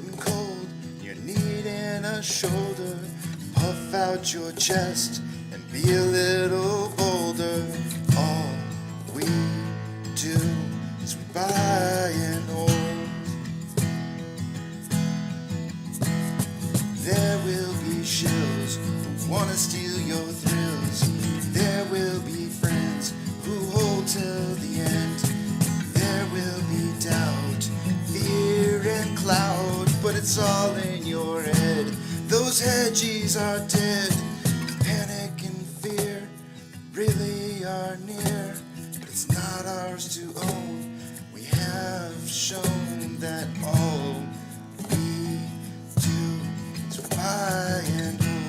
getting cold, you're needing a shoulder. Puff out your chest and be a little bolder. All we do is we buy and hold. There will be shills who wanna steal your thrills. There will be friends who hold till the end. There will be doubt, fear and cloud, but it's all in your head. Those hedges are dead. Panic and fear really are near, but it's not ours to own. We have shown that all we do is buy and hold.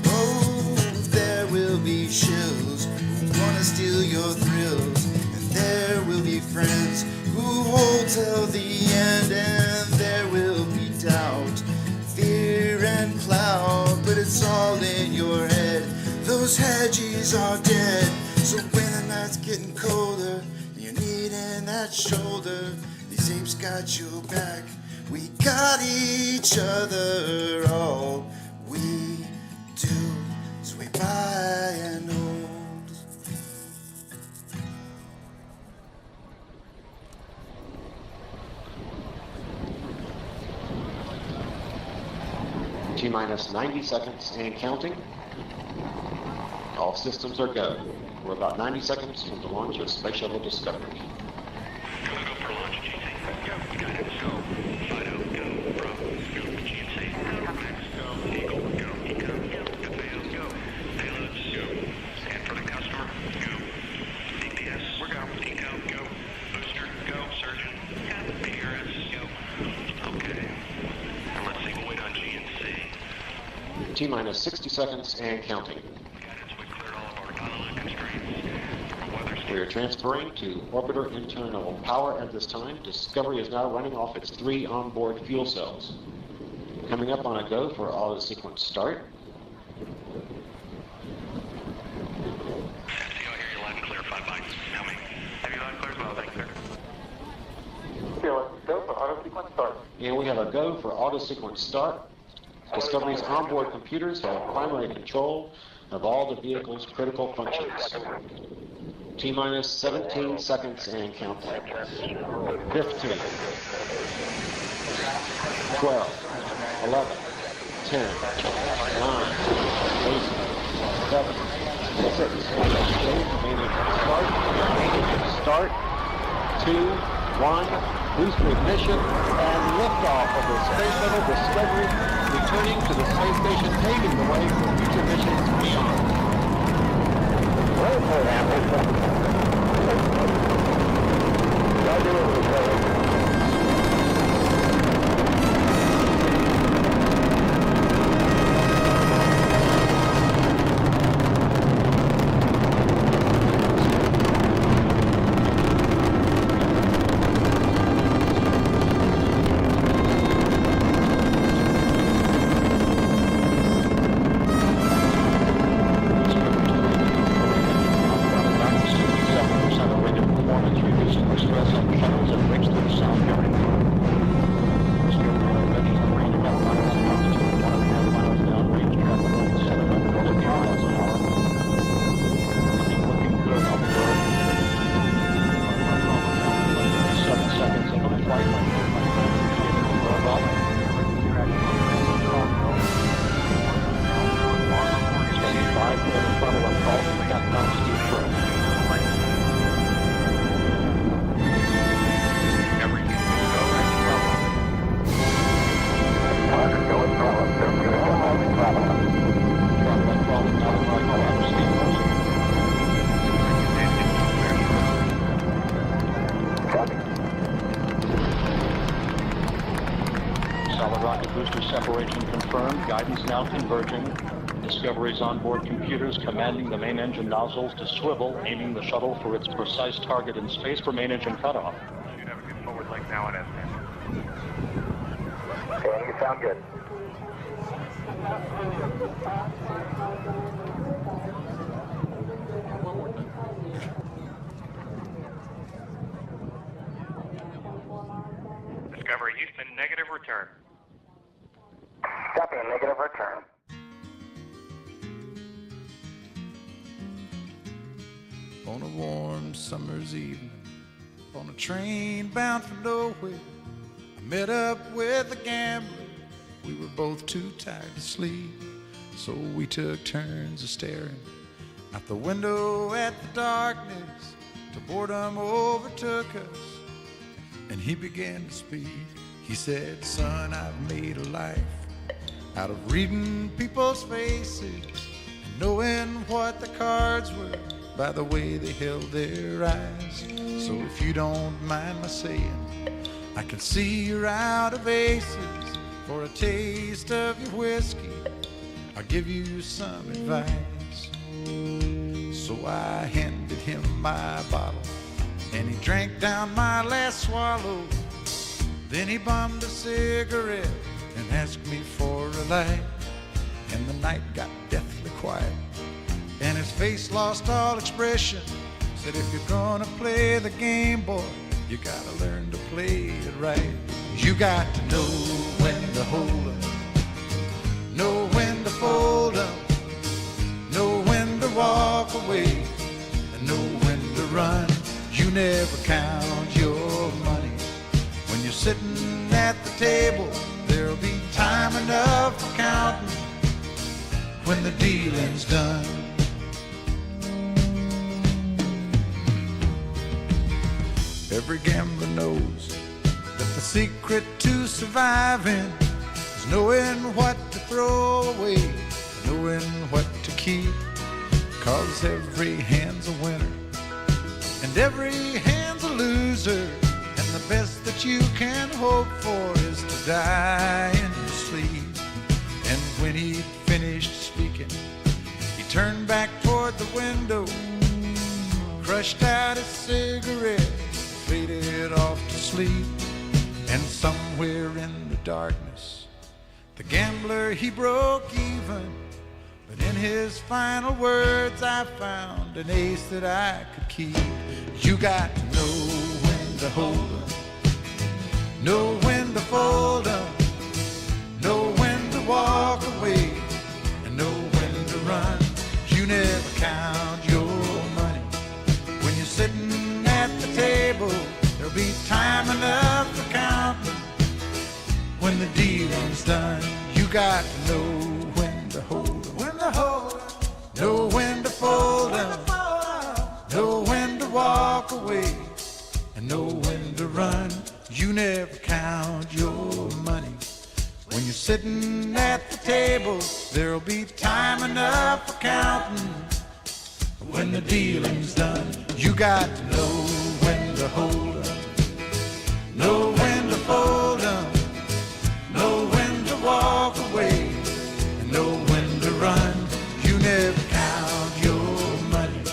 Oh, there will be shills who wanna steal your thrills, and there will be friends who hold till the end, and there will be doubt, fear and cloud, but it's all in your head. Those hedges are dead. So when the night's getting colder, you're needing that shoulder, these apes got your back, we got each other. All we do is we buy and hold. T-minus 90 seconds and counting. All systems are go. We're about 90 seconds from the launch of Space Shuttle Discovery. Go for launch, GC. Go. Got it. Go. Fido. Go. Bravo. Go. GC. Go. Max. Go. Eagle. Go. Eco. Go. Catheo. Go. Payloads. Go. Scan for the customer. Go. DPS. We're go. Eco. Go. Booster. Go. Surgeon. Go. PRS. Go. Okay. And let's see. We'll wait on GNC. T-minus 60 seconds and counting. We are transferring to orbiter internal power at this time. Discovery is now running off its 3 onboard fuel cells. Coming up on a go for auto sequence start. I hear you loud and clear. 5 bytes. Tell me. Have you loud and clear as well? Thanks, sir. Go for auto sequence start. And we have a go for auto sequence start. Discovery's onboard computers have primary control of all the vehicle's critical functions. T-minus 17 seconds and counting. 15, 12, 11, 10, 9, 8, 7, 6, start, 2, 1, booster ignition, and liftoff of the Space Shuttle Discovery, returning to the space station, paving the way for future missions beyond. Solid rocket booster separation confirmed. Guidance now converging. Discovery's onboard computers commanding the main engine nozzles to swivel, aiming the shuttle for its precise target in space for main engine cutoff. Should have a good forward link now on S10. Okay, you sound good. Discovery Houston, negative return. Copy, negative return. On a warm summer's evening, on a train bound for nowhere, I met up with a gambler. We were both too tired to sleep, so we took turns of staring out the window at the darkness till boredom overtook us, and he began to speak. He said, "Son, I've made a life out of reading people's faces and knowing what the cards were by the way they held their eyes. So if you don't mind my saying, I can see you're out of aces. For a taste of your whiskey, I'll give you some advice." So I handed him my bottle, and he drank down my last swallow. Then he bummed a cigarette and asked me for a light. And the night got deathly quiet, and his face lost all expression. Said, "If you're gonna play the game, boy, you gotta learn to play it right. You got to know when to hold 'em, know when to fold 'em, know when to walk away, and know when to run. You never count your money when you're sitting at the table. There'll be time enough for counting when the dealing's done." Every gambler knows that the secret to surviving is knowing what to throw away, knowing what to keep. 'Cause every hand's a winner and every hand's a loser, and the best that you can hope for is to die in your sleep. And when he'd finished speaking, he turned back toward the window, crushed out his cigarette, faded off to sleep. And somewhere in the darkness, the gambler, he broke even. But in his final words, I found an ace that I could keep. You got to know when to hold 'em, know when to fold 'em, know when to walk away, and know when to run. You never count your money when you're sitting at the table. There'll be time enough for counting when the dealing's done. You got to know when to hold 'em, when to hold 'em, know when to fold 'em, know when to walk away, and know when to run. You never count your money when you're sitting at the table. There'll be time enough for counting when the dealing's done. You got to know when to hold 'em, know when to fold 'em, know when to walk away, and know when to run. You never count your money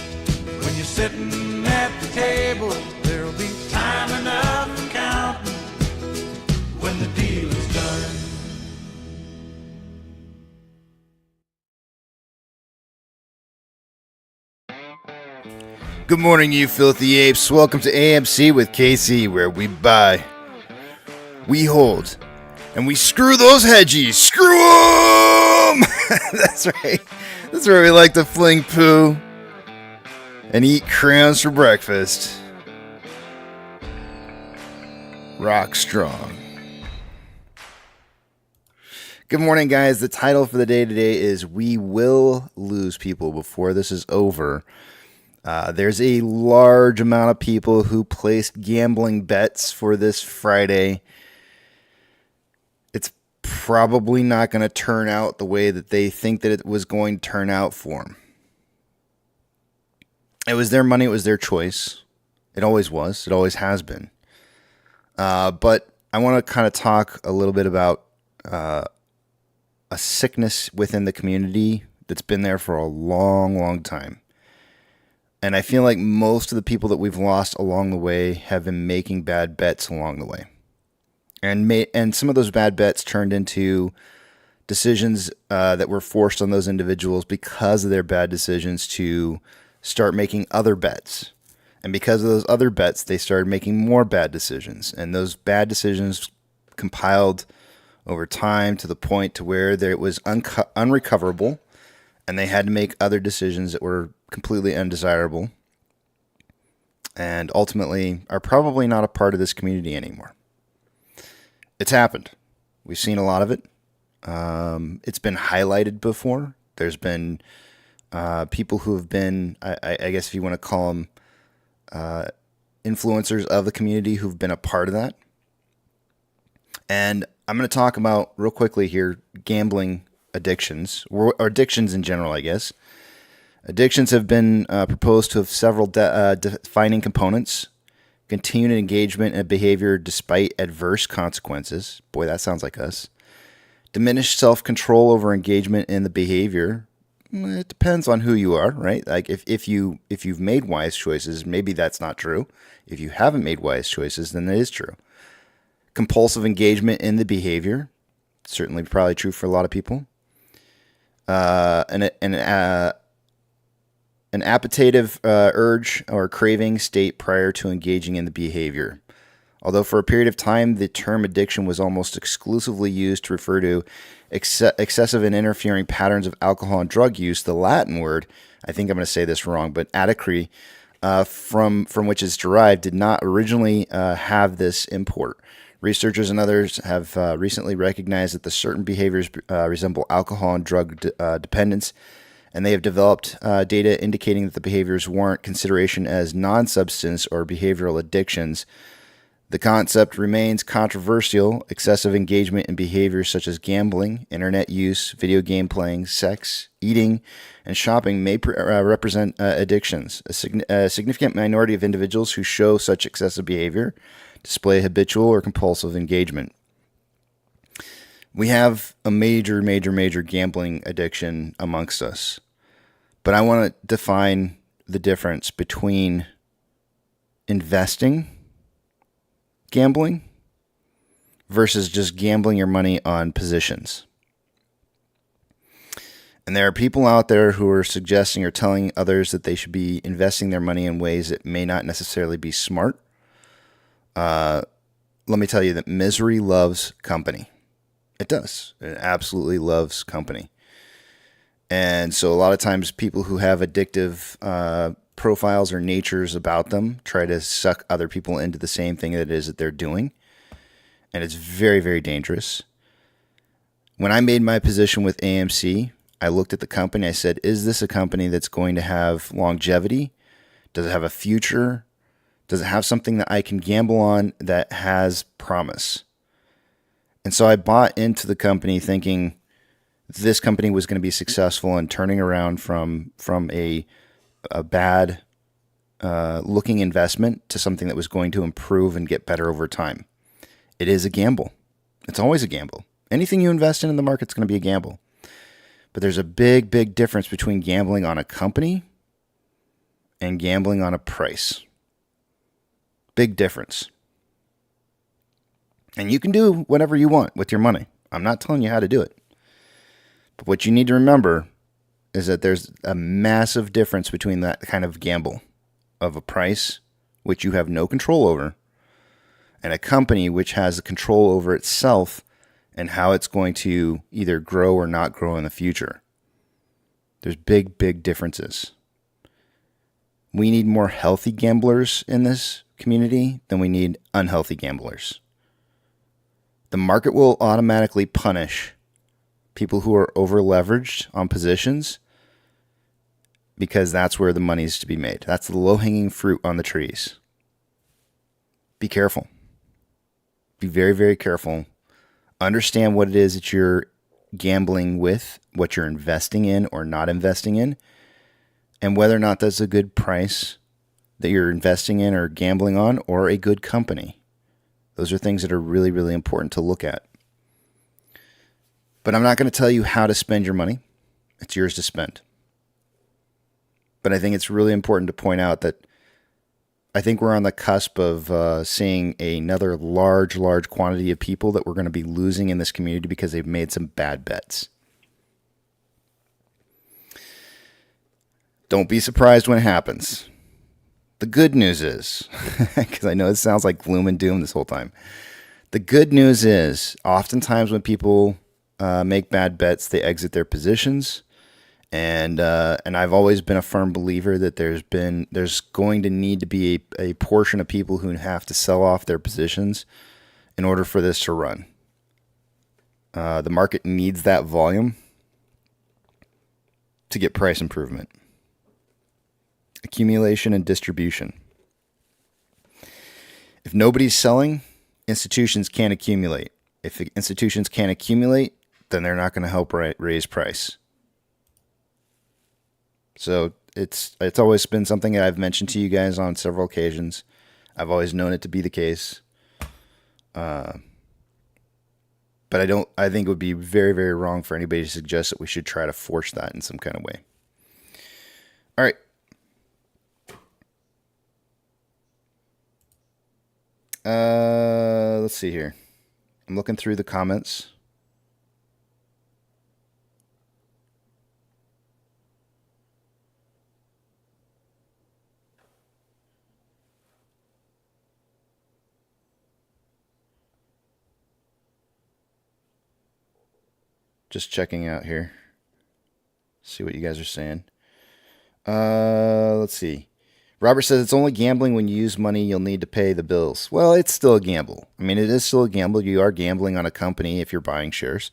when you're sitting at the table. There'll be time enough for counting when the deal is done. Good morning, you filthy apes. Welcome to AMC with KC, where we buy, we hold, and we screw those hedgies. Screw them! That's right. That's where we like to fling poo and eat crayons for breakfast. Rock strong. Good morning, guys. The title for the day today is "We Will Lose People Before This Is Over." There's a large amount of people who placed gambling bets for this Friday. It's probably not going to turn out the way that they think that it was going to turn out for them. It was their money. It was their choice. It always was. It always has been. But I want to kind of talk a little bit about a sickness within the community that's been there for a long, long time. And I feel like most of the people that we've lost along the way have been making bad bets along the way. And some of those bad bets turned into decisions that were forced on those individuals because of their bad decisions to start making other bets. And because of those other bets, they started making more bad decisions. And those bad decisions compiled over time to the point to where it was unrecoverable, and they had to make other decisions that were completely undesirable, and ultimately are probably not a part of this community anymore. It's happened. We've seen a lot of it. It's been highlighted before. There's been people who have been, I guess if you want to call them influencers of the community, who've been a part of that. And I'm going to talk about real quickly here gambling addictions, or addictions in general, I guess. Addictions have been proposed to have several defining components: continued engagement in behavior despite adverse consequences. Boy, that sounds like us. Diminished self-control over engagement in the behavior. It depends on who you are, right? Like if you've made wise choices, maybe that's not true. If you haven't made wise choices, then it is true. Compulsive engagement in the behavior, certainly probably true for a lot of people. An appetitive urge or craving state prior to engaging in the behavior. Although for a period of time the term addiction was almost exclusively used to refer to excessive and interfering patterns of alcohol and drug use, the Latin word, I think I'm going to say this wrong, but addicre, from which it's derived, did not originally have this import. Researchers and others have recently recognized that the certain behaviors resemble alcohol and drug dependence, and they have developed data indicating that the behaviors warrant consideration as non-substance or behavioral addictions. The concept remains controversial. Excessive engagement in behaviors such as gambling, internet use, video game playing, sex, eating, and shopping may represent addictions. A significant minority of individuals who show such excessive behavior display habitual or compulsive engagement. We have a major gambling addiction amongst us. But I want to define the difference between investing gambling versus just gambling your money on positions. And there are people out there who are suggesting or telling others that they should be investing their money in ways that may not necessarily be smart. Let me tell you that misery loves company. It does. It absolutely loves company. And so a lot of times people who have addictive profiles or natures about them try to suck other people into the same thing that it is that they're doing. And it's very, very dangerous. When I made my position with AMC, I looked at the company. I said, is this a company that's going to have longevity? Does it have a future? Does it have something that I can gamble on that has promise? And so I bought into the company thinking this company was going to be successful in turning around from a bad looking investment to something that was going to improve and get better over time. It is a gamble. It's always a gamble. Anything you invest in the market's going to be a gamble. But there's a big difference between gambling on a company and gambling on a price. Big difference. And you can do whatever you want with your money. I'm not telling you how to do it. But what you need to remember is that there's a massive difference between that kind of gamble of a price, which you have no control over, and a company which has the control over itself and how it's going to either grow or not grow in the future. There's big differences. We need more healthy gamblers in this community than we need unhealthy gamblers. The market will automatically punish people who are over leveraged on positions because that's where the money's to be made. That's the low-hanging fruit on the trees. Be careful. Be very careful. Understand what it is that you're gambling with, what you're investing in or not investing in, and whether or not that's a good price that you're investing in or gambling on, or a good company. Those are things that are really important to look at. But I'm not going to tell you how to spend your money. It's yours to spend. But I think it's really important to point out that I think we're on the cusp of seeing another large quantity of people that we're going to be losing in this community because they've made some bad bets. Don't be surprised when it happens. The good news is, because I know it sounds like gloom and doom this whole time. The good news is, oftentimes when people make bad bets, they exit their positions. And I've always been a firm believer that there's going to need to be a portion of people who have to sell off their positions in order for this to run. The market needs that volume to get price improvement. Accumulation and distribution. If nobody's selling, institutions can't accumulate. If institutions can't accumulate, then they're not going to help raise price. So it's always been something that I've mentioned to you guys on several occasions. I've always known it to be the case. But I think it would be very, very wrong for anybody to suggest that we should try to force that in some kind of way. All right. Let's see here. I'm looking through the comments. Just checking out here. See what you guys are saying. Let's see. Robert says it's only gambling when you use money you'll need to pay the bills. Well, it's still a gamble. I mean, it is still a gamble. You are gambling on a company if you're buying shares.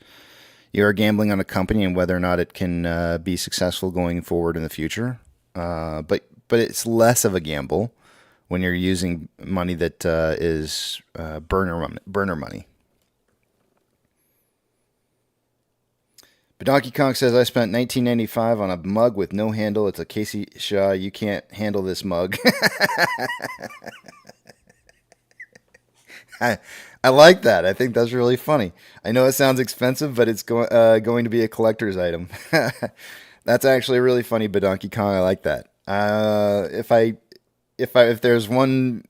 You are gambling on a company and whether or not it can be successful going forward in the future. But it's less of a gamble when you're using money that is burner money. But Donkey Kong says, I spent $19.95 on a mug with no handle. It's a Casey Shaw. You can't handle this mug. I like that. I think that's really funny. I know it sounds expensive, but it's going to be a collector's item. That's actually really funny, but Donkey Kong, I like that. If there's one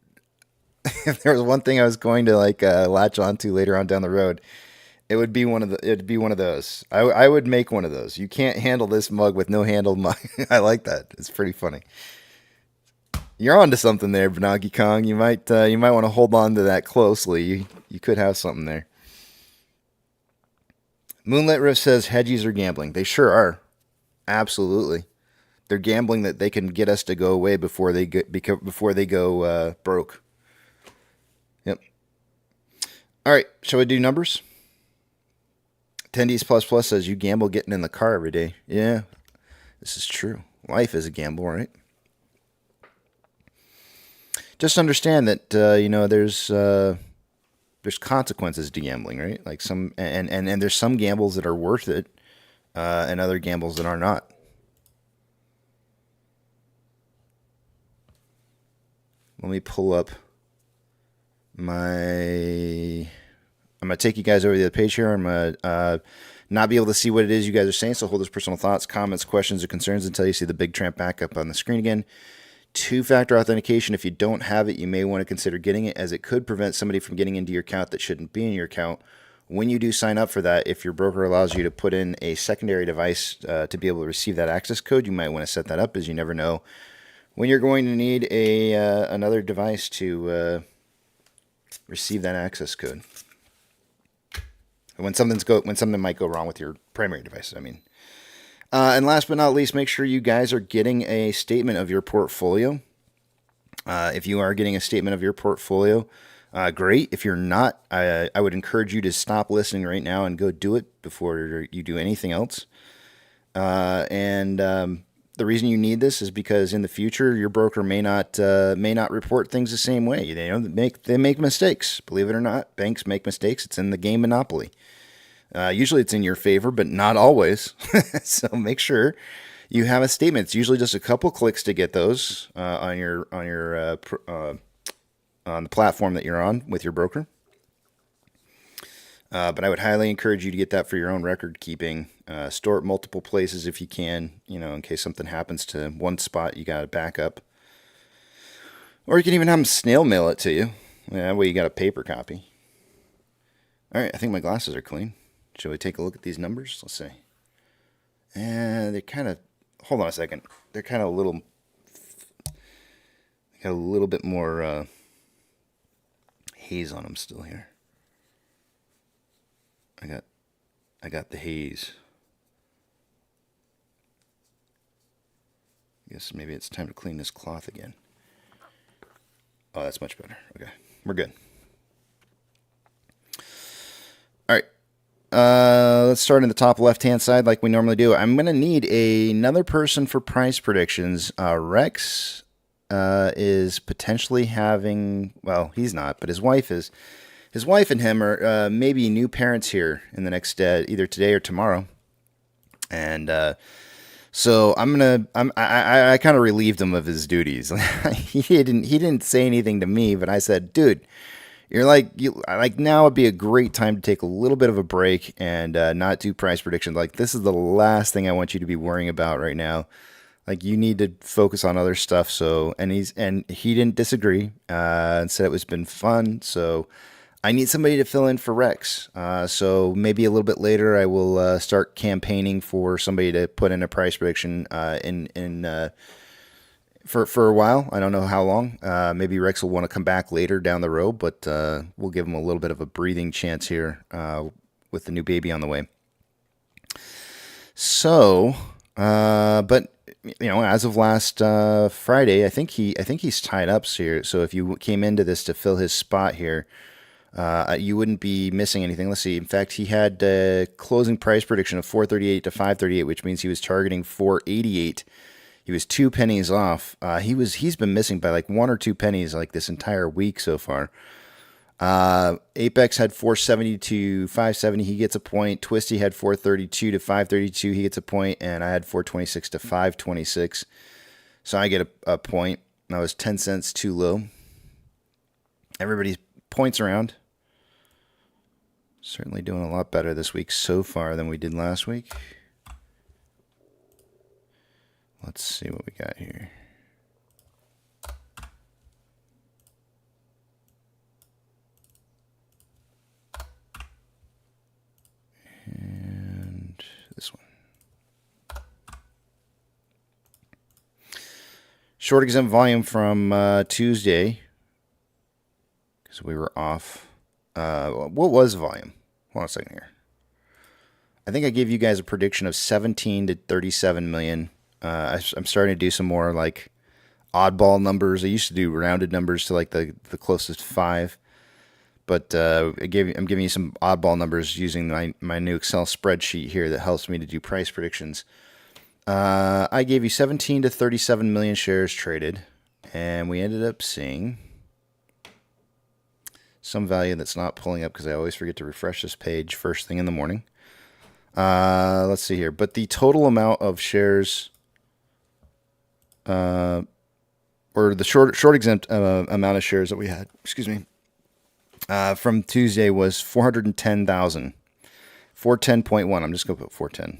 thing I was going to latch onto later on down the road, it'd be one of those. I would make one of those. You can't handle this mug with no handle mug. I like that. It's pretty funny. You're onto something there, Donkey Kong. You might want to hold on to that closely. You could have something there. Moonlit Rift says hedgies are gambling. They sure are. Absolutely. They're gambling that they can get us to go away before they go broke. Yep. All right. Shall we do numbers? Tendies Plus Plus says you gamble getting in the car every day. Yeah, this is true. Life is a gamble, right? Just understand that there's consequences to gambling, right? Like and there's some gambles that are worth it, and other gambles that are not. Let me pull up I'm going to take you guys over to the page here. I'm going to not be able to see what it is you guys are saying, so hold those personal thoughts, comments, questions, or concerns until you see the big tramp back up on the screen again. Two-factor authentication, if you don't have it, you may want to consider getting it, as it could prevent somebody from getting into your account that shouldn't be in your account. When you do sign up for that, if your broker allows you to put in a secondary device to be able to receive that access code, you might want to set that up, as you never know when you're going to need another device to receive that access code. When something might go wrong with your primary device, I mean. And last but not least, make sure you guys are getting a statement of your portfolio. If you are getting a statement of your portfolio, great. If you're not, I would encourage you to stop listening right now and go do it before you do anything else. The reason you need this is because in the future your broker may not report things the same way. They make mistakes. Believe it or not, banks make mistakes. It's in the game Monopoly. Usually it's in your favor, but not always. So make sure you have a statement. It's usually just a couple clicks to get those on the platform that you're on with your broker. But I would highly encourage you to get that for your own record keeping. Store it multiple places if you can, in case something happens to one spot, you got a backup. Or you can even have them snail mail it to you. That way you got a paper copy. All right, I think my glasses are clean. Shall we take a look at these numbers? Let's see. They're kind of, hold on a second. They're kind of got a little bit more haze on them still here. I got the haze. Guess maybe it's time to clean this cloth again. Oh, that's much better. Okay, we're good. All right. Let's start in the top left-hand side like we normally do. I'm going to need another person for price predictions. Rex is potentially having, well, he's not, but his wife is. His wife and him are maybe new parents here in the next, either today or tomorrow. And so I kind of relieved him of his duties. He didn't say anything to me, but I said, dude, you're like now would be a great time to take a little bit of a break and not do price predictions. Like, this is the last thing I want you to be worrying about right now. Like, you need to focus on other stuff. So, and he didn't disagree and said it's been fun. So I need somebody to fill in for Rex. So maybe a little bit later, I will start campaigning for somebody to put in a price prediction for a while. I don't know how long. Maybe Rex will want to come back later down the road, but we'll give him a little bit of a breathing chance here with the new baby on the way. So, but you know, as of last Friday, I think he's tied up here. So if you came into this to fill his spot here, you wouldn't be missing anything. Let's see. In fact, he had a closing price prediction of 438 to 538, which means he was targeting 488. He was 2 pennies off. He's been missing by like 1 or 2 pennies like this entire week so far. Apex had 470 to 570. He gets a point. Twisty had 432 to 532. He gets a point, and I had 426 to 526. So I get a point. That was 10 cents too low. Everybody's points around. Certainly doing a lot better this week so far than we did last week. Let's see what we got here. And this one. Short exempt volume from Tuesday, because we were off. What was volume? Hold on a second here. I think I gave you guys a prediction of 17 to 37 million. I'm starting to do some more like oddball numbers. I used to do rounded numbers to like the closest 5, but I'm giving you some oddball numbers using my new Excel spreadsheet here that helps me to do price predictions. I gave you 17 to 37 million shares traded, and we ended up seeing some value that's not pulling up because I always forget to refresh this page first thing in the morning. Let's see here, but the total amount of shares. Or the short exempt amount of shares that we had, from Tuesday was 410,000. 410.1. I'm just going to put 410.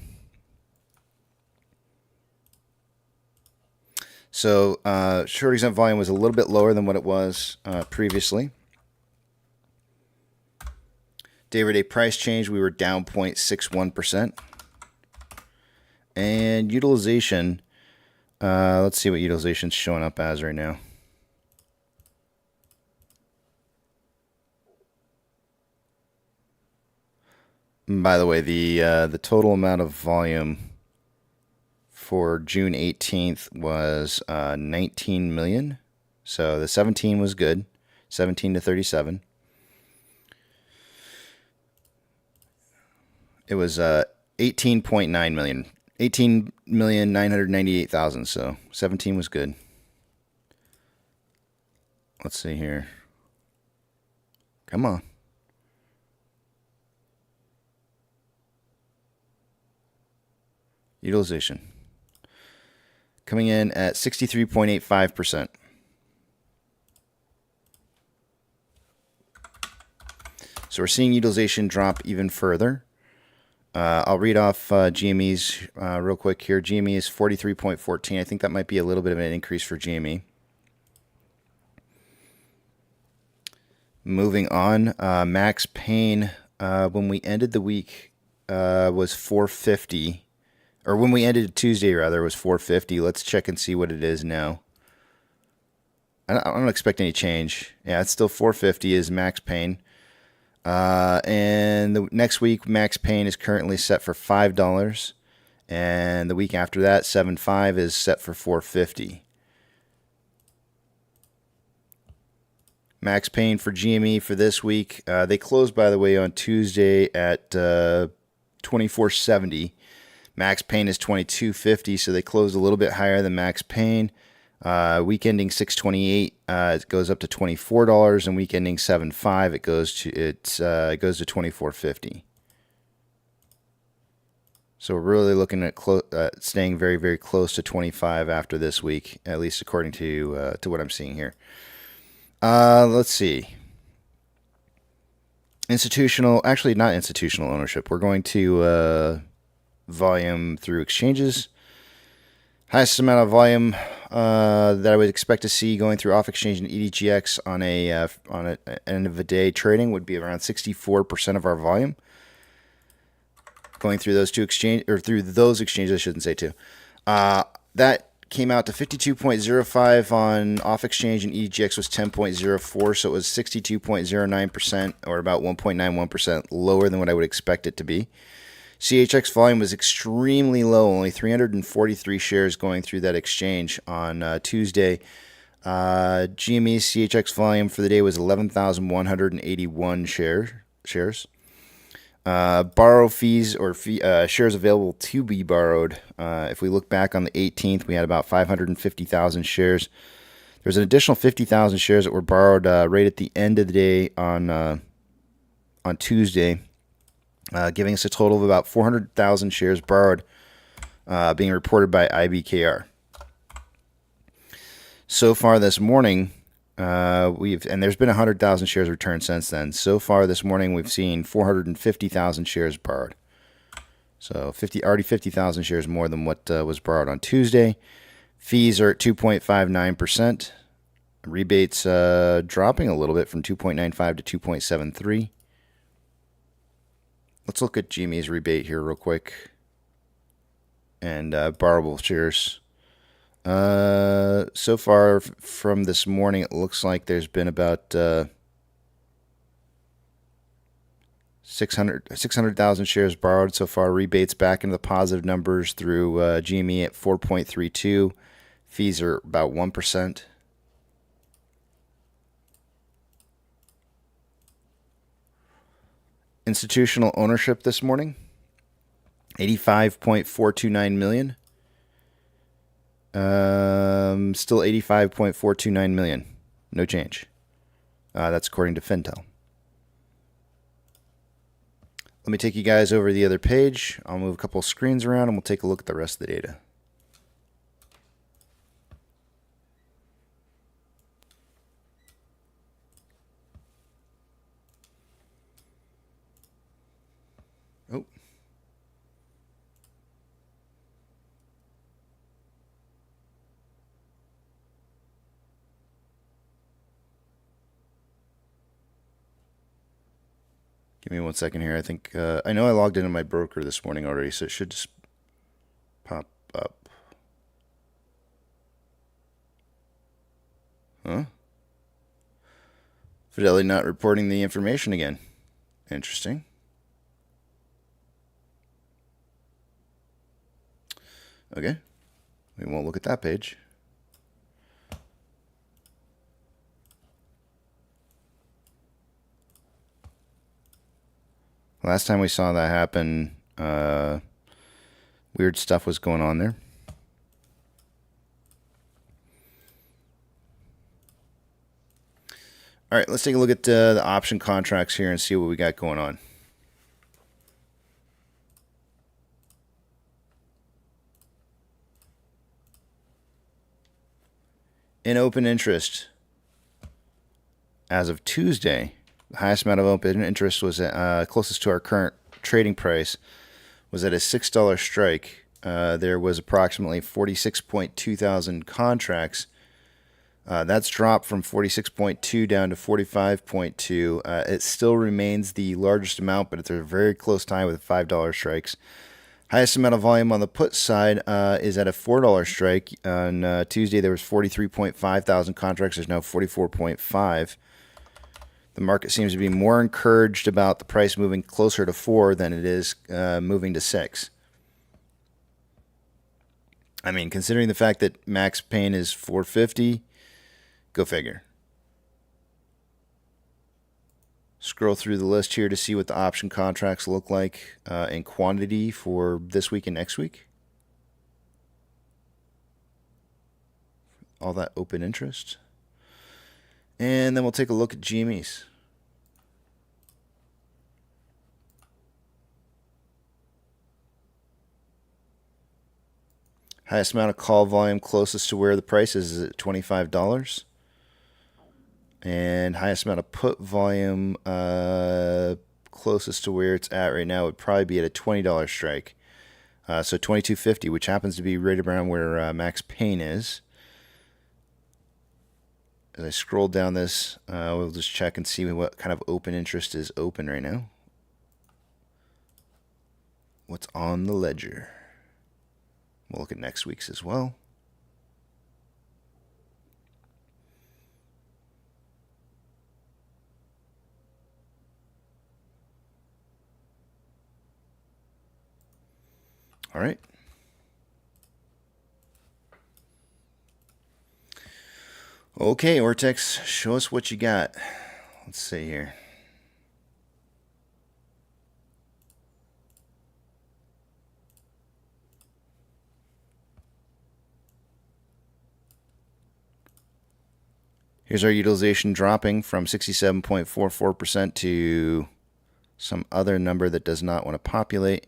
So short exempt volume was a little bit lower than what it was previously. Day-over-day price change, we were down 0.61%. And utilization... let's see what utilization's showing up as right now. By the way, the total amount of volume for June 18th was 19 million. So the 17 was good, 17 to 37. It was 18.9 million. 18,998,000, so 17 was good. Let's see here. Come on. Utilization. Coming in at 63.85%. So we're seeing utilization drop even further. I'll read off GME's real quick here. GME is 43.14. I think that might be a little bit of an increase for GME. Moving on, Max Payne, when we ended the week, was 450. Or when we ended Tuesday, rather, was 450. Let's check and see what it is now. I don't expect any change. Yeah, it's still 450 is Max Payne. And the next week, max pain is currently set for $5. And the week after that, 7.5 is set for $4.50. Max pain for GME for this week. They closed, by the way, on Tuesday at $24.70. Max pain is $22.50, so they closed a little bit higher than max pain. Week ending 6/28, it goes up to $24, and week ending 7/5, it goes to $24.50. So we're really looking at staying very, very close to 25 after this week, at least according to what I'm seeing here. Let's see. Actually not institutional ownership. We're going to volume through exchanges. Highest amount of volume that I would expect to see going through off exchange and EDGX on an end of a day trading would be around 64% of our volume. Going through those exchanges, I shouldn't say two. That came out to 52.05 on off exchange, and EDGX was 10.04, so it was 62.09%, or about 1.91% lower than what I would expect it to be. CHX volume was extremely low, only 343 shares going through that exchange on Tuesday. GME CHX volume for the day was 11,181 shares. Borrow fees or shares available to be borrowed. If we look back on the 18th, we had about 550,000 shares. There's an additional 50,000 shares that were borrowed right at the end of the day on Tuesday, giving us a total of about 400,000 shares borrowed, being reported by IBKR. So far this morning, there's been 100,000 shares returned since then. So far this morning, we've seen 450,000 shares borrowed. So already 50,000 shares more than what was borrowed on Tuesday. Fees are at 2.59%. Rebates dropping a little bit from 2.95 to 2.73. Let's look at GME's rebate here real quick. And borrowable shares. So far from this morning, it looks like there's been about 600,000 shares borrowed so far. Rebates back into the positive numbers through GME at 4.32. Fees are about 1%. Institutional ownership this morning, 85.429 million. Still 85.429 million. No change. That's according to Fintel. Let me take you guys over to the other page. I'll move a couple of screens around and we'll take a look at the rest of the data. Oh. Give me 1 second here. I think I know I logged into my broker this morning already, so it should just pop up. Huh? Fidelity not reporting the information again. Interesting. Okay. We won't look at that page. Last time we saw that happen, weird stuff was going on there. All right, let's take a look at the option contracts here and see what we got going on. In open interest, as of Tuesday, the highest amount of open interest was closest to our current trading price was at a $6 strike. There was approximately 46.2 thousand contracts. That's dropped from 46.2 down to 45.2. It still remains the largest amount, but it's a very close tie with $5 strikes. Highest amount of volume on the put side is at a $4 strike. On Tuesday, there was 43.5 thousand contracts. There's now 44.5. The market seems to be more encouraged about the price moving closer to 4 than it is moving to 6. I mean, considering the fact that max pain is 450, go figure. Scroll through the list here to see what the option contracts look like in quantity for this week and next week. All that open interest. And then we'll take a look at GMEs. Highest amount of call volume closest to where the price is at $25. And highest amount of put volume closest to where it's at right now would probably be at a $20 strike. So $22.50, which happens to be right around where max pain is. As I scroll down this, we'll just check and see what kind of open interest is open right now. What's on the ledger? We'll look at next week's as well. All right. Okay, Ortex, show us what you got. Let's see here. Here's our utilization dropping from 67.44% to some other number that does not want to populate.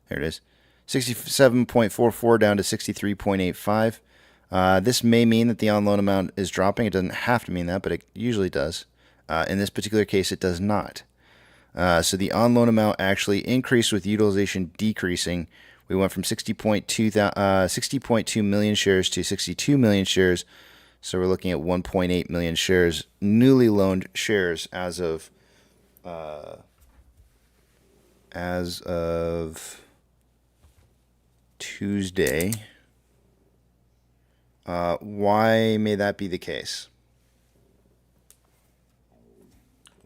There it is. 67.44 down to 63.85. This may mean that the on-loan amount is dropping. It doesn't have to mean that, but it usually does. In this particular case, it does not. So the on-loan amount actually increased with utilization decreasing. We went from 60.2 million shares to 62 million shares. So we're looking at 1.8 million shares, newly loaned shares as of Tuesday. Why may that be the case?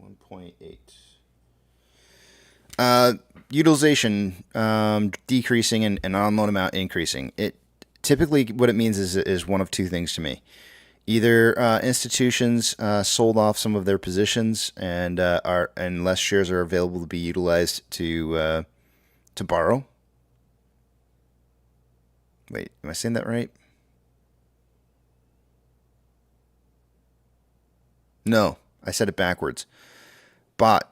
1.8. Utilization decreasing and on-loan amount increasing. It typically what it means is one of two things to me. Either institutions sold off some of their positions and less shares are available to be utilized to borrow. Wait, am I saying that right? No, I said it backwards.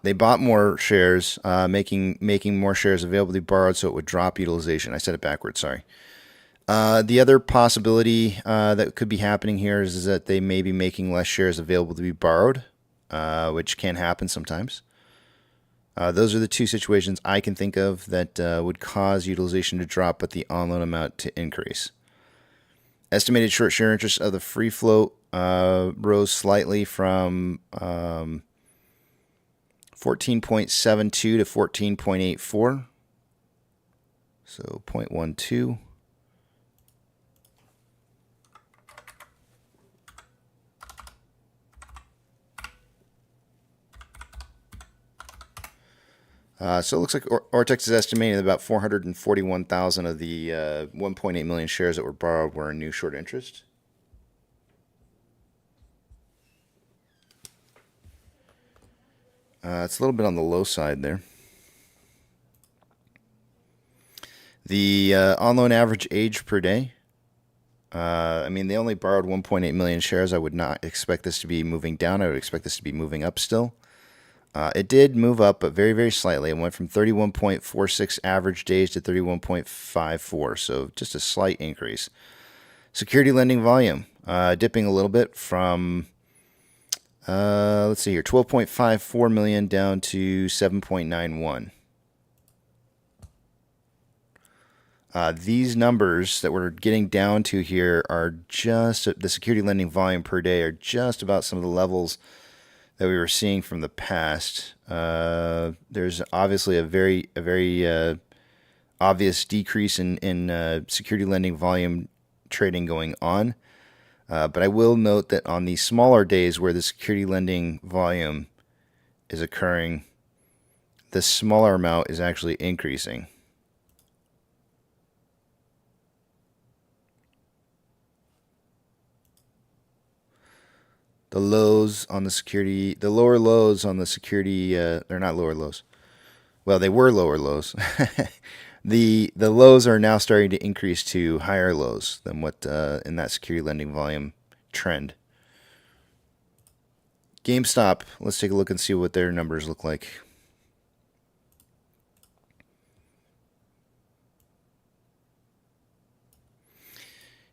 They bought more shares, making more shares available to be borrowed, so it would drop utilization. I said it backwards. Sorry. The other possibility that could be happening here is that they may be making less shares available to be borrowed, which can happen sometimes. Those are the two situations I can think of that would cause utilization to drop, but the on-loan amount to increase. Estimated short share interest of the free float rose slightly from 14.72 to 14.84, so 0.12. So it looks like Ortex is estimating that about 441,000 of the 1.8 million shares that were borrowed were in new short interest. It's a little bit on the low side there. The on-loan average age per day. I mean, they only borrowed 1.8 million shares. I would not expect this to be moving down. I would expect this to be moving up still. It did move up, but very, very slightly. It went from 31.46 average days to 31.54, so just a slight increase. Security lending volume dipping a little bit from, let's see here, 12.54 million down to 7.91. These numbers that we're getting down to here are just, the security lending volume per day are just about some of the levels that we were seeing from the past. There's obviously a very obvious decrease in security lending volume trading going on. But I will note that on the smaller days where the security lending volume is occurring, the smaller amount is actually increasing. The lows on the security, the lower lows on the security, they're not lower lows. Well, they were lower lows. The lows are now starting to increase to higher lows than what in that security lending volume trend. GameStop, let's take a look and see what their numbers look like.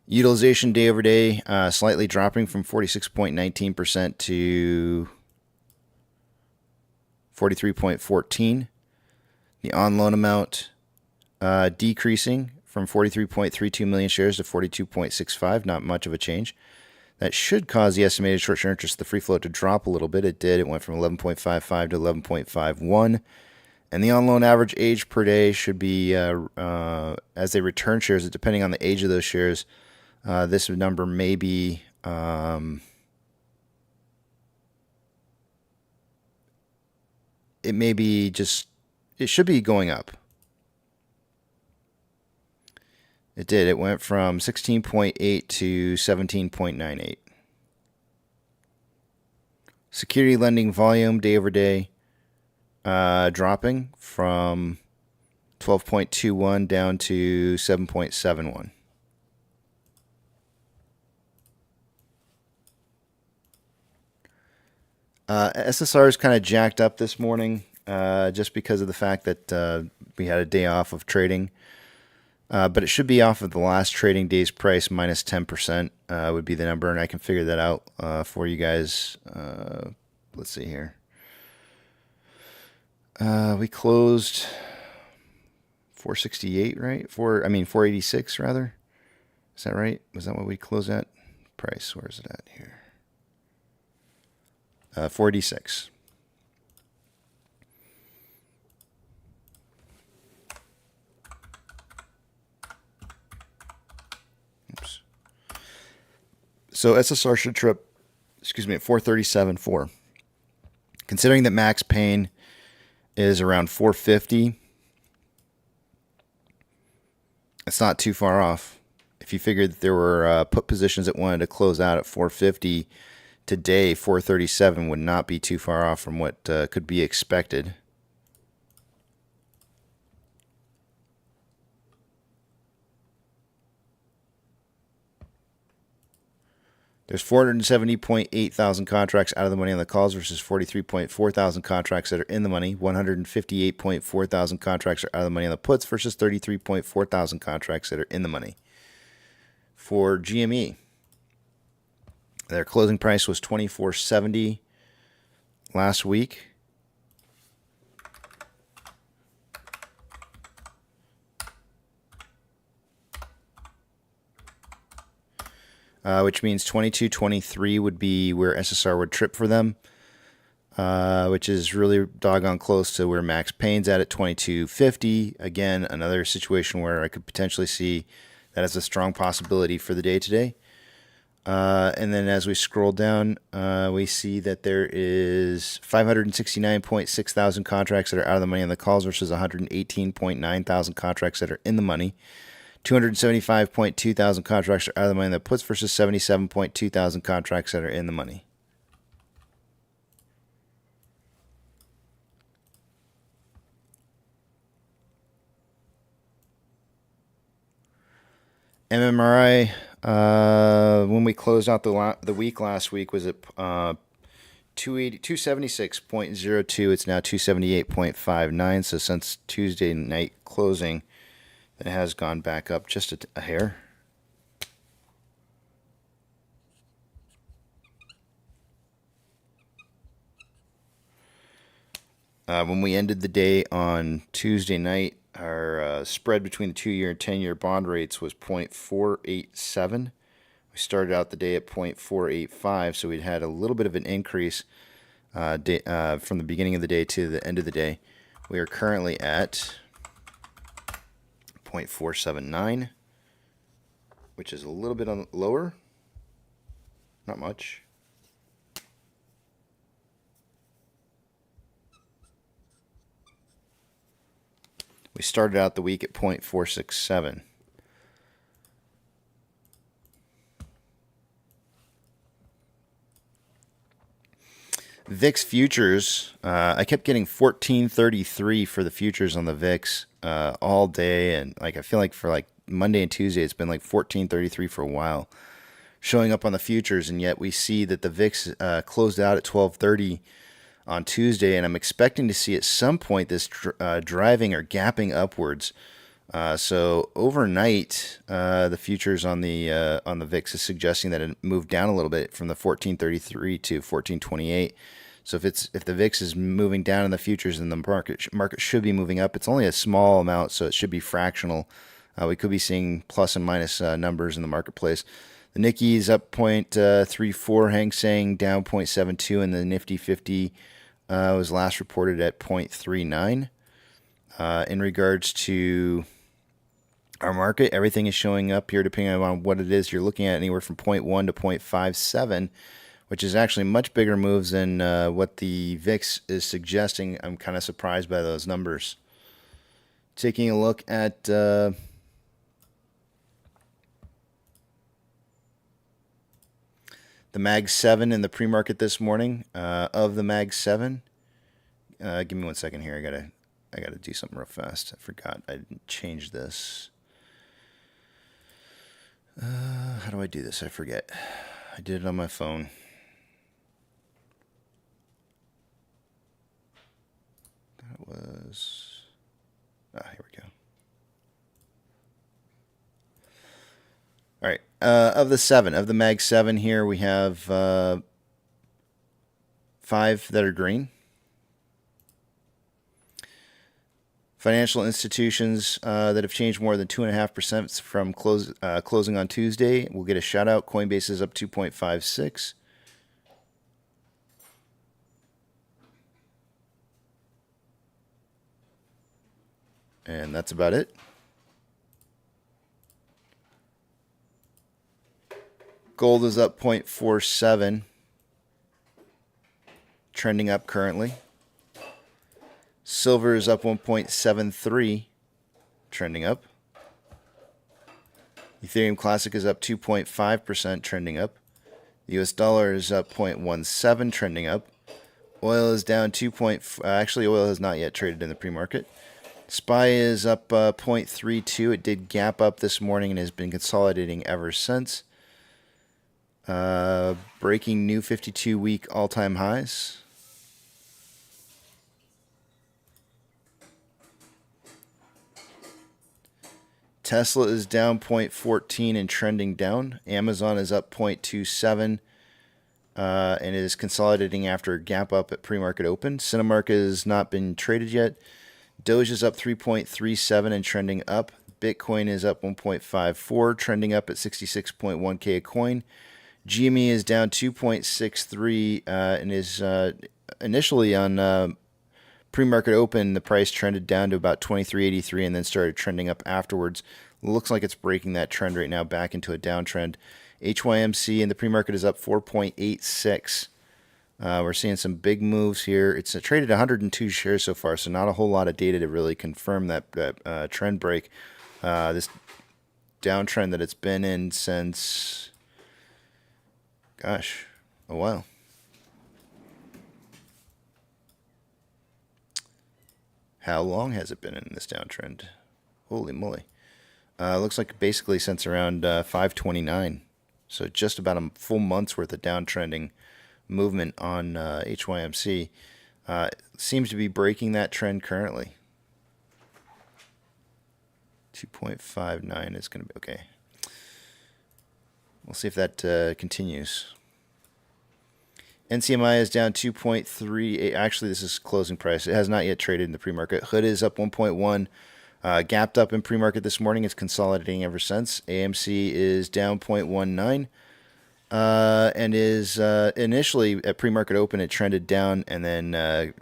Utilization day over day, slightly dropping from 46.19% to 43.14%. The on-loan amount decreasing from 43.32 million shares to 42.65, not much of a change. That should cause the estimated short-term interest, the free float, to drop a little bit. It did. It went from 11.55 to 11.51. And the on-loan average age per day should be, as they return shares, depending on the age of those shares, this number may be it may be just, it should be going up. It did. It went from 16.8 to 17.98. Security lending volume day over day dropping from 12.21 down to 7.71. SSR is kind of jacked up this morning just because of the fact that we had a day off of trading. But it should be off of the last trading day's price minus 10% would be the number, and I can figure that out for you guys. Let's see here. We closed 468, right? 486 rather. Is that right? Was that what we closed at? Price, where is it at here? 486. Oops. So SSR should trip, at 437.4. Considering that max pain is around 450, it's not too far off. If you figured that there were put positions that wanted to close out at 450, today 437 would not be too far off from what could be expected. There's 470.8 thousand contracts out of the money on the calls versus 43.4 thousand contracts that are in the money. 158.4 thousand contracts are out of the money on the puts versus 33.4 thousand contracts that are in the money. For GME, their closing price was $24.70 last week. Which means 22.23 would be where SSR would trip for them, which is really doggone close to where max pain's at 22.50. Again, another situation where I could potentially see that as a strong possibility for the day today. And then as we scroll down, we see that there is 569.6 thousand contracts that are out of the money on the calls versus 118.9 thousand contracts that are in the money. 275.2 thousand contracts are out of the money on the puts versus 77.2 thousand contracts that are in the money. MMRI, when we closed out the week last week, was at 276.02. It's now 278.59. So since Tuesday night closing, it has gone back up just a hair. When we ended the day on Tuesday night, our spread between the 2-year and 10-year bond rates was 0.487. We started out the day at 0.485, so we'd had a little bit of an increase from the beginning of the day to the end of the day. We are currently at 0.479, which is a little bit lower. Not much. We started out the week at 0.467. VIX futures, I kept getting 1433 for the futures on the VIX all day, and like I feel like for like Monday and Tuesday it's been like 1433 for a while showing up on the futures, and yet we see that the VIX closed out at 1230 on Tuesday, and I'm expecting to see at some point this driving or gapping upwards. So overnight, the futures on the VIX is suggesting that it moved down a little bit from the 1433 to 1428. So if the VIX is moving down in the futures, then the market should be moving up. It's only a small amount, so it should be fractional. We could be seeing plus and minus numbers in the marketplace. The Nikkei is up 0.34, Hang Seng down 0.72, and the Nifty 50 was last reported at 0.39. In regards to our market, everything is showing up here depending on what it is you're looking at, anywhere from 0.1 to 0.57, which is actually much bigger moves than what the VIX is suggesting. I'm kind of surprised by those numbers. Taking a look at the Mag 7 in the pre-market this morning. Of the Mag 7, give me 1 second here. I gotta do something real fast. I forgot I didn't change this. How do I do this? I forget. I did it on my phone. That was... here we go. All right. Of the Mag 7 here, we have 5 that are green. Financial institutions that have changed more than 2.5% from closing on Tuesday will get a shout out. Coinbase is up 2.56. And that's about it. Gold is up 0.47, trending up currently. Silver is up 1.73, trending up. Ethereum Classic is up 2.5%, trending up. The US dollar is up 0.17, trending up. Oil is down actually, oil has not yet traded in the pre-market. SPY is up 0.32. It did gap up this morning and has been consolidating ever since. Breaking new 52-week all-time highs. Tesla is down 0.14 and trending down. Amazon is up 0.27 and is consolidating after a gap up at pre-market open. Cinemark has not been traded yet. Doge is up 3.37 and trending up. Bitcoin is up 1.54, trending up at 66.1K a coin. GME is down 2.63 and is initially on pre-market open, the price trended down to about 23.83 and then started trending up afterwards. Looks like it's breaking that trend right now back into a downtrend. HYMC in the pre-market is up 4.86. We're seeing some big moves here. It's traded 102 shares so far, so not a whole lot of data to really confirm that trend break. This downtrend that it's been in since, gosh, a while. How long has it been in this downtrend? Holy moly. Looks like basically since around 529. So just about a full month's worth of downtrending movement on HYMC. Seems to be breaking that trend currently. 2.59 is going to be okay. We'll see if that continues. NCMI is down 2.38. Actually, this is closing price. It has not yet traded in the pre-market. Hood is up 1.1. Gapped up in pre-market this morning. It's consolidating ever since. AMC is down 0.19. And is initially at pre-market open, it trended down and then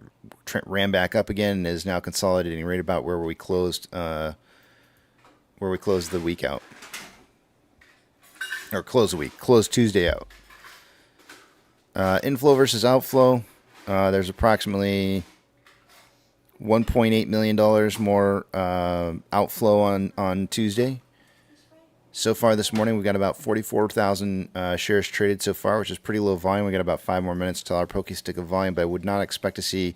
ran back up again and is now consolidating right about where we closed the week out. Or close the week. Close Tuesday out. Inflow versus outflow. There's approximately $1.8 million more outflow on Tuesday. So far this morning, we've got about 44,000 shares traded so far, which is pretty low volume. We got about 5 more minutes till our pokey stick of volume, but I would not expect to see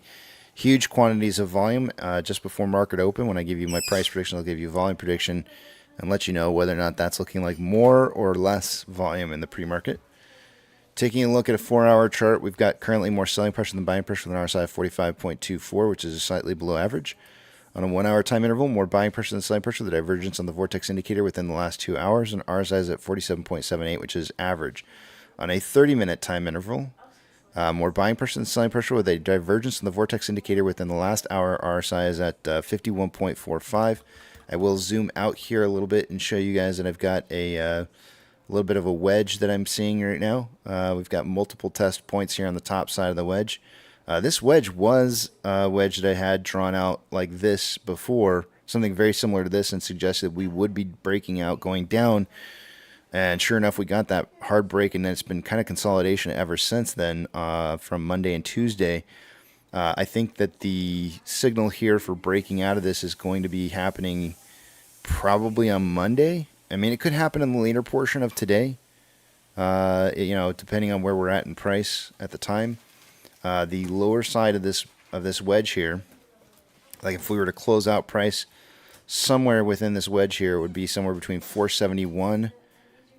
huge quantities of volume just before market open. When I give you my price prediction, I'll give you a volume prediction and let you know whether or not that's looking like more or less volume in the pre-market. Taking a look at a 4-hour chart, we've got currently more selling pressure than buying pressure with an RSI of 45.24, which is slightly below average. On a 1-hour time interval, more buying pressure than selling pressure. The divergence on the Vortex indicator within the last 2 hours, and RSI is at 47.78, which is average. On a 30-minute time interval, more buying pressure than selling pressure with a divergence in the Vortex indicator within the last hour. RSI is at 51.45. I will zoom out here a little bit and show you guys that I've got a little bit of a wedge that I'm seeing right now. We've got multiple test points here on the top side of the wedge. This wedge was a wedge that I had drawn out like this before, something very similar to this, and suggested we would be breaking out going down. And sure enough, we got that hard break, and then it's been kind of consolidation ever since then from Monday and Tuesday. I think that the signal here for breaking out of this is going to be happening probably on Monday. I mean, it could happen in the later portion of today, depending on where we're at in price at the time. The lower side of this wedge here, like if we were to close out price somewhere within this wedge here, it would be somewhere between 471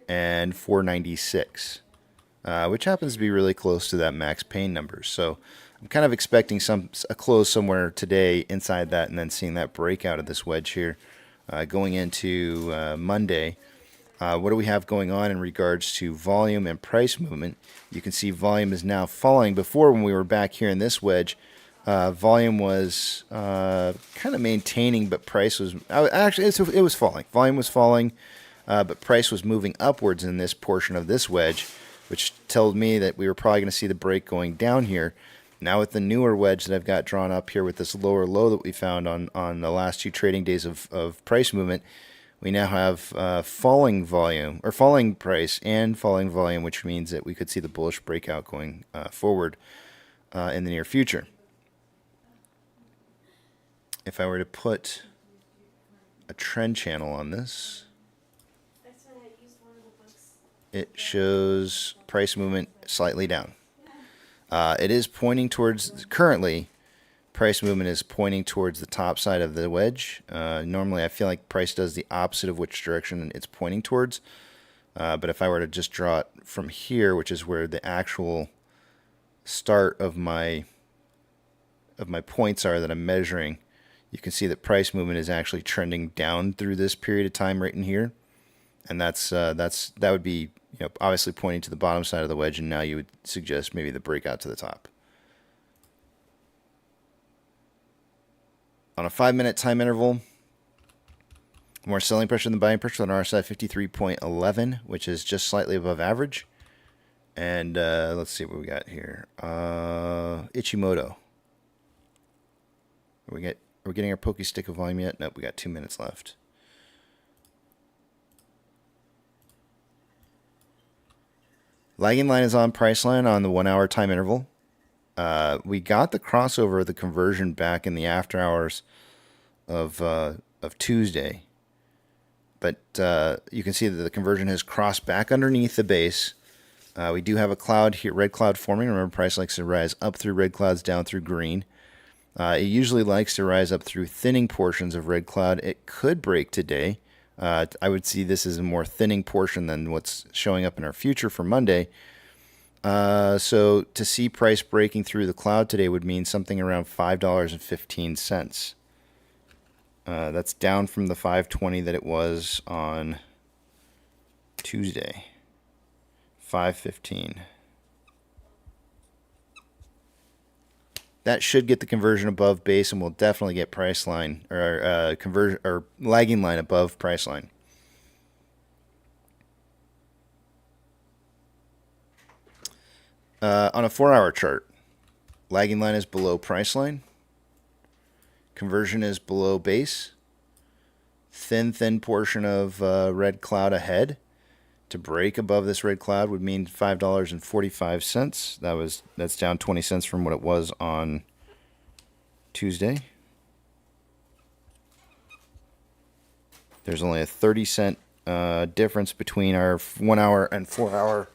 and 496, which happens to be really close to that max pain number. So I'm kind of expecting a close somewhere today inside that, and then seeing that breakout of this wedge here going into Monday. What do we have going on in regards to volume and price movement? You can see volume is now falling. Before, when we were back here in this wedge, volume was kind of maintaining, but price was actually it was falling. Volume was falling, but price was moving upwards in this portion of this wedge, which told me that we were probably going to see the break going down here. Now with the newer wedge that I've got drawn up here with this lower low that we found on the last 2 trading days of price movement, we now have falling volume, or falling price and falling volume, which means that we could see the bullish breakout going forward in the near future. If I were to put a trend channel on this, it shows price movement slightly down. It is pointing towards, currently, price movement is pointing towards the top side of the wedge. Normally, I feel like price does the opposite of which direction it's pointing towards. But if I were to just draw it from here, which is where the actual start of my points are that I'm measuring, you can see that price movement is actually trending down through this period of time right in here. And that would be, obviously pointing to the bottom side of the wedge, and now you would suggest maybe the breakout to the top. On a 5-minute time interval, more selling pressure than buying pressure on RSI 53.11, which is just slightly above average. And let's see what we got here. Ichimoto. Are we getting our pokey stick of volume yet? Nope, we got 2 minutes left. Lagging line is on price line on the 1-hour time interval. We got the crossover of the conversion back in the after hours of Tuesday, but you can see that the conversion has crossed back underneath the base. We do have a cloud here, red cloud forming. Remember, price likes to rise up through red clouds, down through green. It usually likes to rise up through thinning portions of red cloud. It could break today. I would see this as a more thinning portion than what's showing up in our future for Monday. So to see price breaking through the cloud today would mean something around $5.15. That's down from the $5.20 that it was on Tuesday. $5.15. That should get the conversion above base, and we'll definitely get price line or conversion or lagging line above price line. On a 4-hour chart, lagging line is below price line. Conversion is below base. Thin portion of red cloud ahead. To break above this red cloud would mean $5.45. That's down 20 cents from what it was on Tuesday. There's only a 30-cent difference between our 1 hour and 4 hour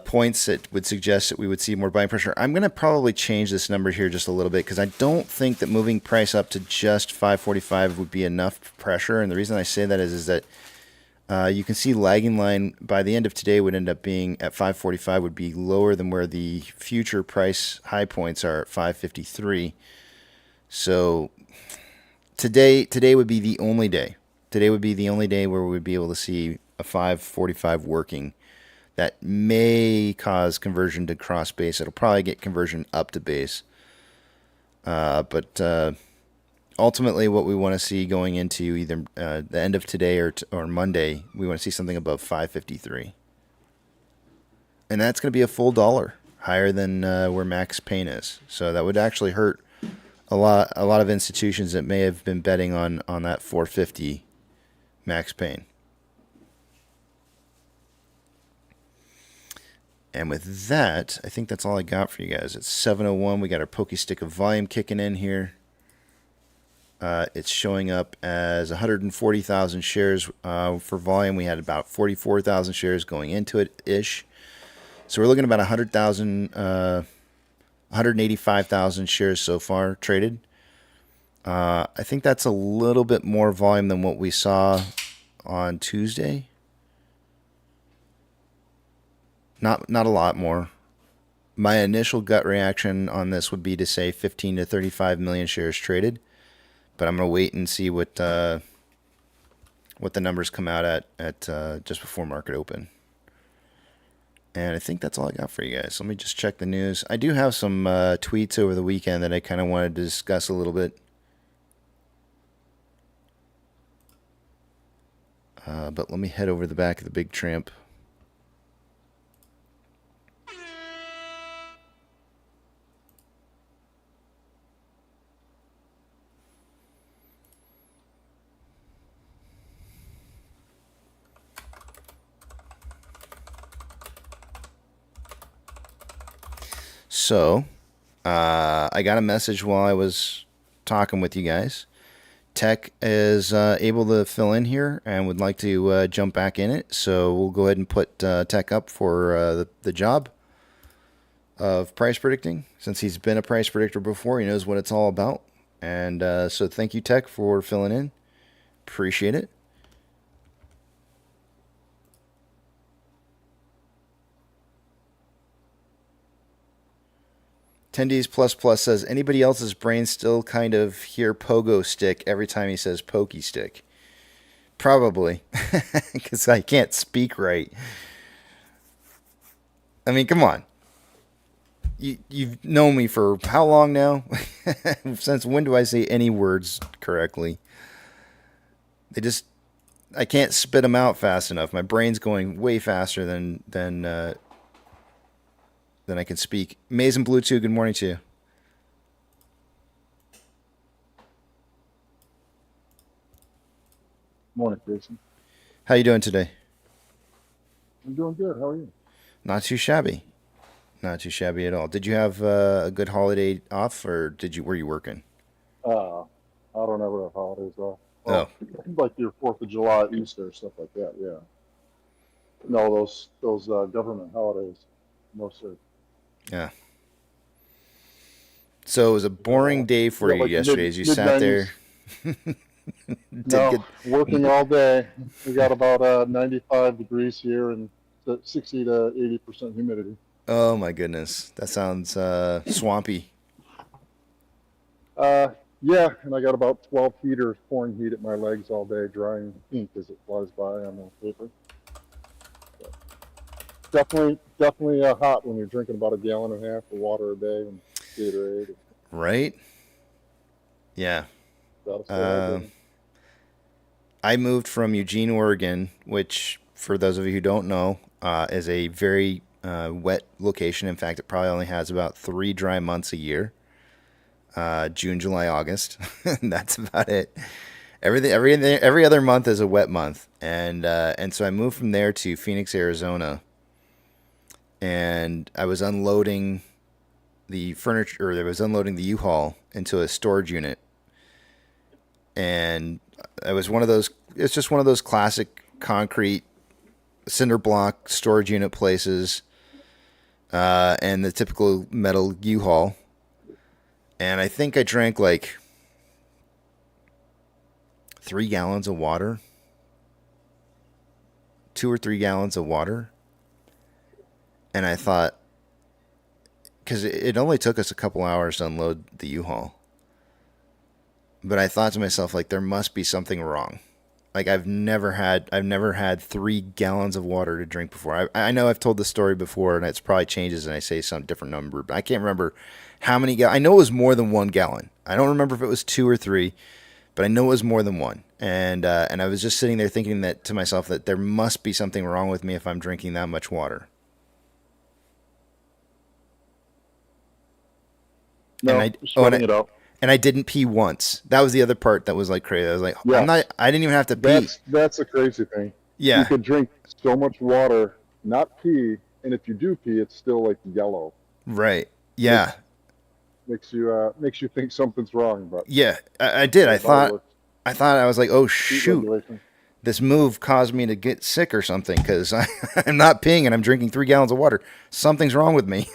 points that would suggest that we would see more buying pressure. I'm going to probably change this number here just a little bit because I don't think that moving price up to just 545 would be enough pressure. And the reason I say that is that you can see lagging line by the end of today would end up being at 545 would be lower than where the future price high points are at 553. So today would be the only day. Today would be the only day where we would be able to see a 545 working. That may cause conversion to cross base. It'll probably get conversion up to base. But ultimately, what we want to see going into either the end of today or Monday, we want to see something above 553. And that's going to be a full dollar higher than where max pain is. So that would actually hurt a lot of institutions that may have been betting on that 450 max pain. And with that, I think that's all I got for you guys. It's 7:01. We got our pokey stick of volume kicking in here. It's showing up as 140,000 shares for volume. We had about 44,000 shares going into it-ish. So we're looking at about 185,000 shares so far traded. I think that's a little bit more volume than what we saw on Tuesday. Not a lot more. My initial gut reaction on this would be to say 15 to 35 million shares traded, but I'm going to wait and see what the numbers come out at just before market open. And I think that's all I got for you guys. Let me just check the news. I do have some tweets over the weekend that I kind of wanted to discuss a little bit. But let me head over to the back of the Big Tramp. So, I got a message while I was talking with you guys. Tech is able to fill in here and would like to jump back in it. So we'll go ahead and put Tech up for the job of price predicting. Since he's been a price predictor before, he knows what it's all about. And so thank you, Tech, for filling in. Appreciate it. Tendies Plus Plus says, anybody else's brain still kind of hear pogo stick every time he says pokey stick? Probably, because I can't speak right. I mean, come on. You've known me for how long now? Since when do I say any words correctly? I can't spit them out fast enough. My brain's going way faster than I can speak. Maze and Bluetooth, good morning to you. Morning, Jason. How you doing today? I'm doing good. How are you? Not too shabby. Not too shabby at all. Did you have a good holiday off, or were you working? I don't ever have holidays off. Well, like your 4th of July, Easter, stuff like that. Yeah. No, those government holidays. No, sir. Yeah. So it was a boring day for you yesterday as you sat there. Working all day. We got about 95 degrees here and 60 to 80% humidity. Oh my goodness, that sounds swampy. Yeah, and I got about 12 heaters pouring heat at my legs all day, drying ink as it flies by on the paper. Definitely hot when you're drinking about a gallon and a half of water a day and Gatorade. Right? Yeah. I moved from Eugene, Oregon, which, for those of you who don't know, is a very wet location. In fact, it probably only has about 3 dry months a year. June, July, August. That's about it. Every other month is a wet month. And so I moved from there to Phoenix, Arizona. And I was unloading the furniture, or I was unloading the U-Haul into a storage unit. and it was one of those. It's just one of those classic concrete cinder block storage unit places, and the typical metal U-Haul. And I think I drank like 3 gallons of water, 2 or 3 gallons of water, and I thought, because it only took us a couple hours to unload the U-Haul. But I thought to myself, like, there must be something wrong. Like, I've never had 3 gallons of water to drink before. I know I've told this story before, and it's probably changes, and I say some different number, but I can't remember how many I know it was more than 1 gallon. I don't remember if it was 2 or 3, but I know it was more than 1. And I was just sitting there thinking that to myself that there must be something wrong with me if I'm drinking that much water. No, sweating it out. And I didn't pee once. That was the other part that was like crazy. I was like, Yeah. I didn't even have to pee. That's a crazy thing. Yeah. You could drink so much water, not pee, and if you do pee, it's still like yellow. Right. Yeah. Makes you think something's wrong, but yeah, I did. I thought I was like, oh shoot, this move caused me to get sick or something because I'm not peeing and I'm drinking 3 gallons of water. Something's wrong with me.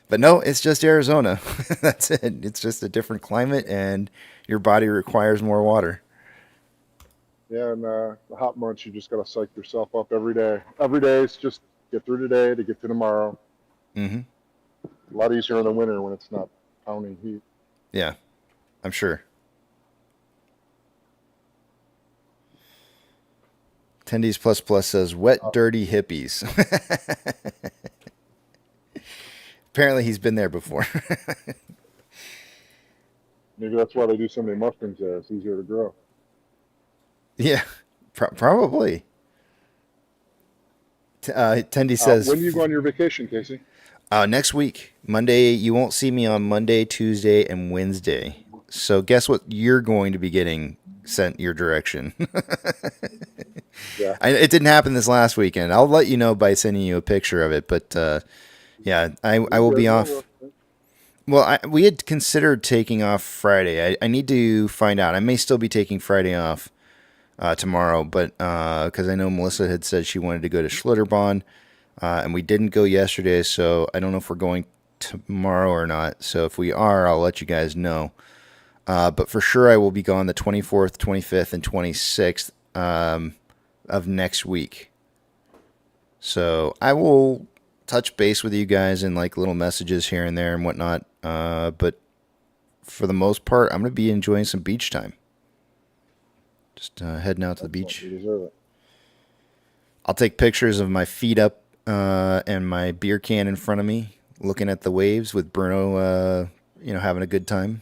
But no, it's just Arizona. That's it. It's just a different climate, and your body requires more water. Yeah, and the hot months, you just got to psych yourself up every day. Every day is just get through today to get to tomorrow. Mm-hmm. A lot easier in the winter when it's not pounding heat. Yeah, I'm sure. Tendies Plus Plus says, wet, dirty hippies. Apparently he's been there before. Maybe that's why they do so many mushrooms there. It's easier to grow. Yeah, probably. Tendy says... when do you go on your vacation, Casey? Next week. Monday. You won't see me on Monday, Tuesday, and Wednesday. So guess what you're going to be getting sent your direction. Yeah. It didn't happen this last weekend. I'll let you know by sending you a picture of it. But yeah, I will be off. Well, we had considered taking off Friday. I need to find out. I may still be taking Friday off tomorrow, but because I know Melissa had said she wanted to go to Schlitterbahn, and we didn't go yesterday, so I don't know if we're going tomorrow or not. So if we are, I'll let you guys know. But for sure, I will be gone the 24th, 25th, and 26th of next week. So I will touch base with you guys in like little messages here and there and whatnot. But for the most part, I'm going to be enjoying some beach time. Just heading out to the beach. You deserve it. I'll take pictures of my feet up and my beer can in front of me, looking at the waves with Bruno, having a good time.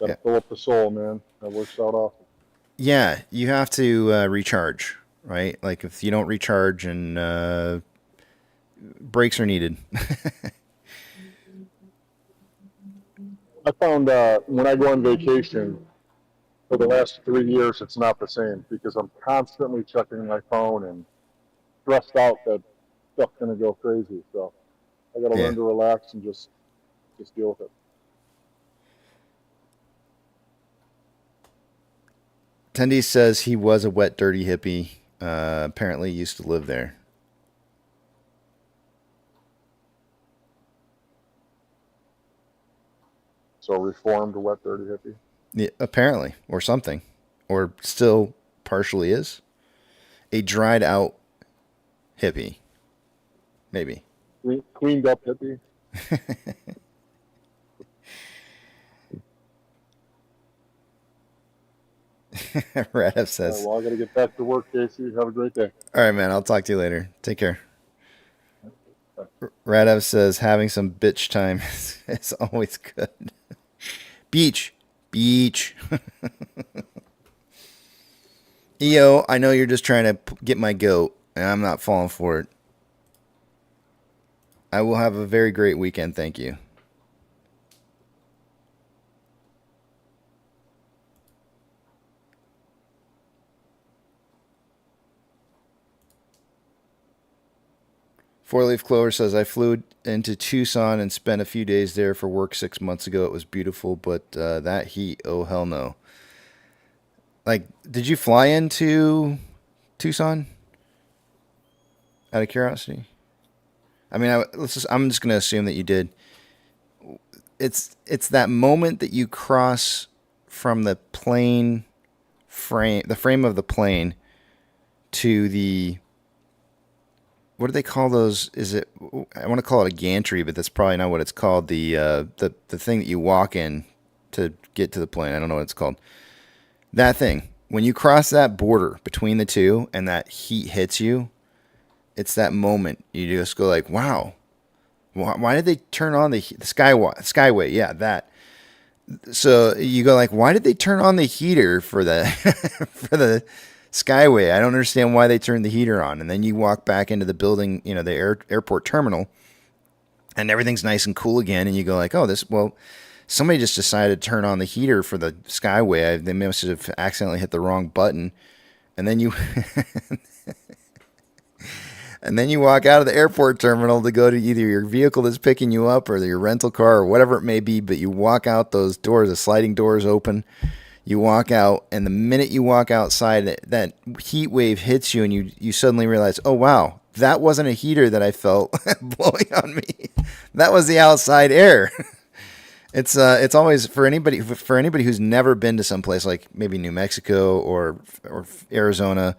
Gotta fill up the soul, man. That works out awesome. Yeah, you have to recharge, right? Like if you don't recharge, and breaks are needed. I found when I go on vacation, for the last 3 years, it's not the same because I'm constantly checking my phone and stressed out that stuff's gonna go crazy. So I gotta learn to relax and just deal with it. Tendy says he was a wet, dirty hippie. Apparently used to live there. So reformed, wet, dirty hippie. Yeah, apparently, or something, or still partially is a dried out hippie, maybe. Cleaned up hippie. Radef says, well, I got to get back to work, Casey. Have a great day. All right, man. I'll talk to you later. Take care. Radef says, having some bitch time is always good. Beach. EO, I know you're just trying to get my goat, and I'm not falling for it. I will have a very great weekend. Thank you. Four Leaf Clover says, I flew into Tucson and spent a few days there for work 6 months ago. It was beautiful, but that heat, oh hell no. Like, did you fly into Tucson? Out of curiosity. I mean, I'm just going to assume that you did. It's that moment that you cross from the plane frame, the frame of the plane, to the, what do they call those? Is it, I want to call it a gantry, but that's probably not what it's called. The thing that you walk in to get to the plane. I don't know what it's called. That thing. When you cross that border between the two and that heat hits you, it's that moment you just go like, wow, why did they turn on the skyway? Yeah, that. So you go like, why did they turn on the heater for the for the skyway? I don't understand why they turned the heater on. And then you walk back into the building, the airport terminal, and everything's nice and cool again. And you go like, somebody just decided to turn on the heater for the skyway. They must have accidentally hit the wrong button. And then you and then you walk out of the airport terminal to go to either your vehicle that's picking you up or your rental car or whatever it may be. But you walk out those doors, the sliding doors open. You walk out, and the minute you walk outside, that heat wave hits you, and you suddenly realize, oh, wow, that wasn't a heater that I felt blowing on me. That was the outside air. It's always, for anybody who's never been to some place like maybe New Mexico or Arizona,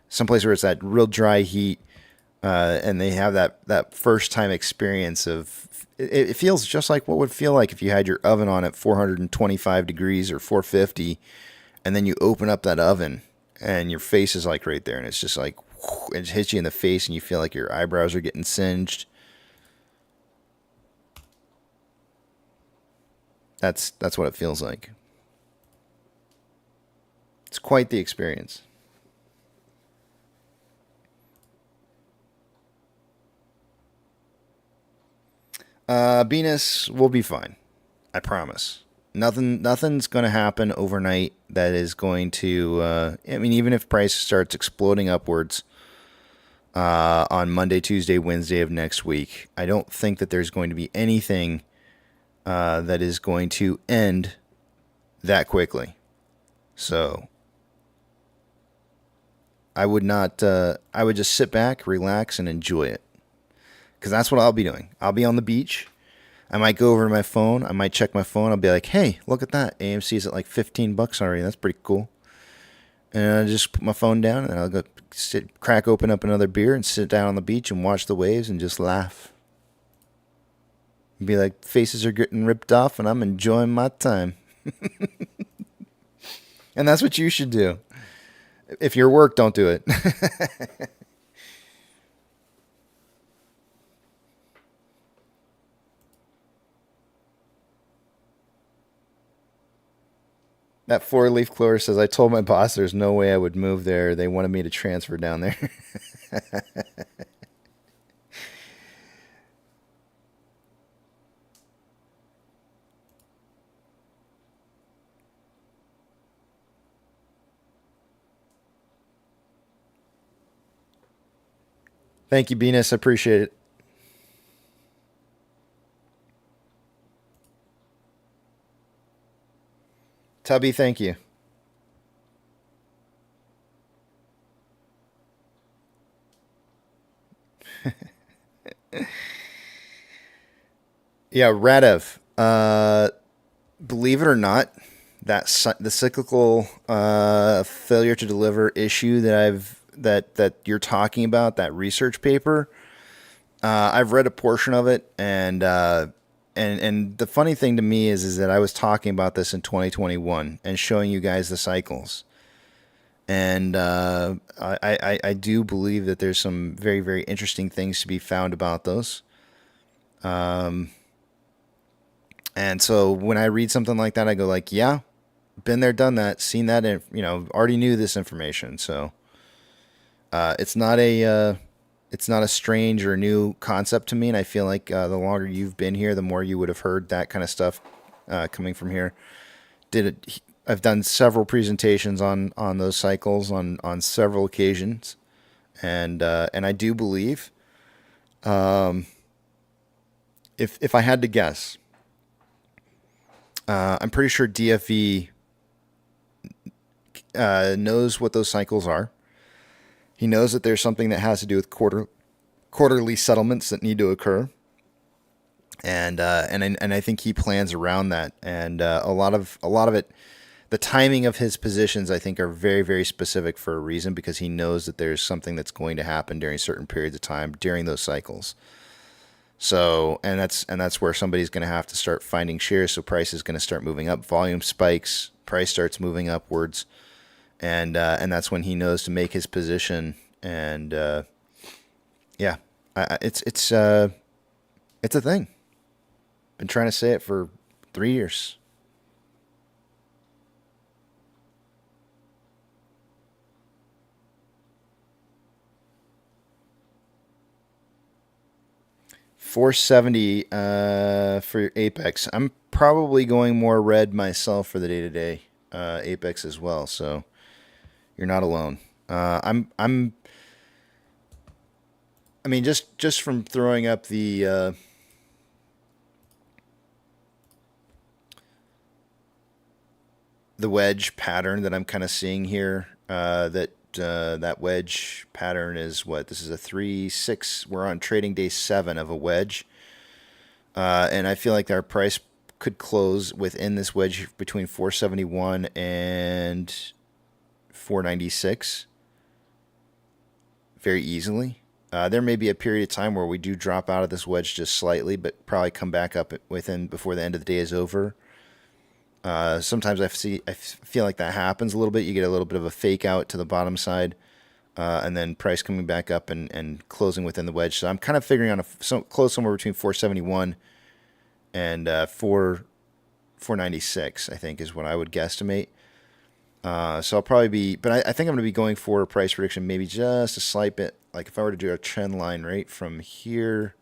someplace where it's that real dry heat, and they have that first time experience of, it feels just like what would feel like if you had your oven on at 425 degrees or 450, and then you open up that oven and your face is like right there, and it's just like, it hits you in the face, and you feel like your eyebrows are getting singed. That's what it feels like. It's quite the experience. Venus will be fine. I promise. Nothing's going to happen overnight that is going to, even if price starts exploding upwards on Monday, Tuesday, Wednesday of next week, I don't think that there's going to be anything that is going to end that quickly. So I would not, I would just sit back, relax, and enjoy it. Because that's what I'll be doing. I'll be on the beach. I might go over to my phone. I might check my phone. I'll be like, hey, look at that. AMC is at like $15 already. That's pretty cool. And I'll just put my phone down, and I'll go open up another beer and sit down on the beach and watch the waves and just laugh. Be like, faces are getting ripped off, and I'm enjoying my time. And that's what you should do. If you're work, don't do it. That four-leaf clover says, I told my boss there's no way I would move there. They wanted me to transfer down there. Thank you, Venus. I appreciate it. Tubby, thank you. Yeah, Radev. Believe it or not, the cyclical failure to deliver issue that you're talking about, that research paper, I've read a portion of it, and the funny thing to me is that I was talking about this in 2021 and showing you guys the cycles. And I do believe that there's some very, very interesting things to be found about those. And so when I read something like that, I go like, yeah, been there, done that, seen that, and already knew this information. So it's not a strange or new concept to me, and I feel like the longer you've been here, the more you would have heard that kind of stuff coming from here. I've done several presentations on those cycles on several occasions, and I do believe If I had to guess, I'm pretty sure DFV knows what those cycles are. He knows that there's something that has to do with quarterly settlements that need to occur, and I think he plans around that. And a lot of it, the timing of his positions, I think, are very, very specific for a reason, because he knows that there's something that's going to happen during certain periods of time during those cycles. So, and that's where somebody's going to have to start finding shares. So price is going to start moving up, volume spikes, price starts moving upwards, and that's when he knows to make his position. And yeah, it's a thing. Been trying to say it for 3 years. $470 for Apex. I'm probably going more red myself for the day-to-day Apex as well. So you're not alone. I mean, just from throwing up the wedge pattern that I'm kind of seeing here, that wedge pattern is what? This is a 3-6. We're on trading day 7 of a wedge. And I feel like our price could close within this wedge between 471 and 496 very easily. There may be a period of time where we do drop out of this wedge just slightly, but probably come back up before the end of the day is over. Sometimes I feel like that happens a little bit. You get a little bit of a fake out to the bottom side, and then price coming back up and closing within the wedge. So I'm kind of figuring on close somewhere between 471 and 496, I think, is what I would guesstimate. So I'll probably be, but I think I'm going to be going for a price prediction, maybe just a slight bit. Like if I were to do a trend line right from here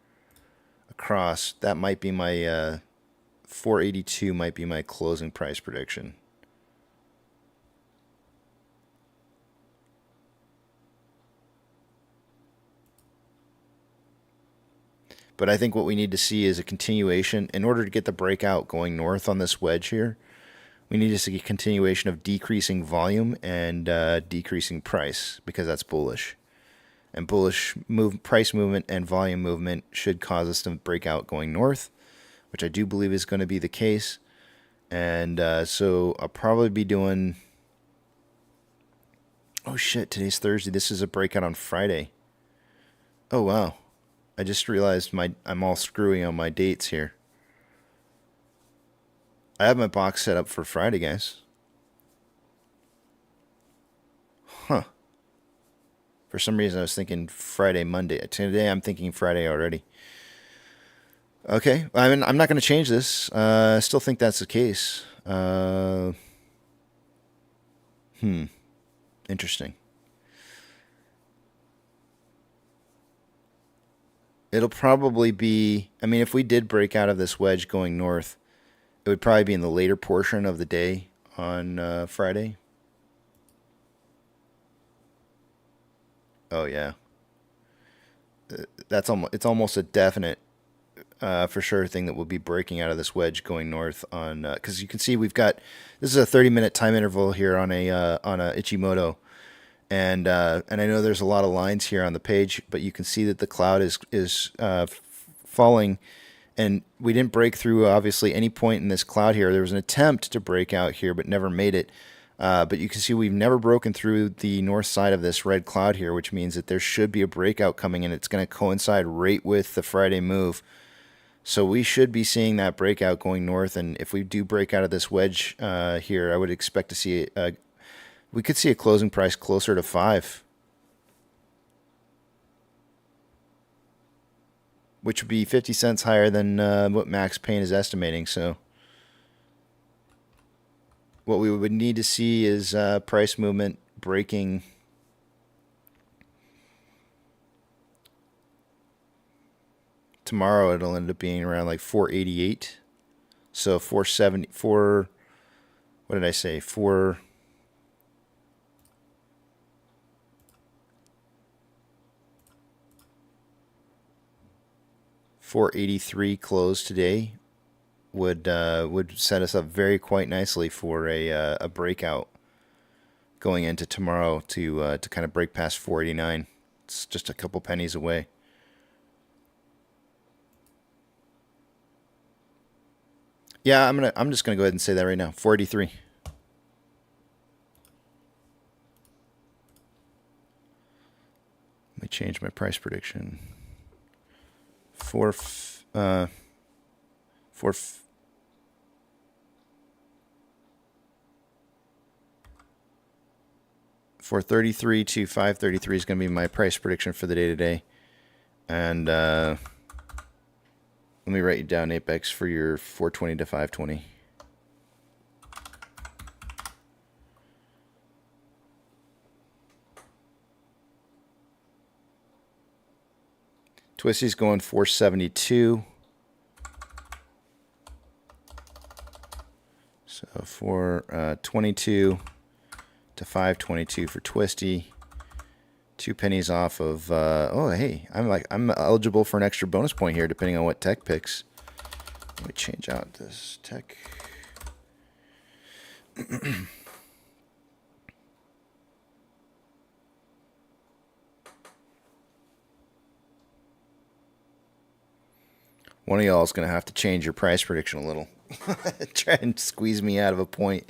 across, that might be my 482 might be my closing price prediction. But I think what we need to see is a continuation. In order to get the breakout going north on this wedge here, we need to see a continuation of decreasing volume and decreasing price, because that's bullish. And bullish price movement and volume movement should cause us to break out going north, which I do believe is going to be the case. And so I'll probably be doing... Oh shit, today's Thursday. This is a breakout on Friday. Oh wow. I just realized I'm all screwy on my dates here. I have my box set up for Friday, guys. Huh. For some reason I was thinking Friday, Monday. Today I'm thinking Friday already. Okay, I mean, I'm not going to change this. I still think that's the case. Interesting. It'll probably be, I mean, if we did break out of this wedge going north, it would probably be in the later portion of the day on Friday. Oh, yeah. It's almost a definite, for sure, thing that we'll be breaking out of this wedge going north on, because you can see we've got, this is a 30-minute time interval here on a Ichimoto. And I know there's a lot of lines here on the page, but you can see that the cloud is falling, and we didn't break through, obviously, any point in this cloud here. There was an attempt to break out here, but never made it. But you can see we've never broken through the north side of this red cloud here, which means that there should be a breakout coming in. It's going to coincide right with the Friday move. So we should be seeing that breakout going north, and if we do break out of this wedge here, I would expect to see we could see a closing price closer to 5, which would be 50 cents higher than what Max Payne is estimating. So what we would need to see is price movement breaking tomorrow. It'll end up being around like 488. So 474. What did I say? 4. 483 close today would set us up very quite nicely for a breakout going into tomorrow to kind of break past 489. It's just a couple pennies away. Yeah, I'm just gonna go ahead and say that right now. 483. Let me change my price prediction. 433 to 533 is going to be my price prediction for the day today. And let me write you down, Apex, for your 420 to 520. Twisty's going 472. So 422 to 522 for Twisty. 2 pennies off of oh hey, I'm eligible for an extra bonus point here depending on what tech picks. Let me change out this tech. One of y'all is going to have to change your price prediction a little. Try and squeeze me out of a point.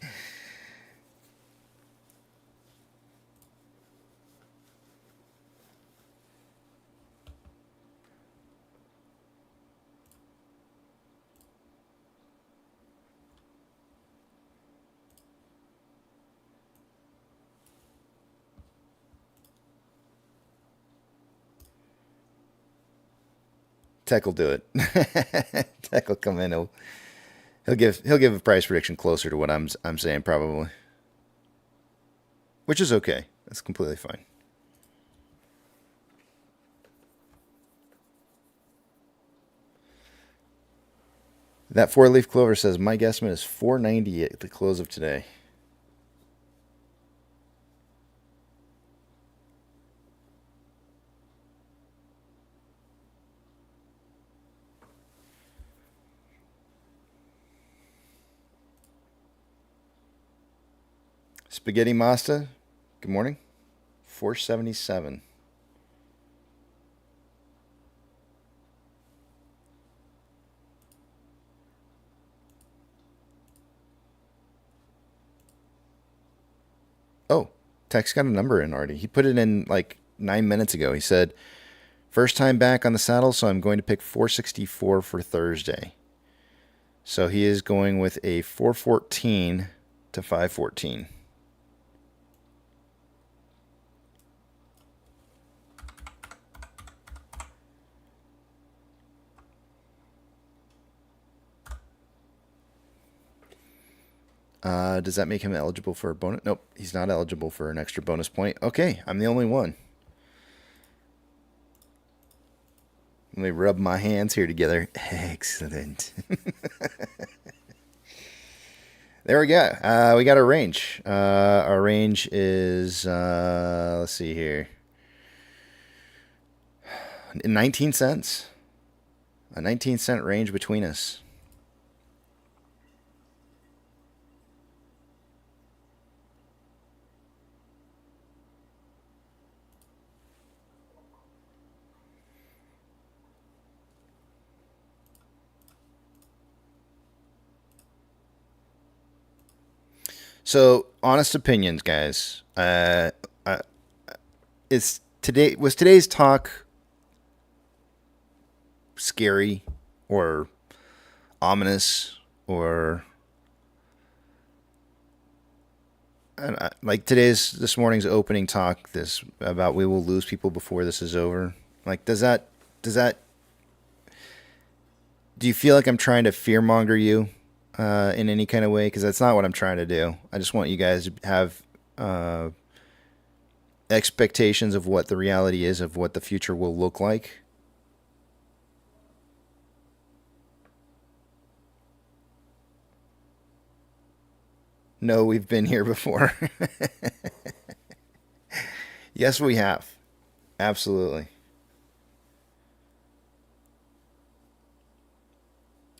Tech will do it. Tech will come in. He'll give a price prediction closer to what I'm saying probably, which is okay. That's completely fine. That 4-leaf clover says my guesstimate is 490 at the close of today. Spaghetti Masta, good morning. 477. Oh, Tech's got a number in already. He put it in like 9 minutes ago. He said, first time back on the saddle, so I'm going to pick 464 for Thursday. So he is going with a 414 to 514. Does that make him eligible for a bonus? Nope, he's not eligible for an extra bonus point. Okay, I'm the only one. Let me rub my hands here together. Excellent. There we go. We got our range. Our range is, let's see here, 19 cents. A 19-cent range between us. So, honest opinions, guys. Was today's talk scary or ominous or like this morning's opening talk, this about we will lose people before this is over? Like, do you feel like I'm trying to fearmonger you? In any kind of way, because that's not what I'm trying to do. I just want you guys to have expectations of what the reality is of what the future will look like. No, we've been here before. Yes, we have. Absolutely.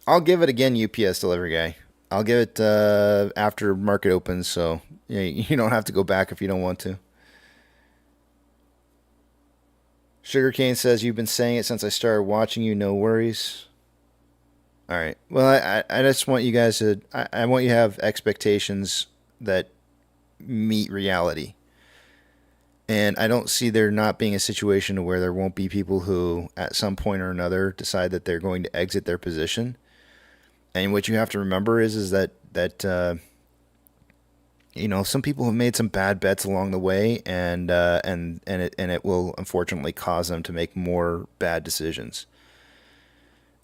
I'll give it again, UPS delivery guy. I'll give it after market opens, so you don't have to go back if you don't want to. Sugarcane says, you've been saying it since I started watching you, no worries. All right. Well, I just want you guys to, I want you to have expectations that meet reality. And I don't see there not being a situation where there won't be people who, at some point or another, decide that they're going to exit their position. And what you have to remember is that some people have made some bad bets along the way, and it will unfortunately cause them to make more bad decisions.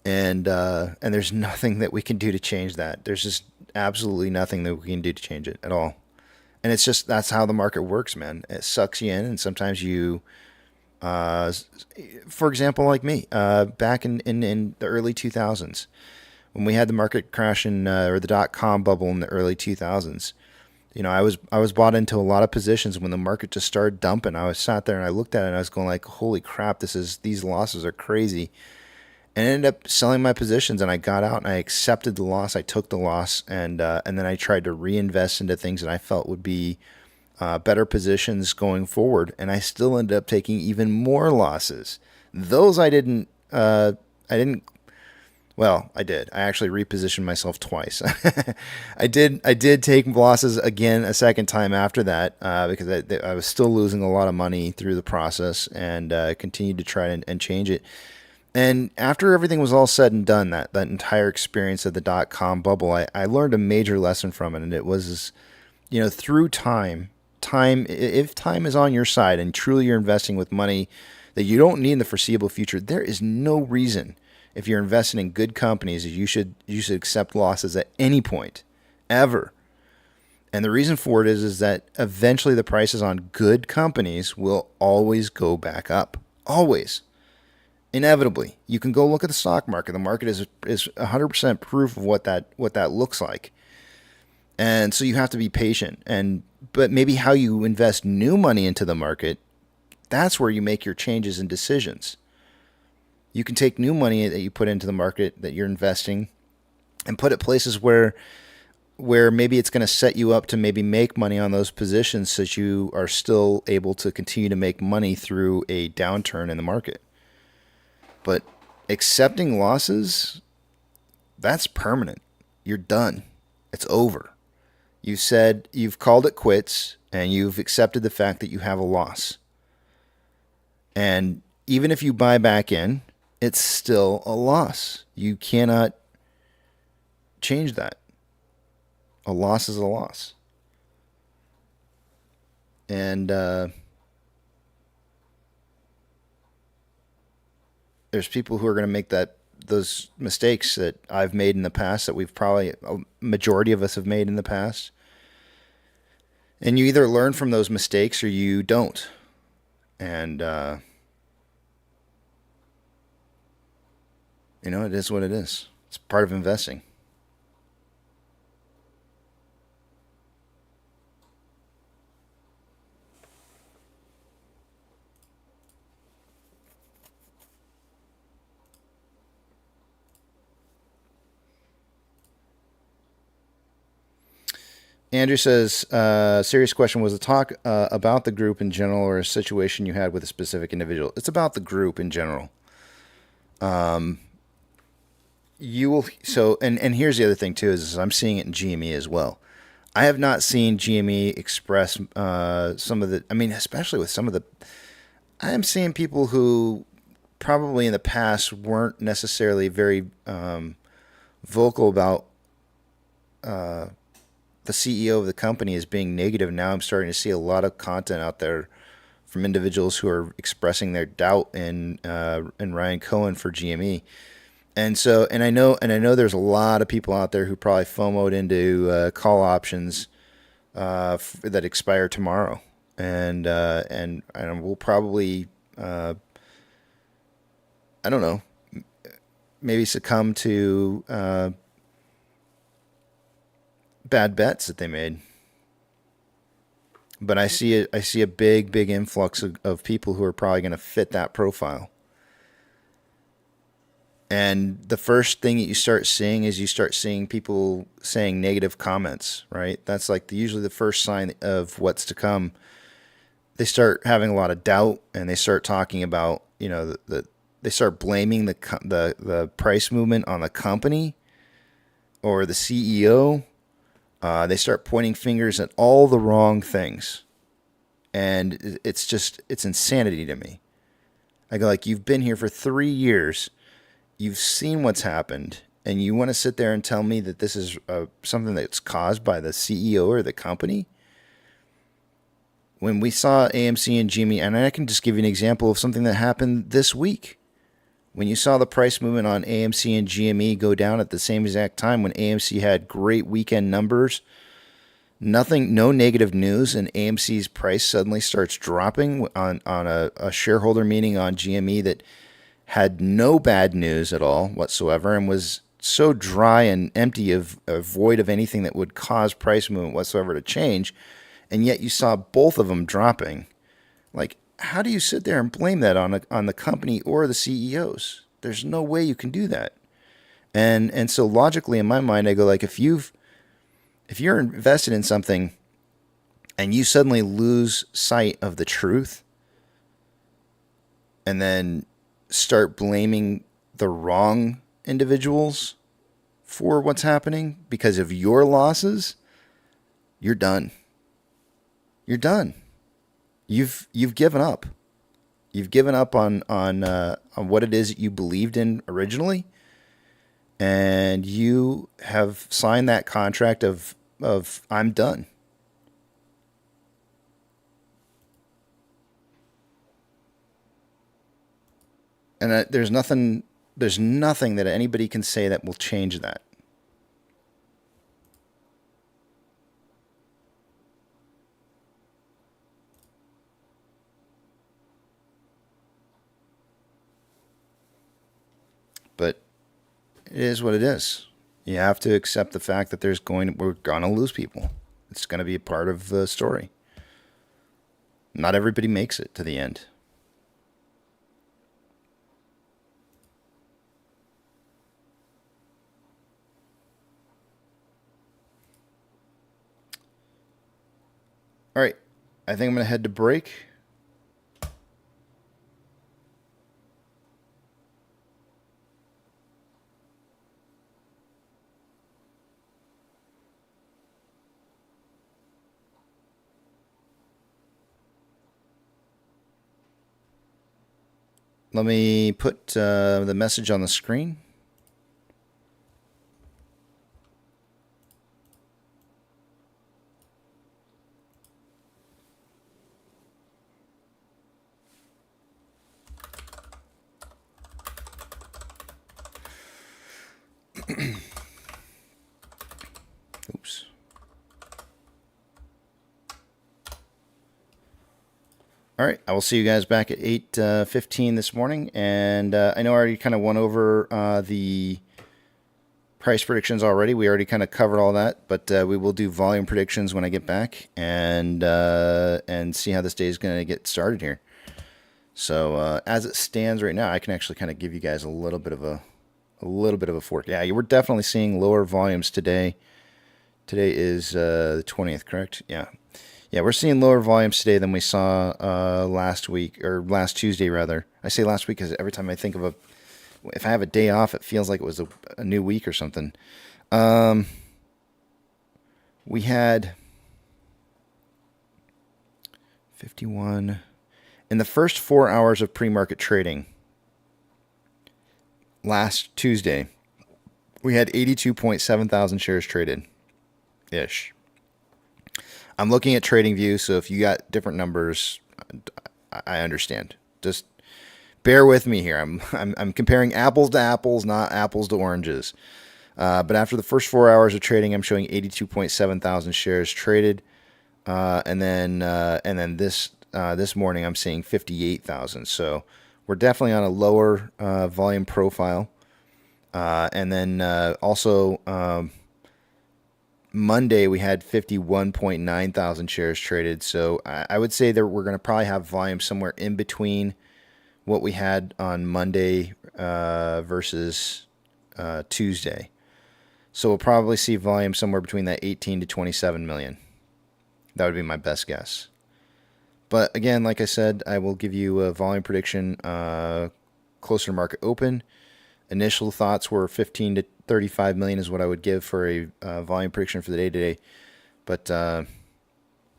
And there's nothing that we can do to change that. There's just absolutely nothing that we can do to change it at all. And it's just, that's how the market works, man. It sucks you in, and sometimes you, for example, like me, back in the early 2000s, when we had the market crash or the .com bubble in the early 2000s, I was bought into a lot of positions when the market just started dumping. I was sat there and I looked at it and I was going like, holy crap, these losses are crazy. And I ended up selling my positions, and I got out and I accepted the loss. I took the loss, and then I tried to reinvest into things that I felt would be better positions going forward. And I still ended up taking even more losses. Those I didn't. Well, I did. I actually repositioned myself twice. I did take losses again a second time after that because I was still losing a lot of money through the process, and continued to try and change it. And after everything was all said and done, that entire experience of the .com bubble, I learned a major lesson from it, and it was, through time, if time is on your side and truly you're investing with money that you don't need in the foreseeable future, there is no reason, if you're investing in good companies, you should accept losses at any point, ever. And the reason for it is that eventually the prices on good companies will always go back up, always. Inevitably, you can go look at the stock market. The market is 100% proof of what that looks like, and so you have to be patient. But maybe how you invest new money into the market, that's where you make your changes and decisions. You can take new money that you put into the market that you're investing, and put it places where maybe it's going to set you up to maybe make money on those positions, so that you are still able to continue to make money through a downturn in the market. But accepting losses, that's permanent. You're done. It's over. You've called it quits, and you've accepted the fact that you have a loss. And even if you buy back in, it's still a loss. You cannot change that. A loss is a loss. And there's people who are going to make those mistakes that I've made in the past, that a majority of us have made in the past. And you either learn from those mistakes or you don't. And, it is what it is. It's part of investing. Andrew says, serious question, was the talk about the group in general, or a situation you had with a specific individual? It's about the group in general. And here's the other thing too, is I'm seeing it in GME as well. I have not seen GME express some of the, especially with some of the, I am seeing people who probably in the past weren't necessarily very vocal about the CEO of the company as being negative. Now I'm starting to see a lot of content out there from individuals who are expressing their doubt in Ryan Cohen for GME. And so, and I know there's a lot of people out there who probably FOMO'd into call options that expire tomorrow, and we'll probably I don't know, maybe succumb to bad bets that they made. But I see a big influx of people who are probably going to fit that profile. And the first thing that you start seeing is you start seeing people saying negative comments, right? That's like usually the first sign of what's to come. They start having a lot of doubt, and they start talking about, they start blaming the price movement on the company or the CEO. They start pointing fingers at all the wrong things. And it's insanity to me. I go, like, you've been here for 3 years. You've seen what's happened, and you want to sit there and tell me that this is something that's caused by the CEO or the company? When we saw AMC and GME, and I can just give you an example of something that happened this week. When you saw the price movement on AMC and GME go down at the same exact time, when AMC had great weekend numbers, no negative news, and AMC's price suddenly starts dropping on a shareholder meeting on GME that had no bad news at all whatsoever and was so dry and empty of void of anything that would cause price movement whatsoever to change, and yet you saw both of them dropping. Like, how do you sit there and blame that on the company or the CEOs? There's no way you can do that. And so logically in my mind, I go, like, if you're invested in something and you suddenly lose sight of the truth and then start blaming the wrong individuals for what's happening because of your losses, you're done. You're done. You've given up. You've given up on what it is that you believed in originally, and you have signed that contract of I'm done. And there's nothing that anybody can say that will change that. But it is what it is. You have to accept the fact that we're gonna lose people. It's gonna be a part of the story. Not everybody makes it to the end. All right, I think I'm going to head to break. Let me put the message on the screen. Oops. All right, I will see you guys back at 8:15 this morning, and I know I already kind of went over the price predictions already. We already kind of covered all that, but we will do volume predictions when I get back, and see how this day is going to get started here. So as it stands right now, I can actually kind of give you guys a little bit of a fork. Yeah, we're definitely seeing lower volumes today. Today is the 20th, correct? Yeah. Yeah, we're seeing lower volumes today than we saw last week, or last Tuesday, rather. I say last week because every time I think of if I have a day off, it feels like it was a new week or something. We had 51 in the first 4 hours of pre-market trading last Tuesday. We had 82.7 thousand shares traded ish. I'm looking at TradingView, so if you got different numbers, I understand. Just bear with me here. I'm comparing apples to apples, not apples to oranges. But after the first 4 hours of trading, I'm showing 82.7 thousand shares traded, and then this morning I'm seeing 58,000. So we're definitely on a lower volume profile, and then also. Monday, we had 51.9 thousand shares traded. So I would say that we're going to probably have volume somewhere in between what we had on Monday versus Tuesday. So we'll probably see volume somewhere between that 18 to 27 million. That would be my best guess. But again, like I said, I will give you a volume prediction closer to market open. Initial thoughts were 15 to 35 million is what I would give for a volume prediction for the day today. But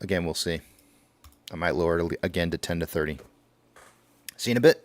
again, we'll see. I might lower it again to 10 to 30. See you in a bit.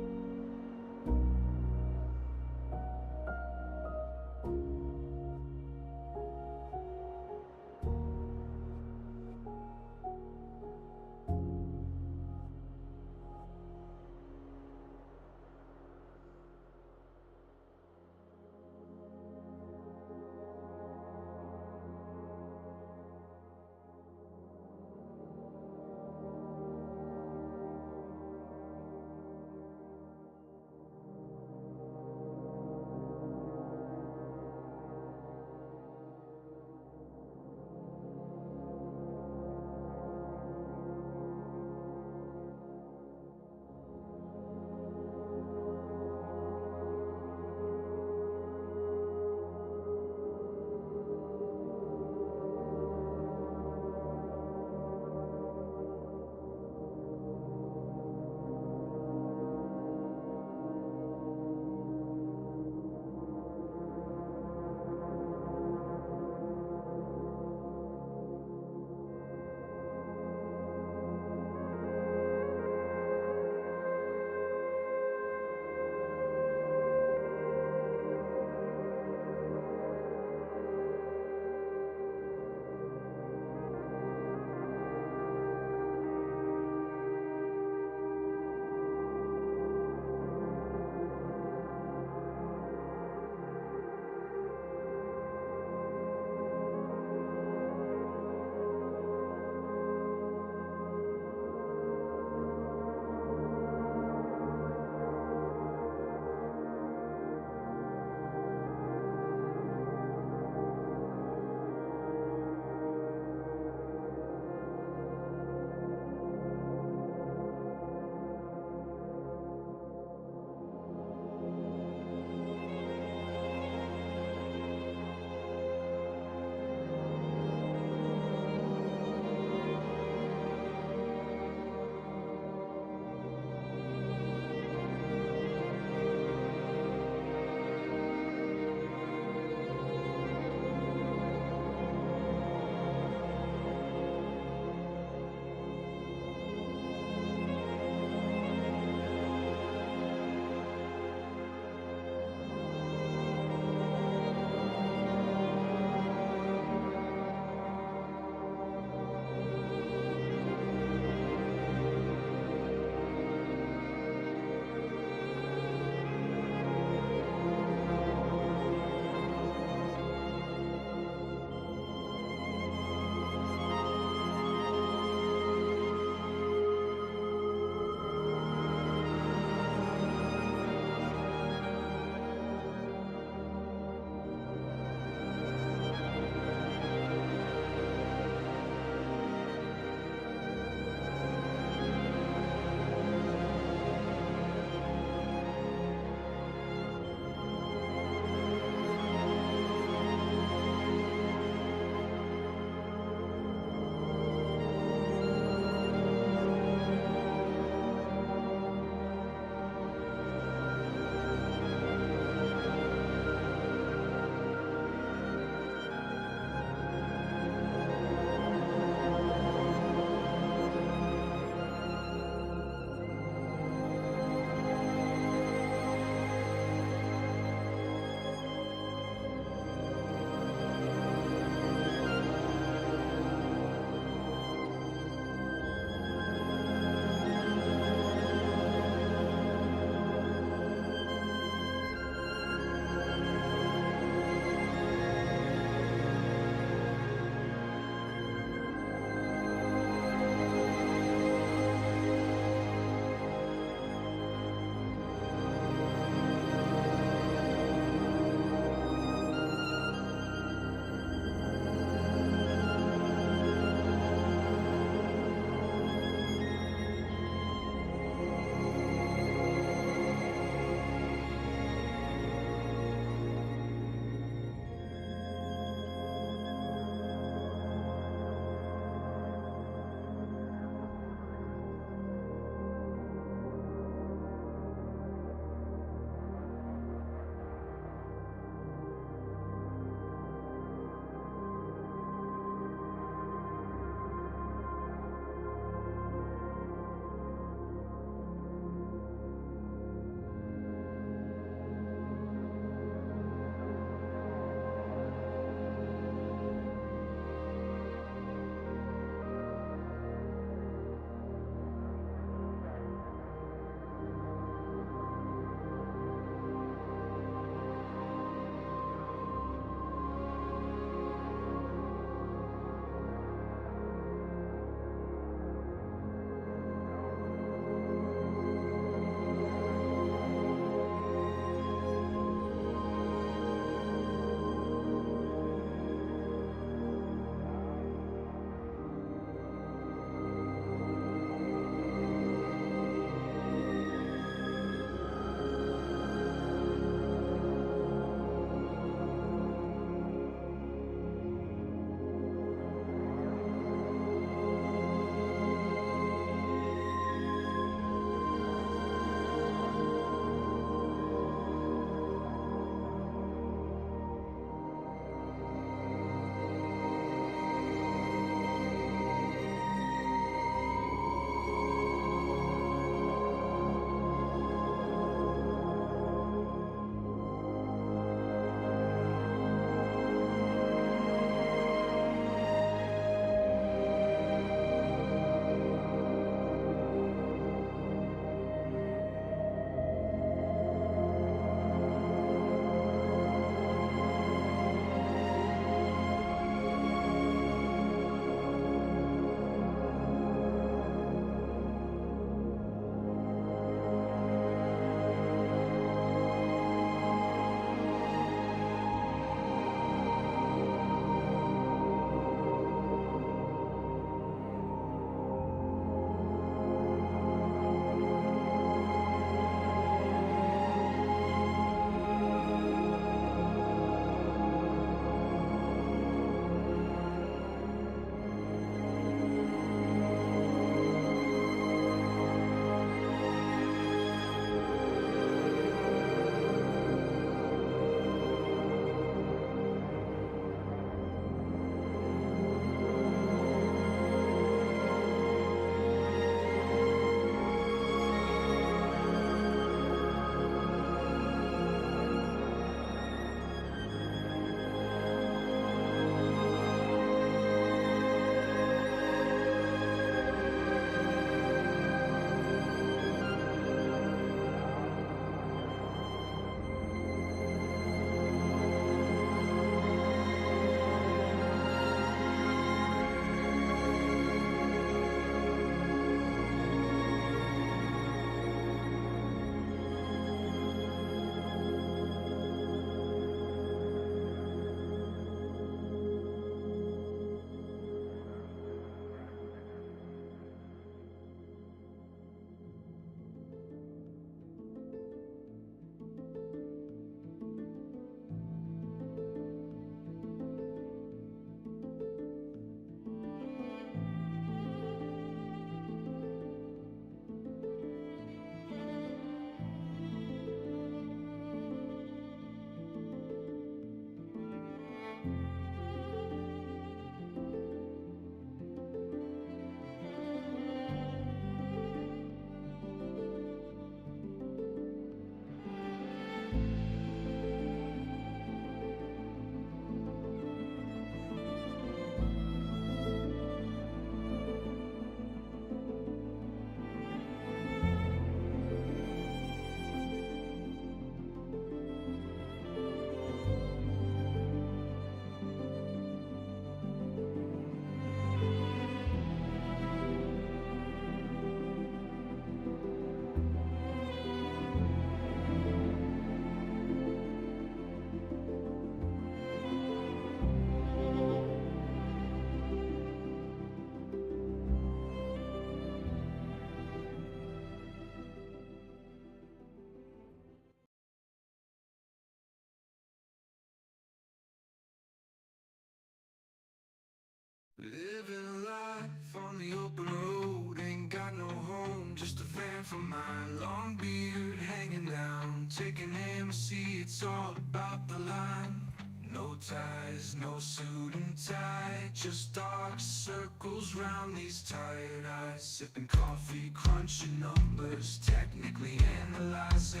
There's no suit and tie, just dark circles round these tired eyes. Sipping coffee, crunching numbers, technically analyzing.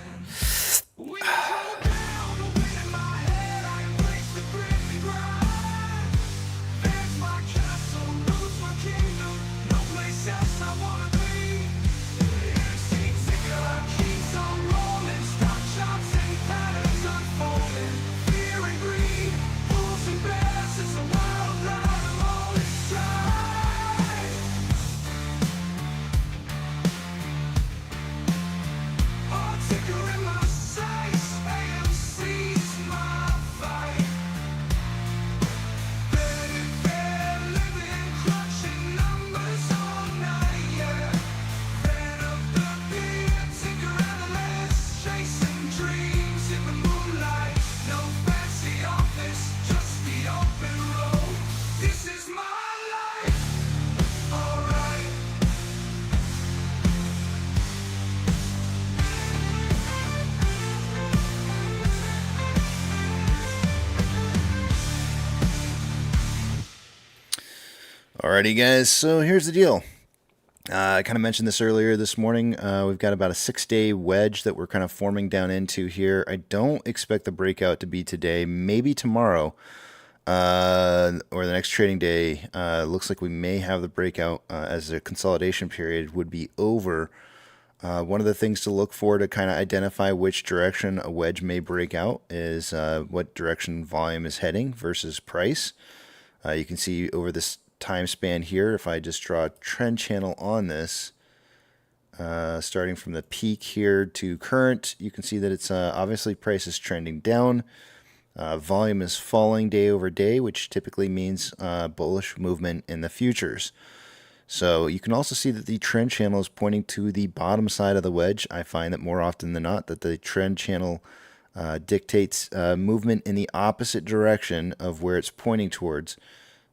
We slow down, the wind in my head, I embrace the gritty grind. There's my castle, roots my kingdom, no place else I wanna be. AMC ticker keeps on rolling, stock charts and patterns unfolding. Fear and greed, bulls and bears, it's a wild ride, I'm always tried. Our ticker in my sights, AMC's my fight. Bed living, crunching numbers all night, yeah. Fan of the beer, tinker analyst, chasing dreams in the moonlight. No fancy office, just the open road. This is my life, alright. Alrighty, guys, so here's the deal. I kind of mentioned this earlier this morning. We've got about a 6-day wedge that we're kind of forming down into here. I don't expect the breakout to be today, maybe tomorrow, or the next trading day. Looks like we may have the breakout as the consolidation period would be over. One of the things to look for to kind of identify which direction a wedge may break out is what direction volume is heading versus price. You can see over this time span here, if I just draw a trend channel on this, starting from the peak here to current, you can see that it's obviously price is trending down. Volume is falling day over day, which typically means bullish movement in the futures. So you can also see that the trend channel is pointing to the bottom side of the wedge. I find that more often than not that the trend channel dictates movement in the opposite direction of where it's pointing towards.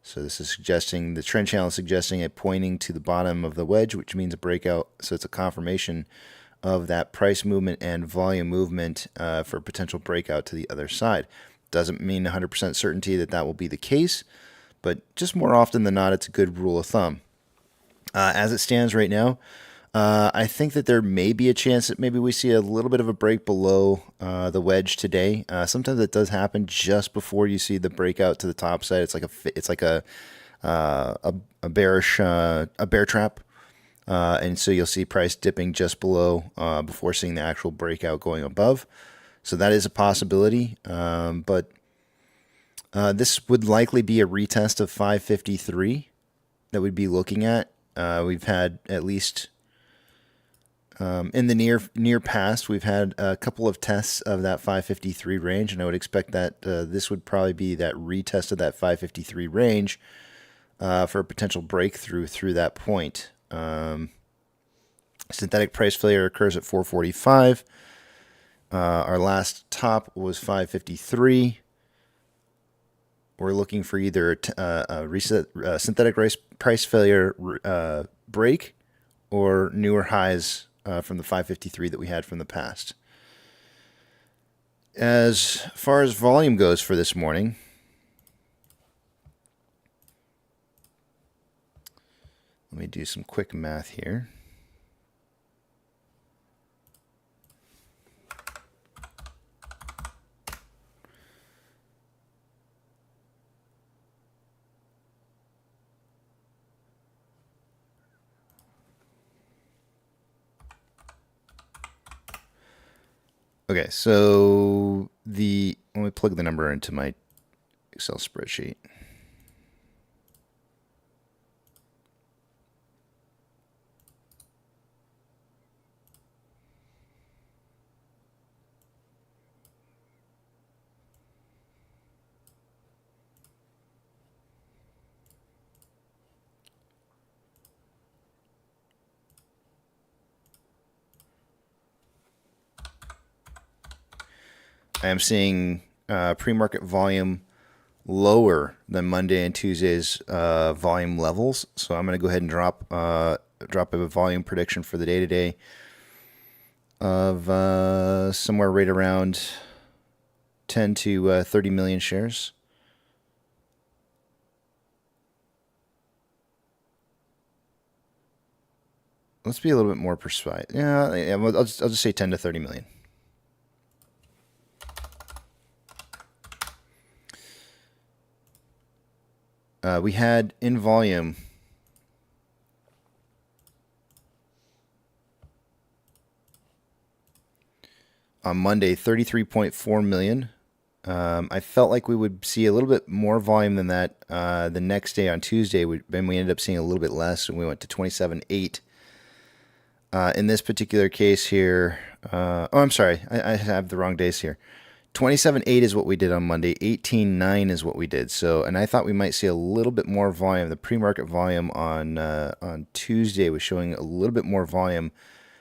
So this is suggesting, the trend channel is suggesting it pointing to the bottom of the wedge, which means a breakout. So it's a confirmation of that price movement and volume movement for a potential breakout to the other side. Doesn't mean 100% certainty that that will be the case, but just more often than not, it's a good rule of thumb. As it stands right now, I think that there may be a chance that maybe we see a little bit of a break below the wedge today. Sometimes it does happen just before you see the breakout to the top side. It's like a bearish a bear trap, and so you'll see price dipping just below before seeing the actual breakout going above. So that is a possibility, but this would likely be a retest of 553 that we'd be looking at. We've had at least in the near past, we've had a couple of tests of that 553 range, and I would expect that this would probably be that retest of that 553 range for a potential breakthrough through that point. Synthetic price failure occurs at 445. Our last top was 553. We're looking for either a synthetic price failure break or newer highs from the 553 that we had from the past. As far as volume goes for this morning, let me do some quick math here. Okay, so let me plug the number into my Excel spreadsheet. I am seeing pre-market volume lower than Monday and Tuesday's volume levels. So I'm going to go ahead and drop a volume prediction for the day today of somewhere right around 10 to 30 million shares. let's be a little bit more precise. Yeah, well, I'll just say 10 to 30 million. We had in volume on Monday 33.4 million. I felt like we would see a little bit more volume than that the next day on Tuesday. Then we ended up seeing a little bit less, and we went to 27.8. In this particular case here, I'm sorry, I have the wrong days here. 27.8 is what we did on Monday. 18.9 is what we did. So, and I thought we might see a little bit more volume. The pre-market volume on Tuesday was showing a little bit more volume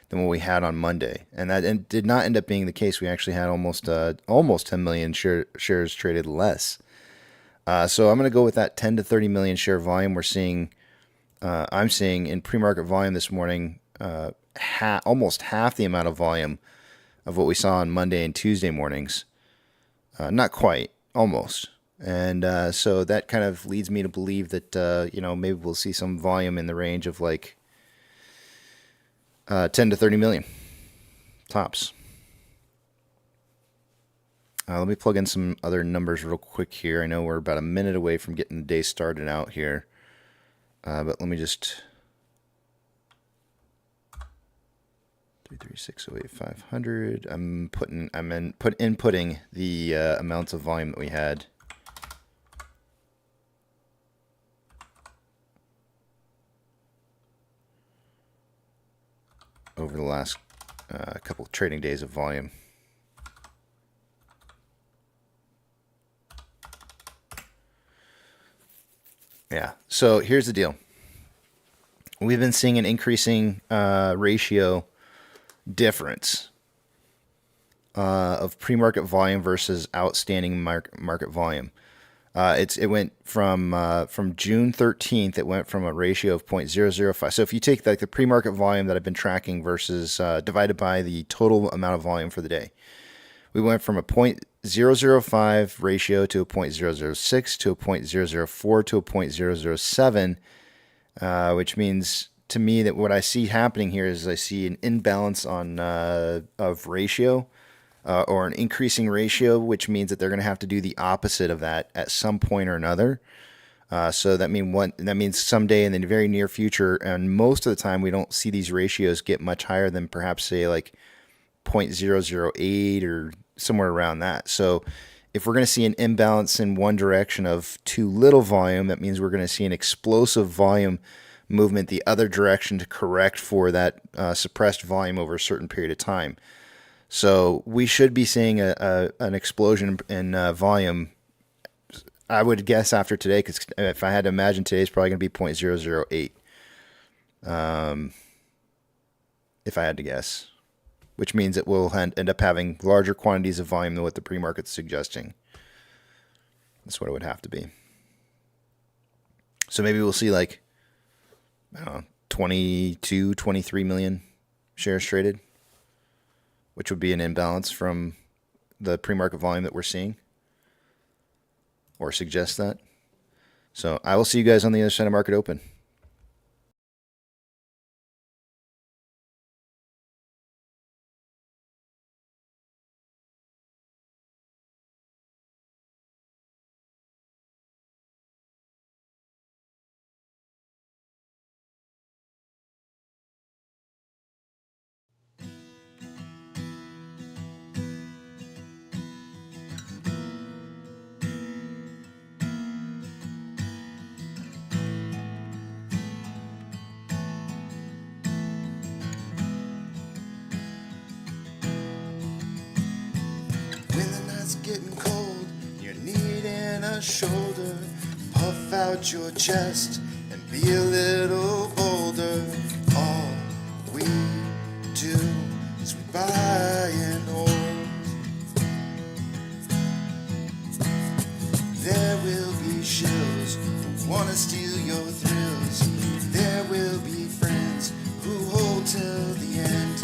than what we had on Monday, and that did not end up being the case. We actually had almost 10 million shares traded less. So I'm going to go with that 10 to 30 million share volume we're seeing. I'm seeing in pre-market volume this morning, almost half the amount of volume of what we saw on Monday and Tuesday mornings. Not quite, almost. And so that kind of leads me to believe that maybe we'll see some volume in the range of like 10 to 30 million tops. Let me plug in some other numbers real quick here. I know we're about a minute away from getting the day started out here, but let me just 33608 I'm inputting the amounts of volume that we had. Over the last couple of trading days of volume. Yeah, so here's the deal. We've been seeing an increasing ratio difference of pre-market volume versus outstanding market volume. It went from June 13th, it went from a ratio of 0.005. So if you take the pre-market volume that I've been tracking versus divided by the total amount of volume for the day, we went from a 0.005 ratio to a 0.006 to a 0.004 to a 0.007, which means to me that what I see happening here is I see an imbalance of ratio. Or an increasing ratio, which means that they're going to have to do the opposite of that at some point or another. So that means someday in the very near future, and most of the time we don't see these ratios get much higher than perhaps say like 0.008 or somewhere around that. So if we're going to see an imbalance in one direction of too little volume, that means we're going to see an explosive volume movement the other direction to correct for that suppressed volume over a certain period of time. So we should be seeing an explosion in volume, I would guess, after today, because if I had to imagine, today's probably going to be 0.008, if I had to guess, which means it will end up having larger quantities of volume than what the pre-market's suggesting. That's what it would have to be. So maybe we'll see like, I don't know, 22, 23 million shares traded, which would be an imbalance from the pre-market volume that we're seeing, or suggest that. So I will see you guys on the other side of market open. Getting cold, you're needing a shoulder. Puff out your chest and be a little bolder. All we do is we buy and hold. There will be shills who wanna steal your thrills. There will be friends who hold till the end.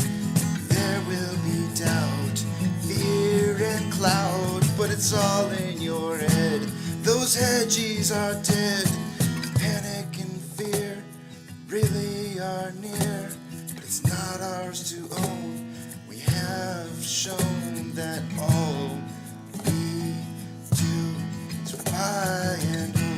There will be doubt, fear and cloud, but it's all in your head. Those hedges are dead. Panic and fear really are near. it's not ours to own. We have shown that all we do is buy and hold.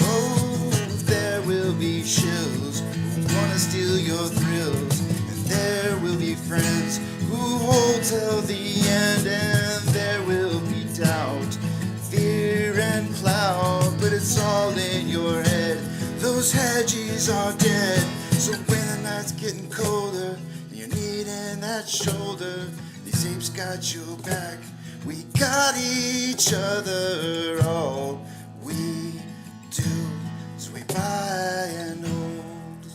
Oh, there will be shills who wanna steal your thrills, and there will be friends who hold till the end, and there will be doubt, fear and cloud, but it's all in your head. Those hedges are dead, so when the night's getting colder and you're needing that shoulder, these apes got your back, we got each other. All we do is we buy and hold.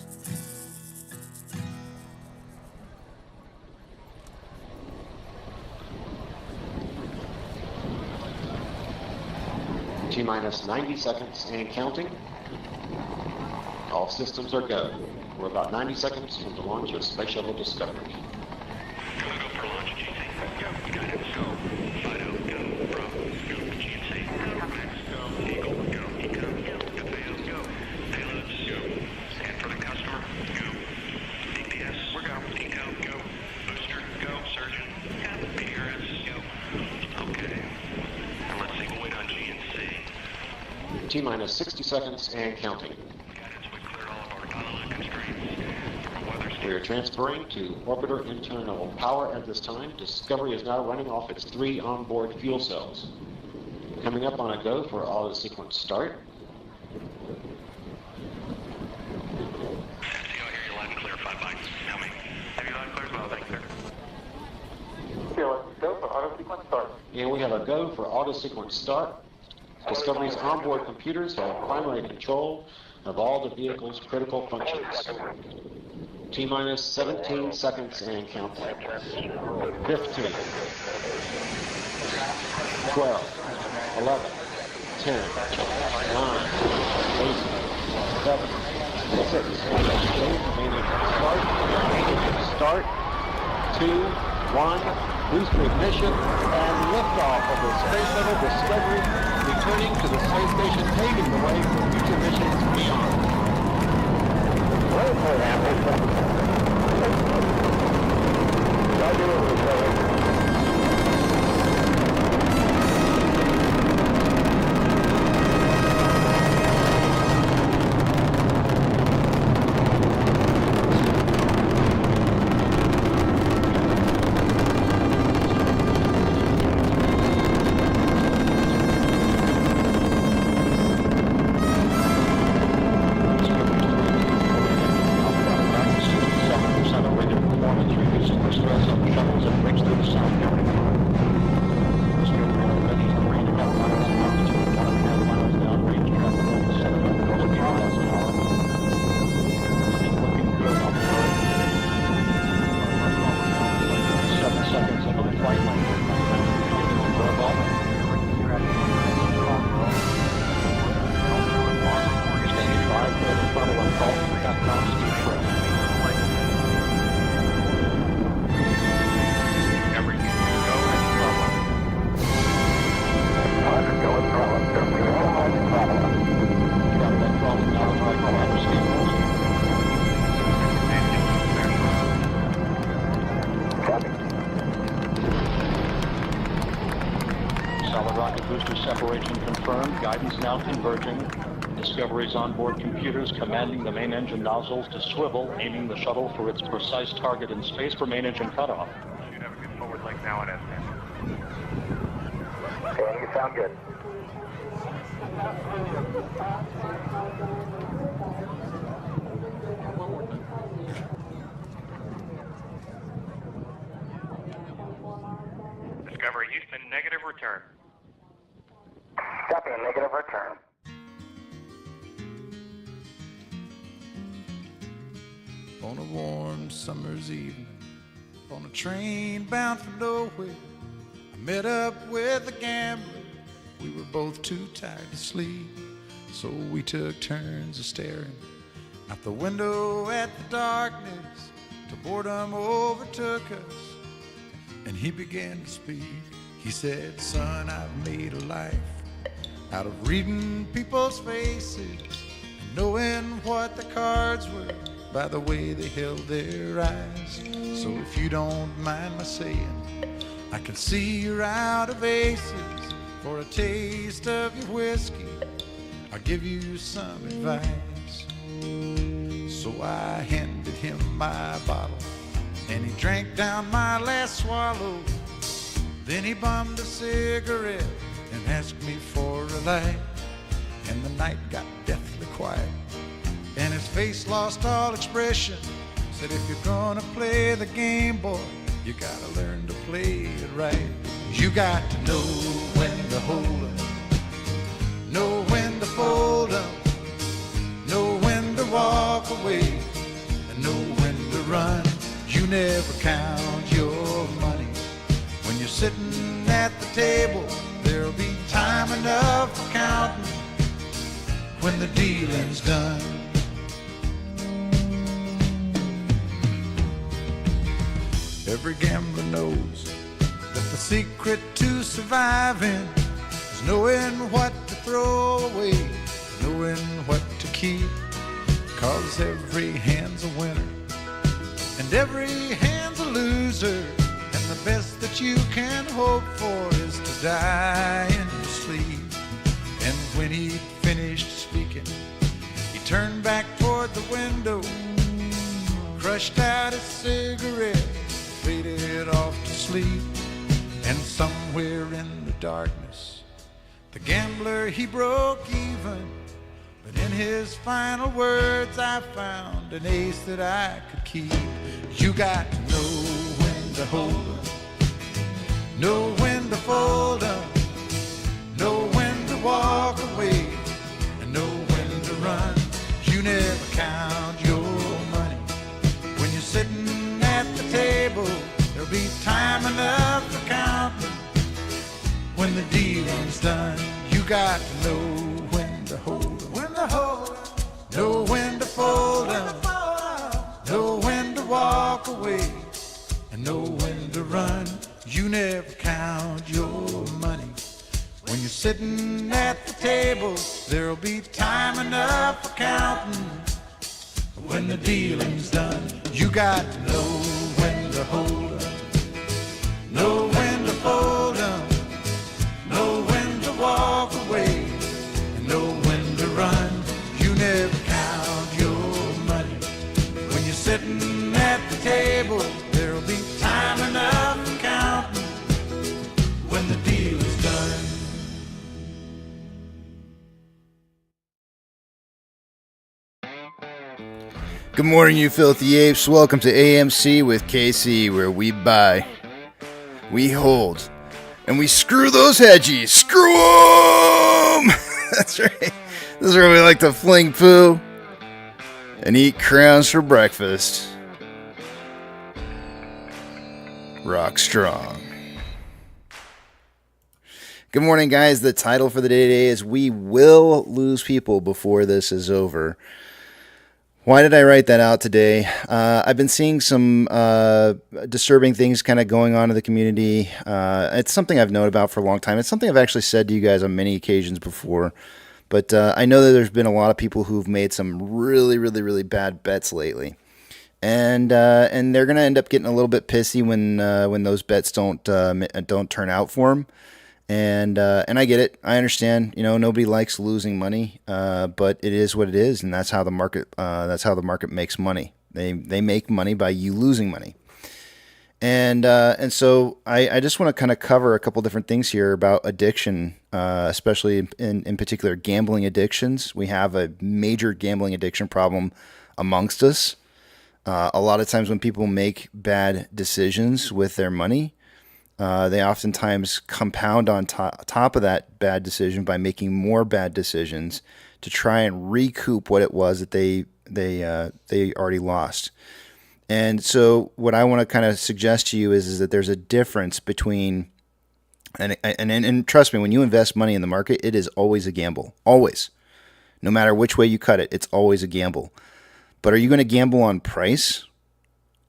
T-minus 90 seconds and counting. All systems are go. We're about 90 seconds from the launch of Space Shuttle Discovery. Go for launch, GC. Go. You got it. Go. Fido. Go. Bravo. Go. GC. Go. Max. Go. Eagle. Go. Eco. Go. FAO. Go. Payloads. Go. Scan for the customer. Go. DPS. We're go. Eco. Go. Booster. Go. Surgeon. Go. PRS. Go. Okay. And let's see. We'll wait on GNC. T-minus 60 seconds and counting. We are transferring to orbiter internal power at this time. Discovery is now running off its 3 onboard fuel cells. Coming up on a go for auto sequence start. SCO, hear you loud and clear. 5 mics. Coming. Have you loud and clear as well? Thanks, sir. Go for auto sequence start. And we have a go for auto sequence start. Discovery's onboard computers have primary control of all the vehicle's critical functions. T-minus 17 seconds and counting. 15, 12, 11, 10, 9, 8, 7, 6, start, 2, 1, booster ignition, and liftoff of the Space Shuttle Discovery, returning to the space station, paving the way for future missions beyond. Guidance now converging. Discovery's onboard computers commanding the main engine nozzles to swivel, aiming the shuttle for its precise target in space for main engine cutoff. Should have a good forward leg now at S10. Okay, you sound good. Discovery Houston, negative return. Copy, a negative return. On a warm summer's evening, on a train bound for nowhere, I met up with a gambler. We were both too tired to sleep, so we took turns of staring out the window at the darkness till boredom overtook us, and he began to speak. He said, "Son, I've made a life out of reading people's faces and knowing what the cards were by the way they held their eyes. So if you don't mind my saying, I can see you're out of aces. For a taste of your whiskey, I'll give you some advice. So I handed him my bottle, and he drank down my last swallow. Then he bummed a cigarette and asked me for a light. And the night got deathly quiet, and his face lost all expression. Said, if you're gonna play the game, boy, you gotta learn to play it right. You got to know when to hold up, know when to fold up, know when to walk away, and know when to run. You never count your money when you're sitting at the table. There'll be time enough for counting when the dealing's done. Every gambler knows that the secret to surviving is knowing what to throw away, knowing what to keep. 'Cause every hand's a winner and every hand's a loser, and the best that you can hope for is to die in your sleep. And when he'd finished speaking, he turned back toward the window, crushed out his cigarette, faded off to sleep. And somewhere in the darkness, the gambler, he broke even. But in his final words, I found an ace that I could keep. You got to know when to hold up, know when to fold up, know when to walk away, and know when to run. You never count your money when you're sitting at the table. There'll be time enough for counting when the dealing's done. You got to know when to hold up, when to hold up, know when to fold up, know when to walk away, and know when to run. You never count your money when you're sitting at the table. There'll be time enough for counting when the dealing's done. You got to know when to hold up, know when to fold up, know when to walk away, and know when to run. You never count your money when you're sitting at the table. There'll be time enough for counting when the deal is done. Good morning, you filthy apes. Welcome to AMC with KC, where we buy, we hold, and we screw those hedgies. Screw them! That's right. This is where we like to fling poo and eat crowns for breakfast. Rock strong. Good morning, guys. The title for the day today is We Will Lose People Before This Is Over. Why did I write that out today? I've been seeing some disturbing things kind of going on in the community. It's something I've known about for a long time. It's something I've actually said to you guys on many occasions before. But I know that there's been a lot of people who've made some really, really, really bad bets lately. And they're going to end up getting a little bit pissy when those bets don't turn out for them. And I get it. I understand. You know, nobody likes losing money, but it is what it is, and that's how the market makes money. They make money by you losing money. And so I just want to kind of cover a couple different things here about addiction, especially in particular gambling addictions. We have a major gambling addiction problem amongst us. A lot of times when people make bad decisions with their money, they oftentimes compound on top of that bad decision by making more bad decisions to try and recoup what it was that they already lost. And so what I want to kind of suggest to you is that there's a difference between, and trust me, when you invest money in the market, it is always a gamble. Always. No matter which way you cut it, it's always a gamble. But are you going to gamble on price?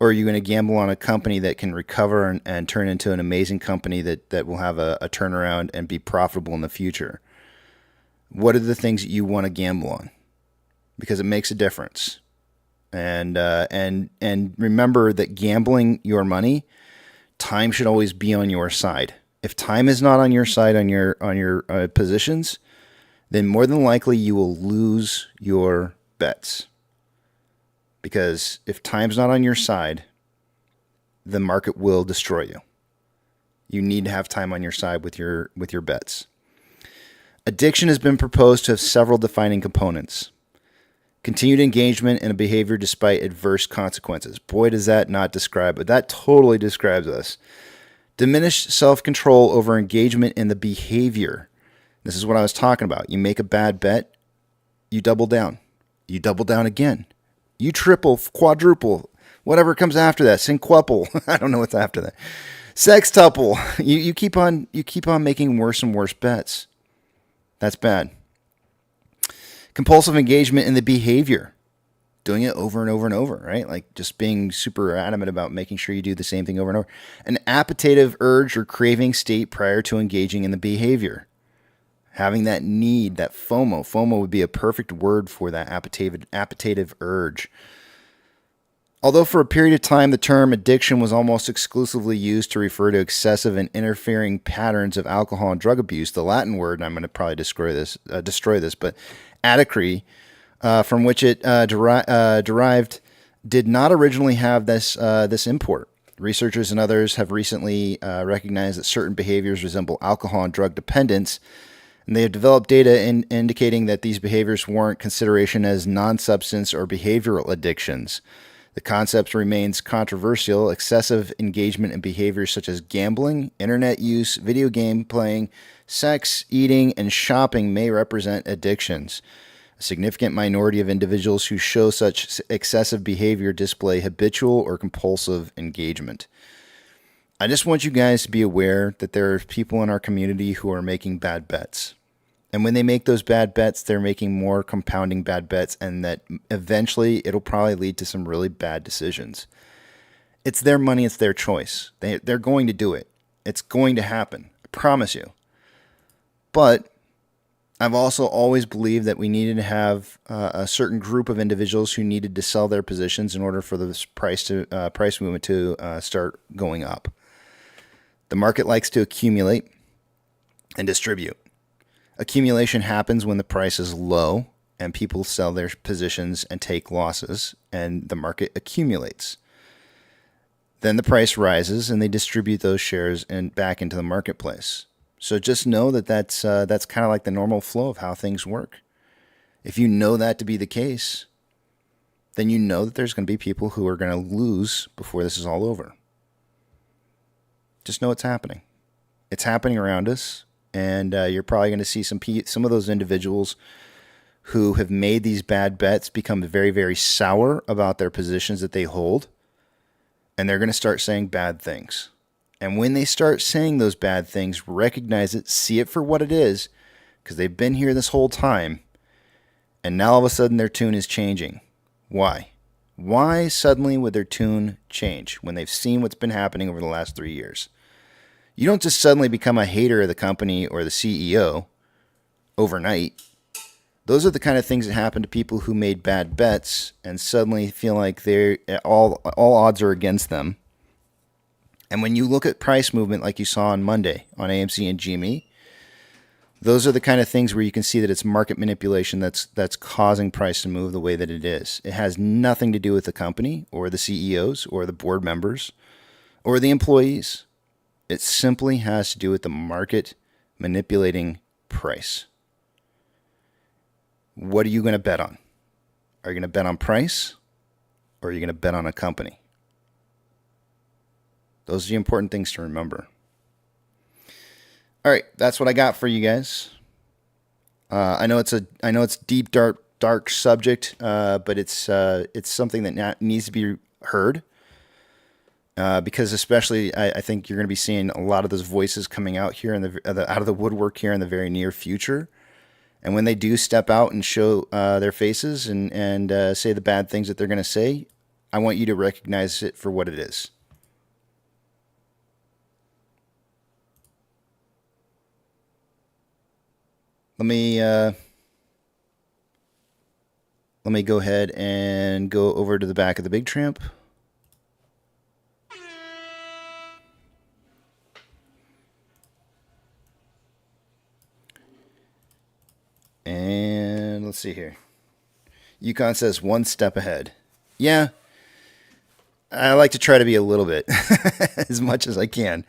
Or are you going to gamble on a company that can recover and turn into an amazing company that will have a turnaround and be profitable in the future? What are the things that you want to gamble on? because it makes a difference. And remember that gambling your money, time should always be on your side. If time is not on your side on your positions, then more than likely you will lose your bets. Because if time's not on your side, the market will destroy you. You need to have time on your side with your bets. Addiction has been proposed to have several defining components. Continued engagement in a behavior despite adverse consequences. Boy, does that not describe, but that totally describes us. Diminished self-control over engagement in the behavior. This is what I was talking about. You make a bad bet, you double down. You double down again. You triple, quadruple, whatever comes after that. Quintuple. I don't know what's after that. Sextuple. You keep on making worse and worse bets. That's bad. Compulsive engagement in the behavior. Doing it over and over and over, right? Like just being super adamant about making sure you do the same thing over and over. An appetitive urge or craving state prior to engaging in the behavior. Having that need, that FOMO. FOMO would be a perfect word for that appetitive urge. Although for a period of time the term addiction was almost exclusively used to refer to excessive and interfering patterns of alcohol and drug abuse, the Latin word, and I'm going to probably destroy this, but addicre, from which it derived, did not originally have this import. Researchers and others have recently recognized that certain behaviors resemble alcohol and drug dependence, and they have developed data indicating that these behaviors warrant consideration as non-substance or behavioral addictions. The concept remains controversial. Excessive engagement in behaviors such as gambling, internet use, video game playing, sex, eating, and shopping may represent addictions. A significant minority of individuals who show such excessive behavior display habitual or compulsive engagement. I just want you guys to be aware that there are people in our community who are making bad bets. And when they make those bad bets, they're making more compounding bad bets, and that eventually it'll probably lead to some really bad decisions. It's their money, it's their choice. They're going to do it. It's going to happen. I promise you. But I've also always believed that we needed to have a certain group of individuals who needed to sell their positions in order for the price movement to start going up. The market likes to accumulate and distribute. Accumulation happens when the price is low and people sell their positions and take losses, and the market accumulates. Then the price rises and they distribute those shares back into the marketplace. So just know that that's kind of like the normal flow of how things work. If you know that to be the case, then you know that there's going to be people who are going to lose before this is all over. Just know it's happening. It's happening around us. And you're probably going to see some of those individuals who have made these bad bets become very, very sour about their positions that they hold. And they're going to start saying bad things. And when they start saying those bad things, recognize it, see it for what it is, because they've been here this whole time. And now all of a sudden their tune is changing. Why? Why suddenly would their tune change when they've seen what's been happening over the last 3 years? You don't just suddenly become a hater of the company or the CEO overnight. Those are the kind of things that happen to people who made bad bets and suddenly feel like all odds are against them. And when you look at price movement like you saw on Monday on AMC and GME, those are the kind of things where you can see that it's market manipulation that's causing price to move the way that it is. It has nothing to do with the company or the CEOs or the board members or the employees. It simply has to do with the market manipulating price. What are you going to bet on? Are you going to bet on price or are you going to bet on a company? Those are the important things to remember. All right, that's what I got for you guys. I know it's deep, dark subject, but it's something that needs to be heard. Because especially, I think you're going to be seeing a lot of those voices coming out here out of the woodwork here in the very near future. And when they do step out and show their faces and say the bad things that they're going to say, I want you to recognize it for what it is. Let me Let me go ahead and go over to the back of the Big Tramp. And let's see here. Yukon says 1 step ahead. Yeah, I like to try to be a little bit as much as I can.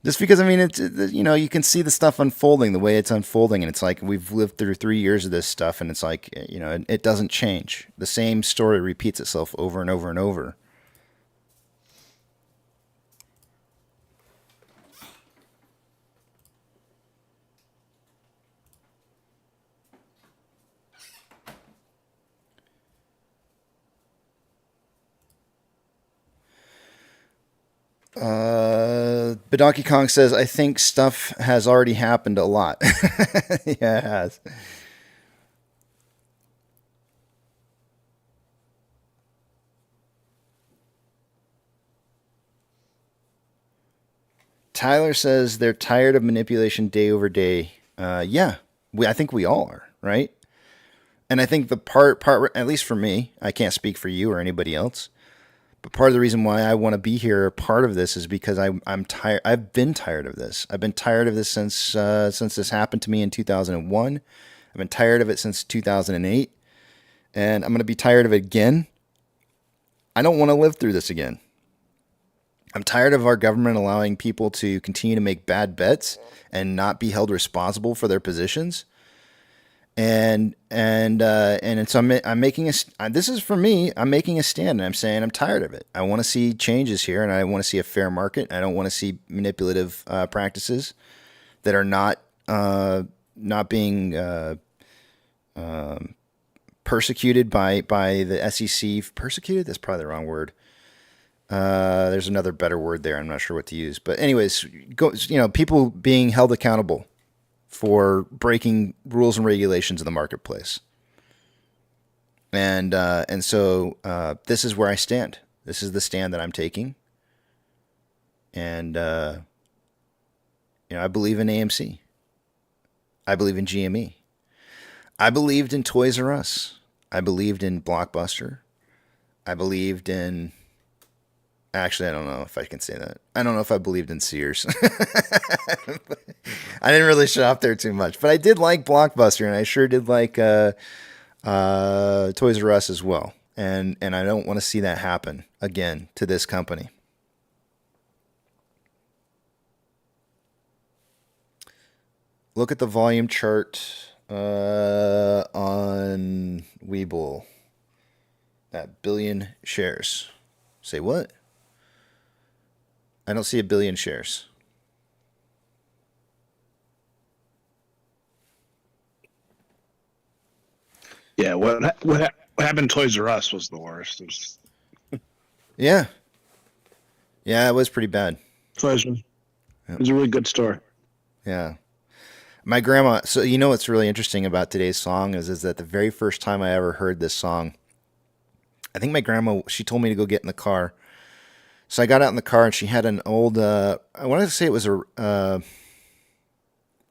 Just because, I mean, it's, you know, you can see the stuff unfolding the way it's unfolding. And it's like we've lived through 3 years of this stuff. And it's like, you know, it doesn't change. The same story repeats itself over and over and over. But Donkey Kong says, I think stuff has already happened a lot. Yeah, it has. Tyler says they're tired of manipulation day over day. Yeah, I think we all are, right? And I think the part, at least for me, I can't speak for you or anybody else. But part of the reason why I want to be here, part of this, is because I'm tired. I've been tired of this. I've been tired of this since this happened to me in 2001. I've been tired of it since 2008, and I'm going to be tired of it again. I don't want to live through this again. I'm tired of our government allowing people to continue to make bad bets and not be held responsible for their positions. And so I'm making this is for me. I'm making a stand, and I'm saying I'm tired of it. I want to see changes here, and I want to see a fair market. I don't want to see manipulative practices that are not being persecuted by the SEC. Persecuted? That's probably the wrong word. There's another better word there. I'm not sure what to use, but anyways, people being held accountable for breaking rules and regulations of the marketplace. And so this is where I stand. This is the stand that I'm taking. And, I believe in AMC. I believe in GME. I believed in Toys R Us. I believed in Blockbuster. I believed in... Actually, I don't know if I can say that. I don't know if I believed in Sears. I didn't really shop there too much, but I did like Blockbuster, and I sure did like Toys R Us as well. And I don't want to see that happen again to this company. Look at the volume chart on Webull. That billion shares. Say what? I don't see a billion shares. Yeah, what happened to Toys R Us was the worst. Yeah, it was pretty bad. It was a really good store. Yeah. My grandma, so what's really interesting about today's song is that the very first time I ever heard this song, I think my grandma, she told me to go get in the car. So I got out in the car, and she had an old, I wanted to say it was a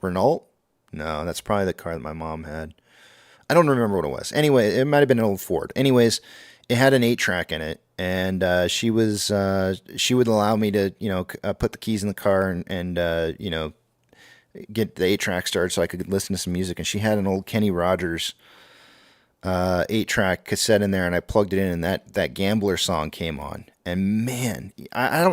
Renault. No, that's probably the car that my mom had. I don't remember what it was. Anyway, it might have been an old Ford. Anyways, it had an 8-track in it, and she would allow me to, put the keys in the car and get the 8-track started so I could listen to some music. And she had an old Kenny Rogers 8-track cassette in there, and I plugged it in, and that Gambler song came on. And man, I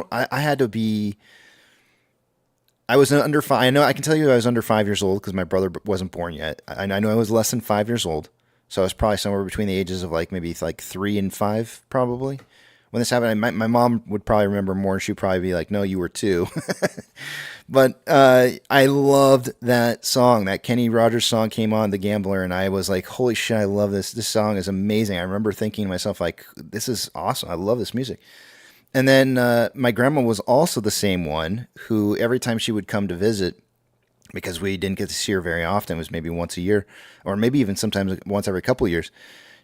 was under 5. I know I can tell you I was under 5 years old because my brother wasn't born yet. I know I was less than 5 years old, so I was probably somewhere between the ages of maybe 3 and 5 probably when this happened. My mom would probably remember more. She'd probably be like, "No, you were 2." But I loved that song. That Kenny Rogers song came on, The Gambler, and I was like, "Holy shit, I love this! This song is amazing." I remember thinking to myself, like, "This is awesome. I love this music." And then my grandma was also the same one who every time she would come to visit, because we didn't get to see her very often, it was maybe once a year, or maybe even sometimes once every couple of years,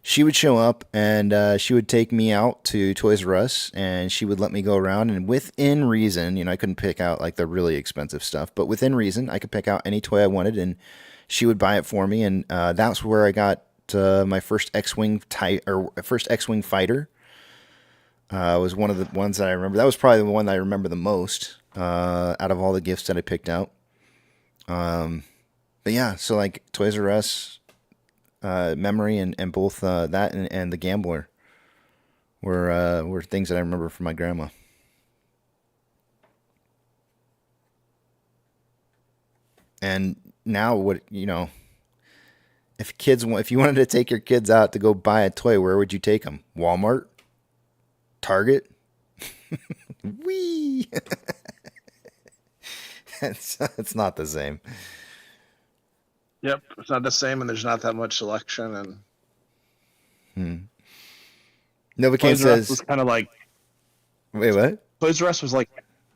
she would show up and she would take me out to Toys R Us, and she would let me go around, and within reason, I couldn't pick out the really expensive stuff, but within reason, I could pick out any toy I wanted, and she would buy it for me, and that's where I got my first X-wing first X-wing fighter. Was one of the ones that I remember. That was probably the one that I remember the most out of all the gifts that I picked out. But yeah, so like Toys R Us memory and both that and the Gambler were things that I remember from my grandma. And now what, if you wanted to take your kids out to go buy a toy, where would you take them? Walmart? Target? Wee. It's not the same. Yep, it's not the same, and there's not that much selection. And Novocaine Toys R Us says, was kind of like, wait, what? Toys R Us was like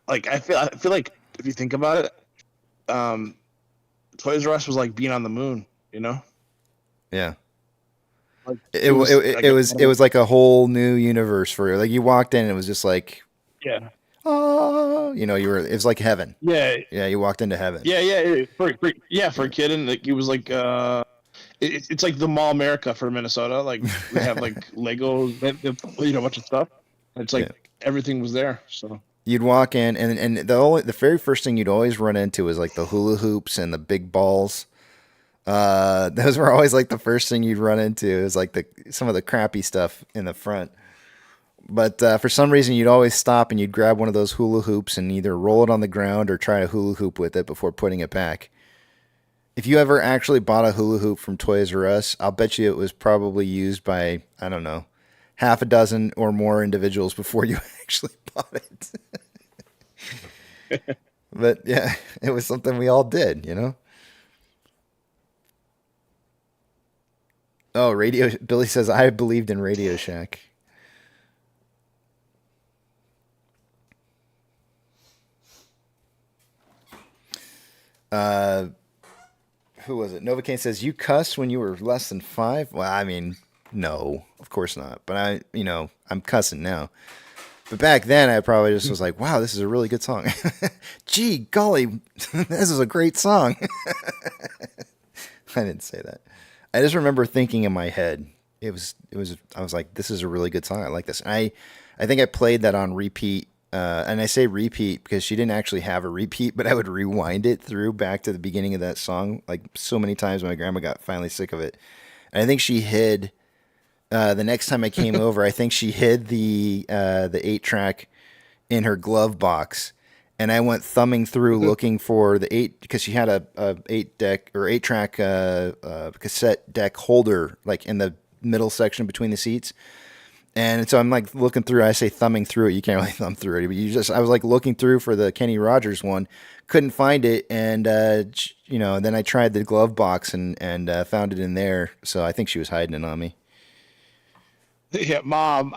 I feel like if you think about it, Toys R Us was like being on the moon, Yeah. Like, It was like a whole new universe for you. Like you walked in and it was just like, yeah. oh, it was like heaven. Yeah. Yeah, you walked into heaven. Yeah. For a kid, and like, it was like it's like the Mall America for Minnesota. Like we have like Legos, a bunch of stuff. It's like everything was there. So you'd walk in, and the very first thing you'd always run into was like the hula hoops and the big balls. Those were always like the first thing you'd run into. Is like some of the crappy stuff in the front. But for some reason, you'd always stop and you'd grab one of those hula hoops and either roll it on the ground or try to hula hoop with it before putting it back. If you ever actually bought a hula hoop from Toys R Us, I'll bet you it was probably used by, I don't know, half a dozen or more individuals before you actually bought it. But yeah, it was something we all did, Oh, Billy says, I believed in Radio Shack. Who was it? Novocaine says, you cussed when you were less than 5? Well, I mean, no, of course not. But I'm cussing now. But back then, I probably just was like, wow, this is a really good song. Gee, golly, this is a great song. I didn't say that. I just remember thinking in my head, I was like, this is a really good song. I like this. And I think I played that on repeat. And I say repeat because she didn't actually have a repeat, but I would rewind it through back to the beginning of that song like so many times when my grandma got finally sick of it. And I think she hid, the next time I came over, I think she hid the 8-track in her glove box. And I went thumbing through looking for the 8, because she had a 8-track cassette deck holder like in the middle section between the seats. And so I'm like looking through, I say thumbing through it. You can't really thumb through it, but I was like looking through for the Kenny Rogers one, couldn't find it. And, then I tried the glove box and found it in there. So I think she was hiding it on me. Yeah, Mom,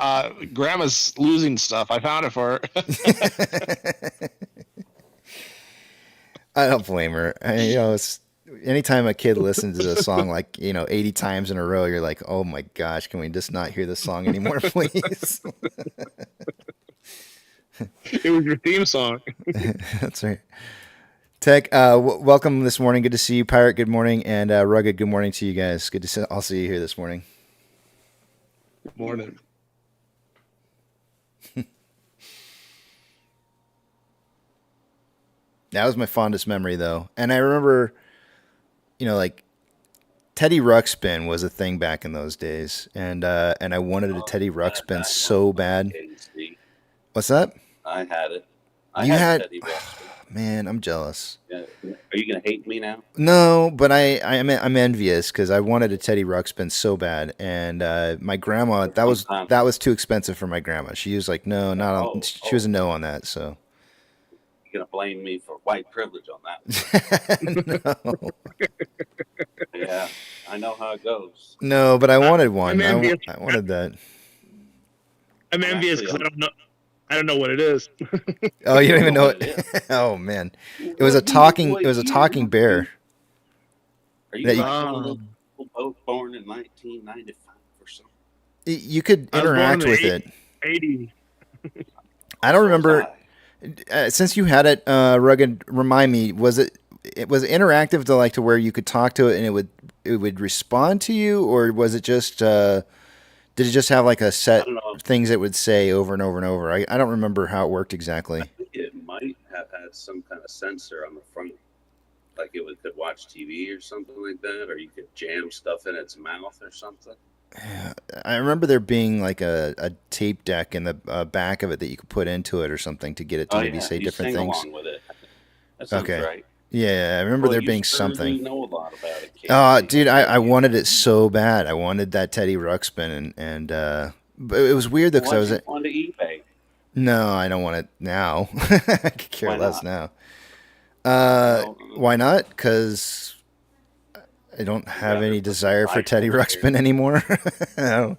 Grandma's losing stuff. I found it for her. I don't blame her. Anytime a kid listens to a song like 80 times in a row, you're like, oh my gosh, can we just not hear this song anymore, please? It was your theme song. That's right. Tech, welcome this morning. Good to see you. Pirate, good morning. And Rugged, good morning to you guys. Good to see. I'll see you here this morning. Good morning. That was my fondest memory, though. And I remember, like Teddy Ruxpin was a thing back in those days, and I wanted a Teddy Ruxpin so bad. What's that? I had it. You had Teddy Ruxpin. Man, I'm jealous. Yeah. Are you gonna hate me now? No, but I'm envious because I wanted a Teddy Ruxpin so bad, and my grandma that was too expensive for my grandma. She was like, no, not on. She was a no on that. So You're gonna blame me for white privilege on that? No. Yeah, I know how it goes. No, but I wanted one. I wanted that. I'm envious because I don't know what it is. Oh, you don't even know it? Oh man, it was a talking bear. Are you born in 1995 or something? You could interact with it. 80. I don't remember. Since you had it, Rugged, remind me, was it interactive to where you could talk to it and it would it would respond to you, or was it just did it just have like a set I don't know. things it would say over and over and over? I don't remember how it worked exactly. I think it might have had some kind of sensor on the front, like could watch TV or something like that, or you could jam stuff in its mouth or something. I remember there being like a tape deck in the back of it that you could put into it or something to get it to maybe say you different sing things. along with it. That sounds Okay. right. Yeah, I remember Well, there you being certainly something. know a lot about it, Casey. Dude, I wanted it so bad. I wanted that Teddy Ruxpin, and but it was weird though because I was on to eBay. No, I don't want it now. I could care Why less not? now. Why not? Because I don't have any desire for Teddy Ruxpin anymore. No.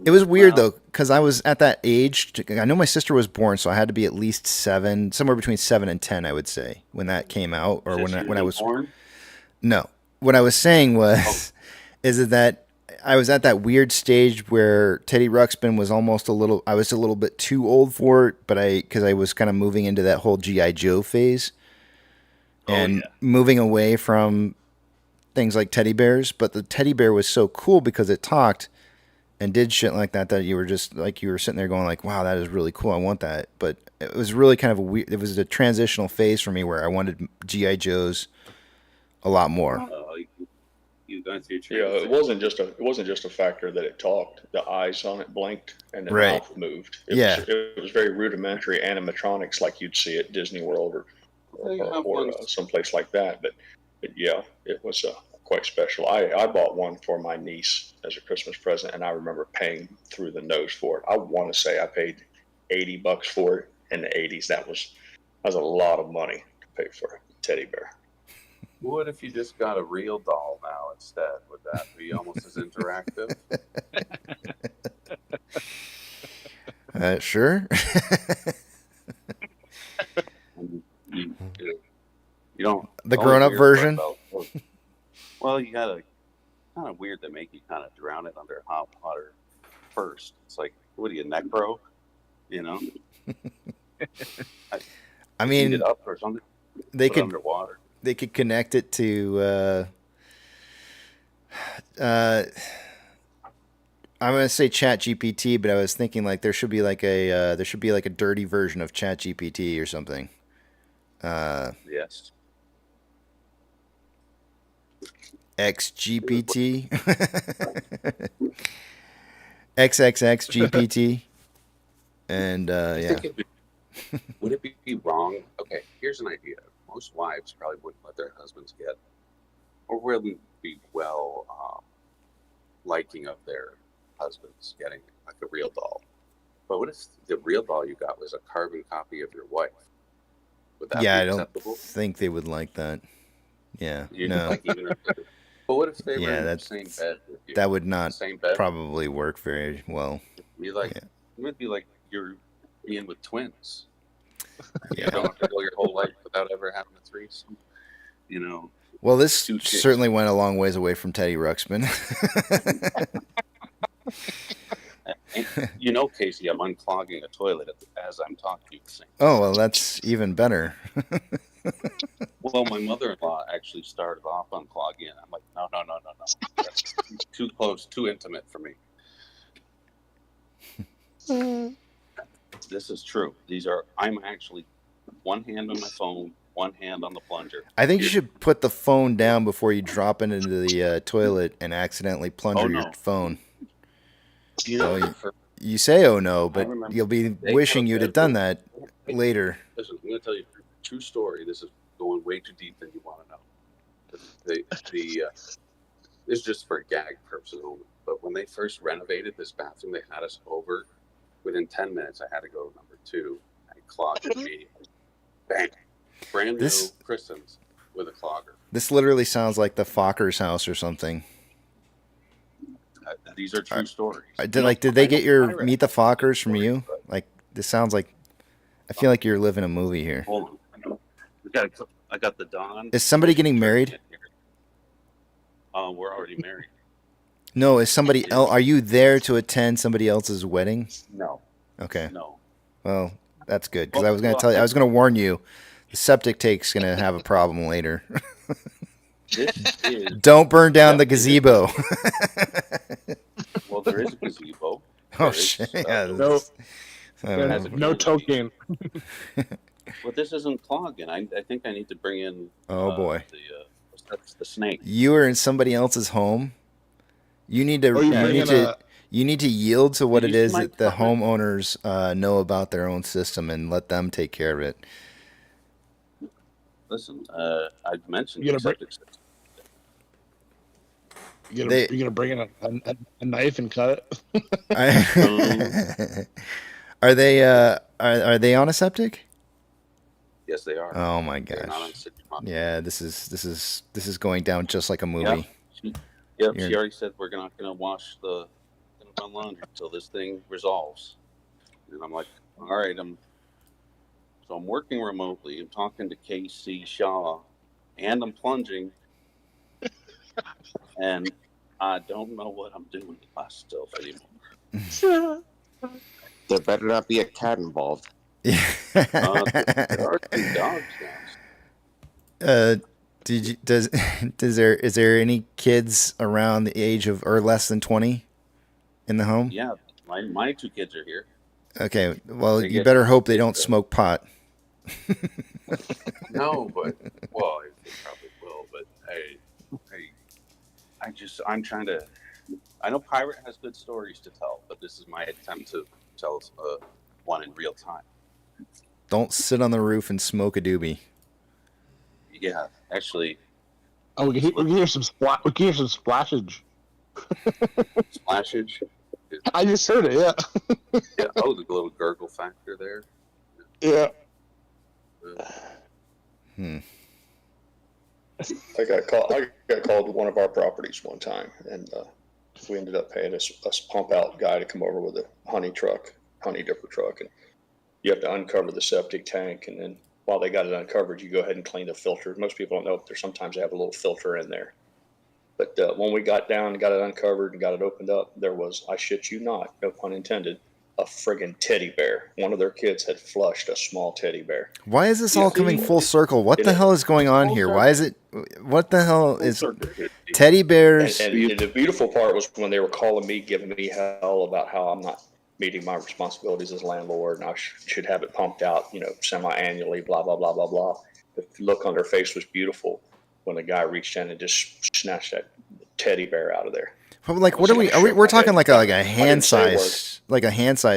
It was weird though, because I was at that age. I know my sister was born, so I had to be at least 7, somewhere between 7 and 10, I would say, when that came out, or when I was born. No, what I was saying was, is that I was at that weird stage where Teddy Ruxpin was almost I was a little bit too old for it, but because I was kind of moving into that whole G.I. Joe phase, and moving away from things like teddy bears. But the teddy bear was so cool because it talked and did shit like that you were just like, you were sitting there going like, wow, that is really cool. I want that. But it was really kind of it was a transitional phase for me where I wanted G.I. Joes a lot more. You going through Yeah, it wasn't just a factor that it talked. The eyes on it blinked and the Right. mouth moved. It was very rudimentary animatronics like you'd see at Disney World or someplace like that. But yeah, it was quite special. I bought one for my niece as a Christmas present, and I remember paying through the nose for it. I want to say I paid $80 for it in the 80s. That was a lot of money to pay for a teddy bear. What if you just got a real doll now instead? Would that be almost as interactive? Sure. you don't. The grown-up version? Well, you gotta kind of weird. They make you kind of drown it under hot water first. It's like, what are you, necro? You know. I mean, heat it up or something. They Put it could underwater. They could connect it to. I'm gonna say Chat GPT, but I was thinking like there should be like a dirty version of Chat GPT or something. Yes. XGPT. XXX GPT. And yeah. Would it be wrong? Okay, here's an idea. Most wives probably wouldn't let their husbands get, or wouldn't be liking of their husbands getting like a real doll. But what if the real doll you got was a carbon copy of your wife? Would that be acceptable? I don't think they would like that. Yeah, no. Like, even if but what if they were in the same bed with you? That would not same bed? probably work very well. It would be like you're being with twins. Yeah. You don't have to go your whole life without ever having a threesome. You know. Well, this certainly went a long ways away from Teddy Ruxpin. You know, Casey, I'm unclogging a toilet as I'm talking to you. Oh, well, that's even better. Well, my mother-in-law actually started off unclogging it. I'm like, no. That's too close, too intimate for me. This is true. I'm actually one hand on my phone, one hand on the plunger. I think you should put the phone down before you drop it into the toilet and accidentally plunger your phone. You know, you say, oh no, but you'll be wishing you'd have done that later. Listen, I'm going to tell you a true story. This is going way too deep than you want to know. This is just for gag purposes only. But when they first renovated this bathroom, they had us over. Within 10 minutes, I had to go to number 2. I clogged it immediately. Bang. Brand new Christens with a clogger. This literally sounds like the Fokker's house or something. These are true stories. Did they get your Meet the Fockers from you? Like, this sounds like, I feel like you're living a movie here. Hold on. I got the Don. Is somebody getting married? We're already married. No, is somebody else? Are you there to attend somebody else's wedding? No. Okay. No. Well, that's good because I was going to tell you. I was going to warn you. The septic tank's going to have a problem later. This is Don't burn down the that is- gazebo. Well, there is a gazebo. Oh, There is, shit. Yeah, No, this- I don't no, has know. a no canopy. token. Well, this isn't clogging. I think I need to bring in. Oh, boy. The snake. You are in somebody else's home. You need to. Oh, you You bring need in to. a- You need to yield to what Did it you see is my that the comment? homeowners know about their own system and let them take care of it. Listen, I've mentioned You gotta break- septic system. You're They- gonna bring in a knife and cut it. Are they? Are they on a septic? Yes, they are. Oh my They're not on gosh! city property. Yeah, this is going down just like a movie. Yep, You're- she already said we're not going to wash the run laundry until this thing resolves. And I'm like, all right, so I'm working remotely. I'm talking to KC Shaw, and I'm plunging, and I don't know what I'm doing to myself anymore. There better not be a cat involved. There are 2 dogs now. Is there any kids around the age of or less than 20 in the home? Yeah, my 2 kids are here. Okay, well, They you get- better hope they don't smoke pot. No, but well, they probably will. But I'm trying to. I know Pirate has good stories to tell, but this is my attempt to tell one in real time. Don't sit on the roof and smoke a doobie. Yeah, actually, Oh, we can hear some we can hear some splashage. splashage. I just heard it. Yeah. Yeah. Oh, the little gurgle factor there. Yeah. I got called to one of our properties one time, and we ended up paying a pump out guy to come over with a honey dipper truck, and you have to uncover the septic tank, and then while they got it uncovered, you go ahead and clean the filter. Most people don't know if there's sometimes they have a little filter in there. But when we got down and got it uncovered and got it opened up, there was, I shit you not, no pun intended, a friggin' teddy bear. One of their kids had flushed a small teddy bear. Why is this all coming full circle? What the hell is going on here? Why is it? What the hell is teddy bears? And the beautiful part was when they were calling me, giving me hell about how I'm not meeting my responsibilities as a landlord, and I should have it pumped out, semi-annually, blah, blah, blah, blah, blah. The look on their face was beautiful when the guy reached in and just snatched that teddy bear out of there. Like, what are we? We're talking like a hand size,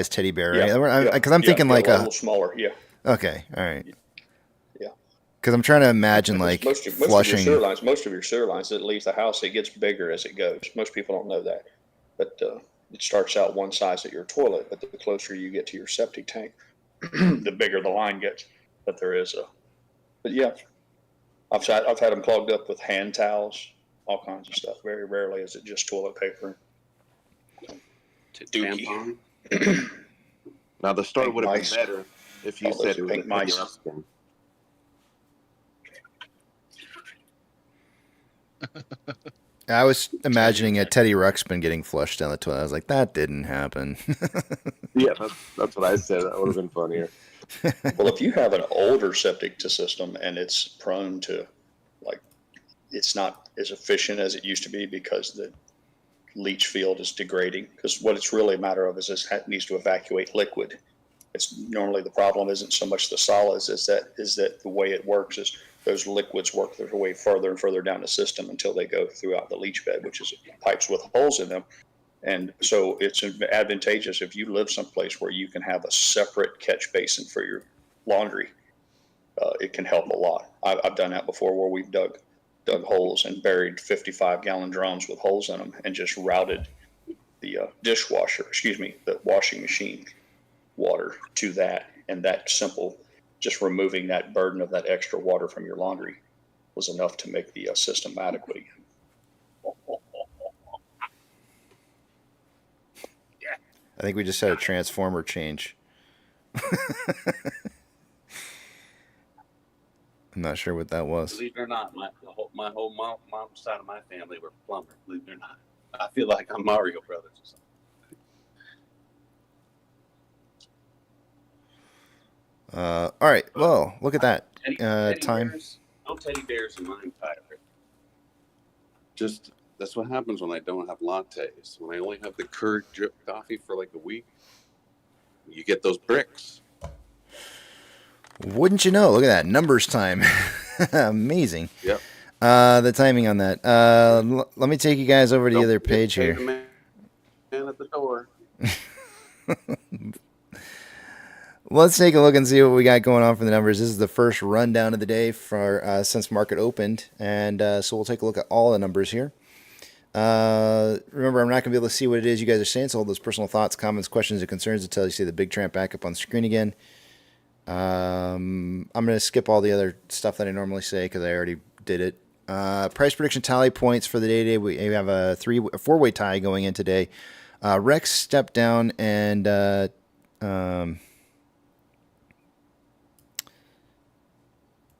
teddy bear, right? Because I'm thinking like a little smaller. Yeah. Okay, all right. Yeah. Because I'm trying to imagine like most flushing. Of your sewer lines, it leaves the house, it gets bigger as it goes. Most people don't know that, but it starts out one size at your toilet, but the closer you get to your septic tank, the bigger the line gets. But there is but yeah, I've had them plugged up with hand towels, all kinds of stuff. Very rarely is it just toilet paper. Tampon. Now the story Pink would have been mice. better if you All said those it was pink a mice. Mexican. I was imagining a Teddy Ruxpin getting flushed down the toilet. I was like, that didn't happen. Yeah, that's what I said. That would have been funnier. Well, if you have an older septic system and it's prone to, it's not as efficient as it used to be because the leach field is degrading. Because what it's really a matter of is it needs to evacuate liquid. It's normally the problem isn't so much the solids, is that the way it works is those liquids work their way further and further down the system until they go throughout the leach bed, which is pipes with holes in them. And so it's advantageous if you live someplace where you can have a separate catch basin for your laundry. It can help a lot. I've done that before where we've dug holes and buried 55-gallon drums with holes in them and just routed the the washing machine water to that. And that simple, just removing that burden of that extra water from your laundry was enough to make the system adequate again. I think we just had a transformer change. I'm not sure what that was. Believe it or not, my whole mom side of my family were plumbers. Believe it or not, I feel like I'm Mario Brothers or something. All right. Well, look at that. Teddy Time. Bears, no teddy bears in mine, Tyler. Just that's what happens when I don't have lattes. When I only have the curd drip coffee for like a week, you get those bricks. Wouldn't you know? Look at that. Numbers time. Amazing. Yep. The timing on that. Let me take you guys over to the other page Pay here. the man at the door. Let's take a look and see what we got going on for the numbers. This is the first rundown of the day for since market opened, and so we'll take a look at all the numbers here. Remember, I'm not going to be able to see what it is you guys are saying, so all those personal thoughts, comments, questions, and concerns until you see the big tramp back up on the screen again. I'm going to skip all the other stuff that I normally say because I already did it. Price prediction tally points for the day today. We have a four-way tie going in today. Rex stepped down and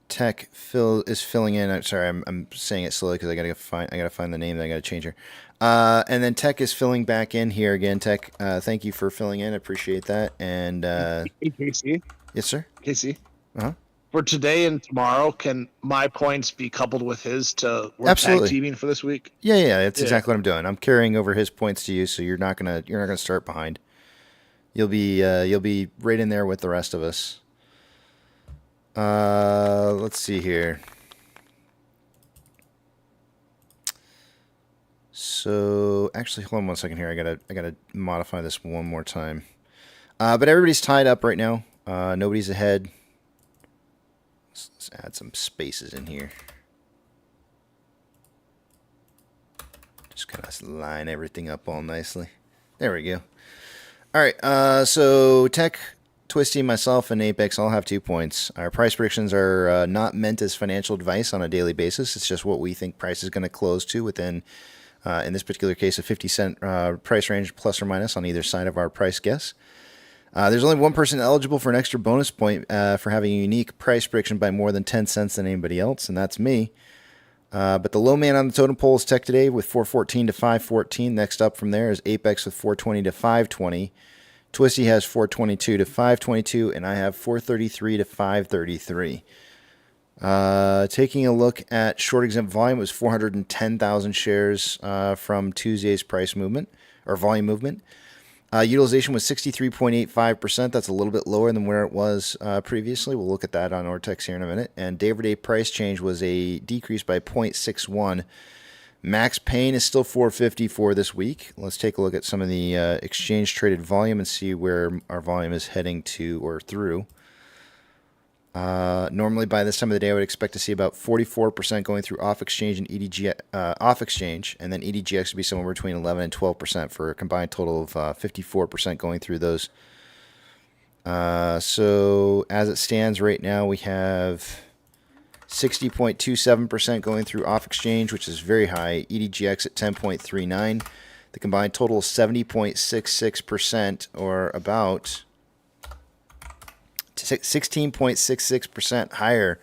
Tech is filling in. I'm sorry, I'm saying it slowly because I gotta find the name that I gotta change here. And then Tech is filling back in here again. Tech, thank you for filling in. I appreciate that. And Hey, Casey. yes, sir. Casey. Uh-huh. For today and tomorrow, can my points be coupled with his to work Absolutely. tag teaming for this week? Yeah, that's exactly what I'm doing. I'm carrying over his points to you, so you're not gonna start behind. You'll be right in there with the rest of us. Let's see here. So actually, hold on 1 second here. I gotta modify this one more time. But everybody's tied up right now. Nobody's ahead. Let's add some spaces in here. Just kind of line everything up all nicely. There we go. All right. So Tech, Twisty, myself, and Apex all have 2 points. Our price predictions are not meant as financial advice on a daily basis. It's just what we think price is going to close to within, in this particular case, a 50-cent price range plus or minus on either side of our price guess. There's only one person eligible for an extra bonus point for having a unique price prediction by more than 10 cents than anybody else, and that's me. But the low man on the totem pole is Tech today with 414 to 514. Next up from there is Apex with 420 to 520. Twisty has 422 to 522, and I have 433 to 533. Taking a look at short exempt volume, it was 410,000 shares from Tuesday's price movement or volume movement. Utilization was 63.85%. That's a little bit lower than where it was previously. We'll look at that on Ortex here in a minute. And day-over-day price change was a decrease by 0.61. Max pain is still 450 for this week. Let's take a look at some of the exchange-traded volume and see where our volume is heading to or through. Normally by this time of the day, I would expect to see about 44% going through off exchange and EDG off exchange, and then EDGX would be somewhere between 11 and 12% for a combined total of 54% going through those. So as it stands right now, we have 60.27% going through off exchange, which is very high. EDGX at 10.39. The combined total is 70.66%, or about 16.66% higher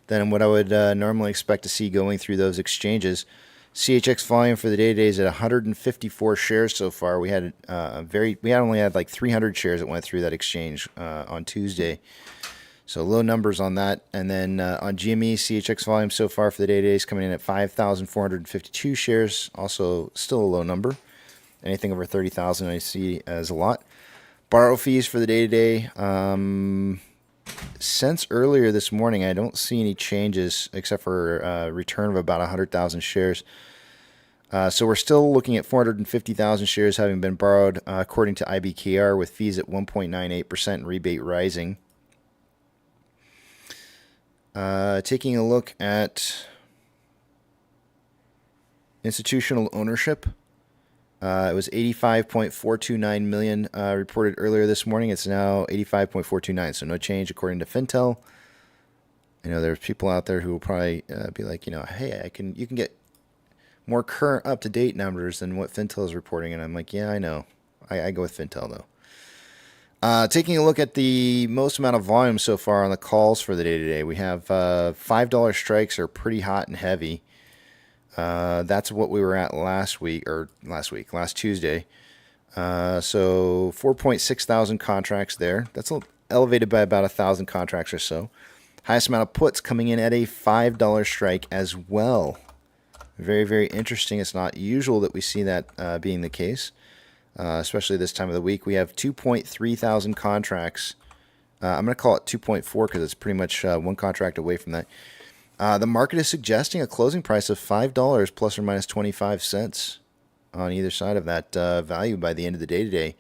than what I would normally expect to see going through those exchanges. CHX volume for the day today is at 154 shares so far. We had only had like 300 shares that went through that exchange on Tuesday. So low numbers on that. And then on GME, CHX volume so far for the day today is coming in at 5,452 shares. Also still a low number. Anything over 30,000 I see as a lot. Borrow fees for the day today. Since earlier this morning, I don't see any changes except for a return of about 100,000 shares. So we're still looking at 450,000 shares having been borrowed, according to IBKR, with fees at 1.98% and rebate rising. Taking a look at institutional ownership. It was 85.429 million reported earlier this morning. It's now 85.429, so no change according to Fintel. I know there's people out there who will probably be like, hey, you can get more current, up-to-date numbers than what Fintel is reporting, and I'm like, yeah, I know. I go with Fintel, though. Taking a look at the most amount of volume so far on the calls for the day today, we have $5 strikes are pretty hot and heavy. That's what we were at last Tuesday. So 4.6 thousand contracts there. That's elevated by about 1,000 contracts or so. Highest amount of puts coming in at a $5 strike as well. Very, very interesting. It's not usual that we see that being the case, especially this time of the week. We have 2.3 thousand contracts. I'm going to call it 2.4 because it's pretty much one contract away from that. The market is suggesting a closing price of $5 plus or minus 25 cents on either side of that value by the end of the day today.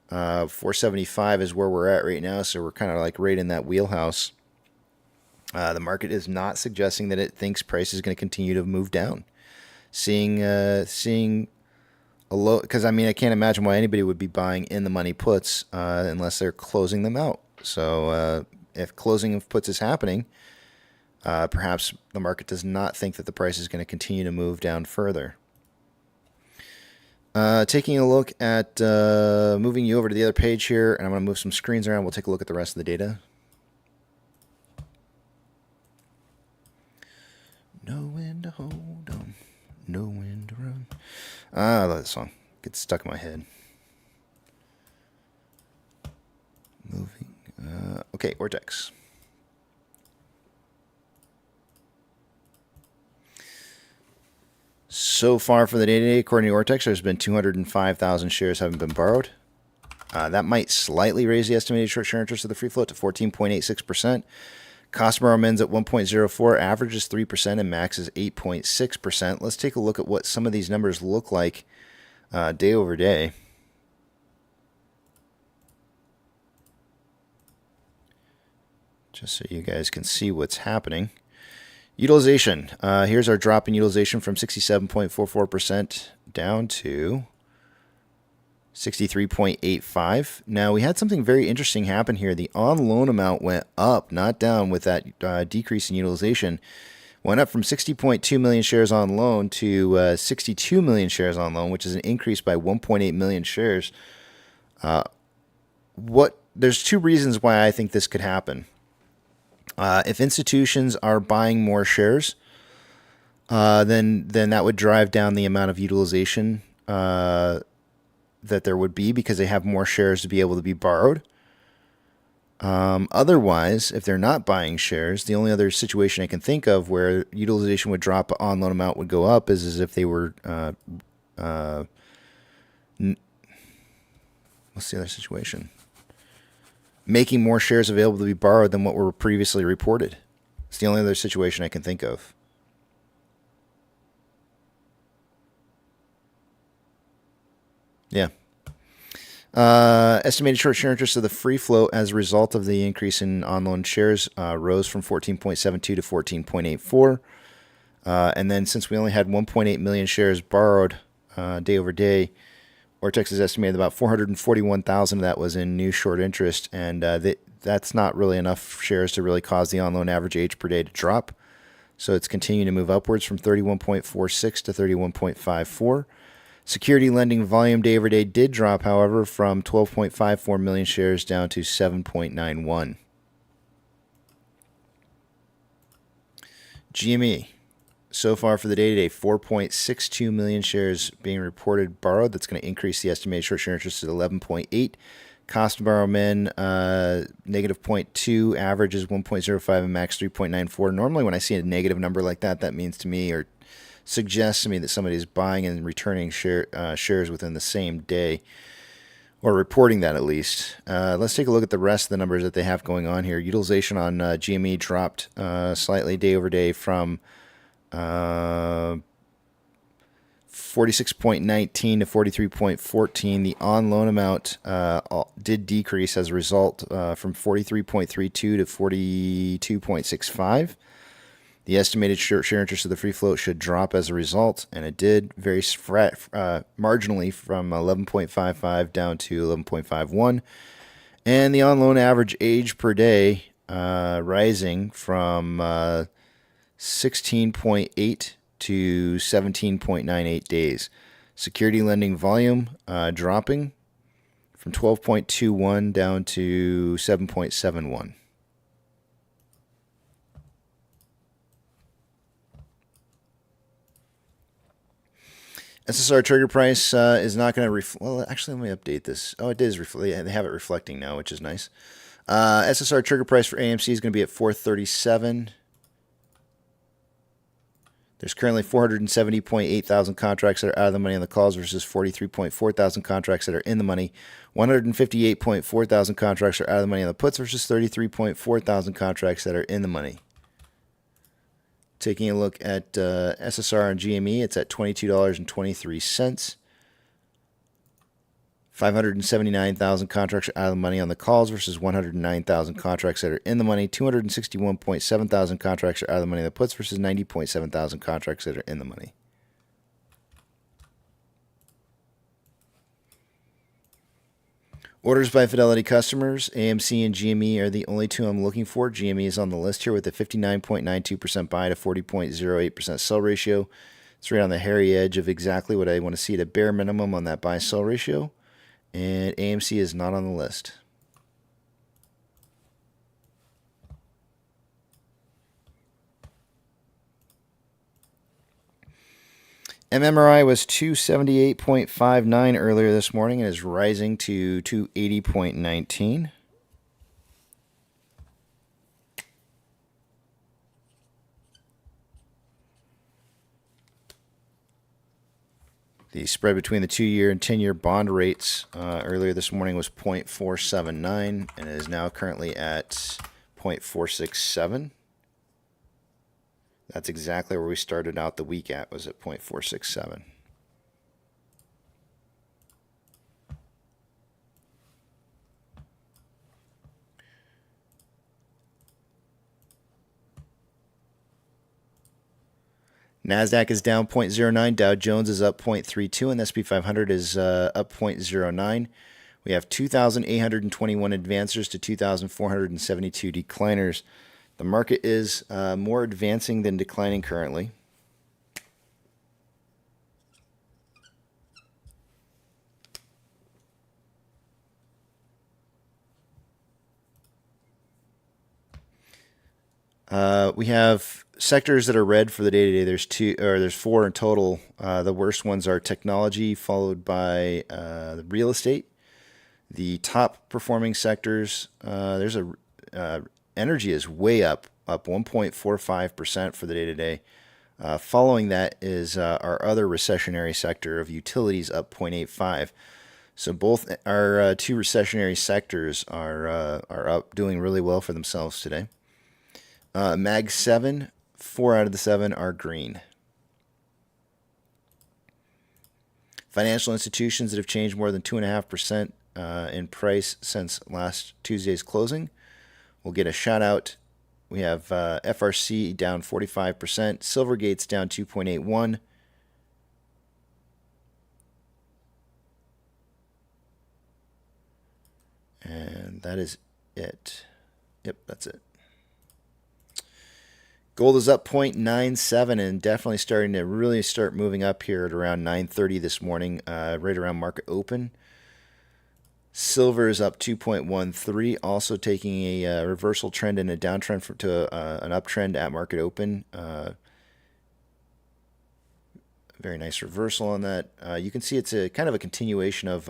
475 is where we're at right now, so we're kind of like right in that wheelhouse. The market is not suggesting that it thinks price is going to continue to move down. Seeing a low, because I mean I can't imagine why anybody would be buying in the money puts unless they're closing them out. So if closing of puts is happening, perhaps the market does not think that the price is going to continue to move down further. Taking a look at moving you over to the other page here, and I'm going to move some screens around. We'll take a look at the rest of the data. Know when to hold on, know when to run. I love this song. Gets stuck in my head. Moving. Okay, Ortex. So far for the day today, according to Ortex, there's been 205,000 shares haven't been borrowed. That might slightly raise the estimated short share interest of the free float to 14.86%. Cost to borrow min's at 1.04, average is 3%, and max is 8.6%. Let's take a look at what some of these numbers look like day over day. Just so you guys can see what's happening. Utilization. Here's our drop in utilization from 67.44% down to 63.85. Now, we had something very interesting happen here. The on-loan amount went up, not down, with that decrease in utilization. Went up from 60.2 million shares on loan to 62 million shares on loan, which is an increase by 1.8 million shares. There's two reasons why I think this could happen. If institutions are buying more shares, then that would drive down the amount of utilization that there would be because they have more shares to be able to be borrowed. Otherwise, if they're not buying shares, the only other situation I can think of where utilization would drop, on loan amount would go up is if they were, what's the other situation? Making more shares available to be borrowed than what were previously reported. It's the only other situation I can think of. Yeah. Estimated short share interest of the free float as a result of the increase in on-loan shares rose from 14.72 to 14.84. And then since we only had 1.8 million shares borrowed day over day, Ortex has estimated about 441,000 of that was in new short interest, and that's not really enough shares to really cause the on-loan average age per day to drop. So it's continuing to move upwards from 31.46 to 31.54. Security lending volume day over day did drop, however, from 12.54 million shares down to 7.91. GME. So far for the day today, 4.62 million shares being reported borrowed. That's going to increase the estimated short share interest to 11.8. Cost to borrow min, negative 0.2. Average is 1.05 and max 3.94. Normally when I see a negative number like that, that means to me or suggests to me that somebody is buying and returning shares within the same day, or reporting that at least. Let's take a look at the rest of the numbers that they have going on here. Utilization on GME dropped slightly day over day from 46.19 to 43.14. The on-loan amount did decrease as a result from 43.32 to 42.65. The estimated share interest of the free float should drop as a result, and it did very marginally from 11.55 down to 11.51. And the on-loan average age per day rising from 16.8 to 17.98 days. Security lending volume dropping from 12.21 down to 7.71. SSR trigger price is not going to well, actually, let me update this. Oh, it is. They have it reflecting now, which is nice. SSR trigger price for AMC is going to be at 437. There's currently 470.8 thousand contracts that are out of the money on the calls versus 43.4 thousand contracts that are in the money. 158.4 thousand contracts are out of the money on the puts versus 33.4 thousand contracts that are in the money. Taking a look at SSR and GME, it's at $22.23. 579,000 contracts are out of the money on the calls versus 109,000 contracts that are in the money. 261.7 thousand contracts are out of the money on the puts versus 90.7 thousand contracts that are in the money. Orders by Fidelity customers, AMC and GME are the only two I'm looking for. GME is on the list here with a 59.92% buy to 40.08% sell ratio. It's right on the hairy edge of exactly what I want to see at a bare minimum on that buy-sell ratio. And AMC is not on the list. MMRI was 278.59 earlier this morning and is rising to 280.19. The spread between the 2-year and 10-year bond rates earlier this morning was 0.479 and is now currently at 0.467. That's exactly where we started out the week at, was at 0.467. NASDAQ is down 0.09, Dow Jones is up 0.32, and the S&P 500 is up 0.09. We have 2,821 advancers to 2,472 decliners. The market is more advancing than declining currently. We have sectors that are red for the day to day. There's 4 in total. The worst ones are technology, followed by the real estate. The top performing sectors, energy is way up 1.45% for the day to day. Following that is our other recessionary sector of utilities, up 0.85. So both our 2 recessionary sectors are up, doing really well for themselves today. Mag 7, 4 out of the 7 are green. Financial institutions that have changed more than 2.5% in price since last Tuesday's closing will get a shout out. We have FRC down 45%, Silvergate's down 2.81%. And that is it. Yep, that's it. Gold is up 0.97 and definitely starting to really start moving up here at around 9:30 this morning, right around market open. Silver is up 2.13, also taking a reversal trend and a downtrend to an uptrend at market open. Very nice reversal on that. You can see it's a kind of a continuation of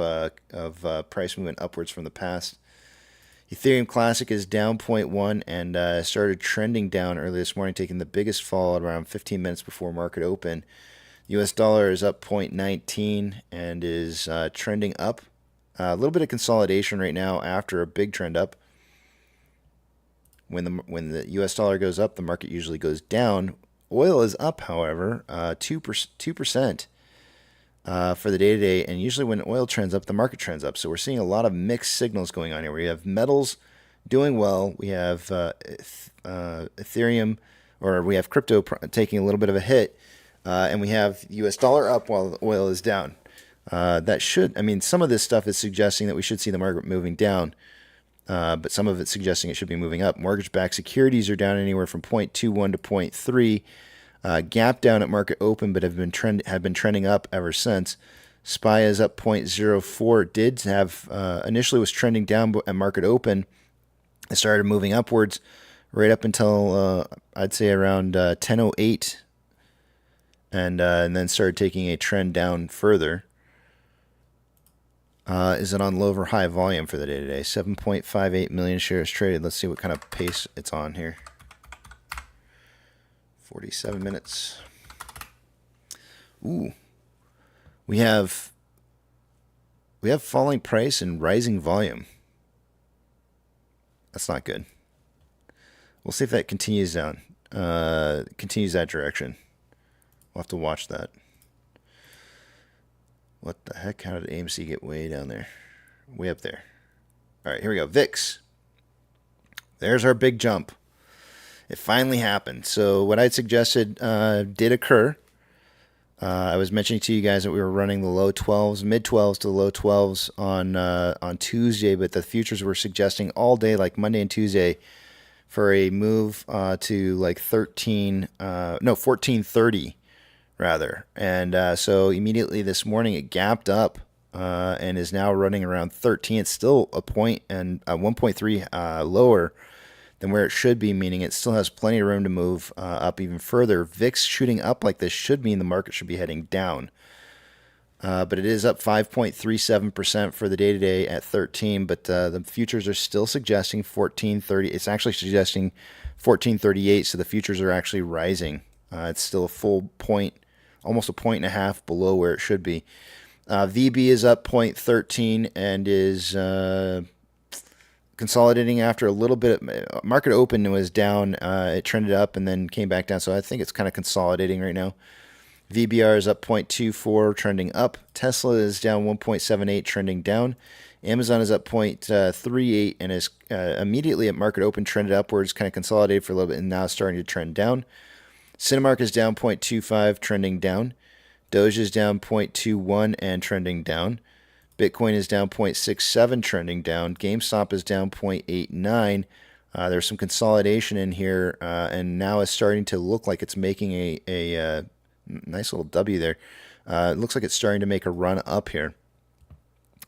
price movement upwards from the past. Ethereum Classic is down 0.1 and started trending down early this morning, taking the biggest fall at around 15 minutes before market open. US dollar is up 0.19 and is trending up. A little bit of consolidation right now after a big trend up. When the US dollar goes up, the market usually goes down. Oil is up, however, 2% for the day-to-day, and usually when oil trends up, the market trends up. So we're seeing a lot of mixed signals going on here. We have metals doing well. We have Ethereum, or we have crypto taking a little bit of a hit, and we have US dollar up while the oil is down. Some of this stuff is suggesting that we should see the market moving down, but some of it's suggesting it should be moving up. Mortgage-backed securities are down anywhere from 0.21 to 0.3. Gap down at market open, but have been trending up ever since. SPY is up 0.04. Did have initially was trending down at market open. It started moving upwards right up until I'd say around 10:08, and then started taking a trend down further. Is it on low or high volume for the day today? 7.58 million shares traded. Let's see what kind of pace it's on here. 47 minutes. Ooh. We have falling price and rising volume. That's not good. We'll see if that continues down. Continues that direction. We'll have to watch that. What the heck? How did AMC get way down there? Way up there. All right, here we go. VIX. There's our big jump. It finally happened. So what I'd suggested did occur. I was mentioning to you guys that we were running the low 12s, mid 12s to the low 12s on Tuesday, but the futures were suggesting all day, like Monday and Tuesday, for a move to like 1430 rather. And so immediately this morning it gapped up and is now running around 13. It's still a point and 1.3 lower than where it should be, meaning it still has plenty of room to move up even further. VIX shooting up like this should mean the market should be heading down. But it is up 5.37% for the day today at 13. But the futures are still suggesting 1430. It's actually suggesting 1438. So the futures are actually rising. It's still a full point, almost a point and a half below where it should be. VB is up 0.13 and is consolidating after a little bit. Market open was down. It trended up and then came back down. So I think it's kind of consolidating right now. VBR is up 0.24, trending up. Tesla is down 1.78, trending down. Amazon is up 0.38 and is immediately at market open, trended upwards, kind of consolidated for a little bit, and now starting to trend down. Cinemark is down 0.25, trending down. Doge is down 0.21 and trending down. Bitcoin is down 0.67, trending down. GameStop is down 0.89. There's some consolidation in here, and now it's starting to look like it's making a nice little W there. It looks like it's starting to make a run up here.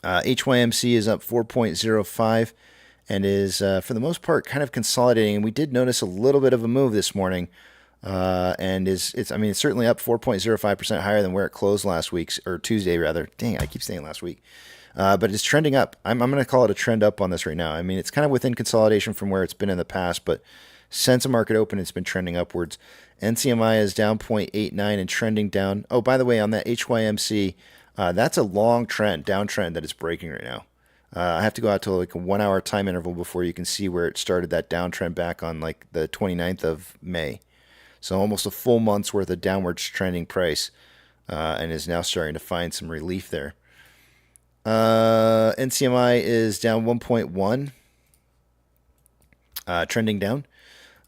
HYMC is up 4.05 and is, for the most part, kind of consolidating. And we did notice a little bit of a move this morning, and it's certainly up 4.05% higher than where it closed last week, or Tuesday rather. Dang, I keep saying last week. But it's trending up. I'm going to call it a trend up on this right now. I mean, it's kind of within consolidation from where it's been in the past, but since a market open, it's been trending upwards. NCMI is down 0.89 and trending down. Oh, by the way, on that HYMC, that's a long trend, downtrend that it's breaking right now. I have to go out to like a 1 hour time interval before you can see where it started that downtrend back on like the 29th of May. So almost a full month's worth of downwards trending price, and is now starting to find some relief there. NCMI is down 1.1, trending down.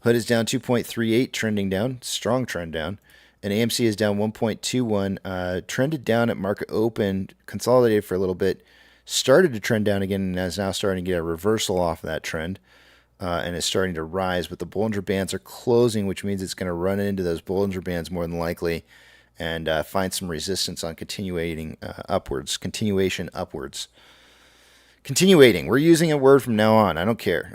Hood is down 2.38, trending down. Strong trend down. And AMC is down 1.21, trended down at market open, consolidated for a little bit, started to trend down again, and is now starting to get a reversal off of that trend. And it's starting to rise, but the Bollinger Bands are closing, which means it's going to run into those Bollinger Bands more than likely and find some resistance on continuation upwards. Continuating. We're using a word from now on. I don't care.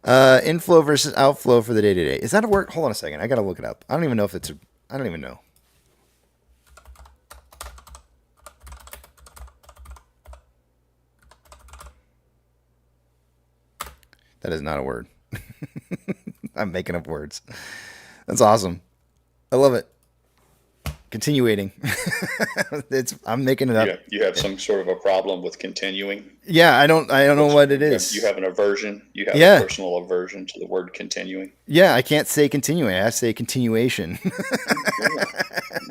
Inflow versus outflow for the day today. Is that a word? Hold on a second. I got to look it up. I don't even know if it's I don't even know. That is not a word. I'm making up words. That's awesome. I love it. Continuating. I'm making it up. You have some sort of a problem with continuing. Yeah, I don't know what it is. You have an aversion. You have a personal aversion to the word continuing. Yeah, I can't say continuing. I have to say continuation.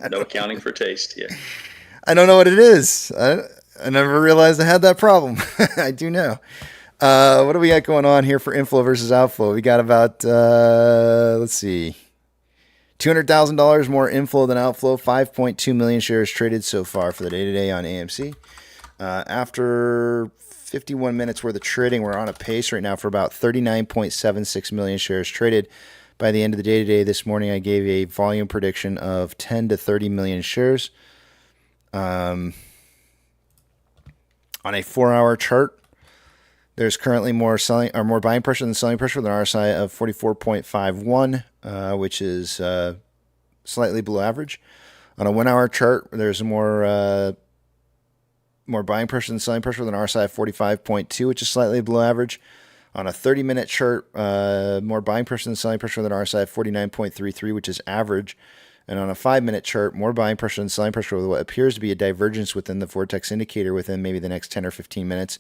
No accounting for taste. Yeah. I don't know what it is. I never realized I had that problem. I do now. What do we got going on here for inflow versus outflow? We got about, let's see, $200,000 more inflow than outflow. 5.2 million shares traded so far for the day today on AMC. After 51 minutes worth of trading, we're on a pace right now for about 39.76 million shares traded. By the end of the day today, this morning, I gave a volume prediction of 10 to 30 million shares. On a 4-hour chart, there's currently more buying pressure than selling pressure with an RSI of 44.51, which is slightly below average. On a 1-hour chart, there's more buying pressure than selling pressure with an RSI of 45.2, which is slightly below average. On a 30-minute chart, more buying pressure than selling pressure with an RSI of 49.33, which is average. And on a 5-minute chart, more buying pressure than selling pressure with what appears to be a divergence within the Vortex indicator within maybe the next 10 or 15 minutes.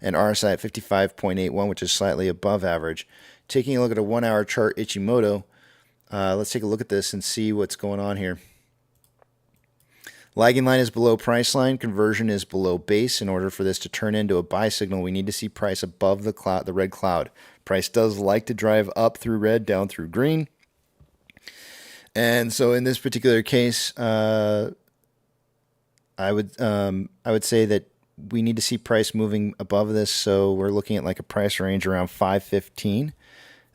And RSI at 55.81, which is slightly above average. Taking a look at a 1-hour chart, Ichimoto, let's take a look at this and see what's going on here. Lagging line is below price line. Conversion is below base. In order for this to turn into a buy signal, we need to see price above the red cloud. Price does like to drive up through red, down through green. And so in this particular case, I would say that we need to see price moving above this. So we're looking at like a price range around 515.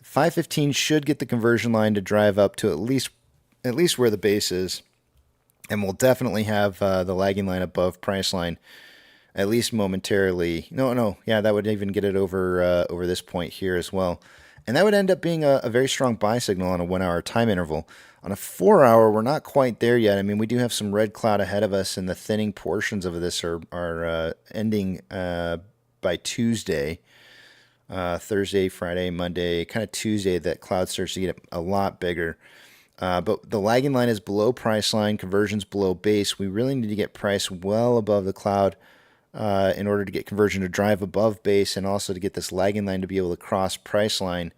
515 should get the conversion line to drive up to at least where the base is. And we'll definitely have the lagging line above price line, at least momentarily. Yeah, that would even get it over this point here as well. And that would end up being a very strong buy signal on a 1-hour time interval. On a 4-hour, we're not quite there yet. I mean, we do have some red cloud ahead of us, and the thinning portions of this are ending by Tuesday. Thursday, Friday, Monday, kind of Tuesday, that cloud starts to get a lot bigger. But the lagging line is below price line, conversion's below base. We really need to get price well above the cloud in order to get conversion to drive above base, and also to get this lagging line to be able to cross price line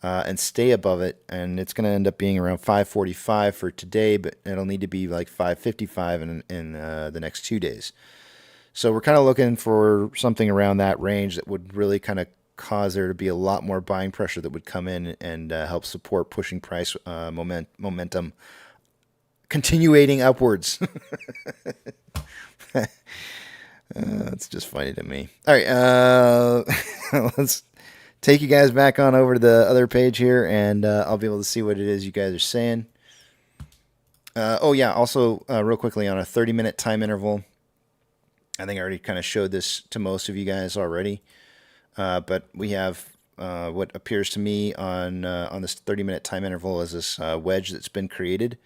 and stay above it. And it's going to end up being around 545 for today, but it'll need to be like 555 in the next 2 days. So we're kind of looking for something around that range that would really kind of cause there to be a lot more buying pressure that would come in and help support pushing price momentum continuating upwards. It's just funny to me. All right, let's take you guys back on over to the other page here, and I'll be able to see what it is you guys are saying. Also real quickly on a 30-minute time interval, I think I already kind of showed this to most of you guys already. But we have what appears to me on this 30-minute time interval as this wedge that's been created.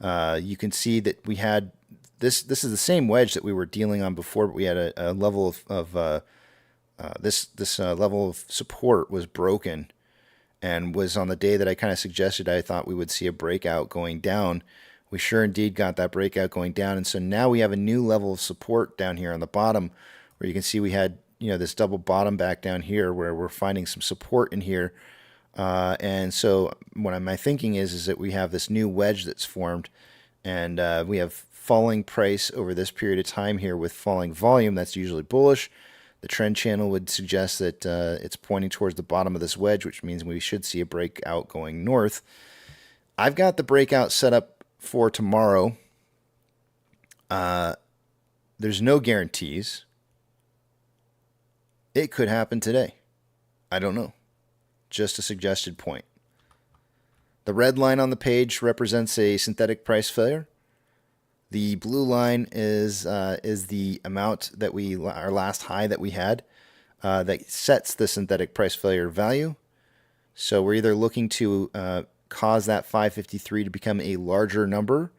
You can see that we had this. This is the same wedge that we were dealing on before, but we had a level of this level of support was broken, and was on the day that I kind of suggested I thought we would see a breakout going down. We sure indeed got that breakout going down, and so now we have a new level of support down here on the bottom, where you can see we had this double bottom back down here where we're finding some support in here. And so what my thinking is that we have this new wedge that's formed, and we have falling price over this period of time here with falling volume. That's usually bullish. The trend channel would suggest that it's pointing towards the bottom of this wedge, which means we should see a breakout going north. I've got the breakout set up for tomorrow. There's no guarantees. It could happen today. I don't know. Just a suggested point. The red line on the page represents a synthetic price failure. The blue line is the amount that our last high that we had that sets the synthetic price failure value. So we're either looking to cause that 553 to become a larger number,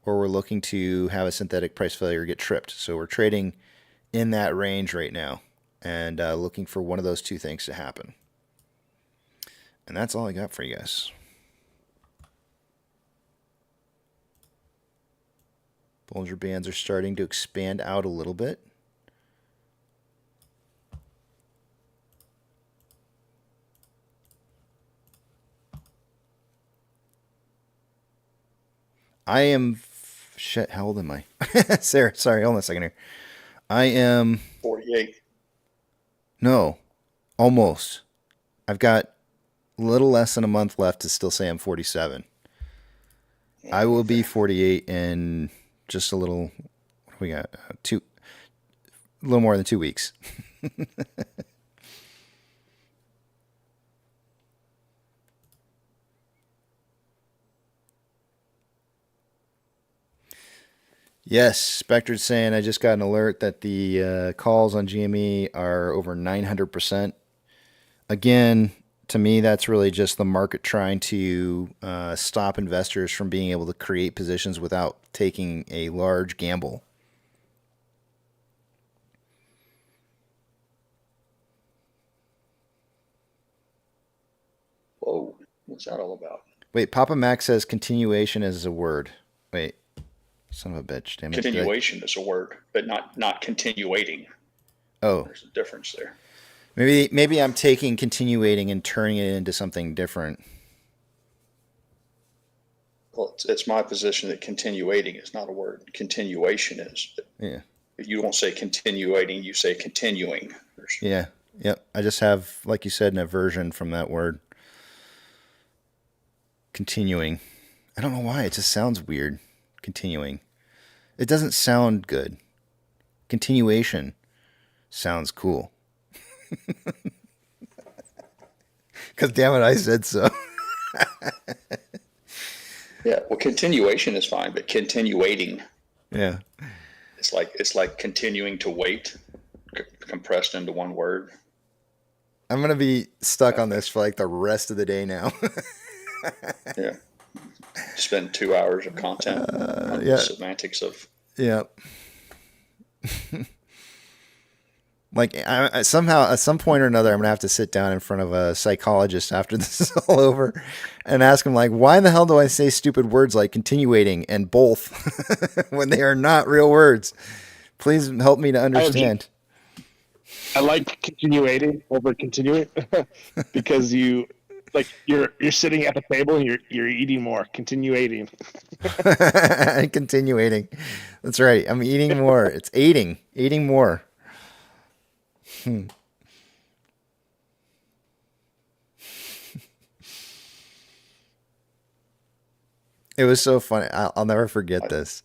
or we're looking to have a synthetic price failure get tripped. So we're trading in that range right now, and looking for one of those two things to happen. And that's all I got for you guys. Bollinger Bands are starting to expand out a little bit. I am... Shit, how old am I? Sarah, sorry, hold on a second here. I am... 48. No, almost. I've got a little less than a month left to still say I'm 47. I will be 48 in just a little... What do we got? A little more than 2 weeks. Yes, Spectre's saying I just got an alert that the calls on GME are over 900%. Again, to me, that's really just the market trying to stop investors from being able to create positions without taking a large gamble. Whoa, what's that all about? Wait, Papa Mac says continuation is a word. Wait, son of a bitch. Damn it. Continuation is a word, but not continuating. Oh. There's a difference there. Maybe I'm taking continuating and turning it into something different. Well, it's my position that continuating is not a word. Continuation is. Yeah. If you don't say continuating, you say continuing. Yeah. Yep. I just have, like you said, an aversion from that word. Continuing. I don't know why. It just sounds weird. Continuing. It doesn't sound good. Continuation sounds cool. Because damn it, I said so. Yeah, well, continuation is fine, but continuating. Yeah. It's like continuing to wait, compressed into one word. I'm gonna be stuck on this for like the rest of the day now. Yeah. Spend 2 hours of content on the semantics of. Yeah. Like I somehow at some point or another, I'm gonna have to sit down in front of a psychologist after this is all over, and ask him like, why the hell do I say stupid words like continuating and both when they are not real words? Please help me to understand. I like continuating over continuing because you're sitting at the table and you're eating more. Continuating. Continuating. That's right. I'm eating more. It's eating more. It was so funny. I'll never forget this.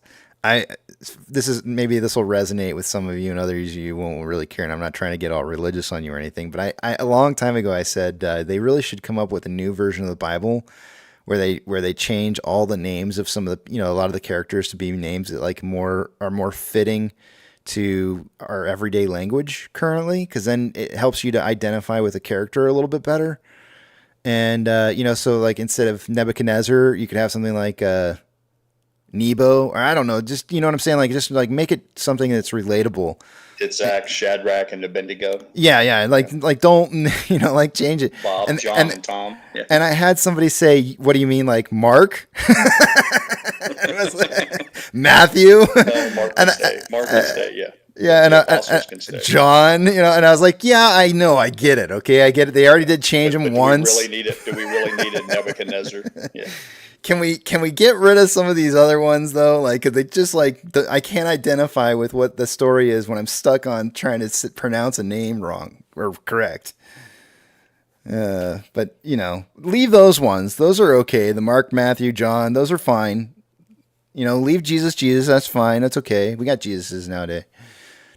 This will resonate with some of you, and others you won't really care. And I'm not trying to get all religious on you or anything, but a long time ago I said they really should come up with a new version of the Bible where they change all the names of some of the a lot of the characters to be names that like are more fitting to our everyday language currently, because then it helps you to identify with a character a little bit better. And so like instead of Nebuchadnezzar, you could have something like Nebo, or I don't know, just what I'm saying, like just like make it something that's relatable. It's Zach, Shadrach, and Abednego. Yeah, like don't like change it. Bob, John, and Tom. Yeah. And I had somebody say, "What do you mean, like Mark?" It was like, Matthew. Mark can stay. Yeah. Yeah, and John, and I was like, yeah, I know, I get it. Okay, I get it. They already did change them once. Do we really need a Nebuchadnezzar? Yeah. Can we get rid of some of these other ones though? Like, they just I can't identify with what the story is when I'm stuck on trying to pronounce a name wrong or correct. But leave those ones. Those are okay. The Mark, Matthew, John, those are fine. Leave Jesus. That's fine. That's okay. We got Jesuses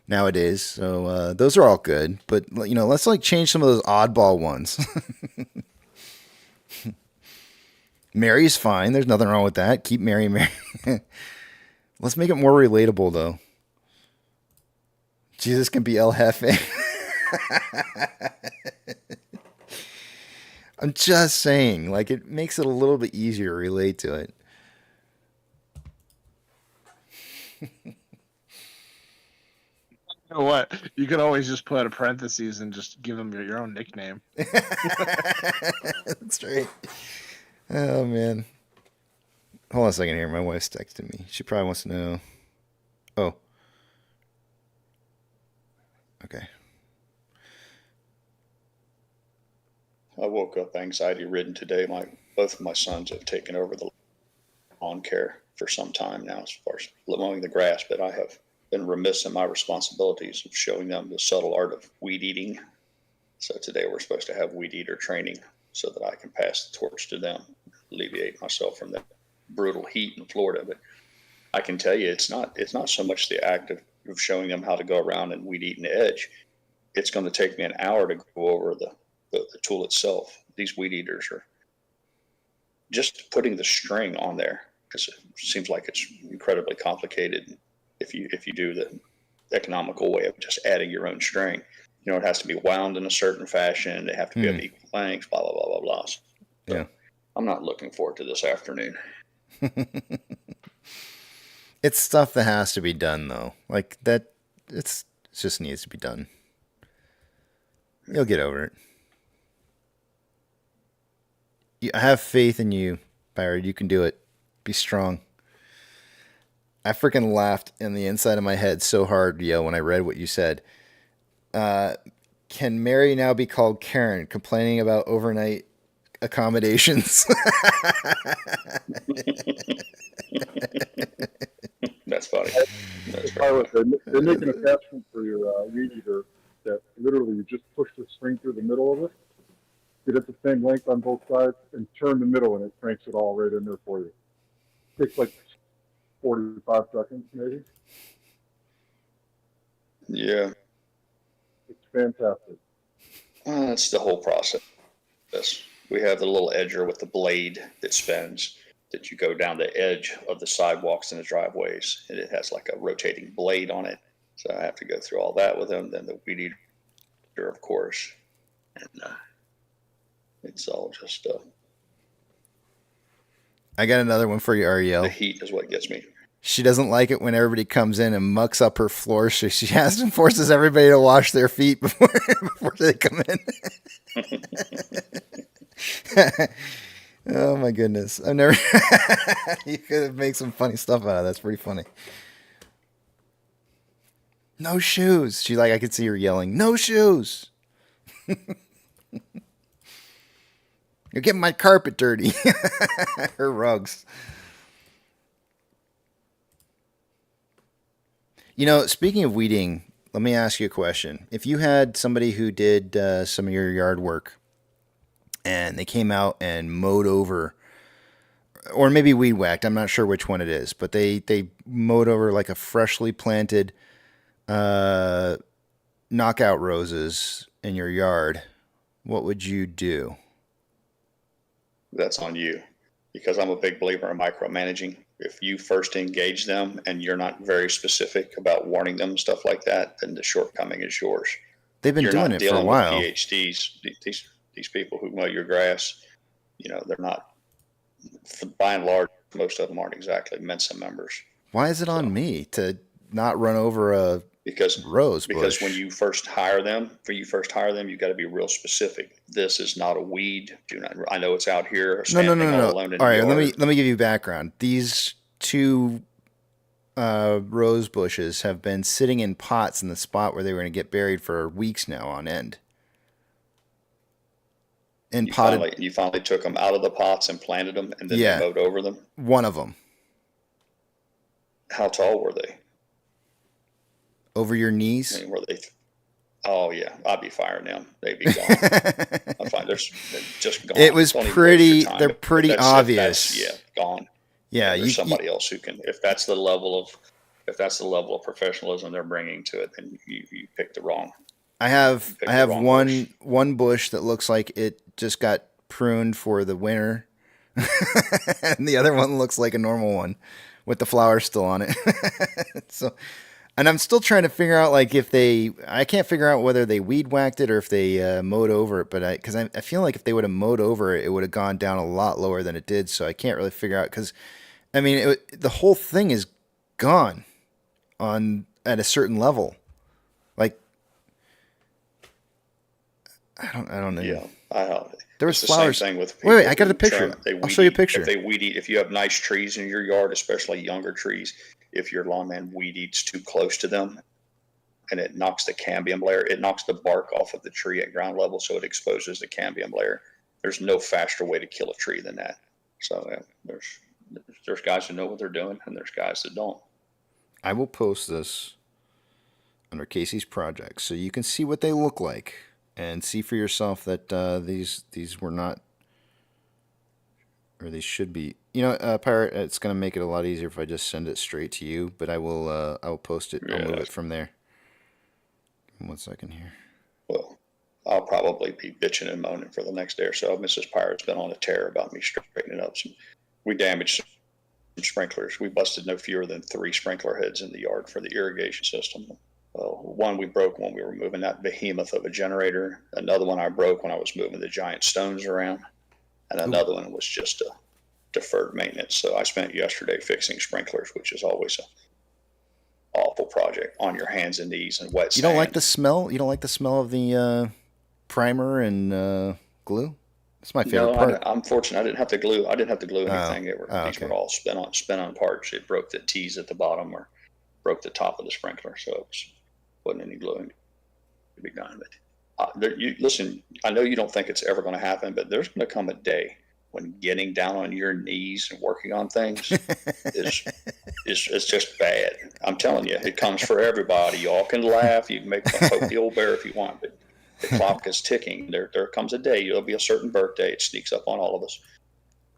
nowadays. So those are all good. But let's like change some of those oddball ones. Mary's fine. There's nothing wrong with that. Keep Mary. Let's make it more relatable though. Jesus can be El Jefe. I'm just saying, like, it makes it a little bit easier to relate to it. You know what? You can always just put a parentheses and just give them your own nickname. That's right. Oh, man. Hold on a second here. My wife's texting me. She probably wants to know. Oh. Okay. I woke up anxiety-ridden today. Both of my sons have taken over the lawn care for some time now as far as mowing the grass, but I have been remiss in my responsibilities of showing them the subtle art of weed eating. So today we're supposed to have weed eater training so that I can pass the torch to them, alleviate myself from the brutal heat in Florida. But I can tell you it's not so much the act of showing them how to go around and weed eat an edge. It's going to take me an hour to go over the tool itself. These weed eaters are just putting the string on there, because it seems like it's incredibly complicated if you do the economical way of just adding your own string. It has to be wound in a certain fashion. They have to be of equal lengths, blah, blah, blah, blah, blah. So yeah. I'm not looking forward to this afternoon. It's stuff that has to be done, though. Like, that, it just needs to be done. You'll get over it. I have faith in you, Byron, you can do it. Be strong. I freaking laughed in the inside of my head so hard, yo, when I read what you said. Can Mary now be called Karen, complaining about overnight accommodations? That's funny. Pilot, they make an attachment for your weed eater that literally you just push the string through the middle of it, get it the same length on both sides, and turn the middle, and it cranks it all right in there for you. Takes like 45 seconds, maybe. Yeah. It's fantastic. Well, that's the whole process. We have the little edger with the blade that spins, that you go down the edge of the sidewalks and the driveways, and it has like a rotating blade on it. So I have to go through all that with them. Then the weed eater, of course, and it's all just. I got another one for you, Ariel. The heat is what gets me. She doesn't like it when everybody comes in and mucks up her floor, so she has and forces everybody to wash their feet before they come in. Oh my goodness. I've never you could have made some funny stuff out of that. That's pretty funny. No shoes. She I could see her yelling, "No shoes." You're getting my carpet dirty. Her rugs. Speaking of weeding, let me ask you a question. If you had somebody who did some of your yard work and they came out and mowed over, or maybe weed whacked, I'm not sure which one it is, but they mowed over like a freshly planted knockout roses in your yard, what would you do? That's on you, because I'm a big believer in micromanaging. If you first engage them and you're not very specific about warning them, stuff like that, then the shortcoming is yours. They've been doing it for a while. PhDs, these people who mow your grass, they're not, by and large, most of them aren't exactly Mensa members. Why is it on me to not run over a rose bush? Because when you first hire them, you got to be real specific. This is not a weed. I know it's out here. No. All right, let me give you background. These two rose bushes have been sitting in pots in the spot where they were going to get buried for weeks now on end. You finally took them out of the pots and planted them, and then you mowed over them? One of them. How tall were they? Over your knees? Were they? Oh yeah, I'd be firing them. They'd be gone. I find they're just gone. It was pretty. They're pretty obvious. Gone. Yeah, there's somebody else who can. If that's the level of professionalism they're bringing to it, then you picked the wrong. I have one bush that looks like it just got pruned for the winter, and the other one looks like a normal one with the flowers still on it. So. And I'm still trying to figure out, I can't figure out whether they weed whacked it or if they mowed over it. But I feel like if they would have mowed over it, it would have gone down a lot lower than it did. So I can't really figure out because, the whole thing is gone at a certain level. Like, I don't know. Yeah, I know. There was it's flowers. The same thing with people. Wait, I got a picture. I'll show you a picture. If you have nice trees in your yard, especially younger trees, if your lawnman weed eats too close to them, and it knocks the cambium layer, it knocks the bark off of the tree at ground level, so it exposes the cambium layer. There's no faster way to kill a tree than that. So there's guys who know what they're doing, and there's guys that don't. I will post this under Casey's project so you can see what they look like. And see for yourself that these were not, or these should be. Pirate, it's going to make it a lot easier if I just send it straight to you. But I will post it. I'll move it from there. 1 second here. Well, I'll probably be bitching and moaning for the next day or so. Mrs. Pirate's been on a tear about me straightening up we damaged some sprinklers. We busted no fewer than 3 sprinkler heads in the yard for the irrigation system. One we broke when we were moving that behemoth of a generator. Another one I broke when I was moving the giant stones around. And another one was just a deferred maintenance. So I spent yesterday fixing sprinklers, which is always an awful project on your hands and knees and wet sand. You don't like the smell? You don't like the smell of the primer and glue? It's my favorite part. I'm fortunate. I didn't have to glue. Oh. Anything. These Okay. were all spin on parts. It broke the T's at the bottom or broke the top of the sprinkler, so it wasn't any gluing to be done. But listen. I know you don't think it's ever going to happen, but there's going to come a day when getting down on your knees and working on things is just bad. I'm telling you, it comes for everybody. Y'all can laugh. You can poke the old bear if you want, but the clock is ticking. There comes a day. There'll be a certain birthday. It sneaks up on all of us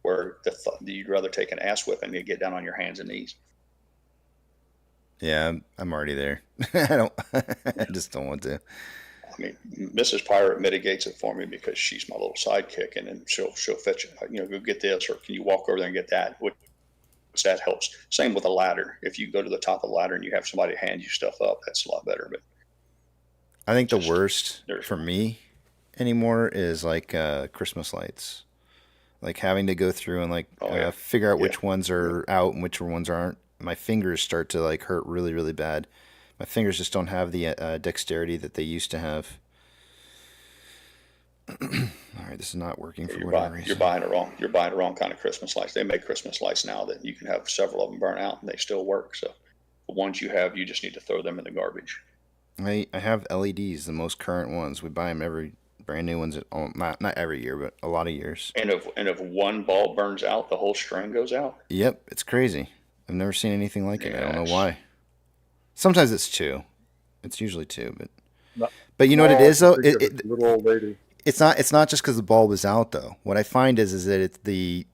where you'd rather take an ass whipping than get down on your hands and knees. Yeah, I'm already there. I just don't want to. I mean, Mrs. Pirate mitigates it for me because she's my little sidekick, and then she'll fetch it. Go get this, or can you walk over there and get that? Which that helps. Same with a ladder. If you go to the top of the ladder and you have somebody hand you stuff up, that's a lot better. But I think the worst for me anymore is like Christmas lights, like having to go through and figure out which ones are out and which ones aren't. My fingers start to like hurt really, really bad. My fingers just don't have the dexterity that they used to have. All right, this is not working for whatever reason. You're buying the wrong kind of Christmas lights. They make Christmas lights now that you can have several of them burn out and they still work. So the ones you have, you just need to throw them in the garbage. I have LEDs, the most current ones. We buy them brand new ones. Not every year, but a lot of years. And if one bulb burns out, the whole string goes out. Yep, it's crazy. I've never seen anything like it. I don't know why. Sometimes it's two. It's usually two, but you know what it is though. Little old lady. It's not just because the bulb is out though. What I find is that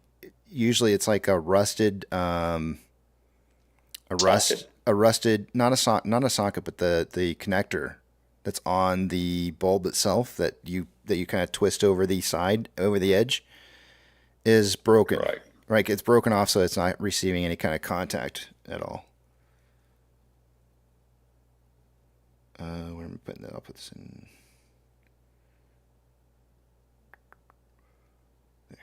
usually it's like a rusted not a socket, but the connector that's on the bulb itself that you kind of twist over the edge is broken. Right, it's broken off, so it's not receiving any kind of contact at all. Where am I putting that? I'll put this in. There.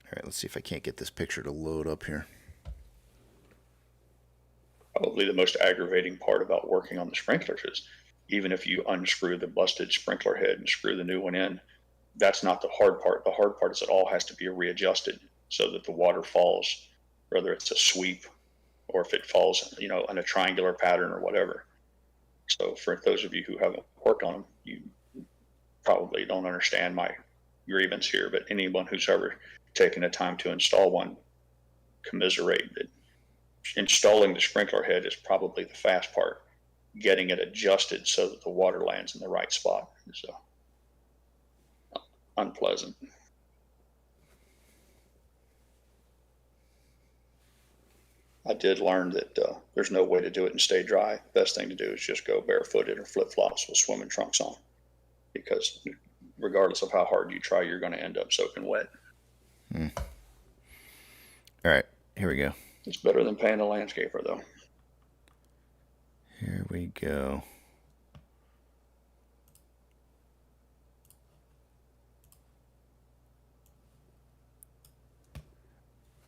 All right, let's see if I can't get this picture to load up here. Probably the most aggravating part about working on the sprinklers is even if you unscrew the busted sprinkler head and screw the new one in, that's not the hard part. The hard part is it all has to be readjusted so that the water falls, whether it's a sweep or if it falls, in a triangular pattern or whatever. So for those of you who haven't worked on them, you probably don't understand my grievance here, but anyone who's ever taken the time to install one, commiserate that installing the sprinkler head is probably the fast part. Getting it adjusted so that the water lands in the right spot is unpleasant. I did learn that there's no way to do it and stay dry. Best thing to do is just go barefooted or flip-flops with swimming trunks on, because regardless of how hard you try, you're going to end up soaking wet. All right, here we go. It's better than paying a landscaper, though. Here we go.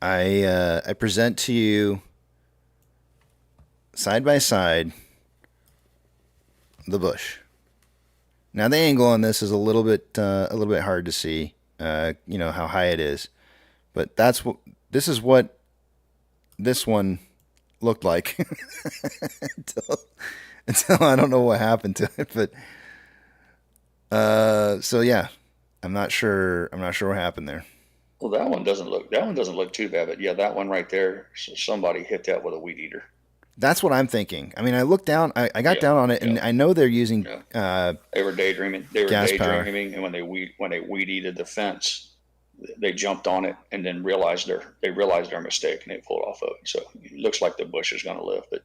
I present to you side by side the bush. Now the angle on this is a little bit hard to see. How high it is, but this is what this one looked like until I don't know what happened to it. But so yeah, I'm not sure what happened there. Well, that one doesn't look too bad, but yeah, that one right there, somebody hit that with a weed eater. That's what I'm thinking. I mean, I looked down, I got down on it, and I know they're using. They were daydreaming. And when they weed eated the fence, they jumped on it and then realized their mistake and they pulled off of it. So it looks like the bush is going to live, but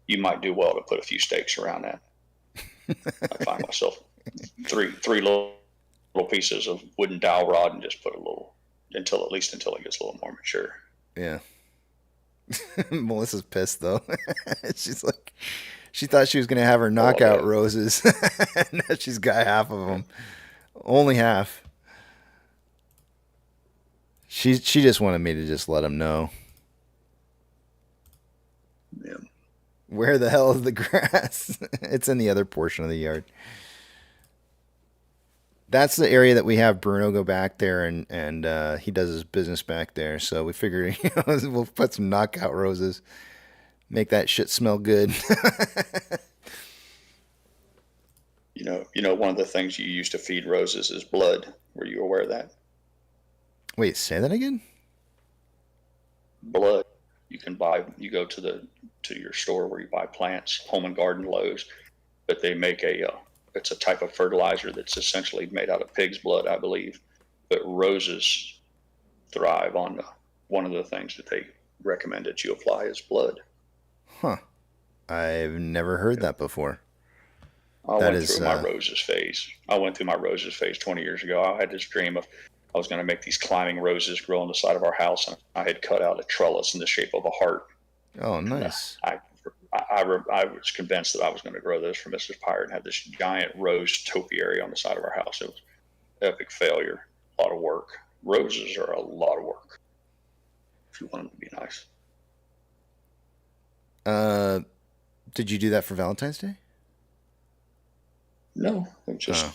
you might do well to put a few stakes around that. I find myself three little pieces of wooden dowel rod and just put a little until it gets a little more mature. Yeah. Melissa's pissed though. She's like, she thought she was going to have her knockout roses. Now she's got half of them. Only half. She just wanted me to just let him know. Yeah. Where the hell is the grass? It's in the other portion of the yard. That's the area that we have Bruno go back there, and he does his business back there. So we figured, we'll put some knockout roses, make that shit smell good. One of the things you use to feed roses is blood. Were you aware of that? Wait, say that again? Blood. You go to your store where you buy plants, Home and Garden, Lowe's, but they make it's a type of fertilizer that's essentially made out of pig's blood, I believe. But roses thrive on one of the things that they recommend that you apply is blood. Huh. I've never heard that before. I went through my roses phase. I went through my roses phase 20 years ago. I had this dream of I was going to make these climbing roses grow on the side of our house, and I had cut out a trellis in the shape of a heart. Oh, nice. I was convinced that I was going to grow those for Mrs. Pirate and have this giant rose topiary on the side of our house. It was an epic failure. A lot of work. Roses are a lot of work. If you want them to be nice. Did you do that for Valentine's Day? No, it was just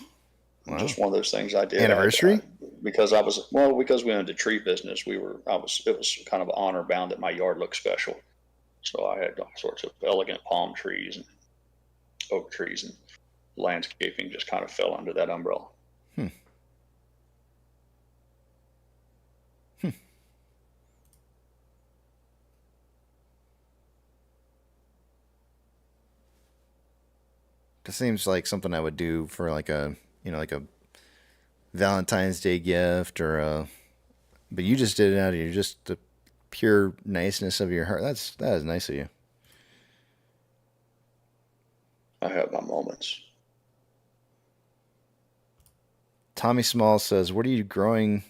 just one of those things I did. Anniversary? Because we owned a tree business, it was kind of honor bound that my yard looked special. So I had all sorts of elegant palm trees and oak trees, and landscaping just kind of fell under that umbrella. It seems like something I would do for like a Valentine's Day gift but you just did it out of just the pure niceness of your heart. That is nice of you. I have my moments. Tommy Small says, "What are you growing?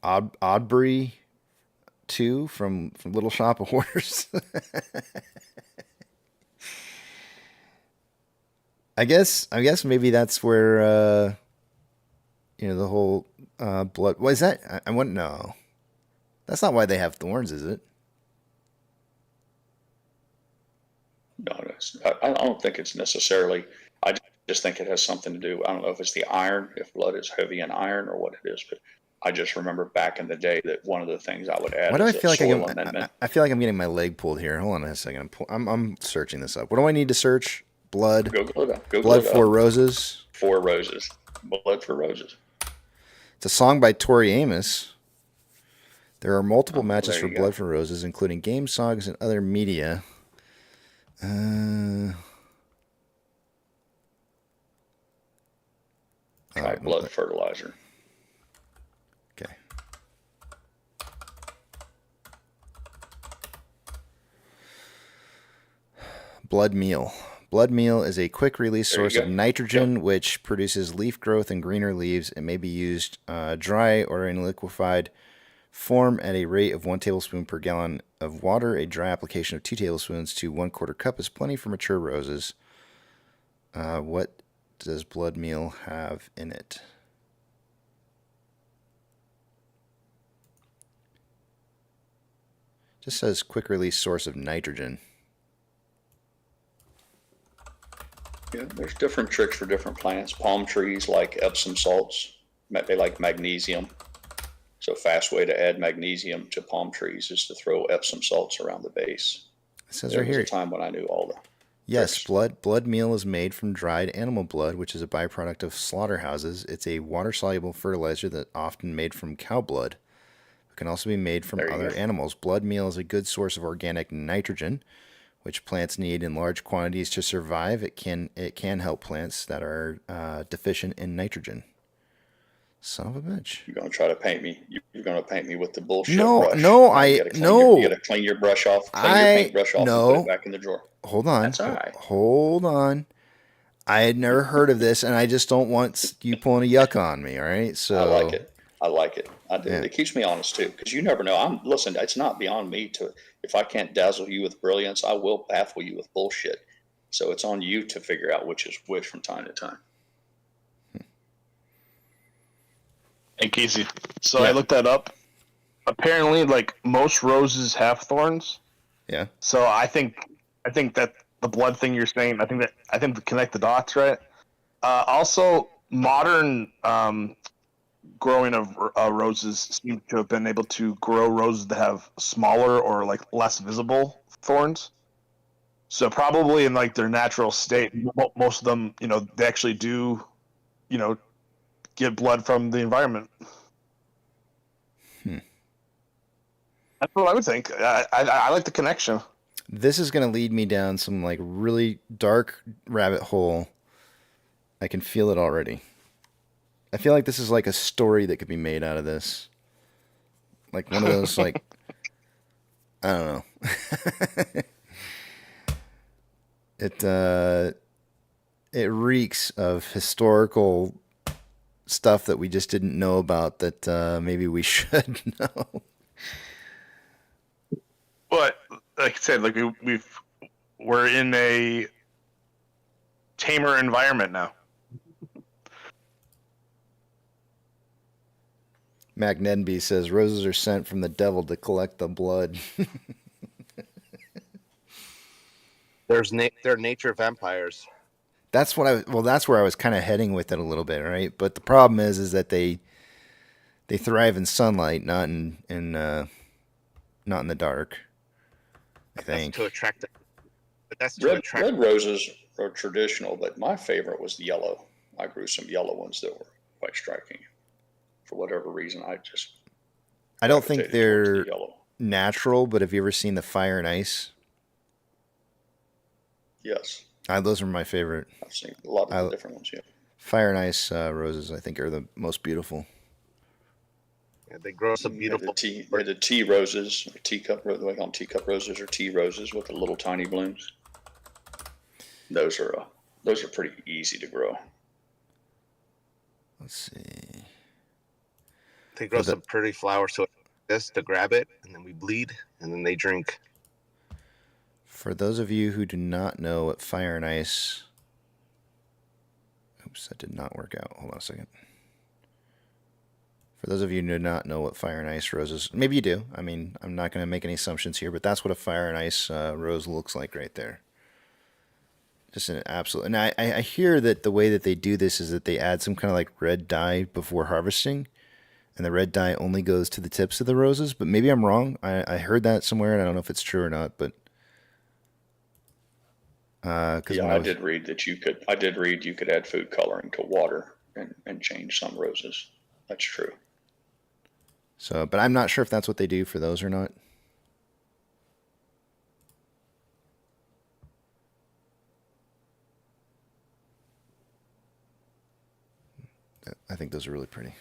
Oddbury 2 from Little Shop of Horrors." I guess maybe that's where the whole blood. What is that? I wouldn't know. That's not why they have thorns, is it? No, I don't think it's necessarily. I just think it has something to do. I don't know if it's the iron, if blood is heavy in iron, or what it is. But I just remember back in the day that one of the things I would add. Why do I feel like amendment. I feel like I'm getting my leg pulled here? Hold on a second. I'm searching this up. What do I need to search? Blood. Blood for roses. For roses. Blood for roses. It's a song by Tori Amos. There are multiple matches for Blood for Roses, including game songs and other media. Try blood fertilizer. Okay. Blood meal. Blood meal is a quick-release source of nitrogen, which produces leaf growth and greener leaves. It may be used dry or in liquefied form at a rate of 1 tablespoon per gallon of water. A dry application of 2 tablespoons to 1/4 cup is plenty for mature roses. What does blood meal have in it? Just says quick-release source of nitrogen. Yeah, there's different tricks for different plants. Palm trees like Epsom salts. They like magnesium. So a fast way to add magnesium to palm trees is to throw Epsom salts around the base. It says there right was here. a time when I knew all the Yes, blood meal is made from dried animal blood, which is a byproduct of slaughterhouses. It's a water-soluble fertilizer that often made from cow blood. It can also be made from other animals. Blood meal is a good source of organic nitrogen, which plants need in large quantities to survive. It can help plants that are deficient in nitrogen. Son of a bitch. You're going to try to paint me. You're going to paint me with the bullshit No, brush. You got to clean your brush off. Clean your paintbrush off and put it back in the drawer. Hold on. That's all right. Hold on. I had never heard of this, and I just don't want you pulling a yuck on me, all right? So I like it. I do. Yeah. It keeps me honest, too, because you never know. Listen, it's not beyond me to, if I can't dazzle you with brilliance, I will baffle you with bullshit. So it's on you to figure out which is which from time to time. Hey, Casey. So I looked that up. Apparently, like, most roses have thorns. Yeah. So I think I think that the blood thing you're saying, I think to connect the dots, right? Also, modern growing of roses seem to have been able to grow roses that have smaller or like less visible thorns. So probably in like their natural state, most of them, they actually do, get blood from the environment. That's what I would think. I like the connection. This is going to lead me down some like really dark rabbit hole. I can feel it already. I feel like this is like a story that could be made out of this. Like one of those like I don't know. It reeks of historical stuff that we just didn't know about that maybe we should know. But like I said, like we're in a tamer environment now. Magnenby says roses are sent from the devil to collect the blood. They're nature vampires. That's what that's where I was kind of heading with it a little bit, right? But the problem is that they thrive in sunlight, not in the dark. I think to attract them. But that's to Red, attract red roses are traditional, but my favorite was the yellow. I grew some yellow ones that were quite striking. For whatever reason, I don't think they're natural, but have you ever seen the fire and ice? Yes. Those are my favorite. I've seen a lot of the different ones, yeah. Fire and ice roses, I think, are the most beautiful. Yeah, they grow some beautiful. The tea roses, or teacup, they call them teacup roses or tea roses with the little tiny blooms. Those are pretty easy to grow. Let's see. They grow some pretty flowers to this to grab it, and then we bleed, and then they drink. For those of you who do not know what fire and ice... Oops, that did not work out. Hold on a second. For those of you who do not know what fire and ice roses... Maybe you do. I mean, I'm not going to make any assumptions here, but that's what a fire and ice rose looks like right there. Just an absolute... And I hear that the way that they do this is that they add some kind of like red dye before harvesting, and the red dye only goes to the tips of the roses, but maybe I'm wrong. I heard that somewhere, and I don't know if it's true or not, but... I did read that you could add food coloring to water and change some roses. That's true. So, but I'm not sure if that's what they do for those or not. I think those are really pretty.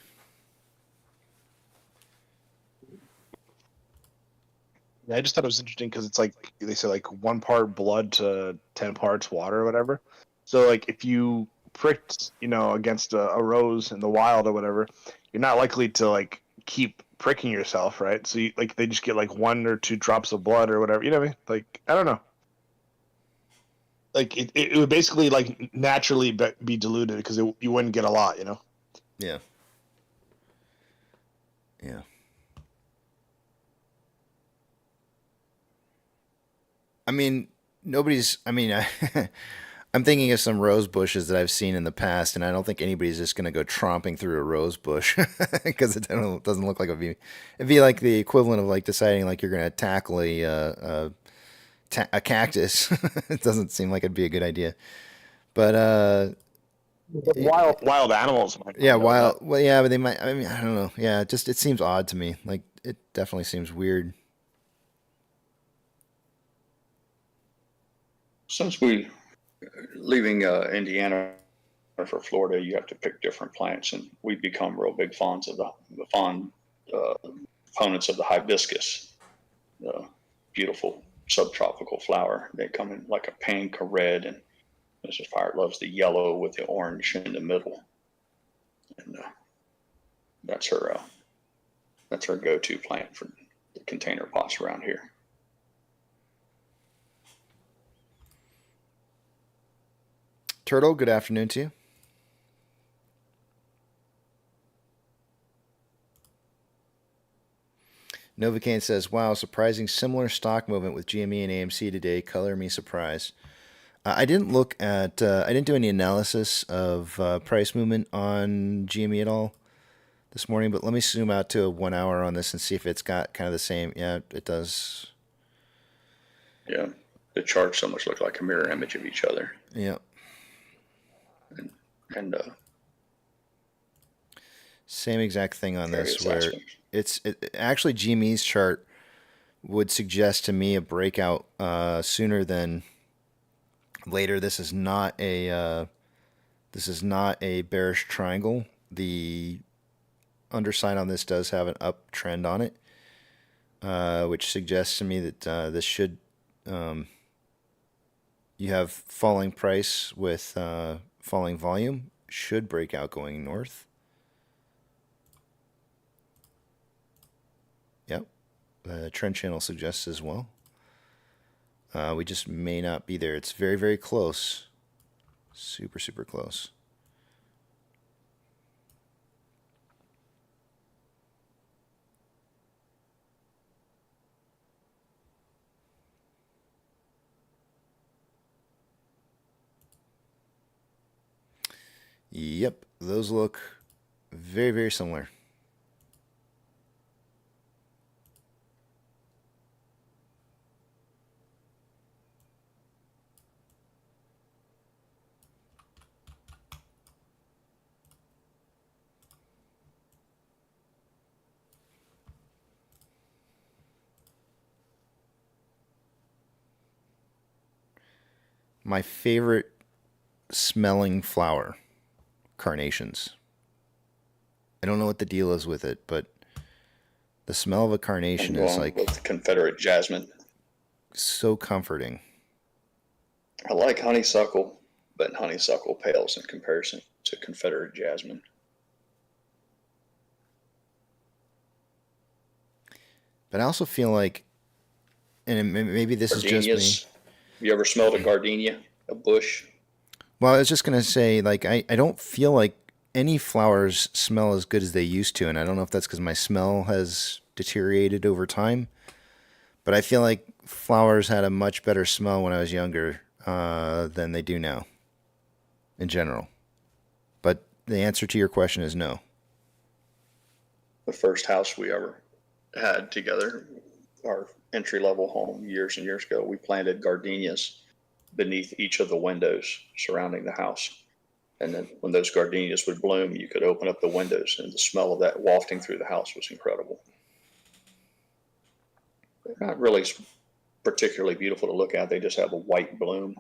Yeah, I just thought it was interesting because it's like they say like 1 part blood to 10 parts water or whatever. So like if you pricked, against a rose in the wild or whatever, you're not likely to like keep pricking yourself, right? So they just get like 1 or 2 drops of blood or whatever. You know what I mean? Like I don't know. Like it would basically like naturally be diluted because you wouldn't get a lot, Yeah. Yeah. I mean, I'm thinking of some rose bushes that I've seen in the past, and I don't think anybody's just going to go tromping through a rose bush because it doesn't look like it'd be like the equivalent of like deciding like you're going to tackle a cactus. It doesn't seem like it'd be a good idea. But wild animals might. Yeah, wild. Well, yeah, but they might. I mean, I don't know. Yeah, it seems odd to me. Like it definitely seems weird. Since leaving Indiana for Florida, you have to pick different plants, and we've become real big fans of the opponents of the hibiscus, the beautiful subtropical flower. They come in like a pink, a red, and Mrs. Fire loves the yellow with the orange in the middle, and that's her go-to plant for the container pots around here. Turtle, good afternoon to you. Novocaine says, "Wow, surprising similar stock movement with GME and AMC today. Color me surprised." I didn't look at. I didn't do any analysis of price movement on GME at all this morning. But let me zoom out to a 1 hour on this and see if it's got kind of the same. Yeah, it does. Yeah, the charts almost look like a mirror image of each other. Yeah. And same exact thing on this, various where aspects. actually GME's chart would suggest to me a breakout sooner than later. This is not a bearish triangle. The underside on this does have an uptrend on it, which suggests to me that this should you have falling price with falling volume, should break out going north. Yep, the trend channel suggests as well. We just may not be there. It's very, very close. Super, super close. Yep, those look very, very similar. My favorite smelling flower, carnations. I don't know what the deal is with it, but the smell of a carnation is like with Confederate jasmine. So comforting. I like honeysuckle, but honeysuckle pales in comparison to Confederate jasmine. But I also feel like, and maybe this Gardenias. is just me. You ever smelled a gardenia, a bush? Well, I was just going to say, like, I don't feel like any flowers smell as good as they used to. And I don't know if that's because my smell has deteriorated over time. But I feel like flowers had a much better smell when I was younger than they do now, in general. But the answer to your question is no. The first house we ever had together, our entry-level home years and years ago, we planted gardenias beneath each of the windows surrounding the house. And then when those gardenias would bloom, you could open up the windows and the smell of that wafting through the house was incredible. They're not really particularly beautiful to look at. They just have a white bloom.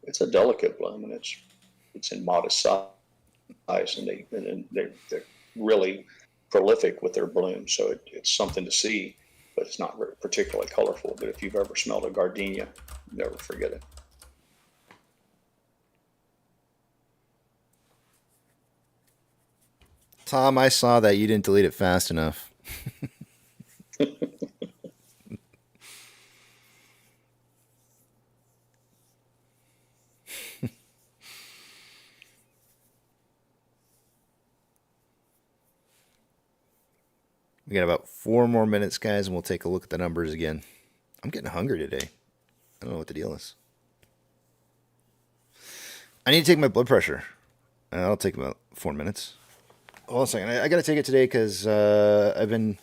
It's a delicate bloom, and it's in modest size, and they're really prolific with their bloom. So it's something to see, but it's not very particularly colorful. But if you've ever smelled a gardenia, never forget it. Tom, I saw that you didn't delete it fast enough. We got about 4 more minutes, guys, and we'll take a look at the numbers again. I'm getting hungry today. I don't know what the deal is. I need to take my blood pressure. That'll take about 4 minutes. Hold on a second. I got to take it today because I've been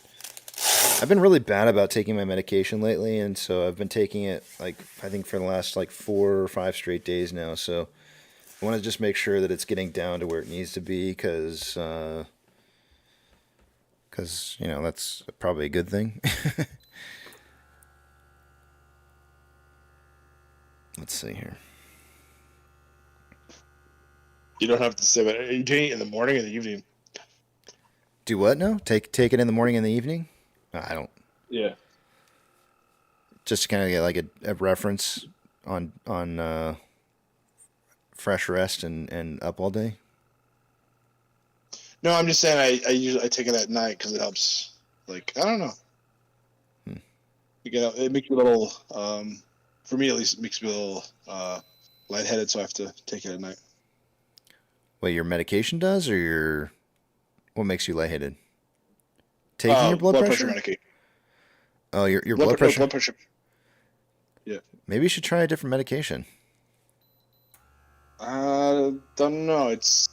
really bad about taking my medication lately, and so I've been taking it I think for the last 4 or 5 straight days now. So I want to just make sure that it's getting down to where it needs to be because that's probably a good thing. Let's see here. You don't have to say that. Are you taking it in the morning or the evening? Do what now? Take it in the morning and the evening? I don't. Yeah. Just to kind of get a reference on fresh rest and up all day. No, I'm just saying I take it at night because it helps. I don't know. It makes me a little. For me at least, it makes me a little lightheaded, so I have to take it at night. What your medication does, or what makes you lightheaded? taking your blood pressure? medication. Oh, your blood pressure. Blood pressure. Yeah. Maybe you should try a different medication. Don't know. I don't know. It's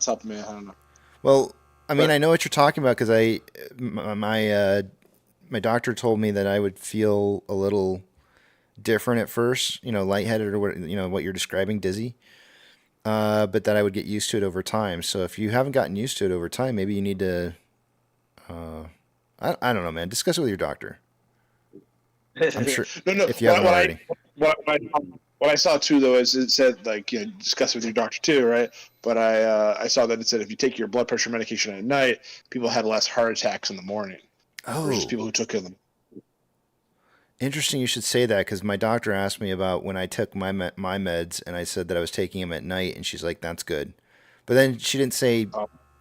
helping me. I don't know. Well, I mean, I know what you're talking about because my doctor told me that I would feel a little different at first, lightheaded or what you're describing, dizzy. But that I would get used to it over time. So if you haven't gotten used to it over time, maybe you need to. I don't know, man. Discuss it with your doctor. I'm sure. No. If you haven't already. What I saw too, though, is it said discuss it with your doctor too, right? But I saw that it said if you take your blood pressure medication at night, people had less heart attacks in the morning versus people who took them. Interesting you should say that because my doctor asked me about when I took my meds and I said that I was taking them at night and she's like, that's good. But then she didn't say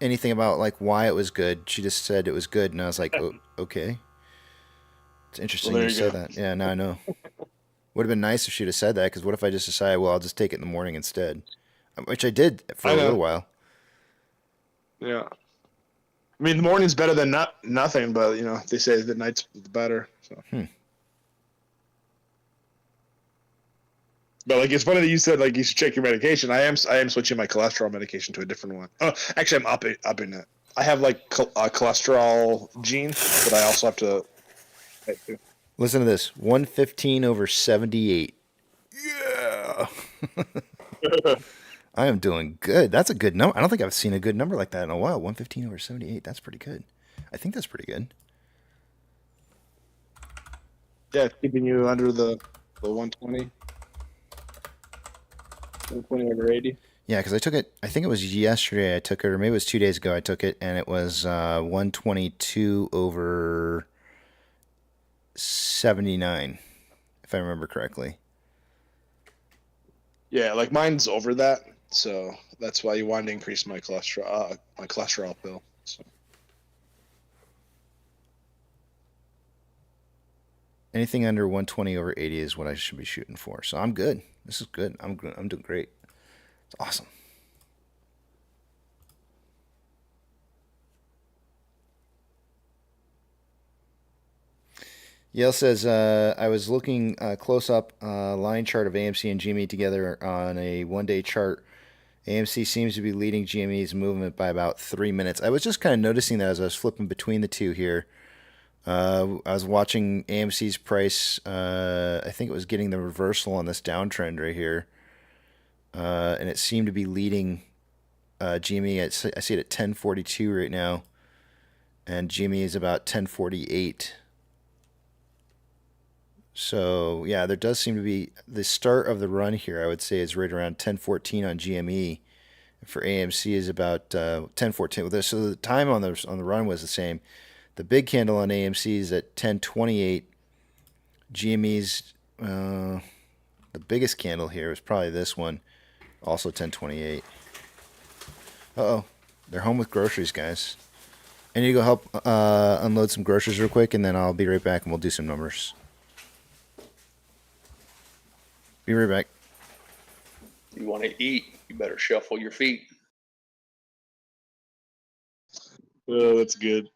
anything about like why it was good. She just said it was good and I was like, oh, okay. It's interesting you said that. Yeah, now I know. Would have been nice if she'd have said that because what if I just decided, well, I'll just take it in the morning instead, which I did for a little while. Yeah. I mean, the morning's better than nothing, but they say the night's better. So. But it's funny that you said you should check your medication. I am switching my cholesterol medication to a different one. Oh, actually, I'm upping it. I have a cholesterol gene, but I also have to. Listen to this: 115/78. Yeah. I am doing good. That's a good number. I don't think I've seen a good number like that in a while. 115/78. That's pretty good. I think that's pretty good. Yeah, it's keeping you under the 120. 120/80. Yeah, because I took it. I think it was yesterday I took it, or maybe it was 2 days ago I took it, and it was 122/79, if I remember correctly. Yeah, mine's over that, so that's why you wanted to increase my cholesterol pill. So. Anything under 120/80 is what I should be shooting for. So I'm good. This is good. I'm doing great. It's awesome. Yale says, I was looking close up line chart of AMC and GME together on a one-day chart. AMC seems to be leading GME's movement by about 3 minutes. I was just kind of noticing that as I was flipping between the two here. I was watching AMC's price. I think it was getting the reversal on this downtrend right here. And it seemed to be leading GME. I see it at 1042 right now. And GME is about 1048. So, yeah, there does seem to be the start of the run here, I would say, is right around 1014 on GME. For AMC is about 1014. So the time on the run was the same. The big candle on AMC is at 1028. GME's, the biggest candle here is probably this one, also 1028. Uh-oh. They're home with groceries, guys. I need to go help unload some groceries real quick, and then I'll be right back, and we'll do some numbers. Be right back. You want to eat, you better shuffle your feet. Oh, that's good.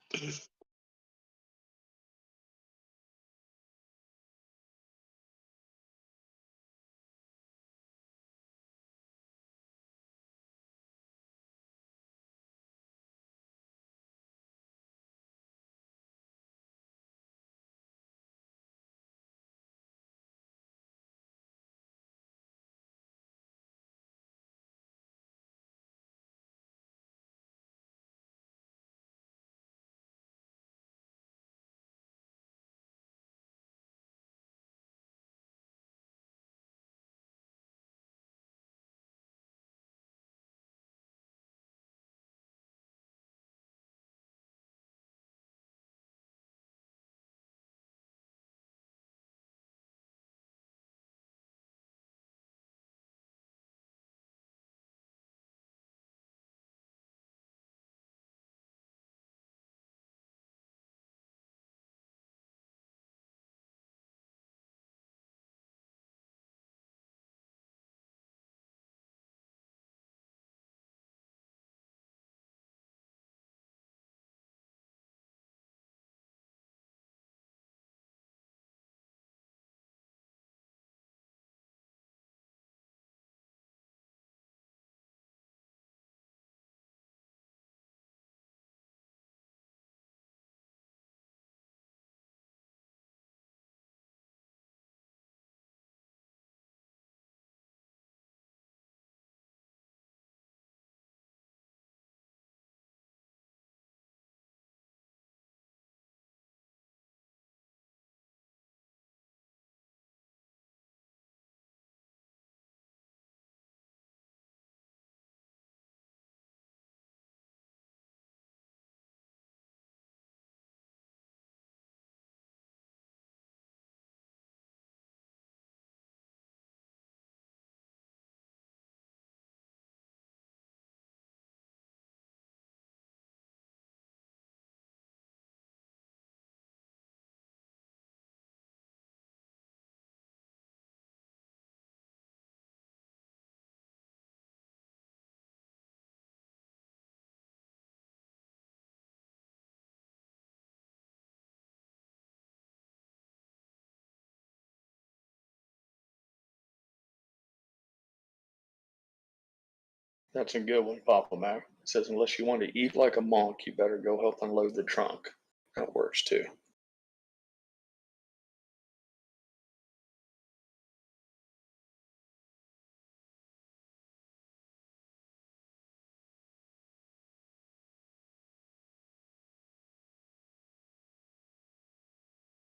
That's a good one, Papa Mac. It says, unless you want to eat like a monk, you better go help unload the trunk. That works too.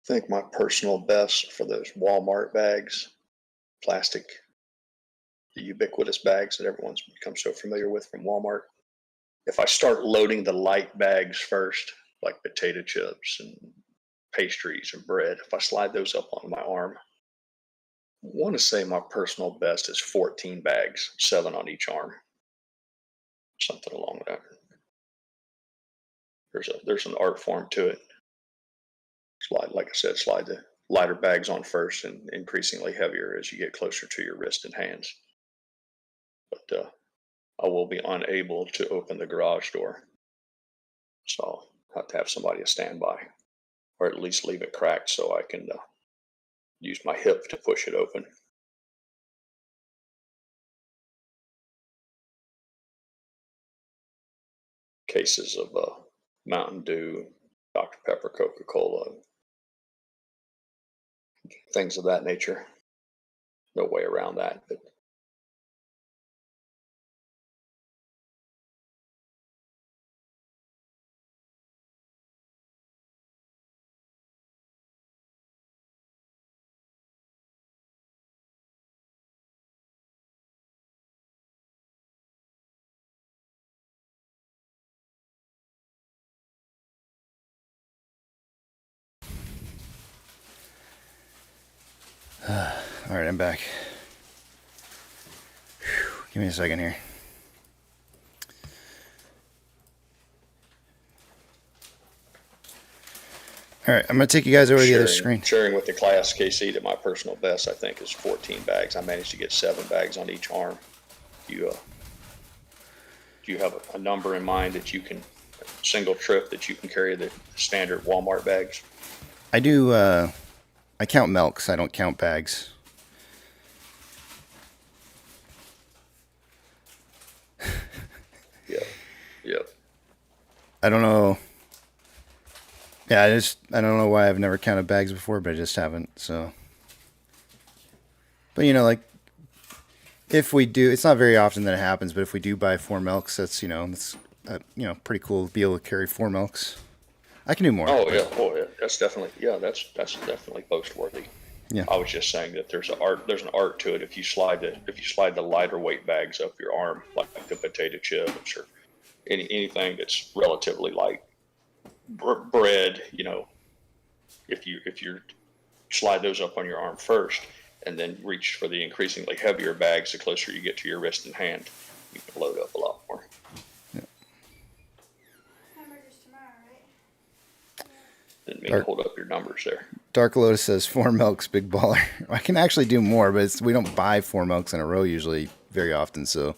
I think my personal best for those Walmart bags, plastic, the ubiquitous bags that everyone's become so familiar with from Walmart. If I start loading the light bags first, like potato chips and pastries and bread, if I slide those up on my arm, I want to say my personal best is 14 bags, 7 on each arm, something along that. There's an art form to it. Like I said, slide the lighter bags on first and increasingly heavier as you get closer to your wrist and hands. But I will be unable to open the garage door, so I'll have to have somebody to stand by, or at least leave it cracked so I can use my hip to push it open. Cases of Mountain Dew, Dr. Pepper, Coca-Cola, things of that nature. No way around that. But All right, I'm back. Whew, give me a second here. All right, I'm going to take you guys over to the other screen. Sharing with the class, KC, that my personal best, I think, is 14 bags. I managed to get 7 bags on each arm. Do you have a number in mind that you can, single trip, that you can carry the standard Walmart bags? I do, I count milks. I don't count bags. Yep. I don't know. Yeah, I don't know why I've never counted bags before, but I just haven't, so. But, like, if we do, it's not very often that it happens, but if we do buy 4 milks, that's, that's, pretty cool to be able to carry 4 milks. I can do more. Oh, yeah. That's definitely boast-worthy. Yeah. I was just saying that there's an art to it. If you slide the lighter weight bags up your arm, like the potato chips or anything that's relatively light, bread, if you slide those up on your arm first and then reach for the increasingly heavier bags, the closer you get to your wrist and hand, you can load up a lot more. Didn't mean to hold up your numbers there. Dark Lotus says 4 milks, big baller. I can actually do more, but we don't buy 4 milks in a row usually very often, so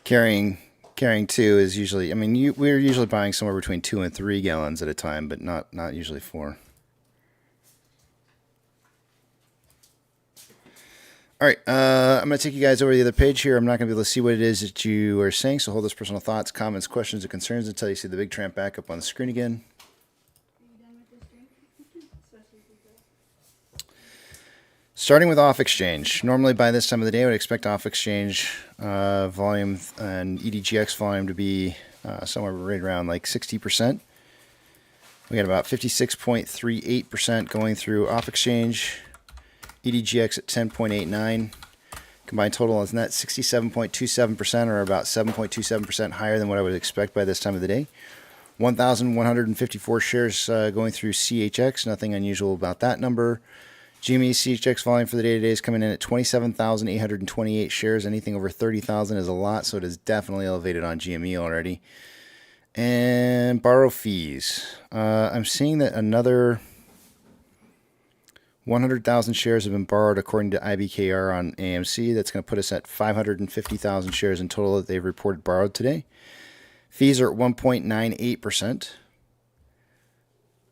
carrying 2 is usually, we're usually buying somewhere between 2 and 3 gallons at a time, but not usually 4. All right, I'm going to take you guys over to the other page here. I'm not going to be able to see what it is that you are saying, so hold those personal thoughts, comments, questions, or concerns until you see the big tramp back up on the screen again. Starting with off exchange. Normally by this time of the day, I would expect off exchange volume and EDGX volume to be somewhere right around like 60%. We got about 56.38% going through off exchange. EDGX at 10.89. Combined total is net 67.27%, or about 7.27% higher than what I would expect by this time of the day. 1,154 shares going through CHX. Nothing unusual about that number. GME CHX volume for the day today is coming in at 27,828 shares. Anything over 30,000 is a lot, so it is definitely elevated on GME already. And borrow fees. I'm seeing that another 100,000 shares have been borrowed according to IBKR on AMC. That's going to put us at 550,000 shares in total that they've reported borrowed today. Fees are at 1.98%.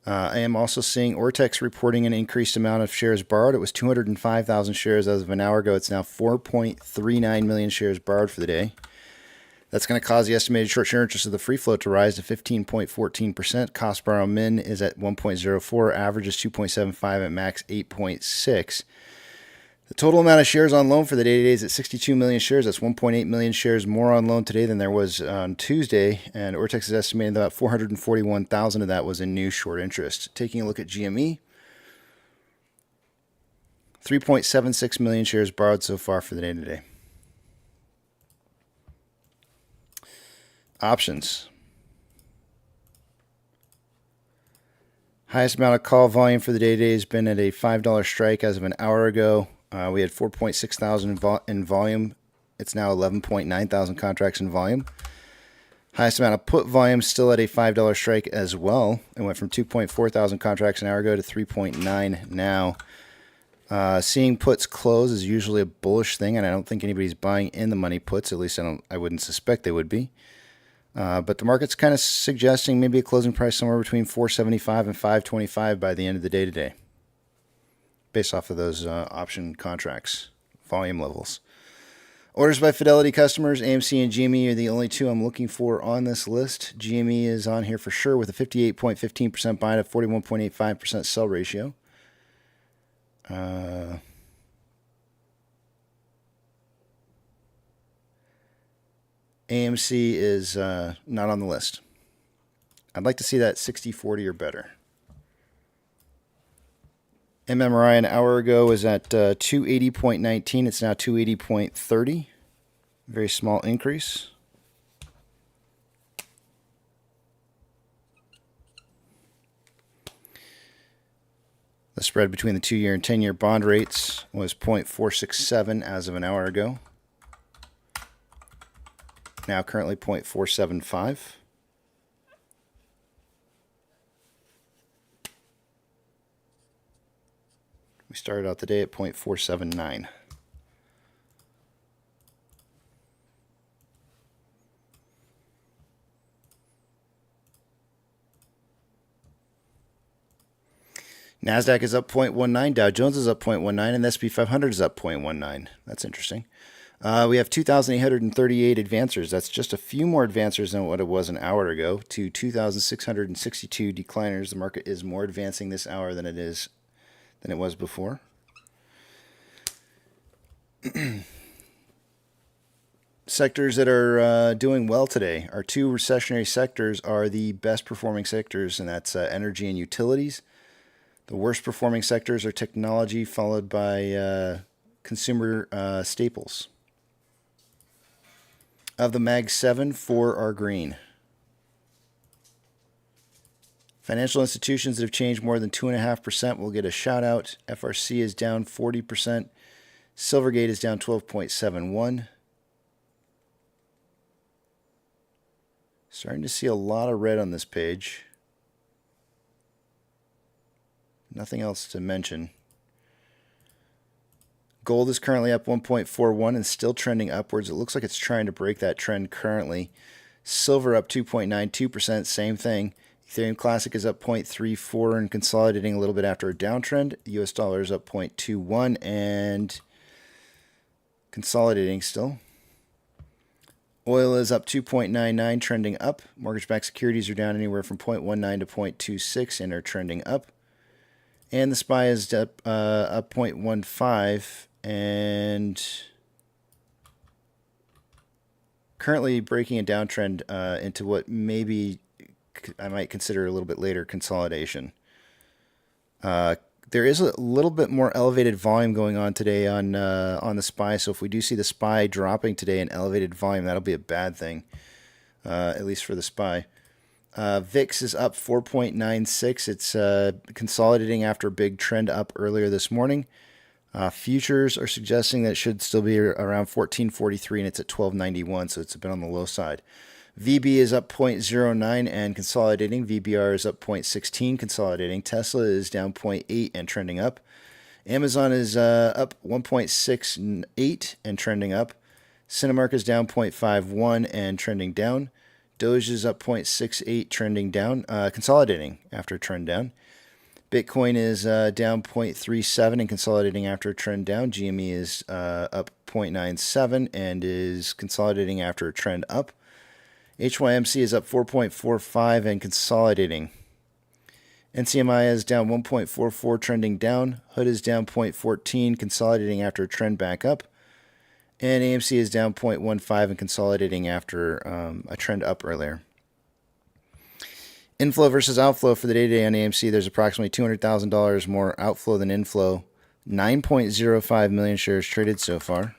I am also seeing Ortex reporting an increased amount of shares borrowed. It was 205,000 shares as of an hour ago. It's now 4.39 million shares borrowed for the day. That's going to cause the estimated short-term interest of the free float to rise to 15.14%. Cost borrow min is at 1.04, average is 2.75, and max 8.6. The total amount of shares on loan for the day today is at 62 million shares. That's 1.8 million shares more on loan today than there was on Tuesday, and Ortex is estimating that about 441,000 of that was in new short interest. Taking a look at GME, 3.76 million shares borrowed so far for the day today. Options. Highest amount of call volume for the day today has been at a $5 strike as of an hour ago. We had 4.6 thousand in volume. It's now 11.9 thousand contracts in volume. Highest amount of put volume still at a $5 strike as well. It went from 2.4 thousand contracts an hour ago to 3.9 now. Seeing puts close is usually a bullish thing, and I don't think anybody's buying in the money puts. At least I wouldn't suspect they would be. But the market's kind of suggesting maybe a closing price somewhere between 475 and 525 by the end of the day today, based off of those option contracts, volume levels. Orders by Fidelity customers, AMC and GME are the only two I'm looking for on this list. GME is on here for sure with a 58.15% buy to 41.85% sell ratio. AMC is not on the list. I'd like to see that 60-40 or better. MMRI an hour ago was at 280.19. It's now 280.30. Very small increase. The spread between the 2-year and 10-year bond rates was 0.467 as of an hour ago. Now currently 0.475. We started out the day at 0.479. NASDAQ is up 0.19, Dow Jones is up 0.19, and the S&P 500 is up 0.19. That's interesting. We have 2,838 advancers. That's just a few more advancers than what it was an hour ago, to 2,662 decliners. The market is more advancing this hour than it was before. Sectors that are doing well today. Our two recessionary sectors are the best performing sectors, and that's energy and utilities. The worst performing sectors are technology, followed by consumer staples. Of the Mag 7, 4 are green. Financial institutions that have changed more than 2.5% will get a shout out. FRC is down 40%. Silvergate is down 12.71. Starting to see a lot of red on this page. Nothing else to mention. Gold is currently up 1.41 and still trending upwards. It looks like it's trying to break that trend currently. Silver up 2.92%, same thing. Ethereum Classic is up 0.34 and consolidating a little bit after a downtrend. The US dollar is up 0.21 and consolidating still. Oil is up 2.99, trending up. Mortgage-backed securities are down anywhere from 0.19 to 0.26 and are trending up. And the SPY is up 0.15 and currently breaking a downtrend into what maybe I might consider a little bit later consolidation. There is a little bit more elevated volume going on today on the SPY. So if we do see the SPY dropping today in elevated volume, that'll be a bad thing, at least for the SPY. VIX is up 4.96. It's consolidating after a big trend up earlier this morning. Futures are suggesting that it should still be around 1443, and it's at 1291, so it's a bit on the low side. VB is up 0.09 and consolidating. VBR is up 0.16, consolidating. Tesla is down 0.8 and trending up. Amazon is up 1.68 and trending up. Cinemark is down 0.51 and trending down. Doge is up 0.68, trending down, consolidating after a trend down. Bitcoin is down 0.37 and consolidating after a trend down. GME is up 0.97 and is consolidating after a trend up. HYMC is up 4.45 and consolidating. NCMI is down 1.44, trending down. Hood is down 0.14, consolidating after a trend back up. And AMC is down 0.15 and consolidating after a trend up earlier. Inflow versus outflow for the day-to-day on AMC, there's approximately $200,000 more outflow than inflow. 9.05 million shares traded so far.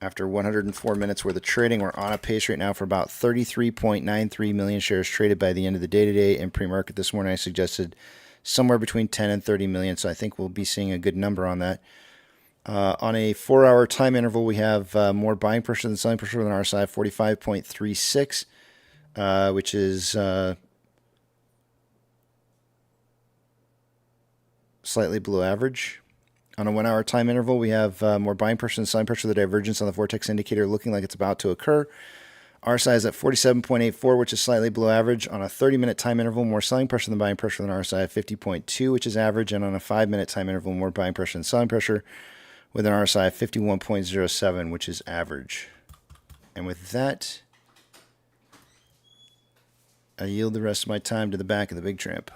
After 104 minutes worth of trading, we're on a pace right now for about 33.93 million shares traded by the end of the day today. In pre-market this morning, I suggested somewhere between 10 and 30 million, so I think we'll be seeing a good number on that. On a 4-hour time interval, we have more buying pressure than selling pressure on our side, 45.36, which is slightly below average. On a 1-hour time interval, we have more buying pressure than selling pressure. The divergence on the Vortex indicator looking like it's about to occur. RSI is at 47.84, which is slightly below average. On a 30-minute time interval, more selling pressure than buying pressure than RSI at 50.2, which is average. And on a 5-minute time interval, more buying pressure than selling pressure with an RSI of 51.07, which is average. And with that, I yield the rest of my time to the back of the big tramp.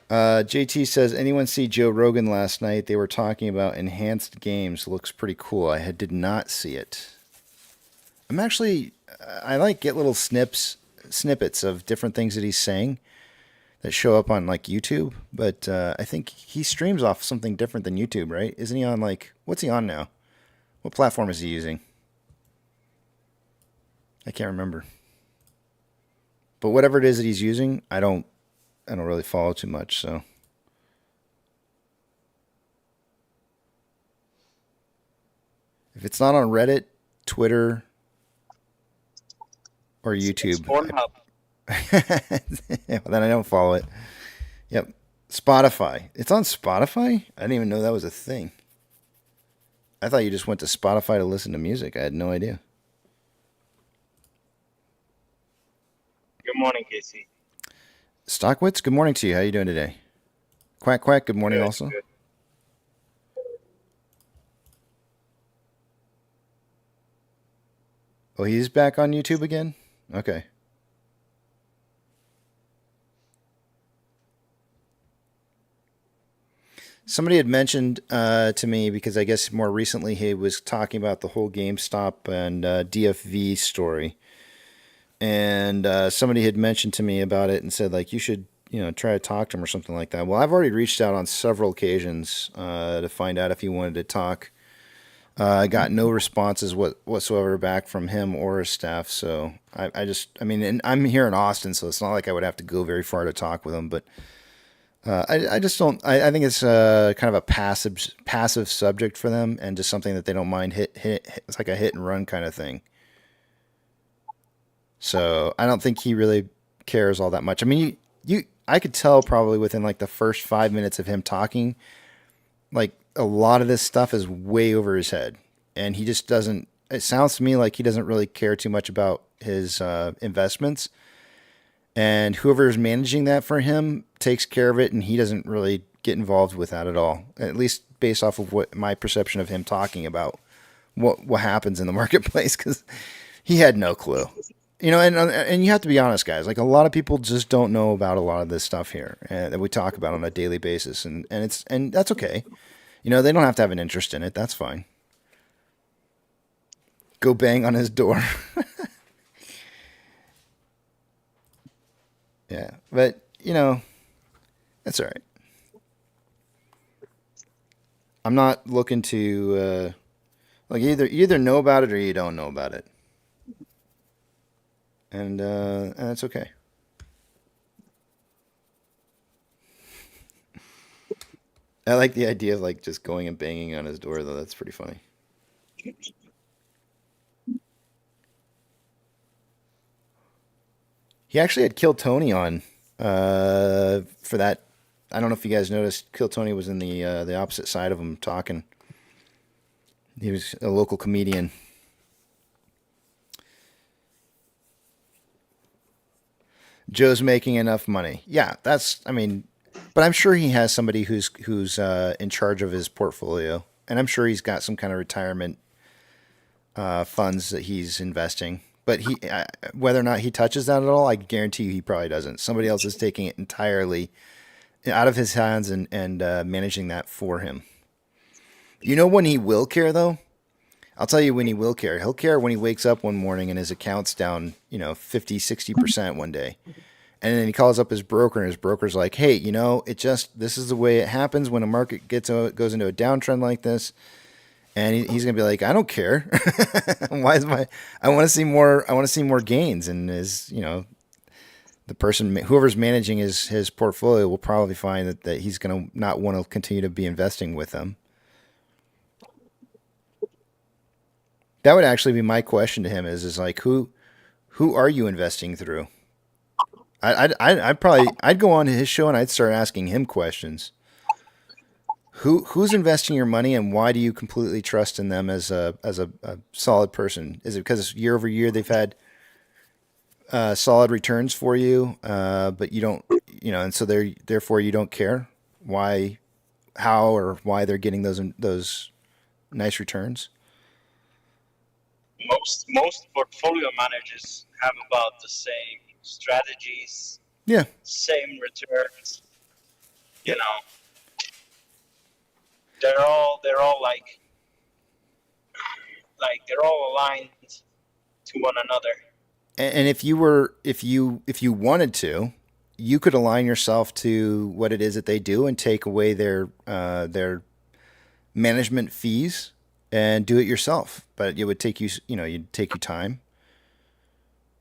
JT says, anyone see Joe Rogan last night? They were talking about enhanced games. Looks pretty cool. I did not see it. I like get little snippets of different things that he's saying that show up on like YouTube. But I think he streams off something different than YouTube, right? Isn't he on what's he on now? What platform is he using? I can't remember. But whatever it is that he's using, I don't really follow too much, so. If it's not on Reddit, Twitter, or YouTube, then I don't follow it. Yep. Spotify. It's on Spotify? I didn't even know that was a thing. I thought you just went to Spotify to listen to music. I had no idea. Good morning, Casey. Stockwitz, good morning to you. How are you doing today? Quack, quack, good morning also. Good. Oh, he's back on YouTube again? Okay. Somebody had mentioned to me, because I guess more recently he was talking about the whole GameStop and DFV story. And somebody had mentioned to me about it and said, you should, try to talk to him or something like that. Well, I've already reached out on several occasions to find out if he wanted to talk. I got no responses whatsoever back from him or his staff. So and I'm here in Austin, so it's not like I would have to go very far to talk with him. But I just don't. I think it's kind of a passive subject for them, and just something that they don't mind. It's like a hit and run kind of thing. So I don't think he really cares all that much. I mean, I could tell probably within the first 5 minutes of him talking, a lot of this stuff is way over his head, and he just doesn't. It sounds to me like he doesn't really care too much about his investments, and whoever's managing that for him takes care of it, and he doesn't really get involved with that at all. At least based off of what my perception of him talking about what happens in the marketplace, because he had no clue. And you have to be honest, guys. A lot of people just don't know about a lot of this stuff here that we talk about on a daily basis, and that's okay. They don't have to have an interest in it. That's fine. Go bang on his door. Yeah, but that's all right. I'm not looking to you either know about it or you don't know about it. And that's okay. I like the idea of just going and banging on his door, though. That's pretty funny. He actually had Kill Tony on For that, I don't know if you guys noticed, Kill Tony was in the opposite side of him talking. He was a local comedian. Joe's making enough money. Yeah, I mean, but I'm sure he has somebody who's in charge of his portfolio, and I'm sure he's got some kind of retirement funds that he's investing. But whether or not he touches that at all, I guarantee you he probably doesn't. Somebody else is taking it entirely out of his hands and managing that for him. You know when he will care, though? I'll tell you when he will care. He'll care when he wakes up one morning and his account's down, 50, 60% one day. And then he calls up his broker, and his broker's like, hey, this is the way it happens when a market goes into a downtrend like this. And he's going to be like, I don't care. I want to see more gains. And the person, whoever's managing his portfolio will probably find that he's going to not want to continue to be investing with them. That would actually be my question to him is like, who are you investing through? I'd go on to his show and I'd start asking him questions. Who's investing your money, and why do you completely trust in them as a solid person? Is it because year over year they've had solid returns for you, but you don't, and so therefore you don't care how or why they're getting those nice returns? Most portfolio managers have about the same strategies. Yeah. Same returns. They're all like they're all aligned to one another. And if you wanted to, you could align yourself to what it is that they do and take away their management fees and do it yourself. But it would take you'd take your time.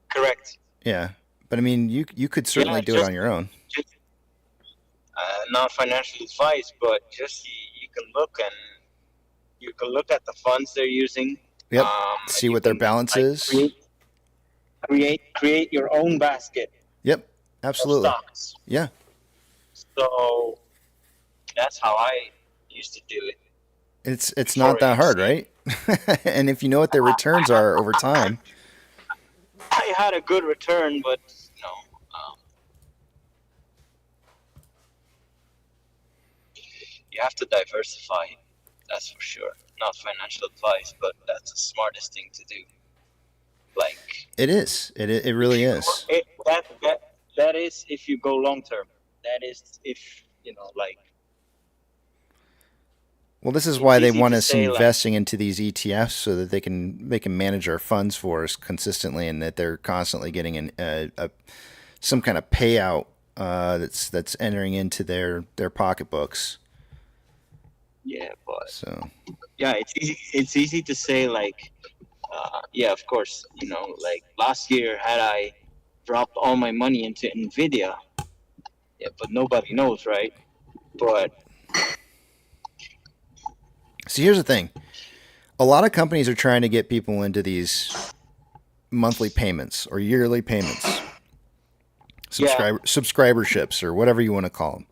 Correct. Yeah. But I mean, you could certainly do it on your own. Not financial advice, but just you can look at the funds they're using. Yep. See what their balance is. Create your own basket. Yep. Absolutely. Of stocks. Yeah. So that's how I used to do it. It's not that hard, right? And if you know what their returns are over time. I had a good return, but you have to diversify. That's for sure. Not financial advice, but that's the smartest thing to do. It is. It really is. That is if you go long term. That is if Well, this is why they want us investing into these ETFs so that they can manage our funds for us consistently, and that they're constantly getting some kind of payout that's entering into their pocketbooks. Yeah, but so it's easy to say of course, last year had I dropped all my money into Nvidia, but nobody knows, right? But see, here's the thing. A lot of companies are trying to get people into these monthly payments or yearly payments, subscriberships, or whatever you want to call them.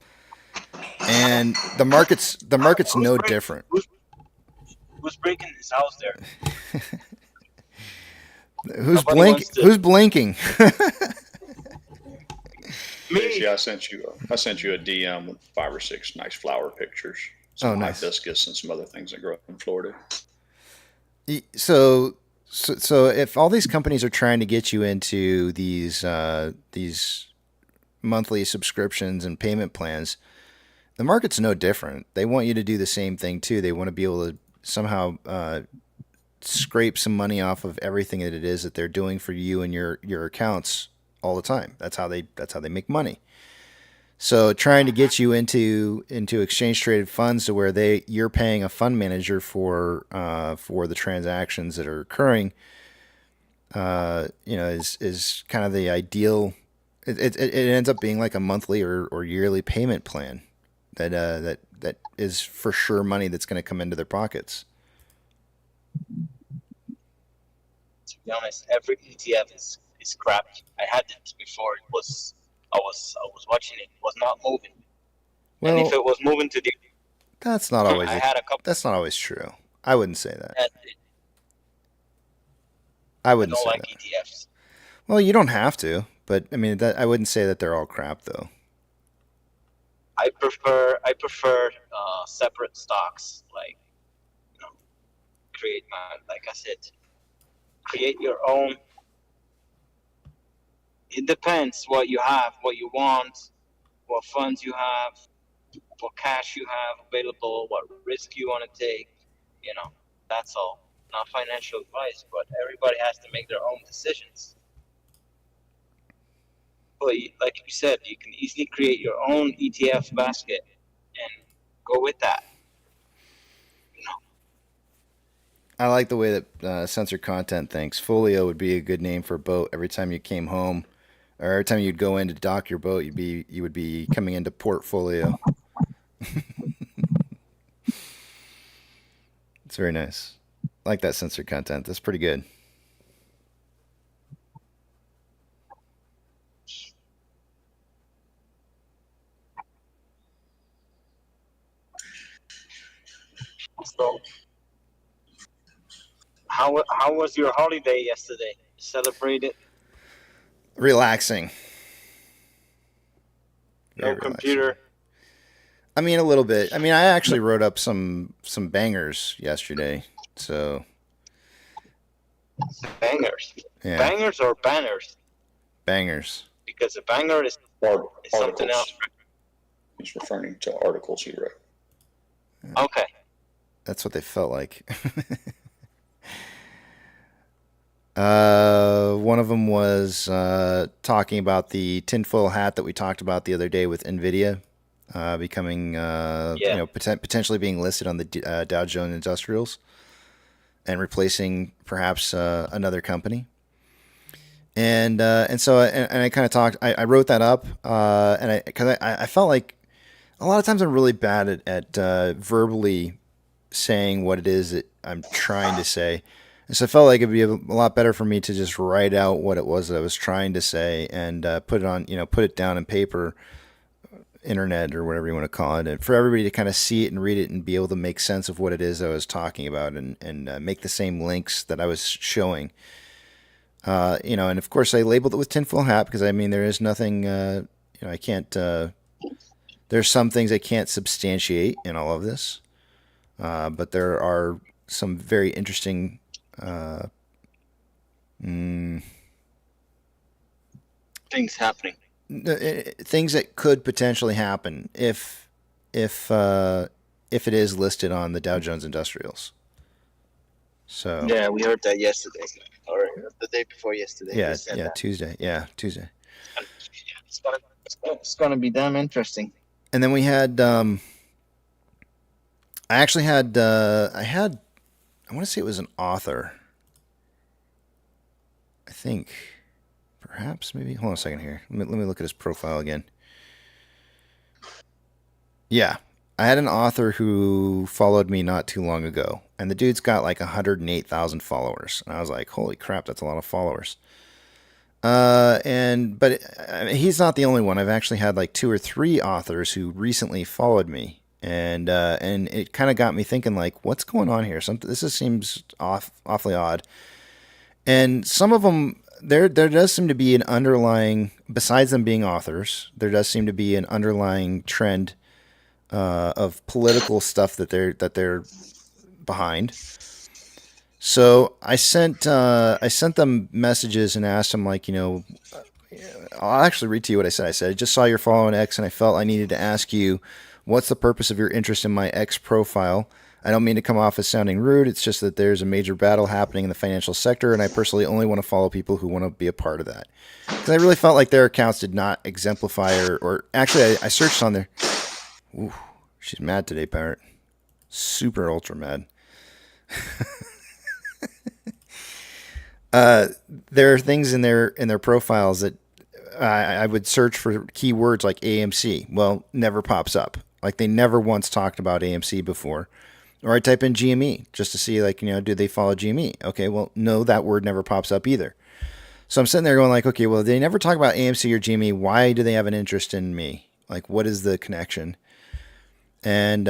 And the market's no different. Who's breaking his house there? Who's blinking? Casey, I sent you a DM with 5 or 6 nice flower pictures. Some nice hibiscus and some other things that grow in Florida. So if all these companies are trying to get you into these monthly subscriptions and payment plans, the market's no different. They want you to do the same thing too. They want to be able to somehow scrape some money off of everything that it is that they're doing for you and your accounts all the time. That's how they make money. So trying to get you into exchange traded funds to where you're paying a fund manager for the transactions that are occurring, is kind of the ideal. It ends up being like a monthly or yearly payment plan that is for sure money that's going to come into their pockets. To be honest, every ETF is crap. I had it before. It was I was watching it. It was not moving. Well, And if it was moving to the, that's not always I had a couple. that's not always true. I wouldn't say that. That, I I wouldn't don't say like that. ETFs. Well, you don't have to, but I mean, that I wouldn't say that they're all crap though. I prefer separate stocks. Like, create my, like I said, create your own. It depends what you have, what you want, what funds you have, what cash you have available, what risk you want to take. That's all. Not financial advice, but everybody has to make their own decisions. But like you said, you can easily create your own ETF basket and go with that. I like the way that Censored Content thinks. Folio would be a good name for a boat. Every time you came home, or every time you'd go in to dock your boat, you would be coming into portfolio. It's very nice. I like that Censored Content. That's pretty good. So, how was your holiday yesterday? Celebrated? Relaxing. No Very computer. relaxing. I mean, a little bit. I mean, I actually wrote up some bangers yesterday. So Bangers. yeah, Bangers or banners? bangers. Because a banger is something else. He's referring to articles he wrote. Okay. That's what they felt like. One of them was talking about the tinfoil hat that we talked about the other day with NVIDIA becoming, potentially being listed on the Dow Jones Industrials and replacing perhaps another company. And so I kind of talked. I wrote that up, because I felt like a lot of times I'm really bad at verbally saying what it is that I'm trying to say. And so I felt like it'd be a lot better for me to just write out what it was that I was trying to say and put it down in paper, internet, or whatever you want to call it, and for everybody to kind of see it and read it and be able to make sense of what it is I was talking about and make the same links that I was showing. And of course I labeled it with tinfoil hat because I mean there is nothing, I can't. There's some things I can't substantiate in all of this. But there are some very interesting things happening. Things that could potentially happen if it is listed on the Dow Jones Industrials. So yeah, we heard that yesterday or the day before yesterday. Yeah, that. Tuesday. Yeah, Tuesday. It's gonna be damn interesting. And then we had I want to say it was an author. I think, perhaps, maybe. Hold on a second here. Let me look at his profile again. Yeah, I had an author who followed me not too long ago, and the dude's got like 108,000 followers. And I was like, holy crap, that's a lot of followers. But he's not the only one. I've actually had like 2 or 3 authors who recently followed me. And it kind of got me thinking, like, what's going on here? Seems awfully odd. And some of them, there does seem to be an underlying, besides them being authors, there does seem to be an underlying trend of political stuff that they're behind. So I sent them messages and asked them, like, I'll actually read to you what I said. I said, I just saw your follow on X and I felt I needed to ask you, what's the purpose of your interest in my X profile? I don't mean to come off as sounding rude. It's just that there's a major battle happening in the financial sector, and I personally only want to follow people who want to be a part of that. Because I really felt like their accounts did not exemplify, or actually, I searched on there. Ooh, she's mad today, Parrot. Super ultra mad. There are things in their profiles that I would search for keywords like AMC. Well, never pops up. Like they never once talked about AMC before. Or I type in GME just to see, like, do they follow GME? Okay, well, no, that word never pops up either. So I'm sitting there going like, okay, well, they never talk about AMC or GME. Why do they have an interest in me? Like, what is the connection? And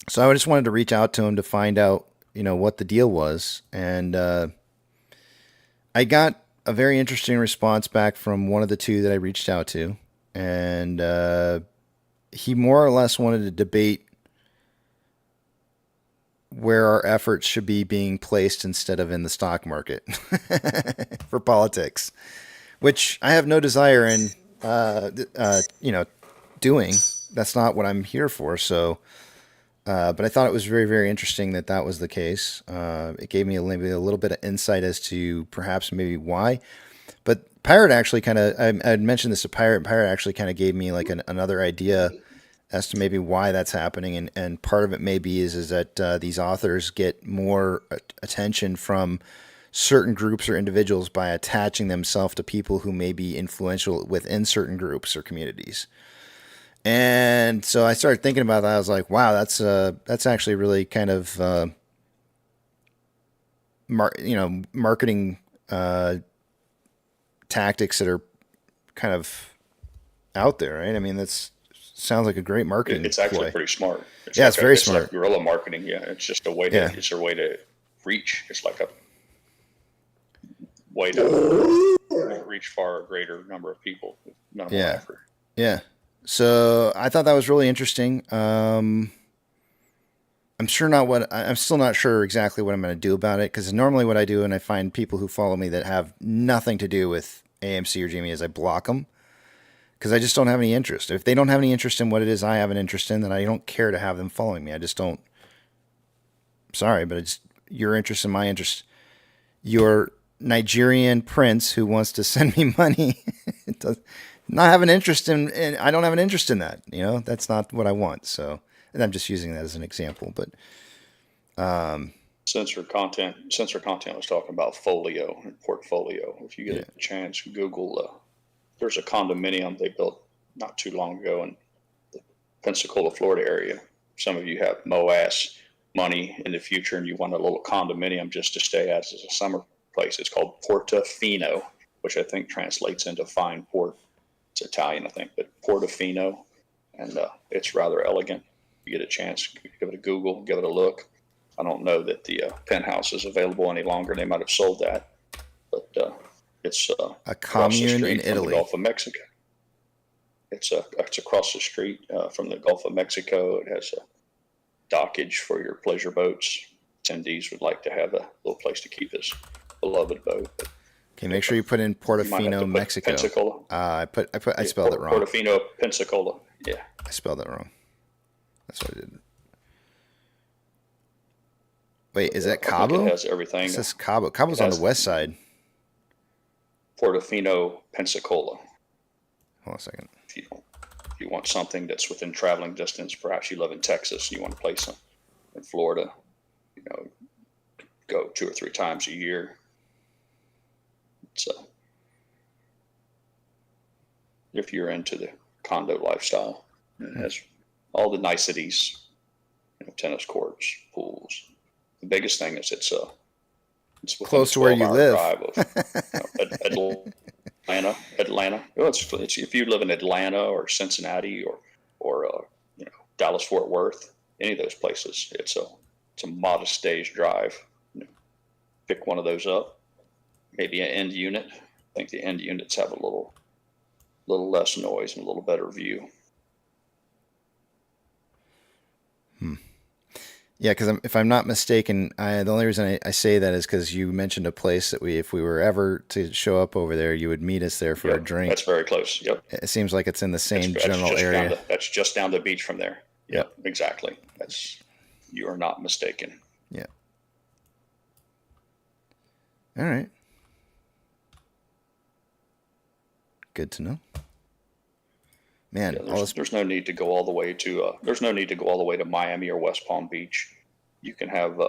so I just wanted to reach out to him to find out, what the deal was. And I got a very interesting response back from one of the two that I reached out to. And he more or less wanted to debate where our efforts should be being placed instead of in the stock market for politics, which I have no desire in, doing. That's not what I'm here for. So, but I thought it was very, very interesting that that was the case. It gave me maybe a little bit of insight as to perhaps maybe why. But Pirate actually kind of, I had mentioned this to Pirate. Pirate actually kind of gave me like another idea as to maybe why that's happening. And part of it maybe is that these authors get more attention from certain groups or individuals by attaching themselves to people who may be influential within certain groups or communities. And so I started thinking about that. I was like, wow, that's actually really kind of, marketing tactics that are kind of out there, right? I mean, that's sounds like a great marketing. It's actually play. pretty smart. It's very it's smart. Like guerrilla marketing. Yeah, it's just a way to. Yeah. It's a way to reach. It's like a way to reach far greater number of people with minimal effort. Yeah. So I thought that was really interesting. I'm still not sure exactly what I'm going to do about it, because normally what I do, and I find people who follow me that have nothing to do with AMC or GME, is I block them, because I just don't have any interest. If they don't have any interest in what it is I have an interest in, then I don't care to have them following me. I just don't. Sorry, but it's your interest and my interest. Your Nigerian prince who wants to send me money not have an interest in, and I don't have an interest in that. That's not what I want. So, and I'm just using that as an example. But censor content was talking about folio and portfolio. If you get a chance, Google. There's a condominium they built not too long ago in the Pensacola, Florida area. Some of you have MOAS money in the future and you want a little condominium just to stay at as a summer place. It's called Portofino, which I think translates into fine port. It's Italian, I think, but Portofino. And it's rather elegant. If you get a chance, give it a Google, give it a look. I don't know that the penthouse is available any longer. They might have sold that. But it's a commune in Italy, from the Gulf of Mexico. It's across the street from the Gulf of Mexico. It has a dockage for your pleasure boats. Attendees would like to have a little place to keep his beloved boat. Okay, make sure you put in Portofino, Mexico. Pensacola. I spelled it wrong. Portofino, Pensacola. Yeah, I spelled that wrong. That's what I did. Wait, is that Cabo? It has everything. It says Cabo. Cabo's on the west side. Portofino, Pensacola. Hold on a second. If you want something that's within traveling distance, perhaps you live in Texas and you want a place in Florida, go 2 or 3 times a year. So if you're into the condo lifestyle, it has all the niceties, tennis courts, pools. The biggest thing is it's close to where you live. Atlanta. It's if you live in Atlanta or Cincinnati or Dallas Fort Worth, any of those places, it's a modest day's drive. Pick one of those up. Maybe an end unit. I think the end units have a little less noise and a little better view. Yeah, because if I'm not mistaken, the only reason I say that is because you mentioned a place that if we were ever to show up over there, you would meet us there for a drink. That's very close. Yep. It seems like it's in the same general area. That's just down the beach from there. Yep. Exactly. You are not mistaken. Yeah. All right. Good to know. Man, there's no need to go all the way to Miami or West Palm Beach. You can have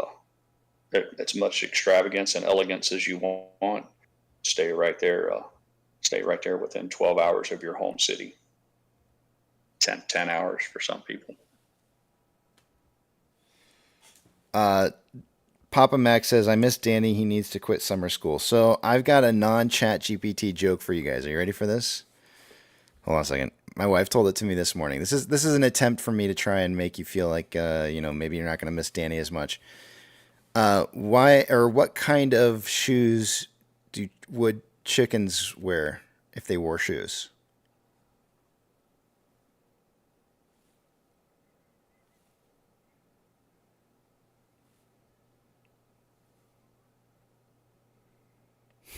as much extravagance and elegance as you want. Stay right there within 12 hours of your home city. 10 hours for some people. Papa Mac says, I miss Danny. He needs to quit summer school. So I've got a non-chat GPT joke for you guys. Are you ready for this? Hold on a second. My wife told it to me this morning. This is an attempt for me to try and make you feel like, maybe you're not going to miss Danny as much. What kind of shoes would chickens wear if they wore shoes?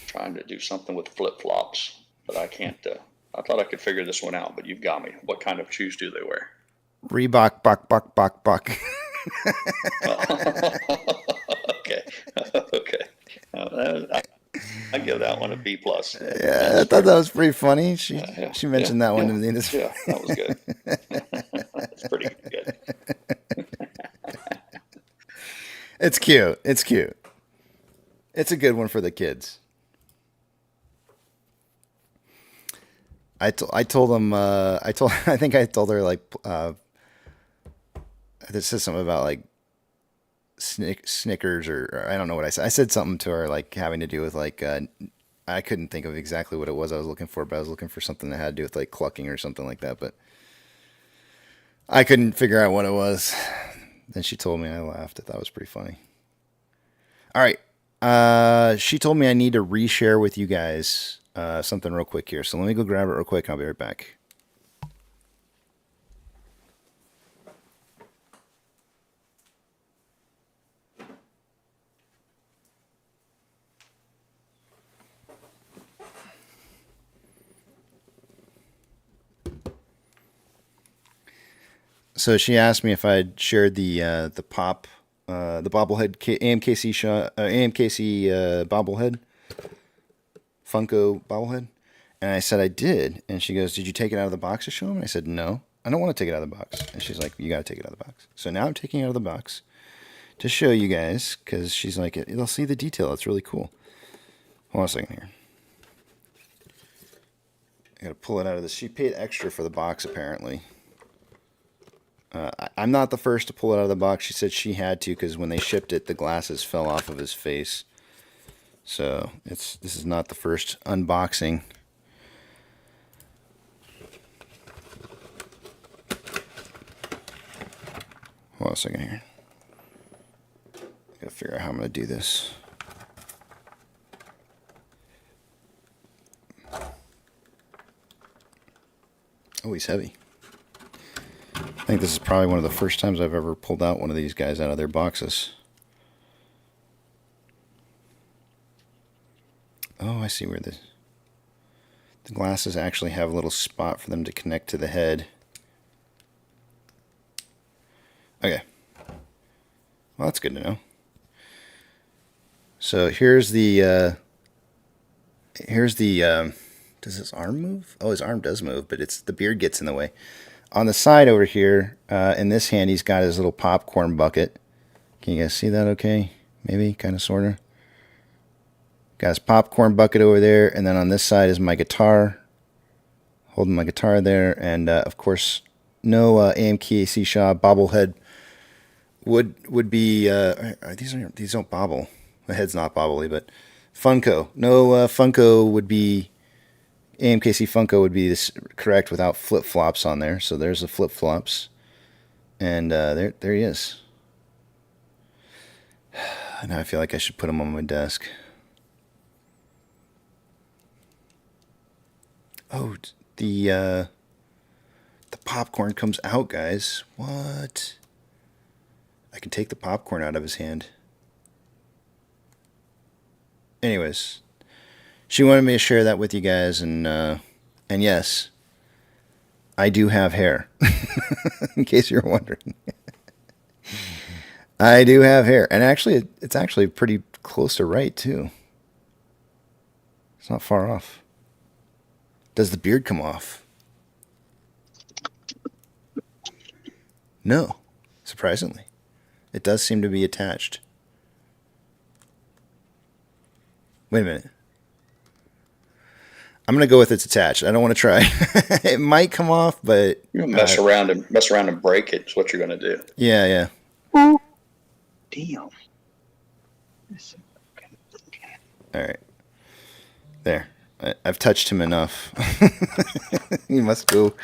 Trying to do something with flip-flops, but I can't. I thought I could figure this one out, but you've got me. What kind of shoes do they wear? Reebok, buck. Okay. Okay. I give that one a B plus. Yeah, I thought that was pretty funny. She mentioned that one to me. Yeah, that was good. That's pretty good. It's cute. It's cute. It's a good one for the kids. I told them. I think I told her like. This says something about like Snickers or I don't know what I said. I said something to her like having to do with like I couldn't think of exactly what it was I was looking for, but I was looking for something that had to do with like clucking or something like that, but I couldn't figure out what it was. Then she told me, and I laughed. I thought it was pretty funny. All right. She told me I need to reshare with you guys something real quick here. So let me go grab it real quick. I'll be right back. So she asked me if I'd shared the bobblehead AMKC bobblehead, Funko bobblehead, and I said I did, and she goes, "Did you take it out of the box to show him?" And I said, "No, I don't want to take it out of the box." And she's like, "You got to take it out of the box." So now I'm taking it out of the box to show you guys because she's like, "They'll see the detail. It's really cool." Hold on a second here. I got to pull it out of this. She paid extra for the box apparently. I'm not the first to pull it out of the box. She said she had to because when they shipped it, the glasses fell off of his face. So this is not the first unboxing. Hold on a second here. Gotta figure out how I'm gonna do this. Oh, he's heavy. I think this is probably one of the first times I've ever pulled out one of these guys out of their boxes. Oh, I see where the glasses actually have a little spot for them to connect to the head. Okay. Well, that's good to know. So here's the does his arm move? Oh, his arm does move, but the beard gets in the way. On the side over here, in this hand, he's got his little popcorn bucket. Can you guys see that okay? Maybe, kind of, sort of. Got his popcorn bucket over there, and then on this side is my guitar. Holding my guitar there, and of course, no AMKC Shaw bobblehead would be. These don't bobble. The head's not bobbly, but Funko. No Funko would be. AMKC Funko would be correct without flip-flops on there. So there's the flip-flops. And there he is. Now I feel like I should put him on my desk. Oh, the popcorn comes out, guys. What? I can take the popcorn out of his hand. Anyways. She wanted me to share that with you guys, and yes, I do have hair, in case you're wondering. I do have hair, and actually, it's actually pretty close to right, too. It's not far off. Does the beard come off? No, surprisingly. It does seem to be attached. Wait a minute. I'm gonna go with it's attached. I don't want to try. It might come off, but you're gonna mess around and break it. Is what you're gonna do. Yeah. Damn. All right. There. I've touched him enough. He must go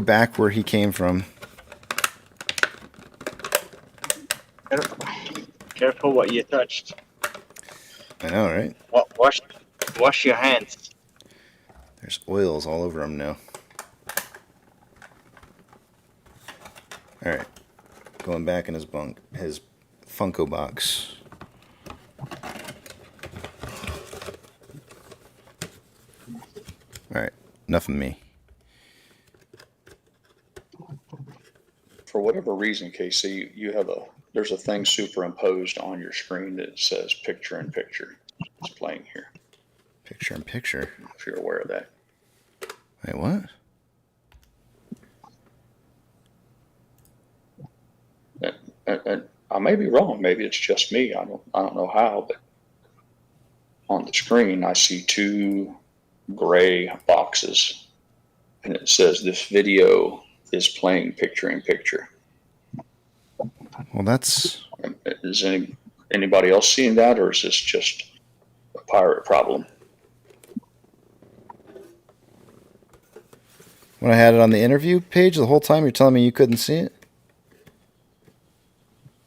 back where he came from. Careful what you touched. I know, right? Wash your hands. There's oils all over him now. All right. Going back in his Funko box. All right. Enough of me. For whatever reason, Casey, there's a thing superimposed on your screen that says picture in picture. It's playing here. Picture in picture. If you're aware of that. Wait, what? I may be wrong. Maybe it's just me. I don't know how, but on the screen I see two gray boxes, and it says this video is playing picture in picture. Well, that's. Is anybody else seeing that, or is this just a pirate problem? When I had it on the interview page the whole time, you're telling me you couldn't see it?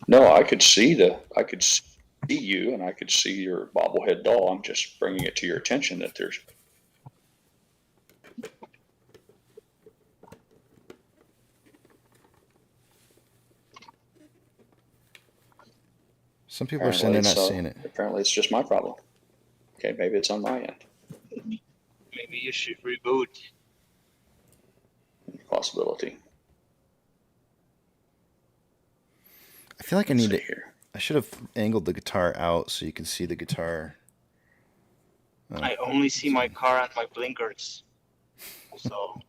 No, I could see you, and I could see your bobblehead doll. I'm just bringing it to your attention that there's. Some people are saying they're not seeing it. Apparently, it's just my problem. Okay, maybe it's on my end. Maybe you should reboot. Possibility. I feel like I need to. I should have angled the guitar out so you can see the guitar. I only see my car and my blinkers, so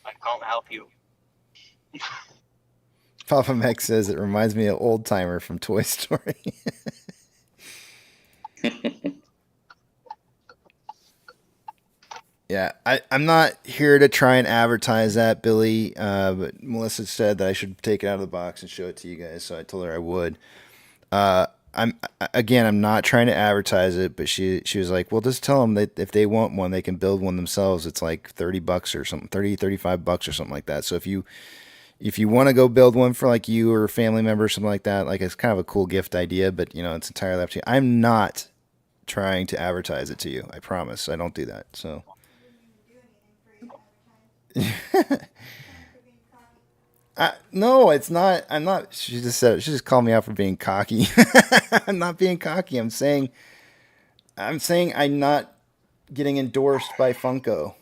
I can't help you. Papa Mac says it reminds me of Old Timer from Toy Story. Yeah, I'm not here to try and advertise that, Billy. But Melissa said that I should take it out of the box and show it to you guys, so I told her I would. I'm not trying to advertise it, but she was like, well, just tell them that if they want one, they can build one themselves. It's like $30 or something, $35 or something like that. So if you want to go build one for like you or a family member or something like that, like it's kind of a cool gift idea, but it's entirely up to you. I'm not trying to advertise it to you. I promise. I don't do that. So. No, it's not. I'm not. She just said it. She just called me out for being cocky. I'm not being cocky. I'm saying I'm not getting endorsed by Funko.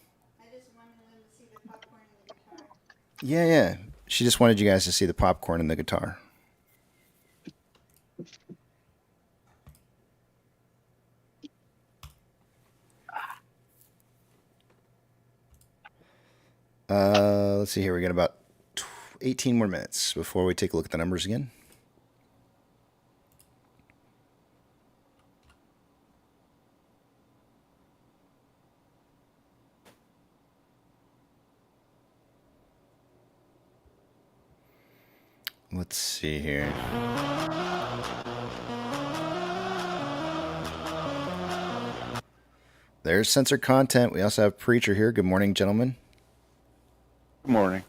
Yeah. She just wanted you guys to see the popcorn and the guitar. Let's see here. We got about 18 more minutes before we take a look at the numbers again. Let's see here. There's censored content. We also have Preacher here. Good morning, gentlemen. Good morning.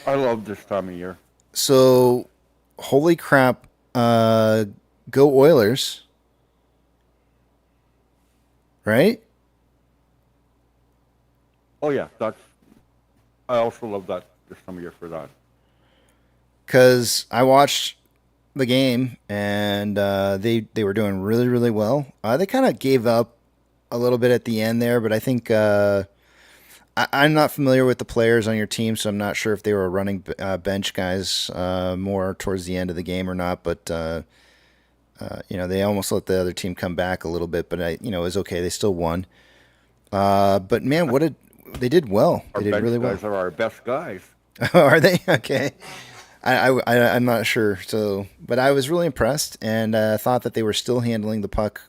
I love this time of year. So, holy crap. Go Oilers. Right? Oh, yeah. I also love that this time of year for that. Because I watched the game, and they were doing really, really well. They kind of gave up a little bit at the end there, but I think I'm not familiar with the players on your team, so I'm not sure if they were running bench guys more towards the end of the game or not. But they almost let the other team come back a little bit, but it was okay. They still won. But man, they did well. They did really well. Our bench guys are our best guys. Are they? Okay. I'm not sure. So, but I was really impressed and thought that they were still handling the puck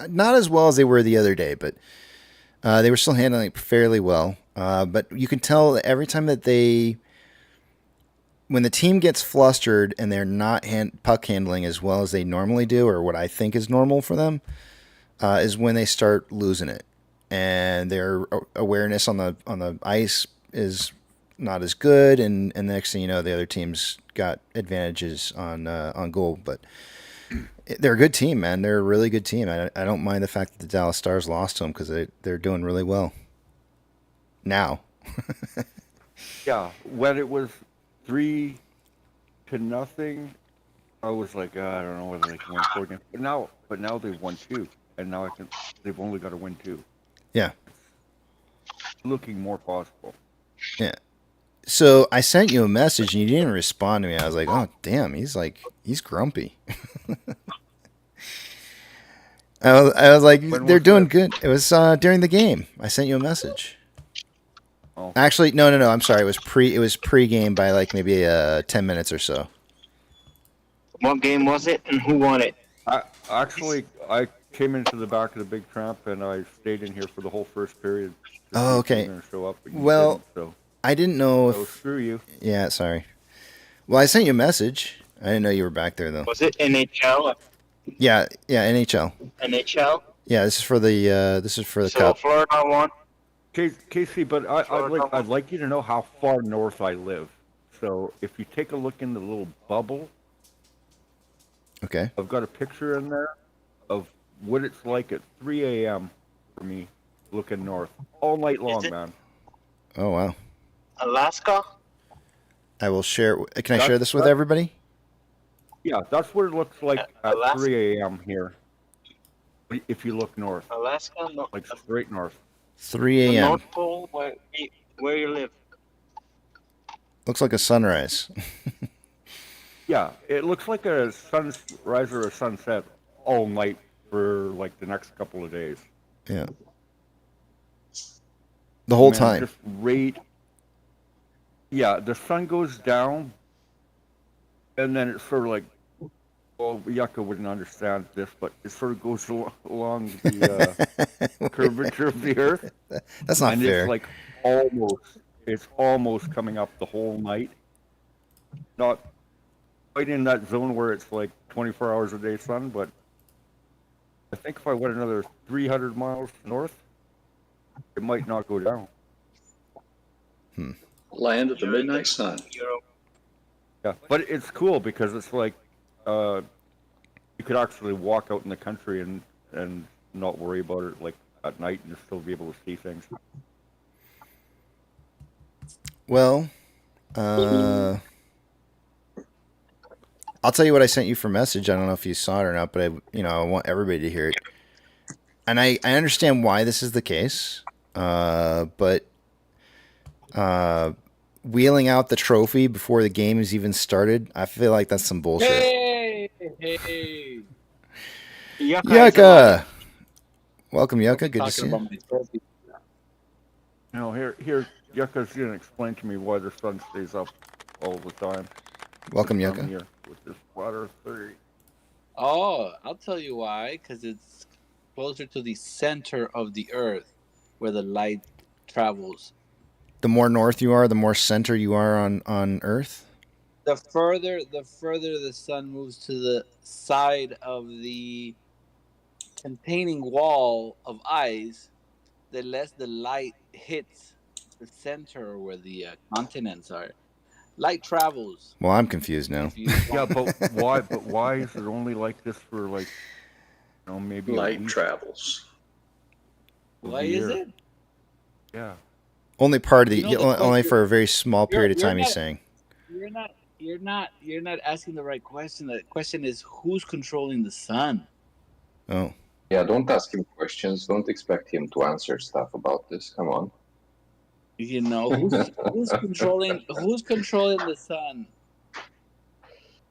not as well as they were the other day, but they were still handling it fairly well. But you can tell every time that they when the team gets flustered and they're not puck handling as well as they normally do, or what I think is normal for them, is when they start losing it, and their awareness on the ice is not as good, and the next thing you know, the other team's got advantages on goal. But they're a good team, man. They're a really good team. I don't mind the fact that the Dallas Stars lost to them because they're doing really well now. Yeah, when it was 3-0, I was like, I don't know whether they can win 4 games. But now they've won 2, and now they've only got to win 2. Yeah. Looking more possible. Yeah. So I sent you a message and you didn't respond to me. I was like, oh damn, he's grumpy. I was like, they're doing good. It was during the game. I sent you a message. Oh. Actually, no. I'm sorry. It was pre-game by like maybe 10 minutes or so. What game was it, and who won it? I came into the back of the big tramp, and I stayed in here for the whole first period. Oh, okay. Show up, Well, so. I didn't know if. So screw you. Yeah, sorry. Well, I sent you a message. I didn't know you were back there though. Was it NHL? Yeah, NHL. NHL? Yeah, this is for the So cup. Florida won. Casey, but I'd like you to know how far north I live. So if you take a look in the little bubble, okay, I've got a picture in there of what it's like at 3 a.m. for me looking north all night long, man. Oh wow. Alaska? I will share. Can I share this with everybody? Yeah, that's what it looks like at Alaska? 3 a.m. here. If you look north, Alaska? No. like straight north. 3 The a.m. North Pole, where you live. Looks like a sunrise. Yeah, it looks like a sunrise or a sunset all night for like the next couple of days. Yeah. The whole time. Just right. Yeah, the sun goes down, and then it's sort of like, well, Yucca wouldn't understand this, but it sort of goes along the curvature of the Earth. That's not fair. It's almost coming up the whole night. Not quite in that zone where it's like 24 hours a day sun, but I think if I went another 300 miles north, it might not go down. Land of the midnight sun. Yeah, but it's cool because it's like you could actually walk out in the country and not worry about it like at night and still be able to see things. Well, I'll tell you what I sent you for message. I don't know if you saw it or not, but I want everybody to hear it. And I understand why this is the case, but wheeling out the trophy before the game is even started, I feel like that's some bullshit. Hey! Yucca! Welcome, Yucca. Good to see you. No, here, Yucca's going to explain to me why the sun stays up all the time. Welcome, I'm Yucca. here with this flat Earth theory. Oh, I'll tell you why. Because it's closer to the center of the Earth, where the light travels. The more north you are, the more center you are on Earth. The further the sun moves to the side of the containing wall of ice, the less the light hits the center where the continents are. Light travels. Well, I'm confused now. Yeah, but why? But why is it only like this for like, maybe light travels? Why is it? Yeah. Only part of the only for a very small period of time. He's saying. You're not asking the right question. The question is who's controlling the sun. Oh. Yeah, don't ask him questions. Don't expect him to answer stuff about this. Come on. Who's controlling the sun?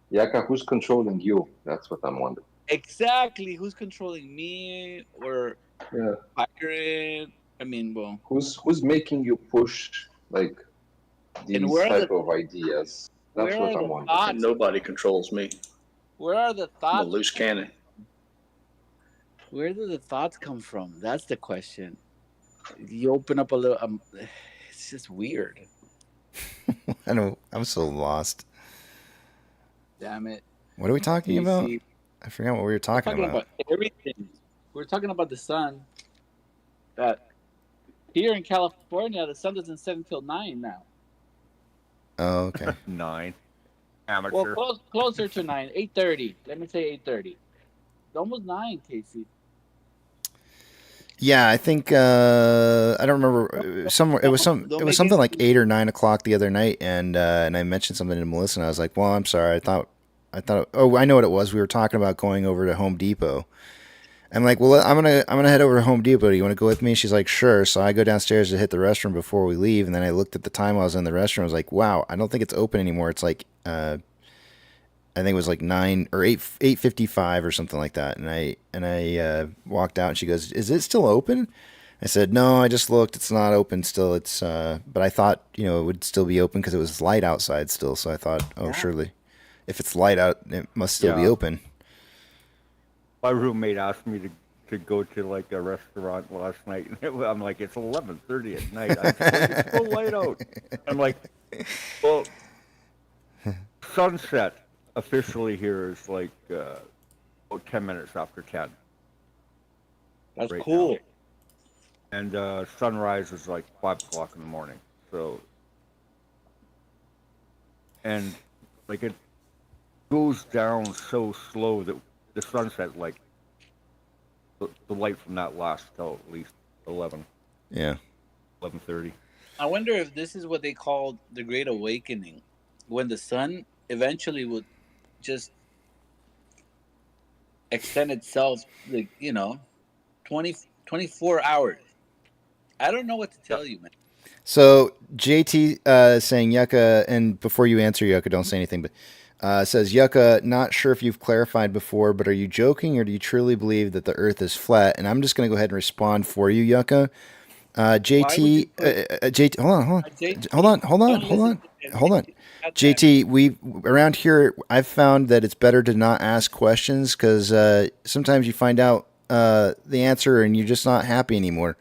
Yaka, who's controlling you? That's what I'm wondering. Exactly. Who's controlling me or Byron? I mean, well, who's making you push like these type of ideas? That's what I'm wondering. Nobody controls me. Where are the thoughts? I'm a loose cannon. Where do the thoughts come from? That's the question. You open up a little. It's just weird. I don't. I'm so lost. Damn it. What are we talking about? Casey. I forgot what we were We're talking talking about. about everything. We're talking about the sun. That here in California, the sun doesn't set until 9 now. Oh, okay. 9. Well, Amateur. closer to 9. 8:30. Let me say 8:30. Almost 9, Casey. Yeah, I think I don't remember. Somewhere it was Don't make something like any. 8 or 9 o'clock the other night, and I mentioned something to Melissa, and I was like, "Well, I'm sorry. I thought. Oh, I know what it was. We were talking about going over to Home Depot. I'm like, well, I'm gonna head over to Home Depot. Do you want to go with me? She's like, sure. So I go downstairs to hit the restroom before we leave, and then I looked at the time I was in the restroom. I was like, wow, I don't think it's open anymore. It's like I think it was like 9 or 8:55 or something like that. And I walked out, and she goes, "Is it still open?" I said, "No, I just looked. It's not open still. It's but I thought it would still be open because it was light outside still. So I thought, oh, surely, if it's light out, it must still be open." My roommate asked me to go to like a restaurant last night. I'm like, it's 11:30 at night. It's so light out. I'm like, well, sunset officially here is like about 10 minutes after 10. That's right cool. Now. And sunrise is like 5 o'clock in the morning. So, and like it goes down so slow that the sunset, like the light from that lasts till at least 11. Yeah. 11:30. I wonder if this is what they call the Great Awakening, when the sun eventually would just extend itself, like 24 hours. I don't know what to tell you, man. So JT saying Yucca, and before you answer Yucca, don't say anything, but says Yucca, not sure if you've clarified before, but are you joking or do you truly believe that the Earth is flat? And I'm just going to go ahead and respond for you, Yucca. JT, JT, hold on. JT, we around here, I've found that it's better to not ask questions because sometimes you find out the answer and you're just not happy anymore.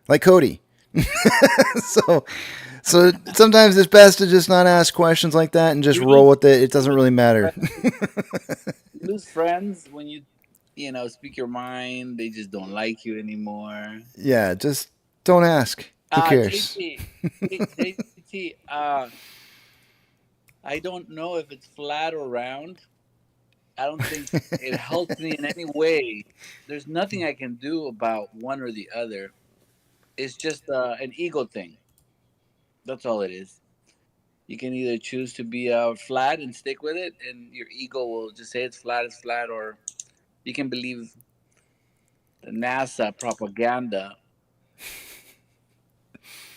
Like Cody. so sometimes it's best to just not ask questions like that and just roll with it. It doesn't really matter. You lose friends when you speak your mind. They just don't like you anymore. Yeah, just don't ask. Who cares? JT, I don't know if it's flat or round. I don't think it helps me in any way. There's nothing I can do about one or the other. It's just an ego thing. That's all it is. You can either choose to be flat and stick with it, and your ego will just say it's flat, or you can believe the NASA propaganda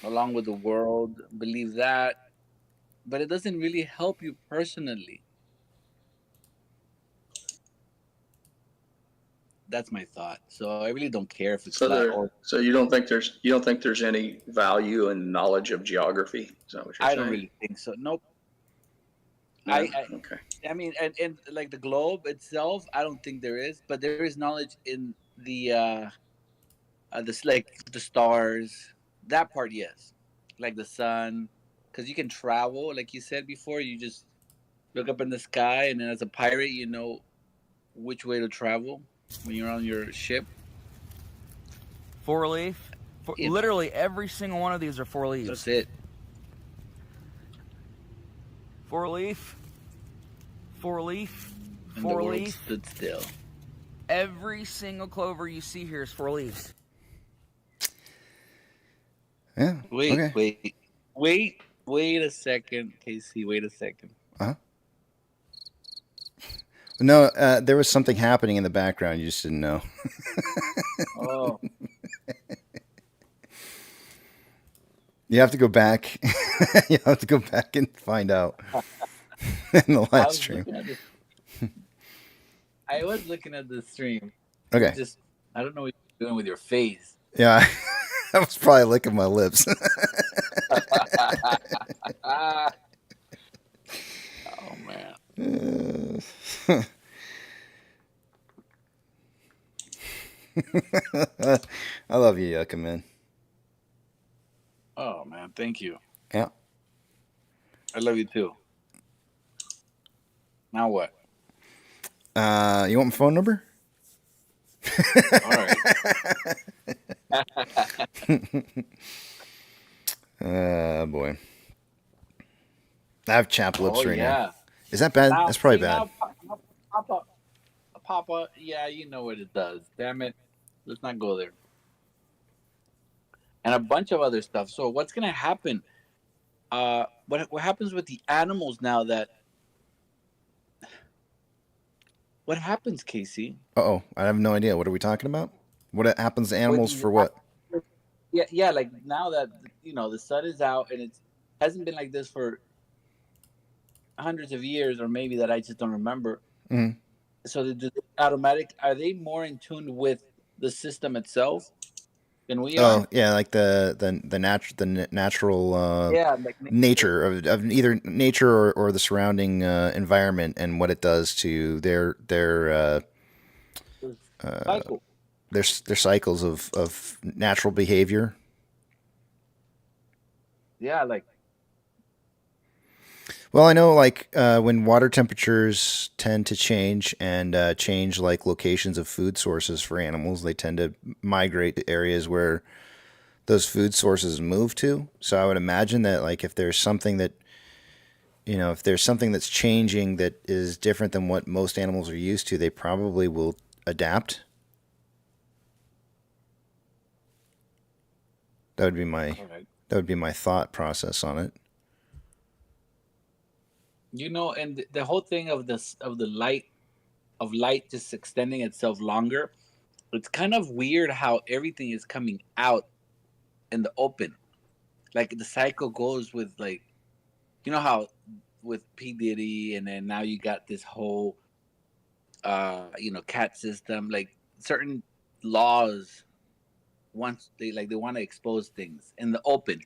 along with the world, believe that, but it doesn't really help you personally. That's my thought. So I really don't care if it's flat or. So you don't think there's any value in knowledge of geography? Is that what you're saying? I don't really think so. Nope. No? Okay. I mean, and like the globe itself, I don't think there is, but there is knowledge in the like the stars. That part, yes. Like the sun, because you can travel, like you said before. You just look up in the sky, and then as a pirate, you know which way to travel when you're on your ship. Four leaf. Literally every single one of these are 4 leaves. That's it. 4 leaf. 4 leaf. And 4 the world leaf. stood still. Every single clover you see here is 4 leaves. Yeah. Wait a second, Casey. Wait a second. Uh-huh. No, there was something happening in the background. You just didn't know. Oh. You have to go back. You have to go back and find out in the live stream. I was looking at the stream. Okay. I don't know what you're doing with your face. Yeah, I was probably licking my lips. Oh man. I love you, Yucca, man. Oh man, thank you. Yeah. I love you too. Now what? You want my phone number? All right. Boy. I have chapped lips right yeah. now. Is that bad? Now, That's probably see, bad. now, Papa, yeah, you know what it does. Damn it. Let's not go there. And a bunch of other stuff. So what's gonna happen? What happens with the animals now that what happens, Casey? Uh-oh. I have no idea. What are we talking about? What happens to animals these for what? Yeah, like now that the sun is out and it hasn't been like this for hundreds of years, or maybe that I just don't remember. Mhm. So are they more in tune with the system itself than we are? Oh, yeah, like the natural Yeah, like nature of either nature or the surrounding environment and what it does to cycle. their cycles of natural behavior. Yeah, like Well, I know like when water temperatures tend to change and change like locations of food sources for animals, they tend to migrate to areas where those food sources move to. So I would imagine that like if there's something that's changing that is different than what most animals are used to, they probably will adapt. That would be my thought process on it. and the whole thing of the light just extending itself longer. It's kind of weird how everything is coming out in the open. Like the cycle goes with like, how with P Diddy, and then now you got this whole cat system. Like certain laws, once they want to expose things in the open,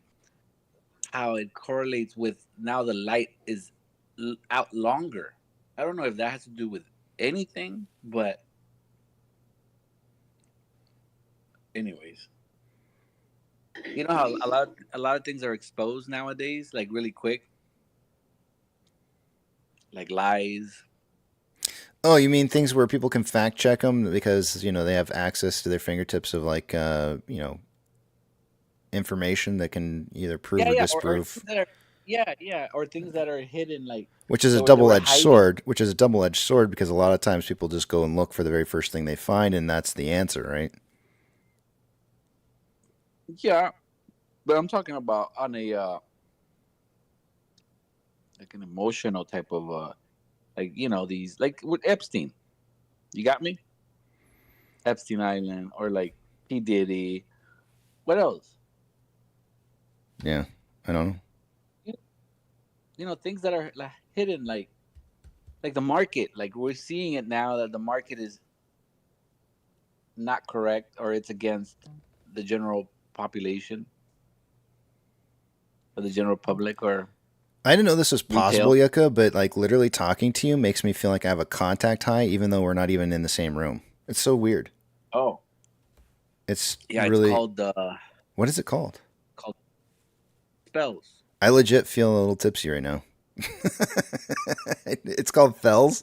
how it correlates with now the light is out longer. I don't know if that has to do with anything, but anyways, you know how a lot of things are exposed nowadays, like really quick, like lies. Oh, you mean things where people can fact check them because they have access to their fingertips of like information that can either prove or Or disprove. things that are, or things that are hidden, like Which is a they were double-edged hiding. sword. Which is a double-edged sword because a lot of times people just go and look for the very first thing they find, and that's the answer, right? Yeah, but I'm talking about on a like an emotional type of like these, like with Epstein. You got me? Epstein Island, or like P Diddy. What else? Yeah, I don't know. Things that are like hidden, like the market. Like we're seeing it now that the market is not correct, or it's against the general population or the general public, or I didn't know this was possible, retail. Yucca, but like literally talking to you makes me feel like I have a contact high, even though we're not even in the same room. It's so weird. Oh, It's yeah, really. it's called What is it called? spells. I legit feel a little tipsy right now. It's called Fells.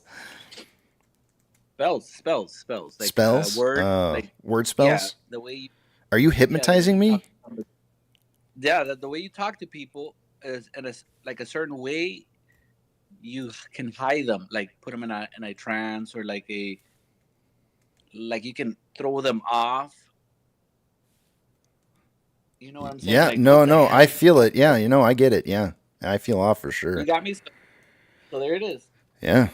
Spells. Like Spells? Word spells? Yeah, the way you. Are you hypnotizing me? Yeah, the way you talk to people is like a certain way. You can hide them, like put them in a trance, or like you can throw them off. You know what I'm saying? Yeah, Like, no, I feel it. Yeah, I get it. Yeah, I feel off for sure. You got me. So there it is. Yeah.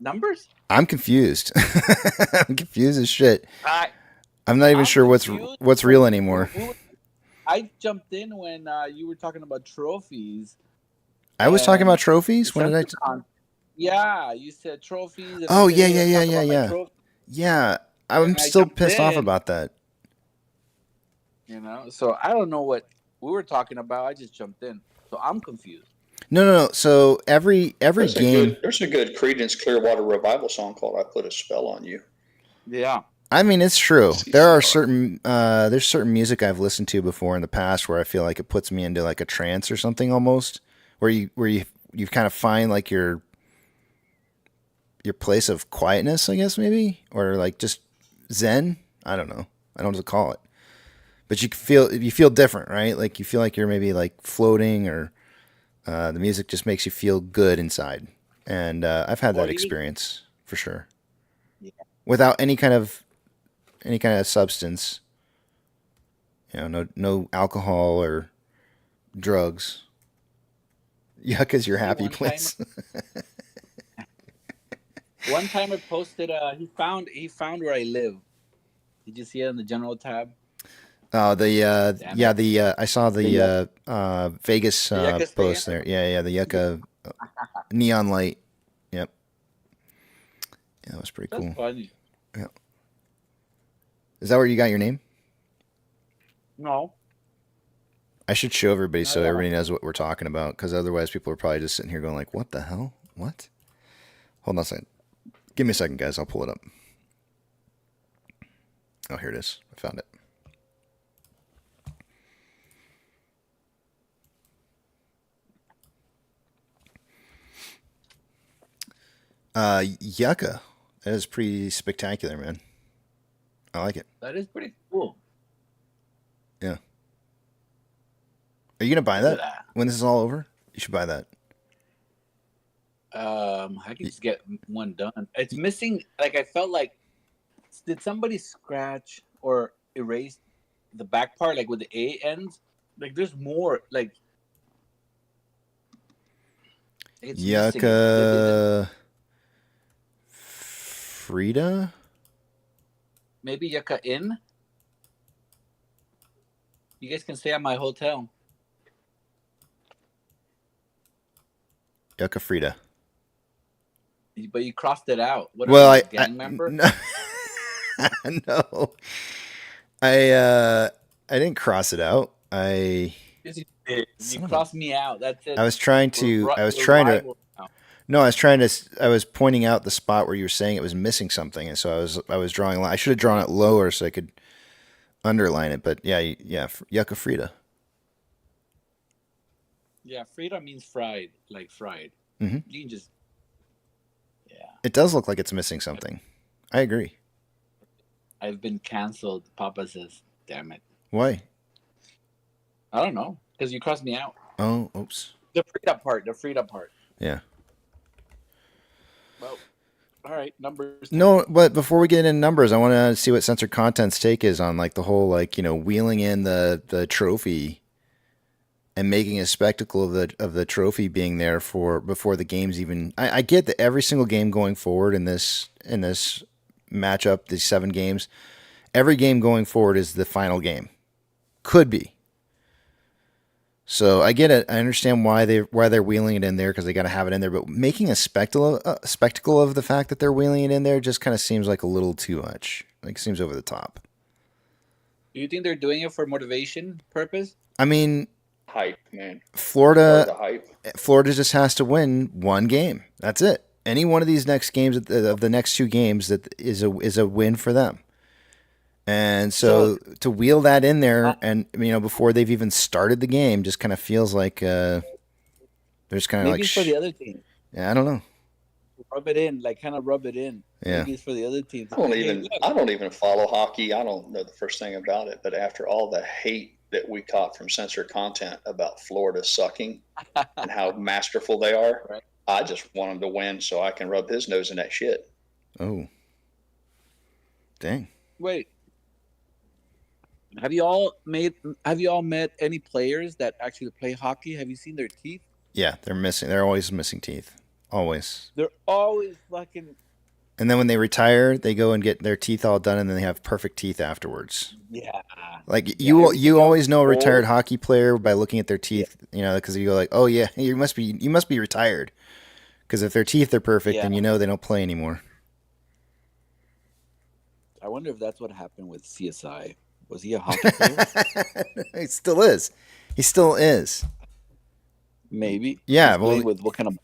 Numbers? I'm confused. I'm confused as shit. I'm not even I'm sure what's real anymore. I jumped in when you were talking about trophies. I was talking about trophies? When did I? Yeah, you said trophies. And Oh, I said, yeah. "Hey, let's talk about my trophy." Yeah, I'm still pissed off about that. So I don't know what we were talking about. I just jumped in. So I'm confused. No. So every game. There's a good Creedence Clearwater Revival song called "I Put a Spell on You." Yeah. I mean, it's true. There's certain music I've listened to before in the past where I feel like it puts me into like a trance or something almost, where you kind of find like your place of quietness, I guess, maybe, or like just zen. I don't know. I don't know what to call it. But you feel different, right? Like you feel like you're maybe like floating, or the music just makes you feel good inside. And I've had that experience for sure. Yeah. Without any kind of substance, no alcohol or drugs. Yucca is your happy place. One time I posted. He found where I live. Did you see it in the general tab? Oh, I saw the Vegas post there. Yeah, the Yucca neon light. Yep. Yeah, that was pretty cool. That's funny. Yeah. Is that where you got your name? No. I should show everybody so everybody knows what we're talking about, because otherwise people are probably just sitting here going like, what the hell? What? Hold on a second. Give me a second, guys. I'll pull it up. Oh, here it is. I found it. Yucca. That is pretty spectacular, man. I like it. That is pretty cool. Yeah. Are you gonna buy that when this is all over? You should buy that. I can just get one done. It's missing. Like, I felt like, did somebody scratch or erase the back part, like with the A ends? Like, there's more. Like, it's Yucca Frida? Maybe Yucca Inn? You guys can stay at my hotel. Yucca Frida. But you crossed it out. What Well, are you, a gang member? No. No. I didn't cross it out. Yes, you did. You crossed me out. That's it. I was trying to. No, I was pointing out the spot where you were saying it was missing something, and so I was drawing. I should have drawn it lower so I could underline it. But yeah, Yucca Frida. Yeah, Frida means fried, like fried. Mm-hmm. You can just. It does look like it's missing something. I agree. I've been canceled. Papa says, "Damn it." Why? I don't know. Because you crossed me out. Oh, oops. The Frida part. Yeah. Well, all right, numbers. No, but before we get into numbers, I want to see what Censored Content's take is on like the whole wheeling in the trophy and making a spectacle of the trophy being there before the game's even. I get that every single game going forward in this matchup, these 7 games, every game going forward is the final game. Could be. So I get it. I understand why they're wheeling it in there, because they got to have it in there. But making a spectacle of the fact that they're wheeling it in there just kind of seems like a little too much. Like, seems over the top. Do you think they're doing it for motivation purpose? I mean, hype, man. Florida just has to win one game. That's it. Any one of these next games of the next 2 games that is a win for them. And so to wheel that in there, and before they've even started the game, just kind of feels like they're just kind of like. Maybe it's for the other team. Yeah, I don't know. Rub it in, kind of rub it in. Yeah. Maybe it's for the other team. I don't even follow hockey. I don't know the first thing about it. But after all the hate that we caught from Censored Content about Florida sucking and how masterful they are, right. I just want him to win so I can rub his nose in that shit. Oh. Dang. Wait. Have you all met any players that actually play hockey? Have you seen their teeth? Yeah, they're missing. They're always missing teeth. Always. They're always fucking. And then when they retire, they go and get their teeth all done, and then they have perfect teeth afterwards. Yeah. Like you always know a retired hockey player by looking at their teeth, because you go like, oh yeah, you must be retired, because if their teeth are perfect, then they don't play anymore. I wonder if that's what happened with CSI. Was he a hockey player? He still is. He still is. Maybe. Yeah. Well, with what kind of?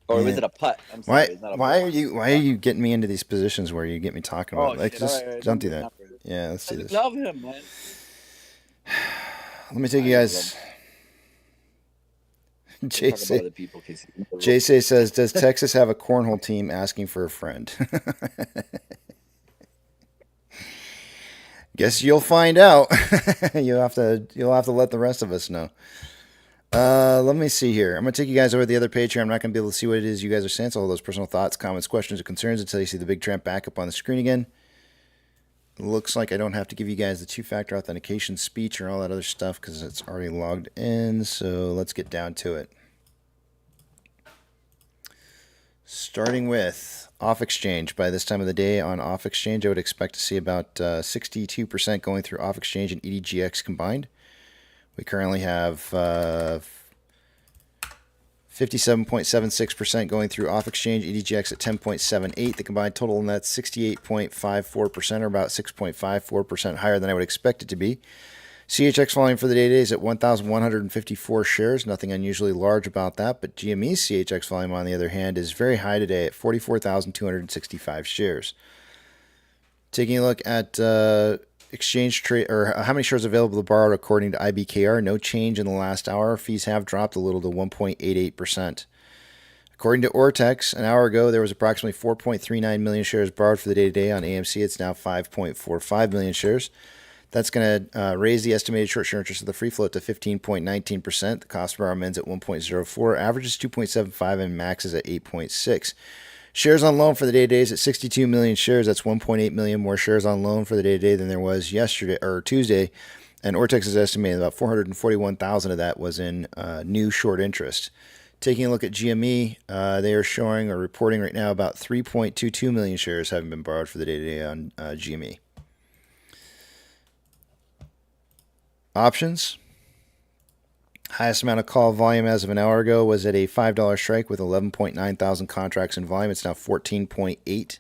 Or was it a putt? I'm sorry. Why are you getting me into these positions where you get me talking about don't do that. Yeah, let's do this. I love him, man. Let me take you guys JC, other people, 'cause- JC says, does Texas have a cornhole team asking for a friend? Guess you'll find out. You'll have to let the rest of us know. Let me see here. I'm going to take you guys over to the other page here. I'm not going to be able to see what it is you guys are saying. So all those personal thoughts, comments, questions, or concerns until you see the big tramp back up on the screen again. It looks like I don't have to give you guys the two-factor authentication speech or all that other stuff because it's already logged in. So let's get down to it. Starting with off exchange. By this time of the day on off exchange, I would expect to see about 62% going through off exchange and EDGX combined. We currently have 57.76% going through off exchange, EDGX at 10.78. The combined total in that's 68.54%, or about 6.54% higher than I would expect it to be. CHX volume for the day today is at 1,154 shares. Nothing unusually large about that, but GME's CHX volume, on the other hand, is very high today at 44,265 shares. Taking a look at exchange trade, or how many shares available to borrow according to IBKR, no change in the last hour. Fees have dropped a little to 1.88%. According to Ortex, an hour ago, there was approximately 4.39 million shares borrowed for the day today. On AMC, it's now 5.45 million shares. That's going to raise the estimated short share interest of the free float to 15.19%. The cost of borrow ends at 1.04, average is 2.75, and max is at 8.6. Shares on loan for the day today is at 62 million shares. That's 1.8 million more shares on loan for the day today than there was yesterday or Tuesday. And Ortex is estimating about 441,000 of that was in new short interest. Taking a look at GME, they are showing or reporting right now about 3.22 million shares having been borrowed for the day today on GME. Options. Highest amount of call volume as of an hour ago was at a $5 strike with 11.9 thousand contracts in volume. It's now 14.8.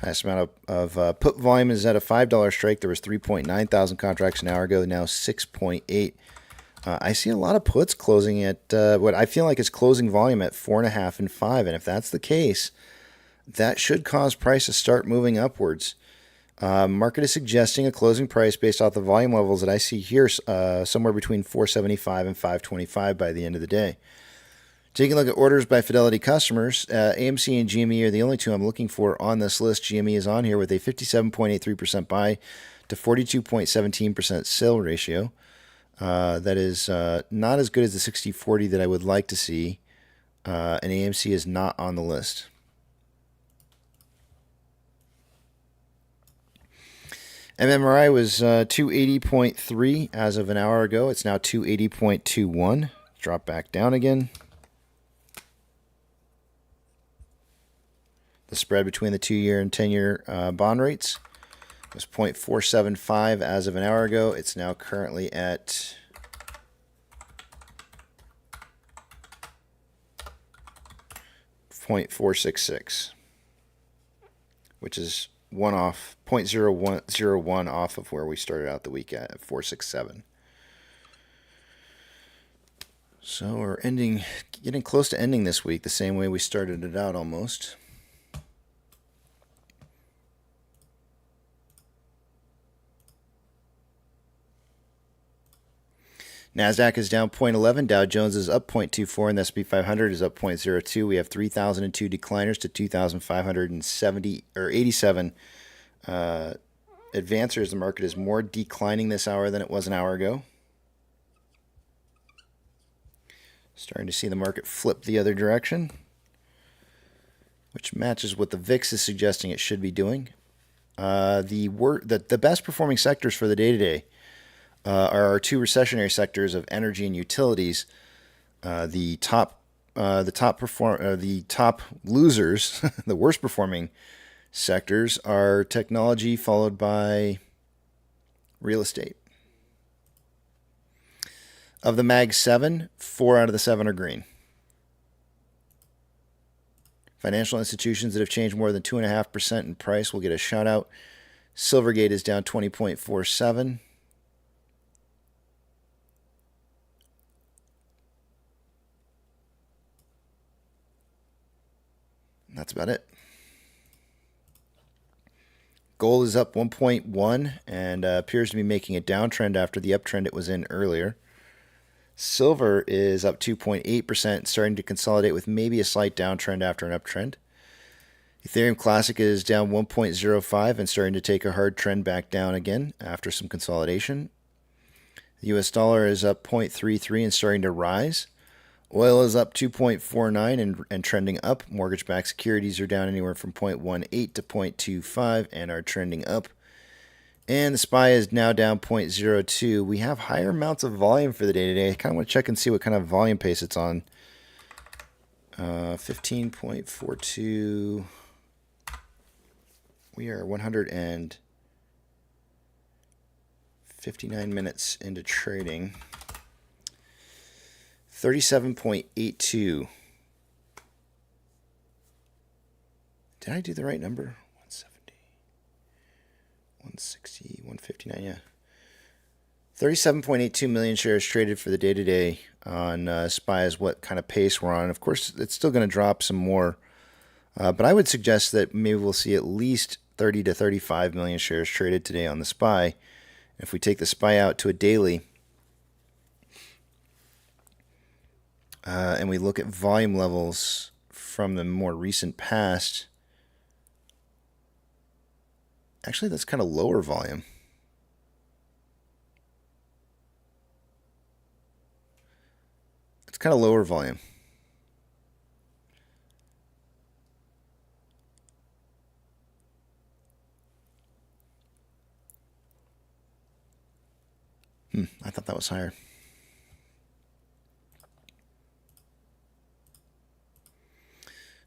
Highest amount of put volume is at a $5 strike. There was 3.9 thousand contracts an hour ago, now 6.8. I see a lot of puts closing at what I feel like is closing volume at 4.5 and 5. And if that's the case, that should cause price to start moving upwards. Market is suggesting a closing price based off the volume levels that I see here, somewhere between 475 and 525 by the end of the day. Taking a look at orders by Fidelity customers, AMC and GME are the only two I'm looking for on this list. GME is on here with a 57.83% buy to 42.17% sell ratio. That is not as good as the 60-40 that I would like to see, and AMC is not on the list. MMRI was 280.3 as of an hour ago. It's now 280.21. Drop back down again. The spread between the 2-year and 10-year bond rates was 0.475 as of an hour ago. It's now currently at 0.466, which is 0.01 off of where we started out the week at 467. So we're getting close to ending this week the same way we started it out almost. NASDAQ is down 0.11, Dow Jones is up 0.24, and the S&P 500 is up 0.02. We have 3,002 decliners to 2,570 or 87 advancers. The market is more declining this hour than it was an hour ago. Starting to see the market flip the other direction, which matches what the VIX is suggesting it should be doing. The best performing sectors for the day today are our two recessionary sectors of energy and utilities. The top losers, the worst performing sectors, are technology, followed by real estate. Of the Mag 7, 4 out of the 7 are green. Financial institutions that have changed more than 2.5% in price will get a shout out. Silvergate is down 20.47. That's about it. Gold is up 1.1 and appears to be making a downtrend after the uptrend it was in earlier. Silver is up 2.8%, starting to consolidate with maybe a slight downtrend after an uptrend. Ethereum Classic is down 1.05 and starting to take a hard trend back down again after some consolidation. The US dollar is up 0.33 and starting to rise. Oil is up 2.49 and trending up. Mortgage-backed securities are down anywhere from 0.18 to 0.25 and are trending up. And the SPY is now down 0.02. We have higher amounts of volume for the day today. I kind of want to check and see what kind of volume pace it's on. 15.42. We are 159 minutes into trading. 37.82. Did I do the right number? 170, 160, 159, yeah. 37.82 million shares traded for the day today on SPY is what kind of pace we're on. Of course, it's still going to drop some more, but I would suggest that maybe we'll see at least 30 to 35 million shares traded today on the SPY. If we take the SPY out to a daily, and we look at volume levels from the more recent past, actually that's kind of lower volume. It's kind of lower volume. I thought that was higher.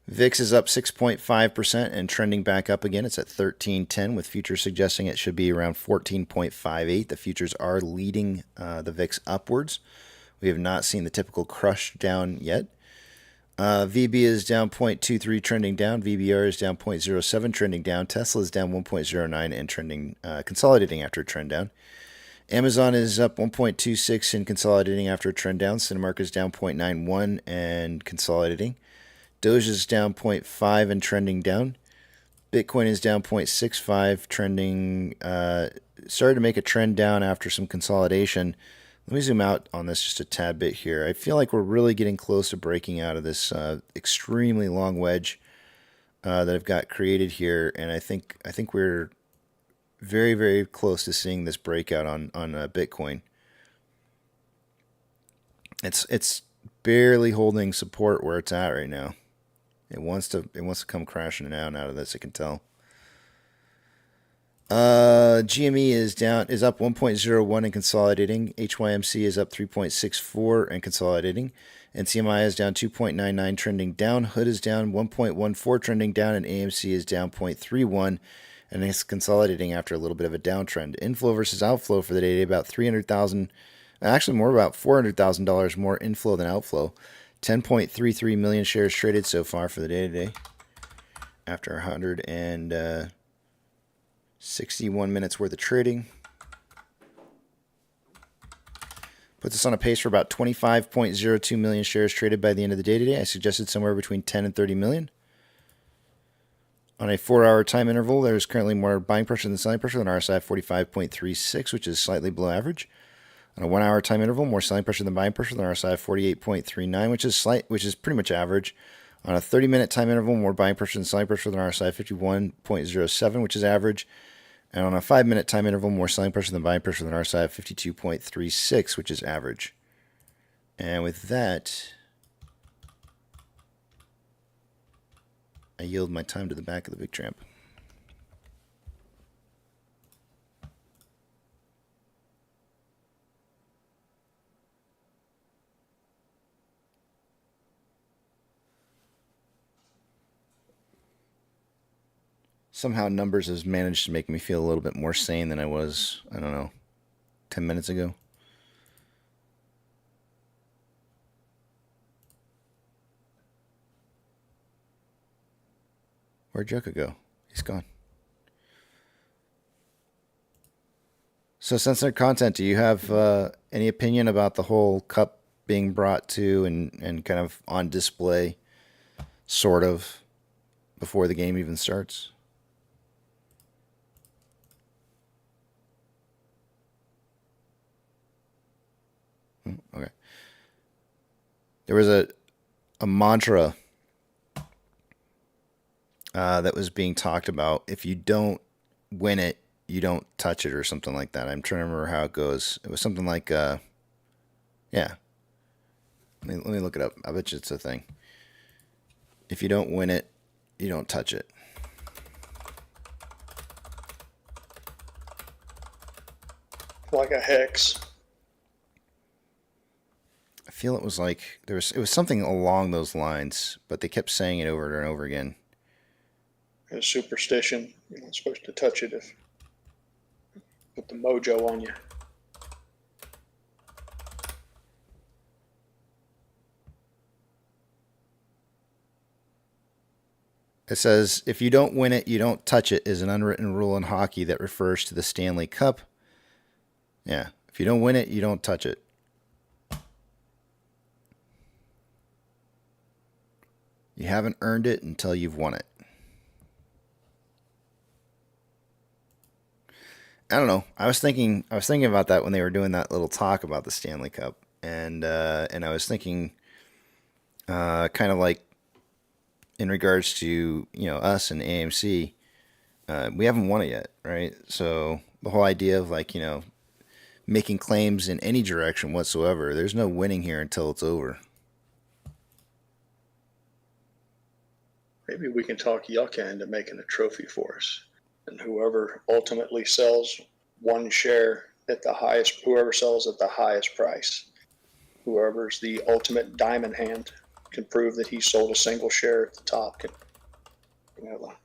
VIX is up 6.5% and trending back up again. It's at 1310 with futures suggesting it should be around 14.58. The futures are leading the VIX upwards. We have not seen the typical crush down yet. VB is down 0.23 trending down. VBR is down 0.07 trending down. Tesla is down 1.09 and trending consolidating after a trend down. Amazon is up 1.26 and consolidating after a trend down. Cinemark is down 0.91 and consolidating. Doge is down 0.5 and trending down. Bitcoin is down 0.65, trending, started to make a trend down after some consolidation. Let me zoom out on this just a tad bit here. I feel like we're really getting close to breaking out of this extremely long wedge that I've got created here, and I think we're very, very close to seeing this breakout on Bitcoin. It's barely holding support where it's at right now. It wants to come crashing down out of this, I can tell. GME is up 1.01 and consolidating. HYMC is up 3.64 and consolidating. NCMI is down 2.99 trending down. Hood is down 1.14 trending down, and AMC is down 0.31 and it's consolidating after a little bit of a downtrend. Inflow versus outflow for the day, about 300,000, actually more about $400,000 more inflow than outflow. 10.33 million shares traded so far for the day today after 161 minutes worth of trading. Puts us on a pace for about 25.02 million shares traded by the end of the day today. I suggested somewhere between 10 and 30 million. On a 4-hour time interval, there's currently more buying pressure than selling pressure than RSI 45.36, which is slightly below average. On a 1-hour time interval, more selling pressure than buying pressure than RSI 48.39, which is pretty much average. On a 30-minute time interval, more buying pressure than selling pressure than RSI 51.07, which is average. And on a 5-minute time interval, more selling pressure than buying pressure than RSI 52.36, which is average. And with that, I yield my time to the back of the big tramp. Somehow numbers has managed to make me feel a little bit more sane than I was, I don't know, 10 minutes ago. Where'd Joka go? He's gone. So, censored content, do you have any opinion about the whole cup being brought to and kind of on display, sort of, before the game even starts? Okay. there was a mantra that was being talked about. If you don't win it, you don't touch it, or something like that. I'm trying to remember how it goes. It was something like, yeah. Let me look it up. I bet you it's a thing. If you don't win it, you don't touch it. Like a hex. I feel it was like it was something along those lines, but they kept saying it over and over again. A superstition. You're not supposed to touch it if put the mojo on you. It says, if you don't win it, you don't touch it is an unwritten rule in hockey that refers to the Stanley Cup. Yeah. If you don't win it, you don't touch it. You haven't earned it until you've won it. I don't know. I was thinking about that when they were doing that little talk about the Stanley Cup, and I was thinking, kind of like in regards to us and AMC, we haven't won it yet, right? So the whole idea of like making claims in any direction whatsoever, there's no winning here until it's over. Maybe we can talk Yucca into making a trophy for us. And whoever ultimately sells one share at the highest, whoever sells at the highest price, whoever's the ultimate diamond hand can prove that he sold a single share at the top can have a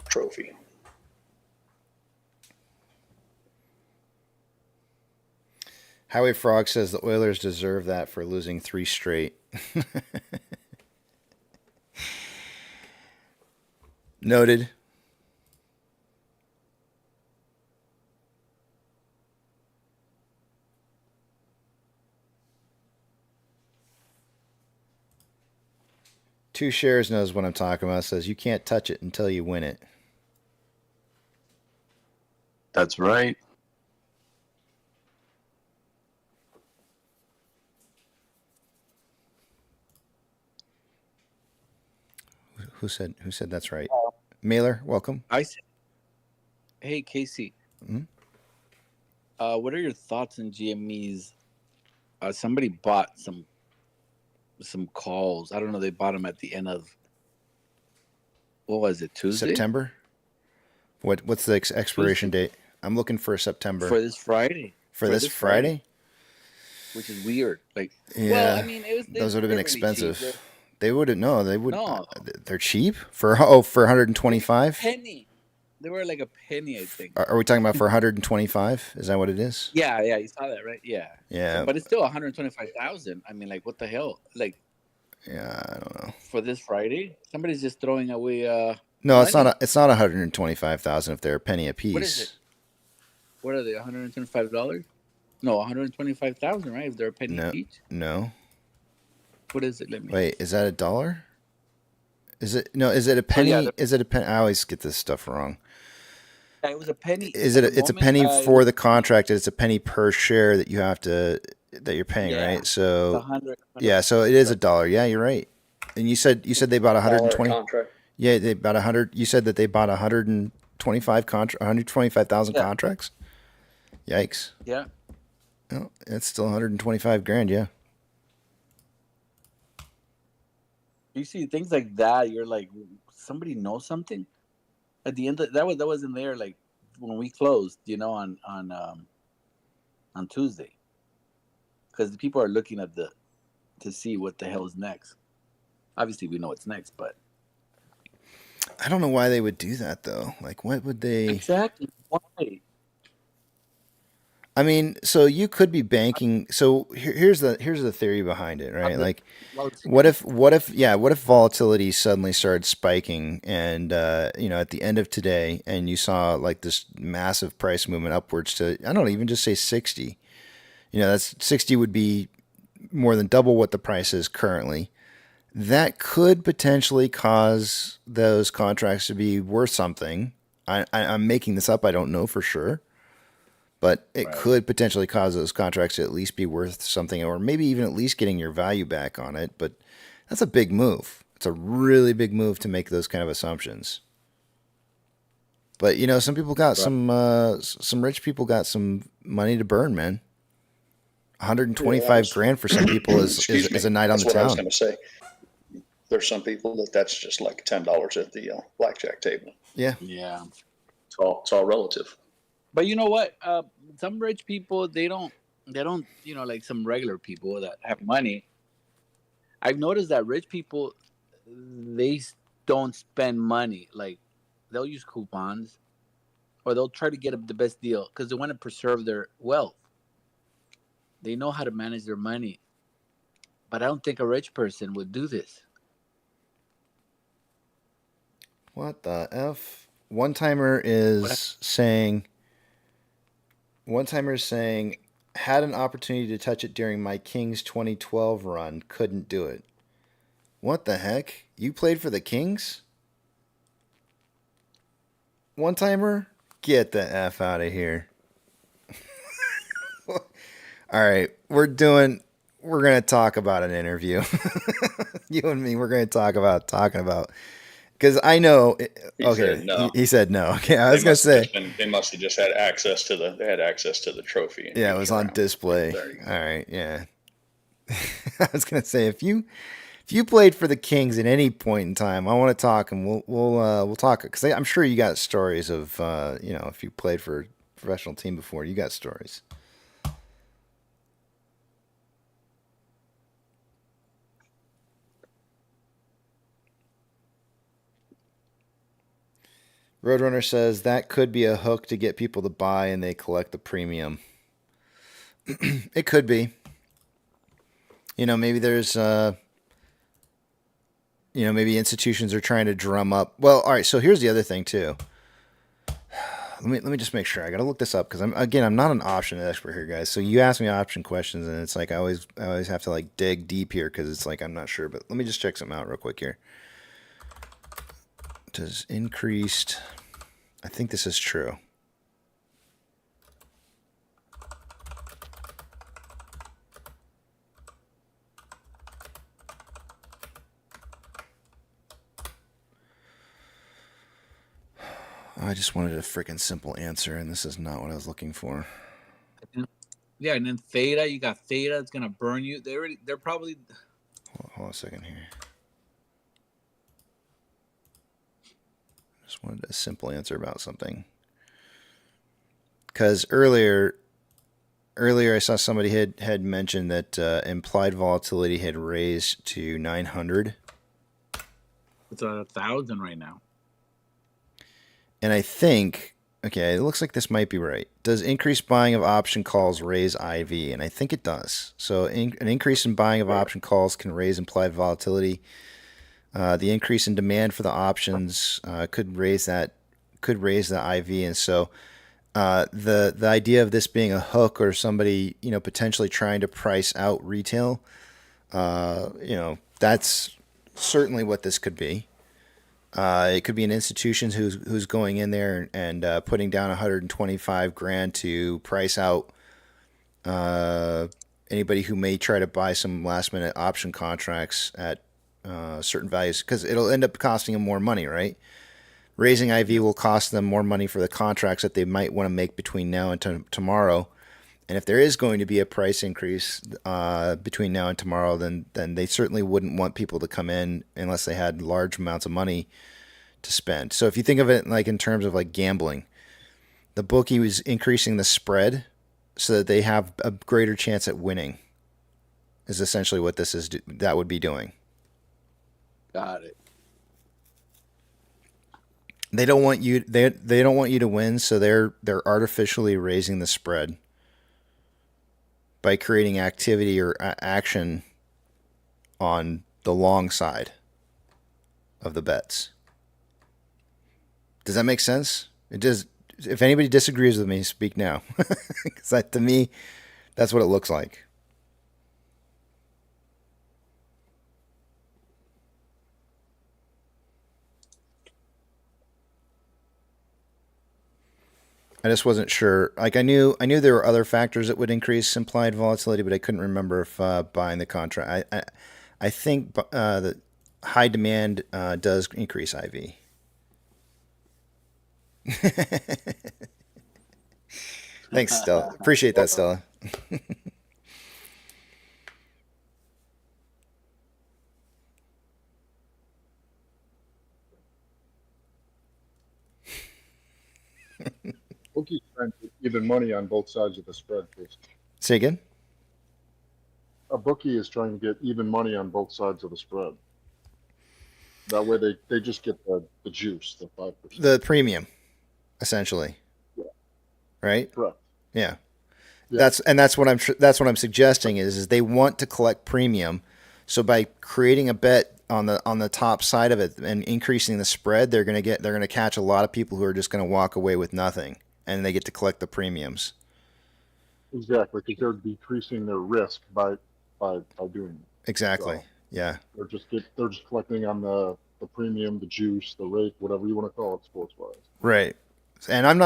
trophy. Howie Frog says the Oilers deserve that for losing 3 straight. Noted. Two Shares knows what I'm talking about. Says you can't touch it until you win it. That's right. Who said that's right? Mailer, welcome. I said, hey, Casey. Mhm. What are your thoughts on GME's? Somebody bought some calls. I don't know. They bought them at the end of, what was it, Tuesday? September? What's the expiration date? I'm looking for September. For this Friday. For this Friday? Which is weird. Like, Yeah. well, I mean, those would have been expensive. Really cheap. They wouldn't. No, they would. No. They're cheap for 125. Penny. They were like a penny, I think. Are we talking about for 125? Is that what it is? Yeah, you saw that, right? Yeah. Yeah. But it's still 125,000. I mean, like, what the hell? Like, yeah, I don't know. For this Friday, somebody's just throwing away. No, it's not. It's not 125,000 if they're a penny a piece. What is it? What are they? $125? No, 125,000, right? If they're a penny each. No. What is it? Let me. Wait, is that $1? Is it no? Is it a penny? Is it a penny? I always get this stuff wrong. Yeah, it was a penny. Is it? It's a penny for the contract. It's a penny per share that you have to that you're paying, right? So 100. Yeah, so it is $1. Yeah, you're right. And you said they bought 120. Yeah, they bought 100. You said that they bought 125,000 contracts. Yikes. Yeah. No, it's still 125 grand. Yeah. You see things like that, you're like, somebody knows something. At the end, that wasn't there. Like when we closed, on Tuesday, because the people are looking at to see what the hell is next. Obviously, we know what's next, but I don't know why they would do that though. Like, what would they exactly? Why? I mean, so you could be banking. So here's the theory behind it, right? Like, what if volatility suddenly started spiking, and at the end of today, and you saw like this massive price movement upwards to, I don't know, even just say 60. That's 60 would be more than double what the price is currently. That could potentially cause those contracts to be worth something. I'm making this up. I don't know for sure. but it could potentially cause those contracts to at least be worth something, or maybe even at least getting your value back on it. But that's a big move. It's a really big move to make those kind of assumptions. But you know, some people got some rich people got some money to burn, man. 125 grand for some people is a night on the That's what I was town. going to say. There's some people that's just like $10 at the blackjack table. Yeah. Yeah. It's all relative. But you know what? Some rich people, they don't, you know, like some regular people that have money. I've noticed that rich people, they don't spend money. Like, they'll use coupons, or they'll try to get the best deal because they want to preserve their wealth. They know how to manage their money. But I don't think a rich person would do this. What the F? One timer is saying, had an opportunity to touch it during my Kings 2012 run, couldn't do it. What the heck? You played for the Kings? One timer? Get the F out of here. All right, we're going to talk about an interview. You and me, we're going to talk about because I know. He said no. He said no. Okay, I was going to say they must have just had access to the trophy. And yeah, it was on display. All right, yeah. I was going to say if you played for the Kings at any point in time, I want to talk, and we'll talk because I'm sure you got stories of you know, if you played for a professional team before, you got stories. Roadrunner says that could be a hook to get people to buy and they collect the premium. It could be. You know, maybe there's, maybe institutions are trying to drum up. Well, all right. So here's the other thing too. Let me just make sure. I got to look this up because I'm not an option expert here, guys. So you ask me option questions and it's like I always have to like dig deep here because it's like I'm not sure. But let me just check something out real quick here. Does increased, I think this is true. I just wanted a freaking simple answer, and this is not what I was looking for. Yeah, and then theta, you got theta, it's gonna burn you. They're probably. Hold on a second here. Just wanted a simple answer about something. Because earlier I saw somebody had mentioned that implied volatility had raised to 900. It's at 1,000 right now. And I think, okay, it looks like this might be right. Does increased buying of option calls raise IV? And I think it does. So an increase in buying of option calls can raise implied volatility. The increase in demand for the options could raise the IV, and so the idea of this being a hook or somebody potentially trying to price out retail, that's certainly what this could be. It could be an institution who's going in there and putting down 125 grand to price out anybody who may try to buy some last minute option contracts at certain values, because it'll end up costing them more money, right? Raising IV will cost them more money for the contracts that they might want to make between now and tomorrow. And if there is going to be a price increase between now and tomorrow, then they certainly wouldn't want people to come in unless they had large amounts of money to spend. So if you think of it like in terms of like gambling, the bookie was increasing the spread so that they have a greater chance at winning, is essentially what that would be doing. Got it. They don't want you. They don't want you to win, so they're artificially raising the spread by creating activity or action on the long side of the bets. Does that make sense? It does. If anybody disagrees with me, speak now, because to me, that's what it looks like. I just wasn't sure. Like I knew there were other factors that would increase implied volatility, but I couldn't remember if buying the contract. I think that high demand does increase IV. Thanks, Stella. Appreciate that, Stella. Bookie's trying to get even money on both sides of the spread, please. Say again? A bookie is trying to get even money on both sides of the spread. That way they just get the juice, the 5%. The premium, essentially. Yeah. Right? Correct. Yeah. Yeah. That's what I'm suggesting is they want to collect premium. So by creating a bet on the top side of it and increasing the spread, they're going to catch a lot of people who are just going to walk away with nothing, and they get to collect the premiums. Exactly, because they're decreasing their risk by doing it. Exactly. So yeah. They're just collecting on the premium, the juice, the rate, whatever you want to call it, sports wise. Right. And I'm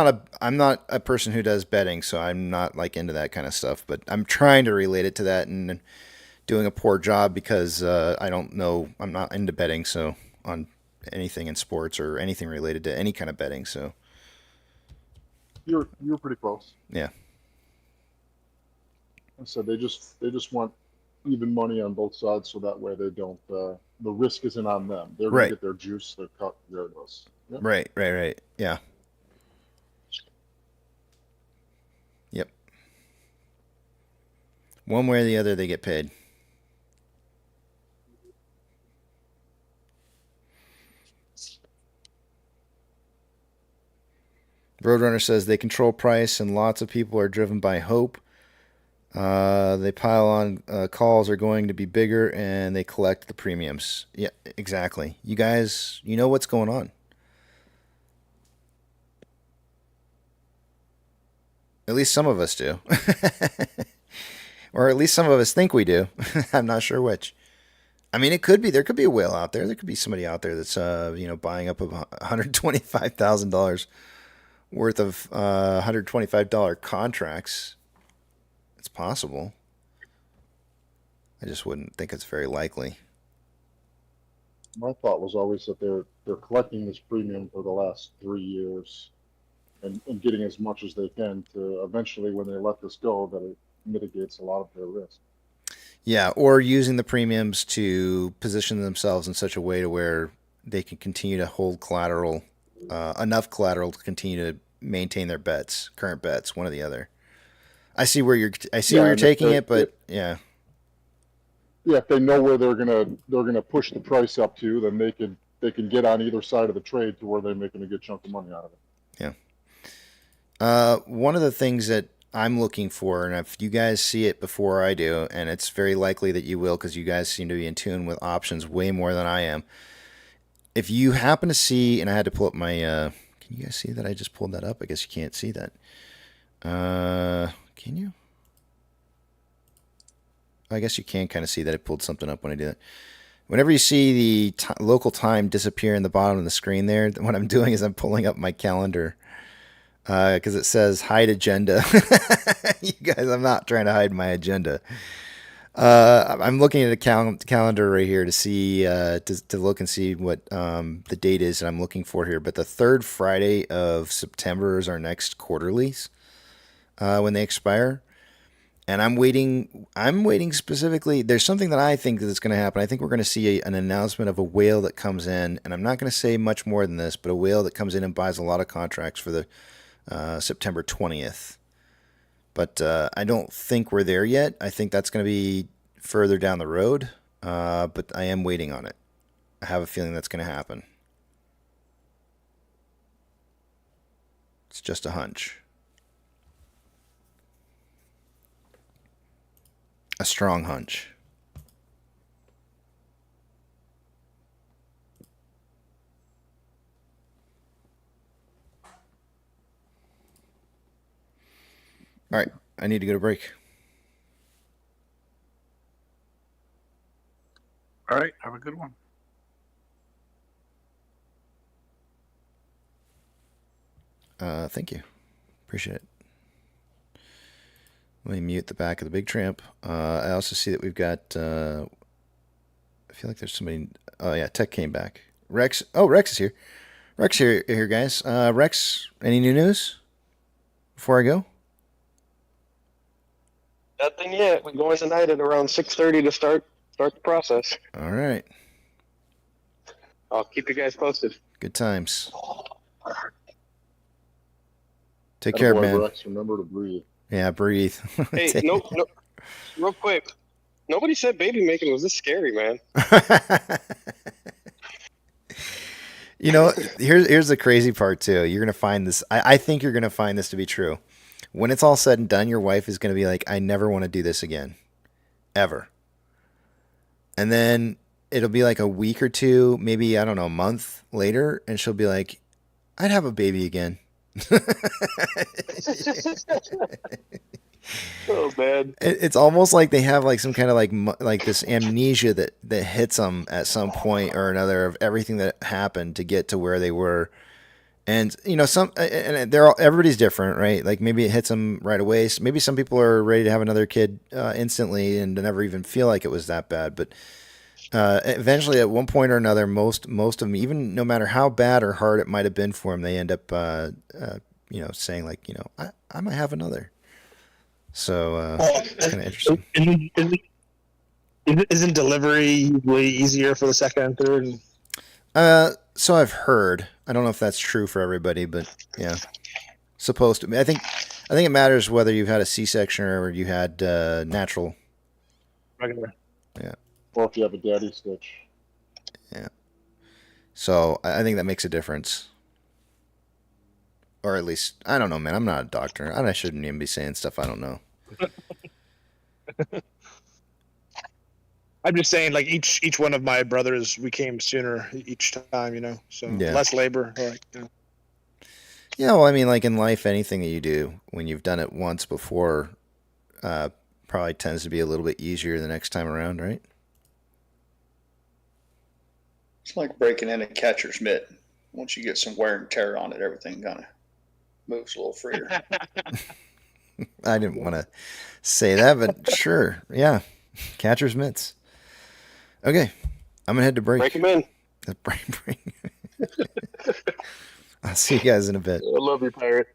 not a person who does betting, so I'm not like into that kind of stuff. But I'm trying to relate it to that and doing a poor job because I don't know. I'm not into betting, so on anything in sports or anything related to any kind of betting. So you're pretty close. Yeah. So they just want even money on both sides, so that way they don't. The risk isn't on them. They're going to get their juice, their cut regardless. Yep. Right. Yeah. Yep. One way or the other, they get paid. Roadrunner says they control price and lots of people are driven by hope. They pile on, calls are going to be bigger and they collect the premiums. Yeah, exactly. You guys, you know what's going on. At least some of us do. Or at least some of us think we do. I'm not sure which. I mean, there could be a whale out there. There could be somebody out there that's, buying up $125,000 worth of $125 contracts. It's possible. I just wouldn't think it's very likely. My thought was always that they're collecting this premium for the last 3 years and getting as much as they can to eventually, when they let this go, that it mitigates a lot of their risk. Yeah, or using the premiums to position themselves in such a way to where they can continue to hold collateral, enough collateral to continue to maintain their bets, current bets, one or the other. I see where you're taking it, but yeah. Yeah, if they know where they're gonna push the price up to, then they can get on either side of the trade to where they're making a good chunk of money out of it. Yeah. One of the things that I'm looking for, and if you guys see it before I do, and it's very likely that you will because you guys seem to be in tune with options way more than I am. If you happen to see, and I had to pull up my, can you guys see that I just pulled that up? I guess you can't see that. Can you? I guess you can kind of see that it pulled something up when I do that. Whenever you see the local time disappear in the bottom of the screen there, what I'm doing is I'm pulling up my calendar because it says hide agenda. You guys, I'm not trying to hide my agenda. I'm looking at a calendar right here to see to look and see what the date is that I'm looking for here. But the third Friday of September is our next quarterlies when they expire. And I'm waiting specifically. There's something that I think that's going to happen. I think we're going to see an announcement of a whale that comes in, and I'm not going to say much more than this, but a whale that comes in and buys a lot of contracts for the September 20th. But I don't think we're there yet. I think that's going to be further down the road, but I am waiting on it. I have a feeling that's going to happen. It's just a hunch. A strong hunch. All right, I need to go to break. All right, have a good one. Thank you. Appreciate Appreciate it. Let me mute the back of the big tramp. I also see that we've got. I feel like there's somebody. Oh yeah, Tech came back. Rex. Oh, Rex is here. Rex here, guys. Rex, any new news before I go? Nothing yet. We're going tonight at around 6:30 to start the process. All right. I'll keep you guys posted. Good times. Take care, Attaboy, man. Rex, remember to breathe. Yeah, breathe. Hey, no, real quick. Nobody said baby making was this scary, man. You know, here's the crazy part too. You're gonna find this. I think you're gonna find this to be true. When it's all said and done, your wife is gonna be like, "I never want to do this again, ever." And then it'll be like a week or two, maybe I don't know, a month later, and she'll be like, "I'd have a baby again." Oh man, it's almost like they have like some kind of like this amnesia that hits them at some point or another of everything that happened to get to where they were. And you know, everybody's different, right? Like maybe it hits them right away. Maybe some people are ready to have another kid instantly and never even feel like it was that bad. But eventually, at one point or another, most of them, even no matter how bad or hard it might have been for them, they end up, saying like, I might have another. So it's kind of interesting. Isn't delivery usually easier for the second and third? So I've heard. I don't know if that's true for everybody, but yeah, supposed to be. I think it matters whether you've had a C-section or you had natural. Regular. Yeah. Or if you have a daddy stitch. Yeah. So I think that makes a difference. Or at least, I don't know, man. I'm not a doctor. I shouldn't even be saying stuff I don't know. I'm just saying, like each one of my brothers, we came sooner each time, so Yeah. less labor. Yeah, well, I mean, like in life, anything that you do, when you've done it once before, probably tends to be a little bit easier the next time around, right? It's like breaking in a catcher's mitt. Once you get some wear and tear on it, everything kind of moves a little freer. I didn't want to say that, but sure. Yeah. Catcher's mitts. Okay. I'm going to head to break. Break them in. Break. I'll see you guys in a bit. I love you, pirate.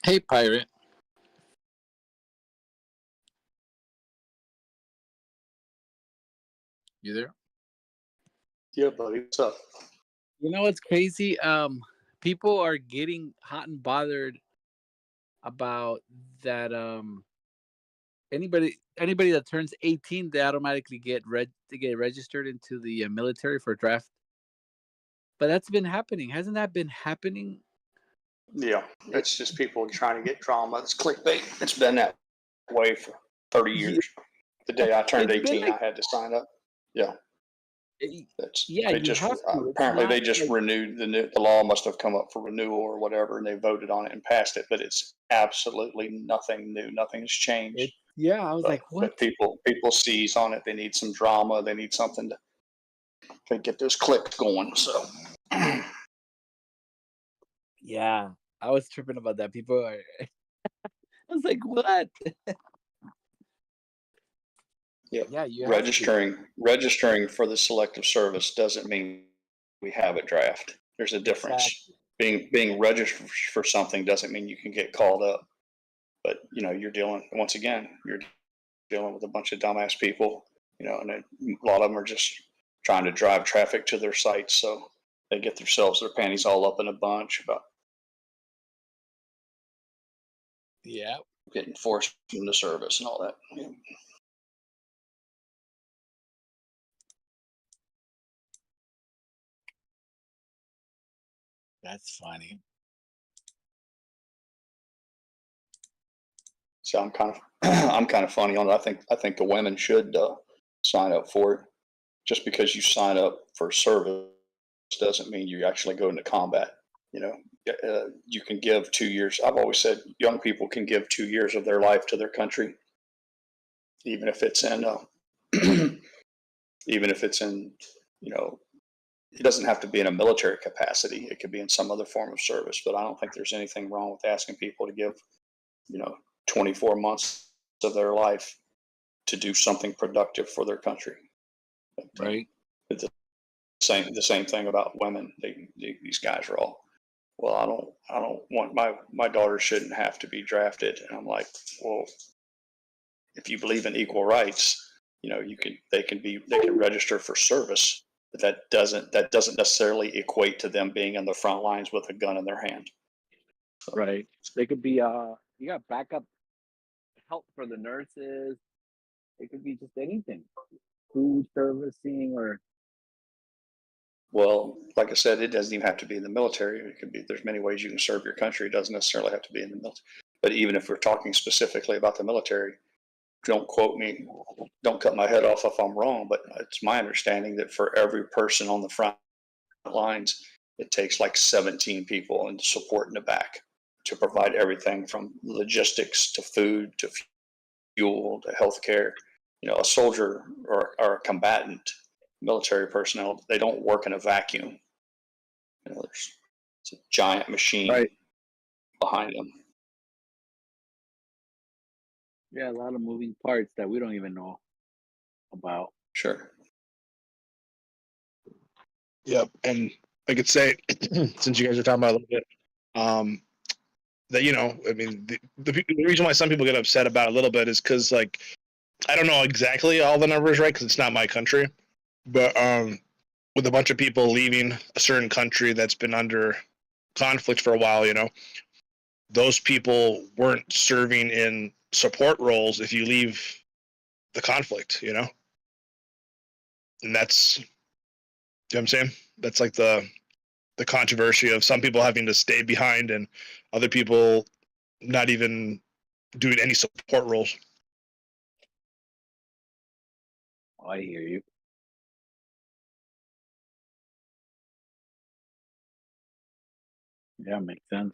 Hey, pirate. You there? Yeah, buddy. What's up? You know what's crazy? People are getting hot and bothered about that. Anybody that turns 18, they automatically get registered into the military for draft. But that's been happening, hasn't that been happening? Yeah, it's just people trying to get drama. It's clickbait. It's been that way for 30 years. The day I turned It's been 18, like, I had to sign up. Yeah. That's yeah, they you just have to. It's apparently they not just like, renewed the law must have come up for renewal or whatever, and they voted on it and passed it. But it's absolutely nothing new. Nothing has changed. yeah. I was But like, what? but people seize on it. They need some drama. They need something to get those clicks going. So Yeah, I was tripping about that. People are. I was like, what? Yeah, you have to. registering for the selective service doesn't mean we have a draft. There's a difference. Exactly. Being registered for something doesn't mean you can get called up. But you're dealing with a bunch of dumbass people, and a lot of them are just trying to drive traffic to their sites, so they get their panties all up in a bunch about Yeah. getting forced into service and all that. Yeah. That's funny. So I'm kind of I'm kind of funny on it. I think the women should sign up for it. Just because you sign up for service doesn't mean you actually go into combat. You can give 2 years. I've always said young people can give 2 years of their life to their country, even if it's in even if it's in it doesn't have to be in a military capacity. It could be in some other form of service. But I don't think there's anything wrong with asking people to give 24 months of their life to do something productive for their country. Right. The same thing about women. These guys are all, well, I don't want my daughter shouldn't have to be drafted. And I'm like, well, if you believe in equal rights, they can register for service, but that doesn't necessarily equate to them being in the front lines with a gun in their hand. Right. They could be you got backup help for the nurses. It could be just anything. Food servicing or Well, like I said, it doesn't even have to be in the military. It could be, there's many ways you can serve your country. It doesn't necessarily have to be in the military. But even if we're talking specifically about the military, don't quote me, don't cut my head off if I'm wrong, but it's my understanding that for every person on the front lines, it takes like 17 people and support in the back to provide everything from logistics to food to fuel to healthcare. A soldier or a combatant, military personnel, they don't work in a vacuum. It's a giant machine behind them. yeah, a lot of moving parts that we don't even know about. Sure. Yep, and I could say, since you guys are talking about a little bit, that I mean, the reason why some people get upset about it a little bit is because, like, I don't know exactly all the numbers, right? Because it's not my country, but with a bunch of people leaving a certain country that's been under conflict for a while, those people weren't serving in support roles if you leave the conflict, and that's, you know what I'm saying? That's like the controversy of some people having to stay behind and other people not even doing any support roles. I hear you. Yeah, makes sense.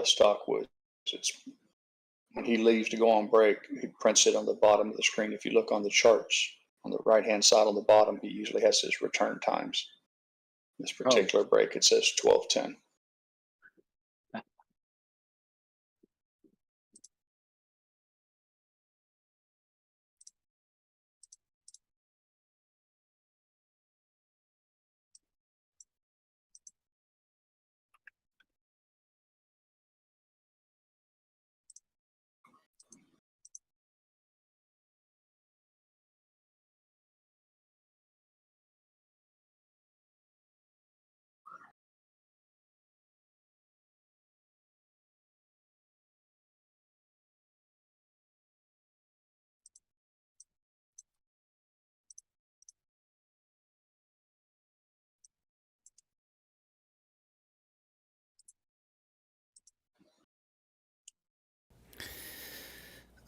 Stockwoods. It's when he leaves to go on break, he prints it on the bottom of the screen. If you look on the charts on the right-hand side on the bottom, he usually has his return times. This particular break, it says 12:10.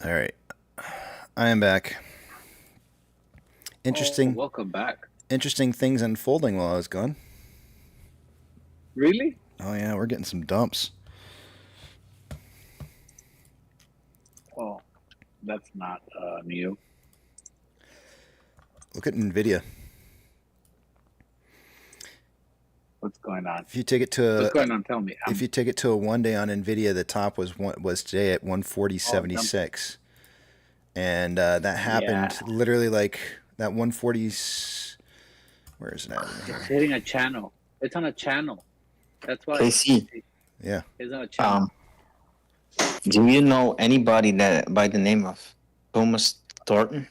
All right. I am back. Interesting. Welcome back. Interesting things unfolding while I was gone. Really? Oh, yeah, we're getting some dumps. Oh, that's not new. Look at NVIDIA. What's going on? If you take it to What's going on? Tell me. If you take it to a 1 day on NVIDIA, the top was today at 140.76. And that happened literally like that 140's. Where is it at? It's hitting a channel. It's on a channel. That's why. KC. Yeah. It's on a channel. Do you know anybody that by the name of Thomas Thornton?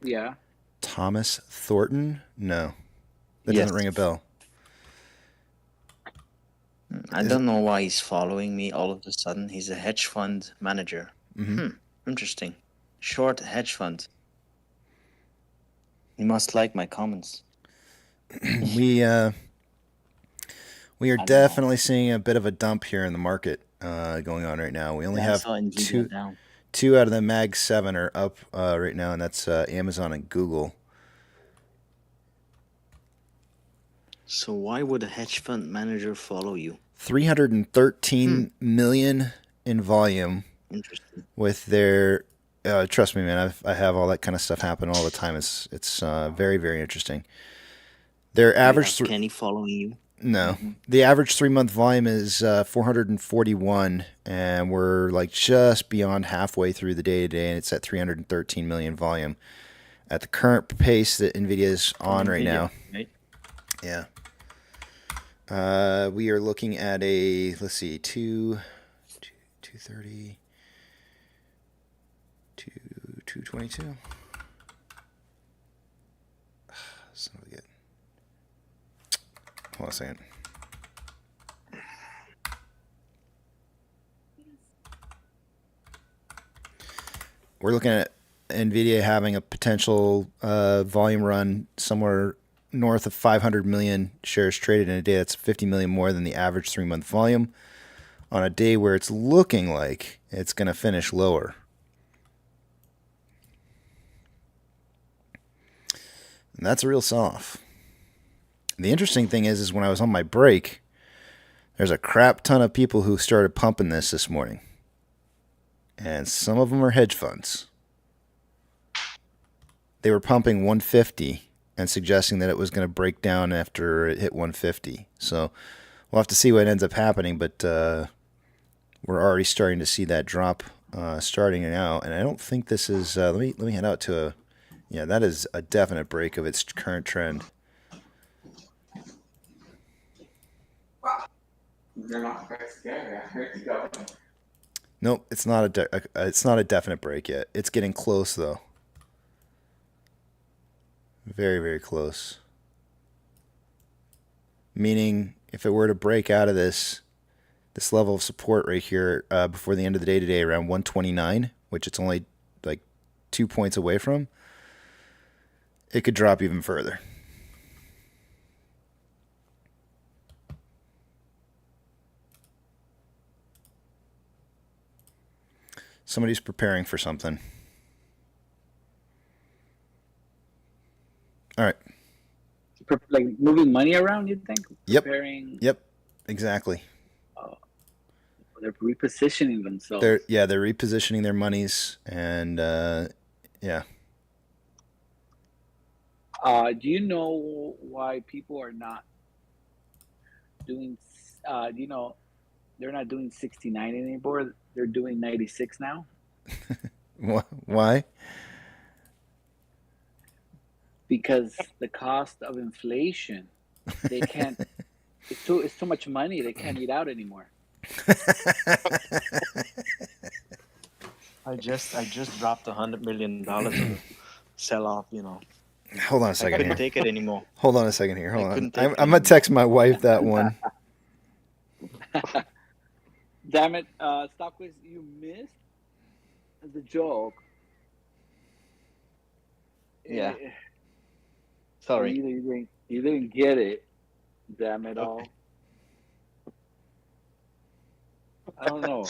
Yeah. Thomas Thornton? No. That Yes. doesn't ring a bell. I don't know why he's following me all of a sudden. He's a hedge fund manager. Interesting. Short hedge fund. He must like my comments. We are definitely seeing a bit of a dump here in the market going on right now. We only have two out of the Mag 7 are up right now, and that's Amazon and Google. So why would a hedge fund manager follow you? 313 million in volume. Interesting. With their, trust me, man, I have all that kind of stuff happen all the time. It's very, very interesting. Their average. Kenny following you? No, the average 3-month volume is 441, and we're like just beyond halfway through the day today, and it's at 313 million volume at the current pace that NVIDIA is on right now. Right? Yeah. We are looking at a, let's see, 230, 222. Son of a gun. Hold on a second. We're looking at NVIDIA having a potential volume run somewhere north of 500 million shares traded in a day. That's 50 million more than the average 3-month volume on a day where it's looking like it's going to finish lower. And that's a real sell-off. The interesting thing is when I was on my break, there's a crap ton of people who started pumping this morning. And some of them are hedge funds. They were pumping 150 and suggesting that it was going to break down after it hit 150. So we'll have to see what ends up happening, but we're already starting to see that drop starting now. And I don't think this is, let me head out to a, yeah, that is a definite break of its current trend. You're not quite scary. I heard you go. Nope, it's not a definite break yet. It's getting close though. Very, very close. Meaning, if it were to break out of this level of support right here before the end of the day today, around 129, which it's only like 2 points away from, it could drop even further. Somebody's preparing for something. All right. Like moving money around, you think? Yep. Preparing. Yep. Exactly. They're repositioning themselves. They're repositioning their monies, and yeah. Do you know why people are not doing? Do you know they're not doing 69 anymore? They're doing 96 now. Why? Because the cost of inflation, they can't. It's too much money. They can't eat out anymore. I just dropped $100 million on the sell off. You know. Hold on a second. I couldn't here. take it anymore. Hold on a second here. Hold on. I'm I'm gonna text my wife that one. Damn it, Stockways, you missed the joke. Yeah. Sorry. You didn't get it. Damn it all. I don't know.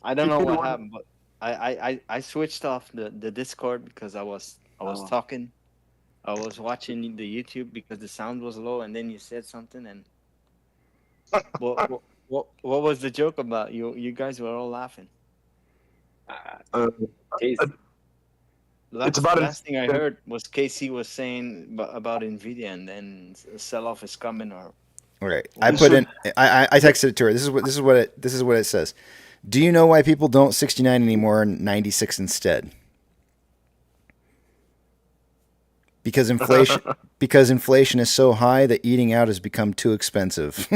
I don't know what happened, but I switched off the Discord because I was talking. I was watching the YouTube because the sound was low, and then you said something, and what was the joke about? You guys were all laughing. It's about last thing I heard was Casey was saying about Nvidia, and then sell off is coming. Or right, I texted it to her. This is what it says. Do you know why people don't 69 anymore and 96 instead? Because inflation is so high that eating out has become too expensive.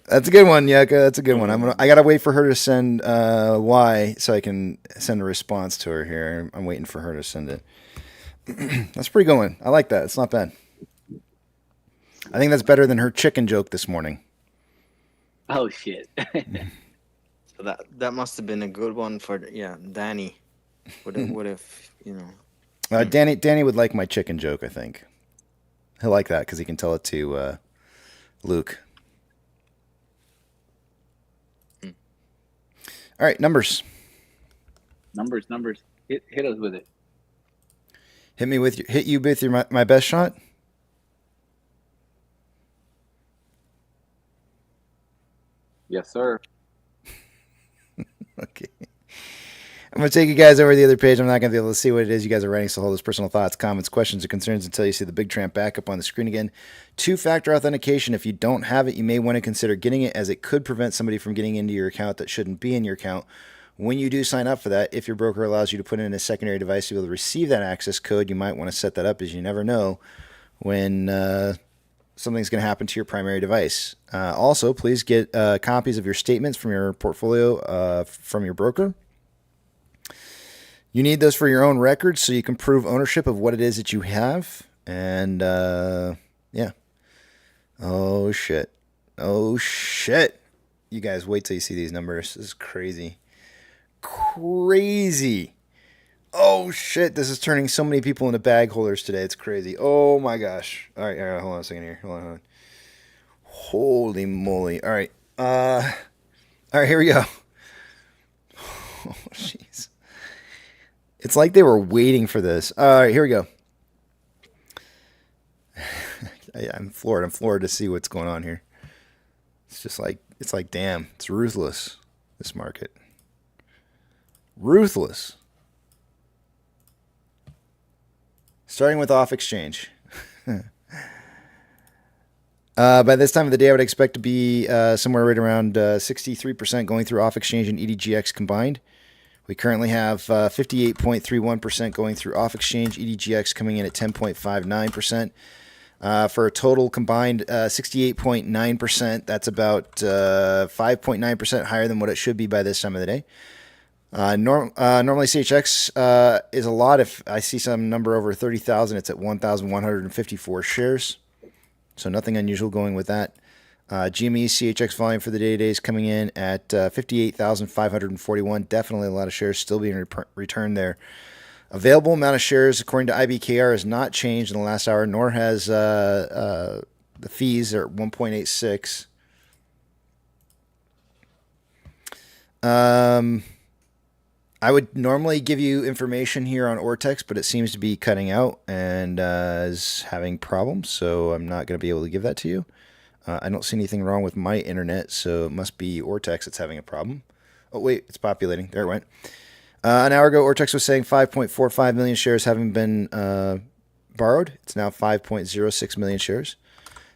That's a good one, Yucca. That's a good one. I gotta wait for her to send why so I can send a response to her here. I'm waiting for her to send it. That's a pretty good one. I like that. It's not bad. I think that's better than her chicken joke this morning. Oh shit. So that must have been a good one for Danny. Would have you know. Danny would like my chicken joke. I think he'll like that because he can tell it to Luke. All right, numbers. Numbers. Hit us with it. Hit you with my best shot. Yes, sir. Okay. I'm going to take you guys over to the other page. I'm not going to be able to see what it is you guys are writing, so hold those personal thoughts, comments, questions, or concerns until you see the Big Tramp back up on the screen again. Two-factor authentication. If you don't have it, you may want to consider getting it, as it could prevent somebody from getting into your account that shouldn't be in your account. When you do sign up for that, if your broker allows you to put in a secondary device to be able to receive that access code, you might want to set that up, as you never know when something's going to happen to your primary device. Also, please get copies of your statements from your portfolio from your broker. You need those for your own records so you can prove ownership of what it is that you have. And, yeah. Oh, shit. You guys wait till you see these numbers. This is crazy. Oh, shit. This is turning so many people into bag holders today. It's crazy. Oh, my gosh. All right. Hold on a second here. Hold on. Holy moly. All right. Here we go. Oh, jeez. It's like they were waiting for this. All right, here we go. I'm floored. I'm floored to see what's going on here. It's like, damn, it's ruthless, this market. Ruthless. Starting with off exchange. By this time of the day, I would expect to be somewhere right around 63% going through off exchange and EDGX combined. We currently have 58.31% going through off-exchange, EDGX coming in at 10.59%. For a total combined 68.9%, that's about 5.9% higher than what it should be by this time of the day. Normally CHX is a lot. If I see some number over 30,000, it's at 1,154 shares. So nothing unusual going with that. GME CHX volume for the day-to-day is coming in at 58,541. Definitely a lot of shares still being returned there. Available amount of shares, according to IBKR, has not changed in the last hour, nor has the fees are 1.86. I would normally give you information here on Ortex, but it seems to be cutting out and is having problems, so I'm not going to be able to give that to you. I don't see anything wrong with my internet, so it must be Ortex that's having a problem. Oh, wait, it's populating. There it went. An hour ago, Ortex was saying 5.45 million shares having been borrowed. It's now 5.06 million shares.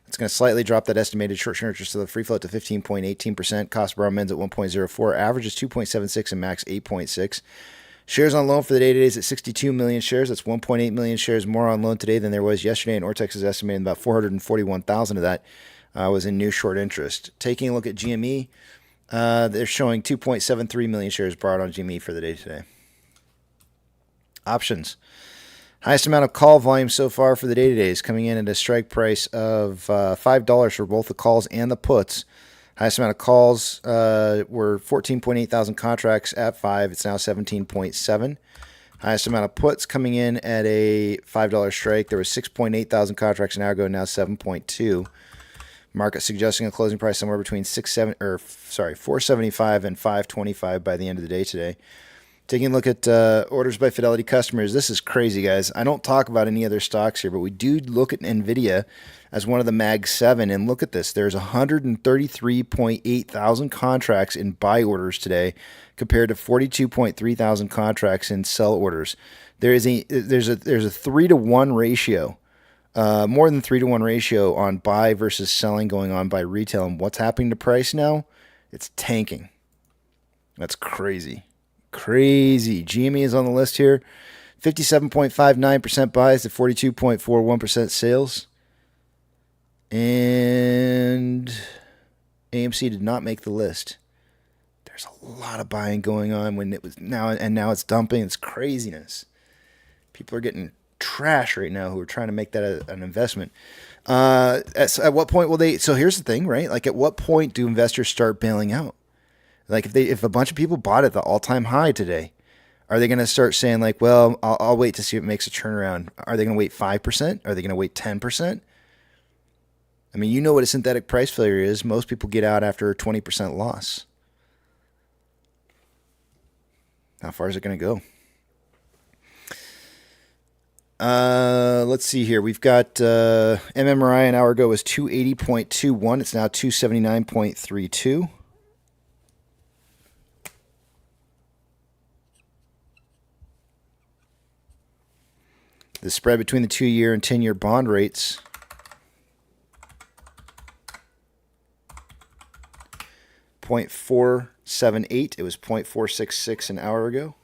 It's going to slightly drop that estimated short-term interest of the free float to 15.18%. Cost per borrow mends at 1.04. Average is 2.76 and max 8.6. Shares on loan for the day today is at 62 million shares. That's 1.8 million shares more on loan today than there was yesterday, and Ortex is estimating about 441,000 of that was in new short interest. Taking a look at GME, they're showing 2.73 million shares borrowed on GME for the day today. Options. Highest amount of call volume so far for the day today is coming in at a strike price of $5 for both the calls and the puts. Highest amount of calls were 14.8 thousand contracts at 5. It's now 17.7. Highest amount of puts coming in at a $5 strike. There was 6.8 thousand contracts an hour ago, now 7.2. Market suggesting a closing price somewhere between 475 and 525 by the end of the day today. Taking a look at orders by Fidelity customers, this is crazy, guys. I don't talk about any other stocks here, but we do look at NVIDIA as one of the Mag 7, and look at this. There's 133.8 thousand contracts in buy orders today compared to 42.3 thousand contracts in sell orders. There's a 3-to-1 ratio, more than 3-to-1 ratio on buy versus selling going on by retail. And what's happening to price now? It's tanking. That's crazy. Crazy. GME is on the list here. 57.59% buys to 42.41% sales. And AMC did not make the list. There's a lot of buying going on when it was now it's dumping. It's craziness. People are getting trash right now who are trying to make that an investment. At what point will they? So here's the thing, right? Like, at what point do investors start bailing out? Like, if a bunch of people bought at the all-time high today, are they going to start saying, like, well, I'll wait to see if it makes a turnaround? Are they going to wait 5%? Are they going to wait 10%? I mean, you know what a synthetic price failure is. Most people get out after a 20% loss. How far is it going to go? Let's see here. We've got MMRI an hour ago was 280.21. It's now 279.32. The spread between the 2-year and 10-year bond rates .478. It was .466 an hour ago.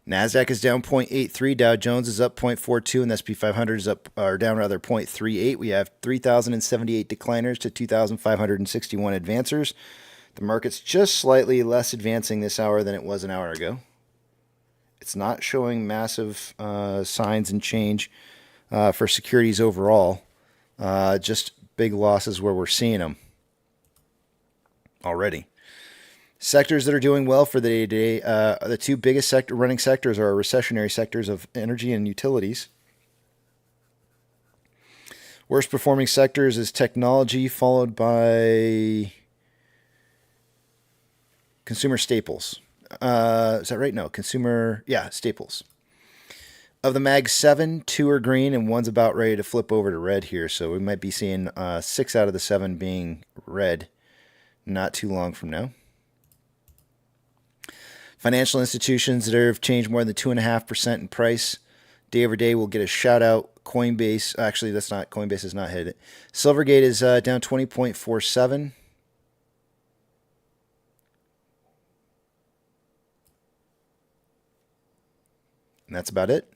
NASDAQ is down 0.83. Dow Jones is up 0.42, and the S&P 500 is up, or down rather, 0.38. We have 3,078 decliners to 2,561 advancers. The market's just slightly less advancing this hour than it was an hour ago. It's not showing massive signs and change for securities overall. Just big losses where we're seeing them already. Sectors that are doing well for the day-to-day, the two biggest running sectors are recessionary sectors of energy and utilities. Worst performing sectors is technology, followed by consumer staples. Is that right? No, staples. Of the Mag 7, 2 are green and 1's about ready to flip over to red here. So we might be seeing 6 out of the 7 being red not too long from now. Financial institutions that have changed more than 2.5% in price day over day will get a shout out. Coinbase, actually, Coinbase has not hit it. Silvergate is down 20.47. And that's about it.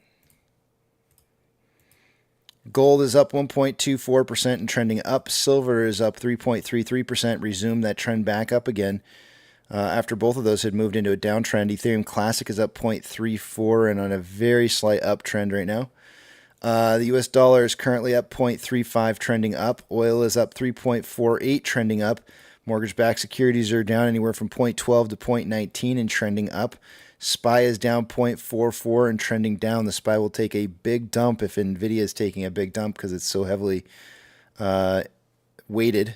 Gold is up 1.24% and trending up. Silver is up 3.33%, resumed that trend back up again. After both of those had moved into a downtrend. Ethereum Classic is up 0.34 and on a very slight uptrend right now. The US dollar is currently up 0.35, trending up. Oil is up 3.48, trending up. Mortgage-backed securities are down anywhere from 0.12 to 0.19 and trending up. SPY is down 0.44 and trending down. The SPY will take a big dump if NVIDIA is taking a big dump because it's so heavily weighted.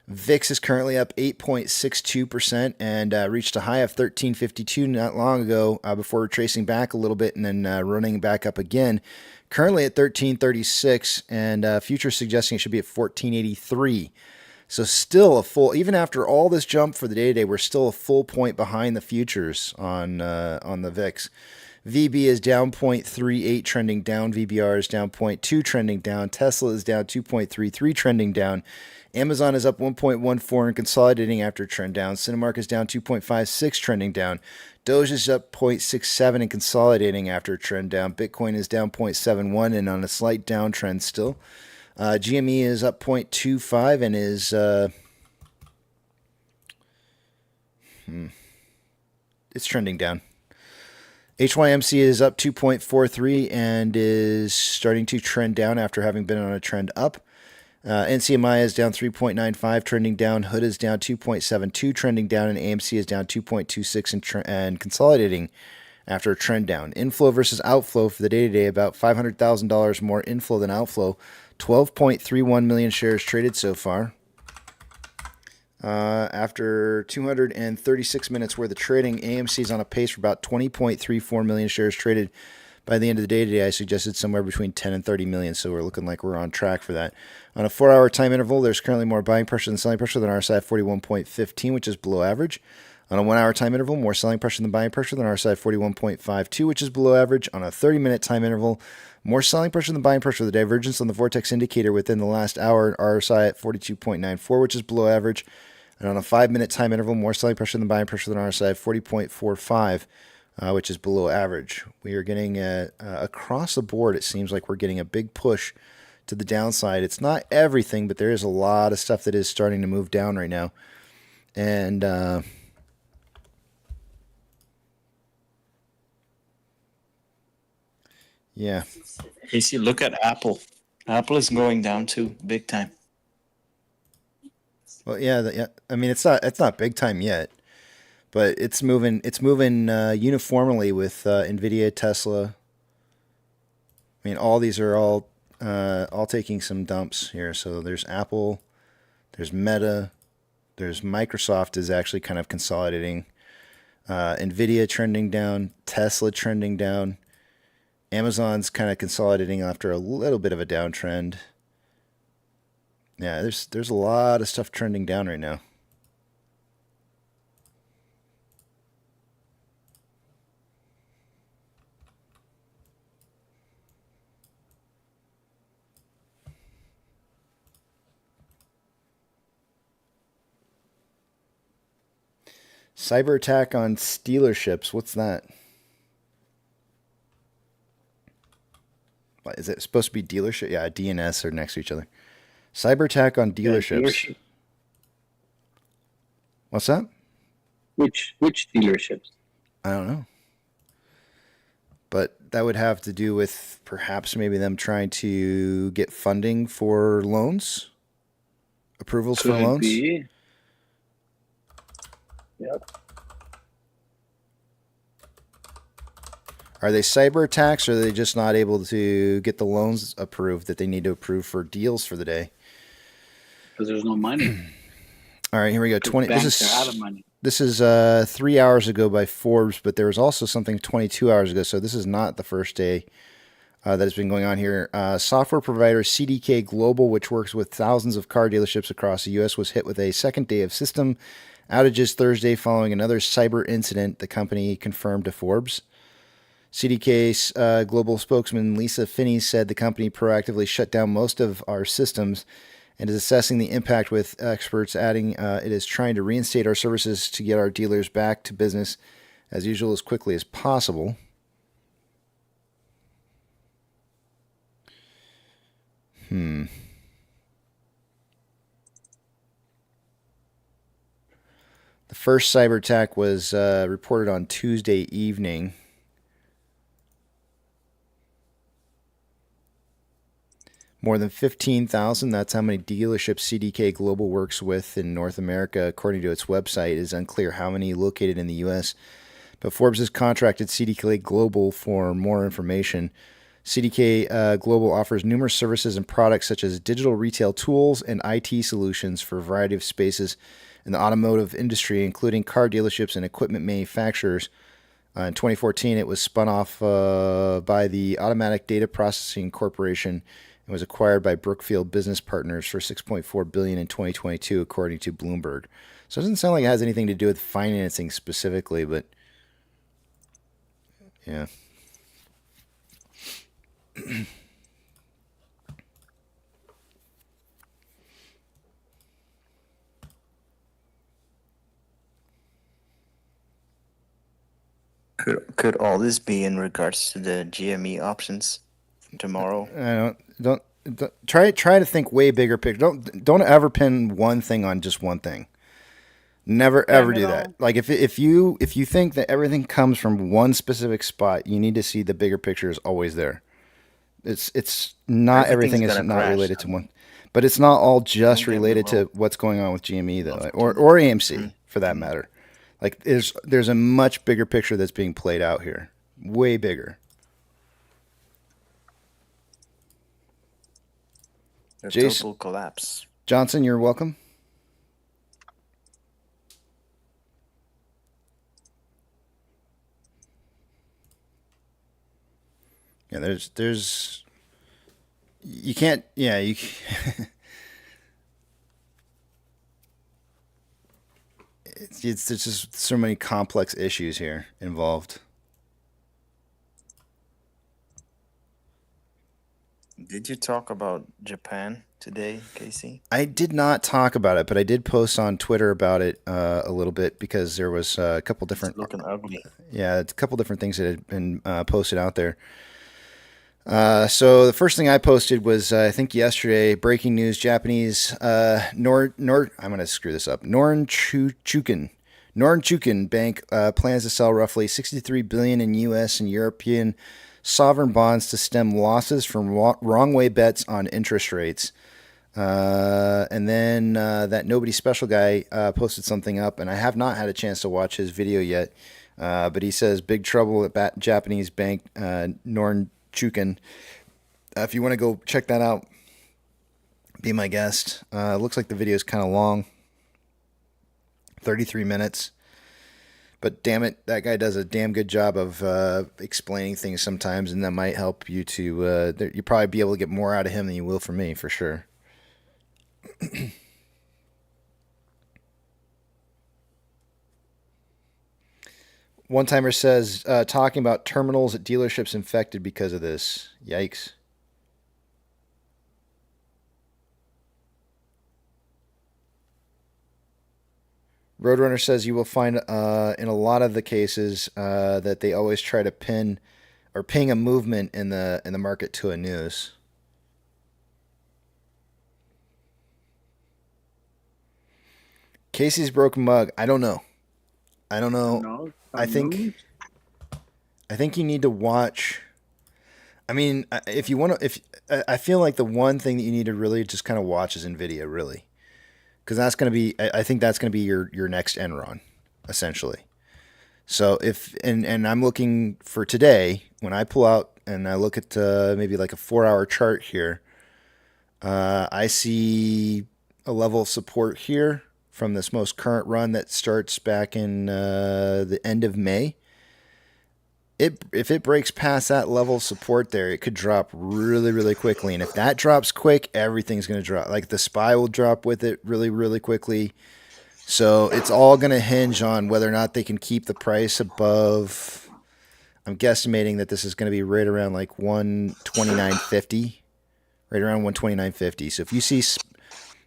VIX is currently up 8.62% and reached a high of 1352 not long ago before retracing back a little bit and then running back up again. Currently at 1336 and futures suggesting it should be at 1483. So still a full, even after all this jump for the day-to-day, we're still a full point behind the futures on the VIX. VB is down 0.38 trending down. VBR is down 0.2 trending down. Tesla is down 2.33 trending down. Amazon is up 1.14 and consolidating after a trend down. Cinemark is down 2.56 trending down. Doge is up 0.67 and consolidating after a trend down. Bitcoin is down 0.71 and on a slight downtrend still. GME is up 0.25 and is it's trending down. HYMC is up 2.43 and is starting to trend down after having been on a trend up. NCMI is down 3.95, trending down. Hood is down 2.72, trending down. And AMC is down 2.26 and consolidating after a trend down. Inflow versus outflow for the day-to-day, about $500,000 more inflow than outflow. 12.31 million shares traded so far. After 236 minutes worth of trading, AMC is on a pace for about 20.34 million shares traded. By the end of the day today, I suggested somewhere between 10 and 30 million, so we're looking like we're on track for that. On a 4-hour time interval, there's currently more buying pressure than selling pressure than RSI at 41.15, which is below average. On a 1-hour time interval, more selling pressure than buying pressure than RSI at 41.52, which is below average. On a 30-minute time interval, more selling pressure than buying pressure. The divergence on the Vortex indicator within the last hour, RSI at 42.94, which is below average. And on a 5-minute time interval, more selling pressure than buying pressure than RSI at 40.45. Which is below average. We are getting across the board, it seems like we're getting a big push to the downside. It's not everything, but there is a lot of stuff that is starting to move down right now. And yeah. AC, look at Apple. Apple is going down too, big time. Well, yeah. I mean, it's not big time yet. But it's moving uniformly with NVIDIA, Tesla. I mean, all these are all taking some dumps here. So there's Apple, there's Meta, there's Microsoft is actually kind of consolidating. NVIDIA trending down, Tesla trending down. Amazon's kind of consolidating after a little bit of a downtrend. Yeah, there's a lot of stuff trending down right now. Cyber attack on dealerships. What's that? What, is it supposed to be dealership? Yeah, D and S are next to each other. Cyber attack on dealerships. What's that? Which dealerships? I don't know. But that would have to do with perhaps maybe them trying to get funding for loans, approvals for loans. Be. Yep. Are they cyber attacks, or are they just not able to get the loans approved that they need to approve for deals for the day? Because there's no money. All right, here we go. Banks are out of money. This is 3 hours ago by Forbes, but there was also something 22 hours ago. So this is not the first day that has been going on here. Software provider CDK Global, which works with thousands of car dealerships across the U.S., was hit with a second day of system outages Thursday following another cyber incident, the company confirmed to Forbes. CDK's global spokesman Lisa Finney said the company proactively shut down most of our systems and is assessing the impact with experts, adding it is trying to reinstate our services to get our dealers back to business as usual as quickly as possible. The first cyber attack was reported on Tuesday evening. More than 15,000, that's how many dealerships CDK Global works with in North America, according to its website. It is unclear how many located in the U.S., but Forbes has contracted CDK Global for more information. CDK Global offers numerous services and products such as digital retail tools and IT solutions for a variety of spaces in the automotive industry, including car dealerships and equipment manufacturers. In 2014, it was spun off by the Automatic Data Processing Corporation and was acquired by Brookfield Business Partners for $6.4 billion in 2022, according to Bloomberg. So it doesn't sound like it has anything to do with financing specifically, but yeah. Could all this be in regards to the GME options from tomorrow? I don't try to think way bigger picture. Don't ever pin one thing on just one thing. Never ever do that. Like if you think that everything comes from one specific spot, you need to see the bigger picture is always there. It's not everything is not related to one, but it's not all just related to what's going on with GME though, or AMC for that matter. Like there's a much bigger picture that's being played out here, way bigger. A total collapse. Johnson, you're welcome. Yeah, there's you can't, yeah, you it's there's just so many complex issues here involved. Did you talk about Japan today, Casey? I did not talk about it, but I did post on Twitter about it a little bit because there was a couple different It's looking ugly. Yeah, it's a couple different things that had been posted out there. So the first thing I posted was I think yesterday, breaking news: Japanese I'm gonna screw this up. Norinchukin Bank plans to sell roughly $63 billion in U.S. and European sovereign bonds to stem losses from wrong way bets on interest rates. And then that Nobody Special guy posted something up, and I have not had a chance to watch his video yet. But he says big trouble at Japanese bank Norinchukin. If you want to go check that out, be my guest. Looks like the video is kind of long, 33 minutes. But damn it, that guy does a damn good job of explaining things sometimes, and that might help you to. You'll probably be able to get more out of him than you will from me, for sure. One timer says, talking about terminals at dealerships infected because of this. Yikes. Roadrunner says you will find in a lot of the cases that they always try to pin a movement in the market to a news. Casey's broken mug. I don't know. I think you need to watch. I mean, if you want to, I feel like the one thing that you need to really just kind of watch is NVIDIA, really, because that's going to be. I think that's going to be your next Enron, essentially. So and I'm looking for today when I pull out and I look at maybe like a 4-hour chart here. I see a level of support here from this most current run that starts back in the end of May. If it breaks past that level of support there, it could drop really, really quickly. And if that drops quick, everything's going to drop. Like the SPY will drop with it really, really quickly. So it's all going to hinge on whether or not they can keep the price above. I'm guesstimating that this is going to be right around like 129.50, right around 129.50. So if you see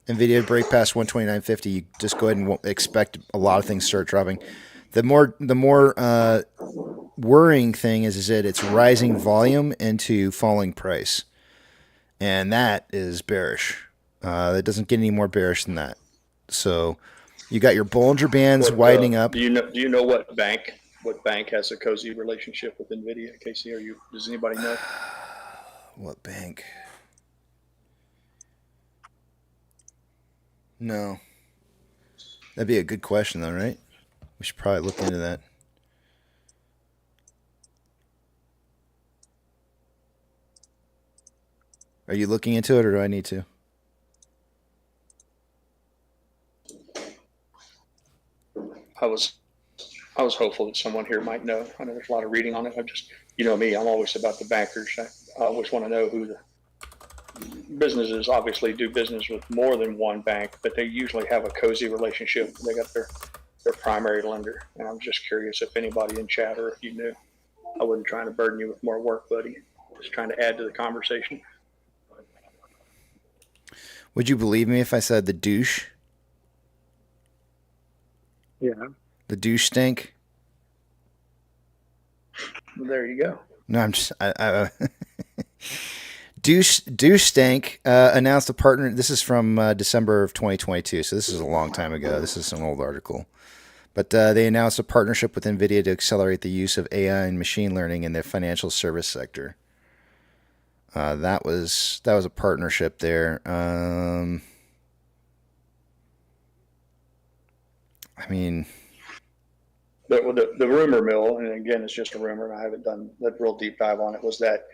NVIDIA break past 129.50, you just go ahead and expect a lot of things to start dropping. The more worrying thing is that it's rising volume into falling price, and that is bearish. It doesn't get any more bearish than that. So you got your Bollinger Bands widening up. Do you know what bank has a cozy relationship with NVIDIA, Casey? Does anybody know? What bank? No. That'd be a good question, though, right? We should probably look into that. Are you looking into it, or do I need to? I was hopeful that someone here might know. I know there's a lot of reading on it. You know me, I'm always about the bankers. I always want to know who the businesses obviously do business with more than one bank, but they usually have a cozy relationship. They got their primary lender. And I'm just curious if anybody in chat or if you knew. I wasn't trying to burden you with more work, buddy. Just trying to add to the conversation. Would you believe me if I said the douche? Yeah. The douche stink? There you go. No, I'm just... Douche Stank announced a partner. This is from December of 2022, so this is a long time ago. This is an old article. But they announced a partnership with NVIDIA to accelerate the use of AI and machine learning in the financial service sector. That was a partnership there. I mean... The rumor mill, and again, it's just a rumor, and I haven't done a real deep dive on it, was that,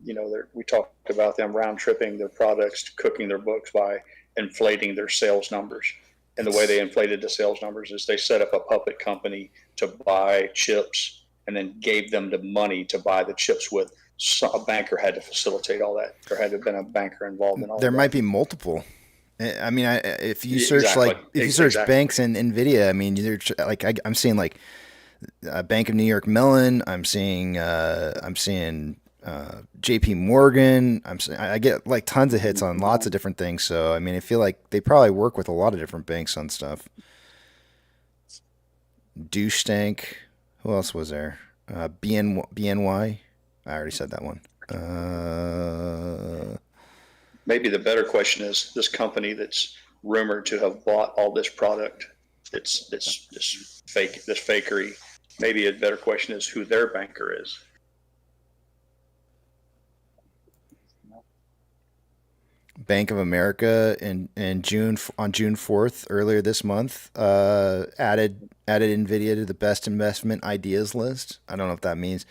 we talked about them round tripping their products, cooking their books by inflating their sales numbers. And the way they inflated the sales numbers is they set up a puppet company to buy chips and then gave them the money to buy the chips with. So a banker had to facilitate all that. There had to have been a banker involved in all There that. might be multiple. I mean, if you search banks and NVIDIA, I mean, I'm seeing like Bank of New York Mellon. I'm seeing J.P. Morgan. I get like tons of hits on lots of different things. So I mean, I feel like they probably work with a lot of different banks on stuff. Douche Stank. Who else was there? BNY. I already said that one. Maybe the better question is this company that's rumored to have bought all this product. It's this fakery. Maybe a better question is who their banker is. Bank of America on June 4th, earlier this month, added NVIDIA to the best investment ideas list. I don't know what that means.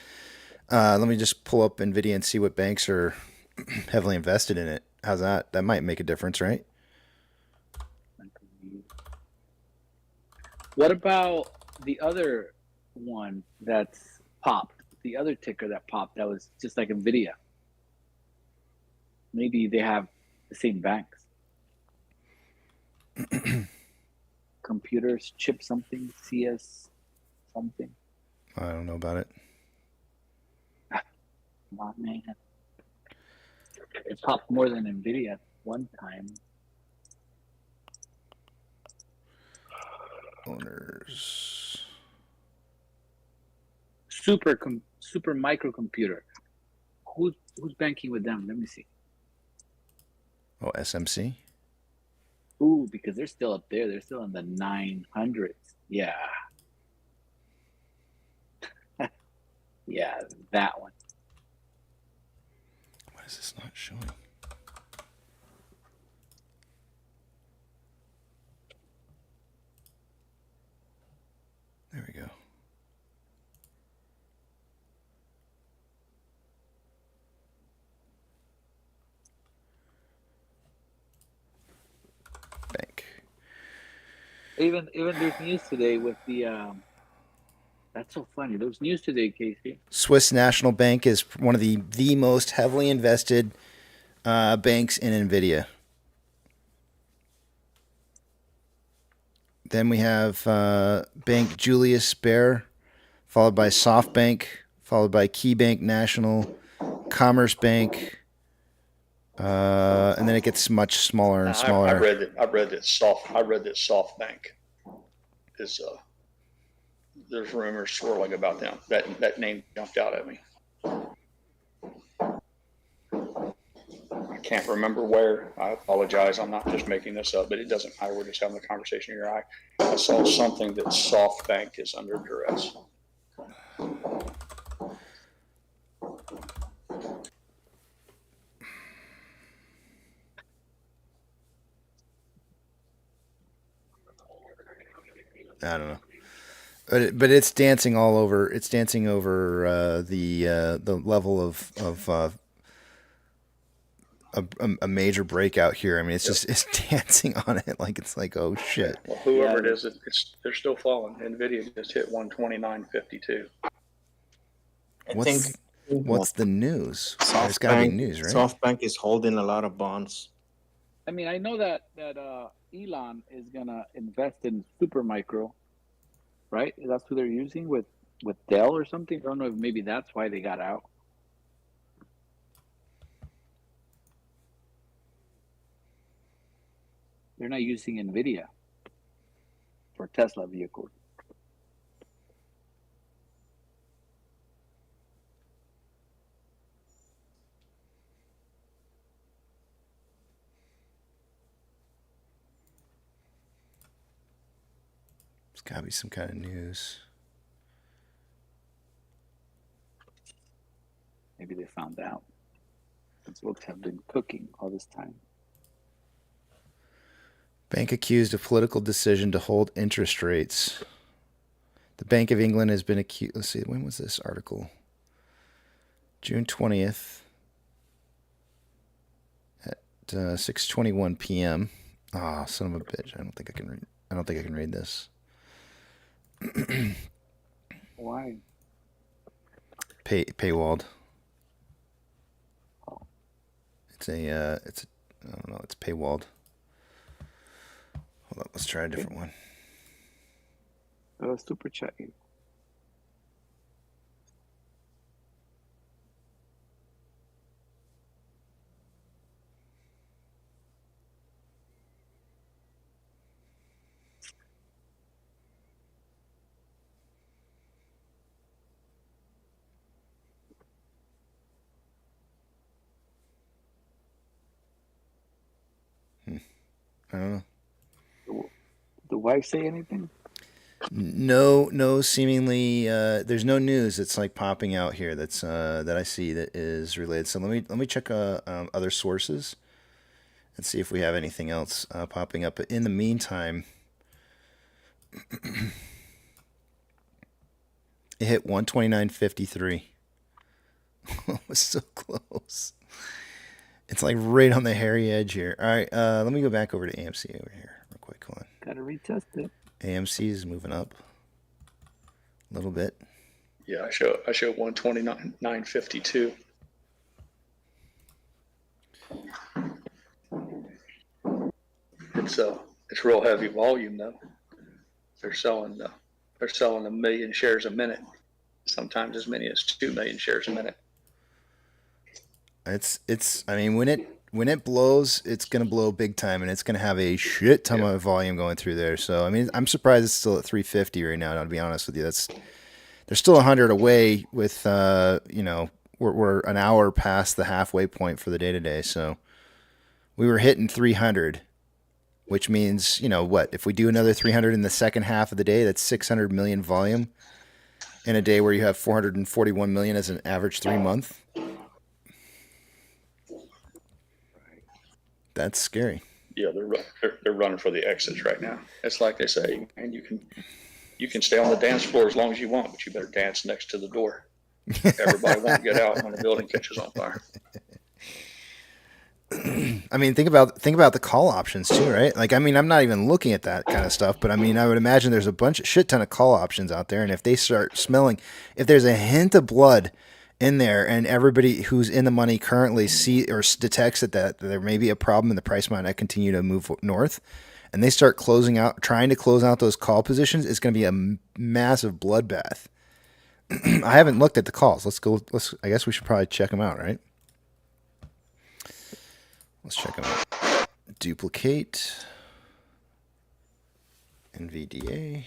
Let me just pull up NVIDIA and see what banks are heavily invested in it. How's that? That might make a difference, right? What about the other one that's popped? The other ticker that popped that was just like NVIDIA. Maybe they have the same banks. Computers, chip something, CS something. I don't know about it. Come on, man. It popped more than NVIDIA at one time. Owners. Super microcomputer. Who's banking with them? Let me see. Oh, SMC? Ooh, because they're still up there. They're still in the 900s. Yeah. Yeah, that one. Why is this not showing? There we go. Bank. Even there's news today with the that's so funny. There's news today, Casey. Swiss National Bank is one of the most heavily invested banks in NVIDIA. Then we have Bank Julius Baer, followed by SoftBank, followed by KeyBank National, Commerce Bank, and then it gets much smaller and smaller. I read that SoftBank is there's rumors swirling about them. That name jumped out at me. I can't remember where. I apologize. I'm not just making this up, but it doesn't matter. We're just having a conversation here. I saw something that SoftBank is under duress. I don't know. But it's dancing all over. It's dancing over the level of a major breakout here. I mean, it's just it's dancing on it like it's like, oh shit. Well, whoever it is, they're still falling. Nvidia just hit 129.52. What's the news? There's got to be news, right? SoftBank is holding a lot of bonds. I mean, I know that Elon is gonna invest in Supermicro, right? That's who they're using with Dell or something. I don't know if maybe that's why they got out. They're not using Nvidia for Tesla vehicles. There's got to be some kind of news. Maybe they found out. These folks have been cooking all this time. Bank accused of political decision to hold interest rates. The Bank of England has been accused. Let's see, when was this article? June 20th at 6:21 p.m. Ah, oh, son of a bitch! I don't think I can read this. Why? Paywalled. It's I don't know. It's paywalled. Hold on, let's try a different one. Super chat. I don't know. Did the wife say anything? No. Seemingly, there's no news that's like popping out here that's that I see that is related. So let me check other sources and see if we have anything else popping up. But in the meantime, it hit 129.53. It was so close. It's like right on the hairy edge here. All right, let me go back over to AMC over here real quick. Hold on. Gotta retest it. AMC is moving up a little bit. Yeah, I show 129.52. It's real heavy volume though. They're selling 1 million shares a minute. Sometimes as many as 2 million shares a minute. It's I mean when it blows, it's gonna blow big time, and it's gonna have a shit ton of volume going through there. So I mean, I'm surprised it's still at 350 right now. To be honest with you, there's still 100 away. With we're an hour past the halfway point for the day today. So we were hitting 300, which means what? If we do another 300 in the second half of the day, that's 600 million volume in a day where you have 441 million as an average 3-month. That's scary. Yeah, they're running for the exits right now. It's like they say, and you can stay on the dance floor as long as you want, but you better dance next to the door. Everybody won't get out when the building catches on fire. I mean, think about the call options too, right? Like, I mean, I'm not even looking at that kind of stuff, but I mean, I would imagine there's a shit ton of call options out there, and if they start smelling, if there's a hint of blood in there, and everybody who's in the money currently see or detects that there may be a problem and the price might not continue to move north, and they start trying to close out those call positions, it's going to be a massive bloodbath. I haven't looked at the calls. I guess we should probably check them out, right? Let's check them out. Duplicate. NVDA.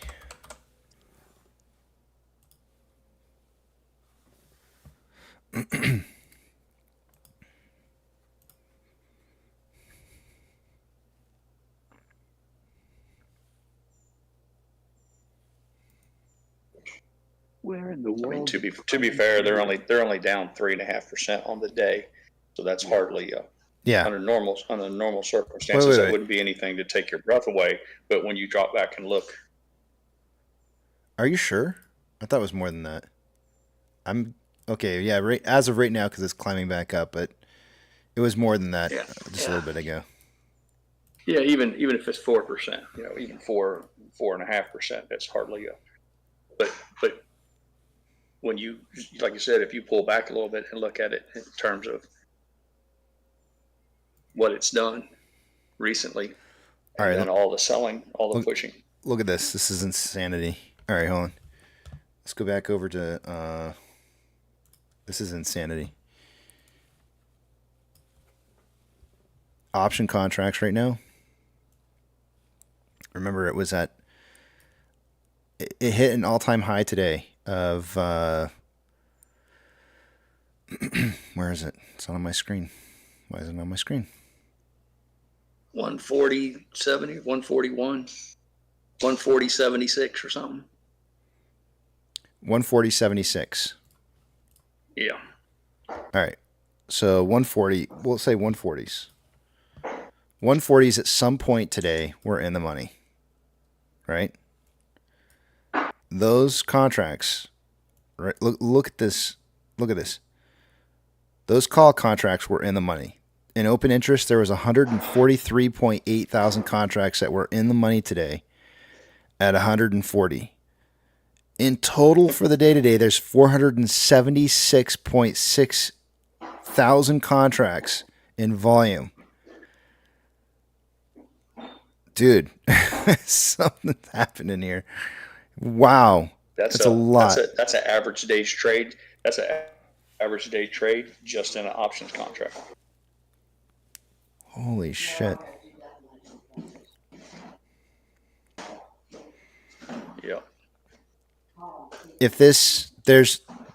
Where in the world? I mean, to be fair, they're only down 3.5% on the day, so that's hardly under normal circumstances. That wouldn't be anything to take your breath away. But when you drop back and look, Are you sure? I thought it was more than that. I'm okay. Yeah, right as of right now because it's climbing back up, but it was more than that just a little bit ago. Yeah, even if it's 4%, even 4.5%, that's hardly a. But when you, like you said, if you pull back a little bit and look at it in terms of what it's done recently, All right, and then all the selling, all the pushing. Look at this. This is insanity. All right, hold on. Let's go back over to. This is insanity. Option contracts right now. Remember, it was at. It hit an all-time high today of. Where is it? It's not on my screen. Why isn't it on my screen? 140.70, 141, 140.76 or something. 140.76. Yeah. All right. So 140. We'll say 140s. 140s at some point today were in the money. Right? Those contracts. Right. Look at this. Look at this. Those call contracts were in the money. In open interest, there was 143.8 thousand contracts that were in the money today at 140. In total for the day today, there's 476.6 thousand contracts in volume. Dude, something's happening here. Wow. That's a lot. That's an average day's trade. That's an average day trade just in an options contract. Holy shit. Yeah. If there's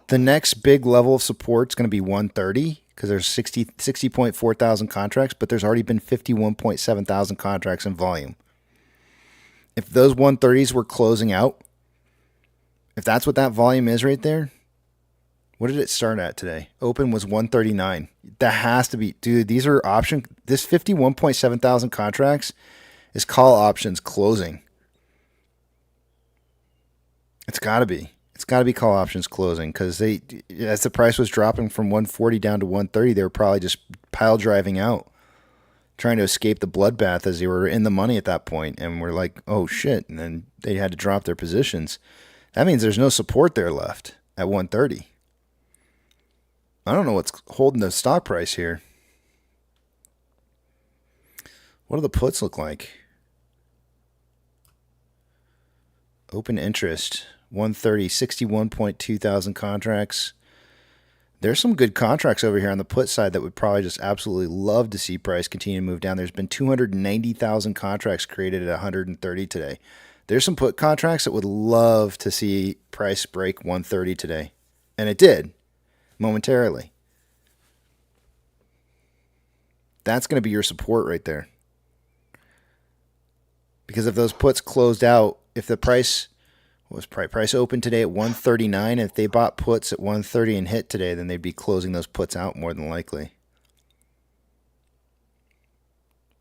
the next big level of support is going to be 130 because there's 60.4 thousand contracts, but there's already been 51.7 thousand contracts in volume. If those 130s were closing out, if that's what that volume is right there, what did it start at today? Open was 139. That has to be, dude, these are option. This 51.7 thousand contracts is call options closing. It's got to be. It's got to be call options closing because as the price was dropping from 140 down to 130, they were probably just pile driving out, trying to escape the bloodbath as they were in the money at that point. And we're like, oh shit. And then they had to drop their positions. That means there's no support there left at 130. I don't know what's holding the stock price here. What do the puts look like? Open interest, 130, 61.2 thousand contracts. There's some good contracts over here on the put side that would probably just absolutely love to see price continue to move down. There's been 290,000 contracts created at 130 today. There's some put contracts that would love to see price break 130 today. And it did, momentarily. That's going to be your support right there. Because if those puts closed out, if the price was price open today at 139, if they bought puts at 130 and hit today, then they'd be closing those puts out more than likely.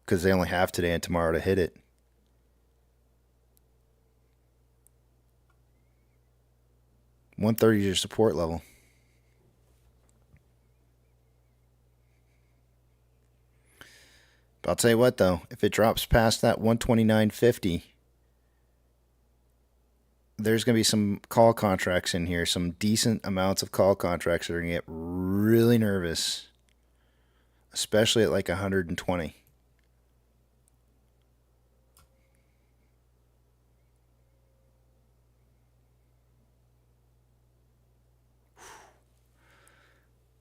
Because they only have today and tomorrow to hit it. $130 is your support level. But I'll tell you what, though, if it drops past that 129.50, there's going to be some call contracts in here, some decent amounts of call contracts that are going to get really nervous, especially at like 120.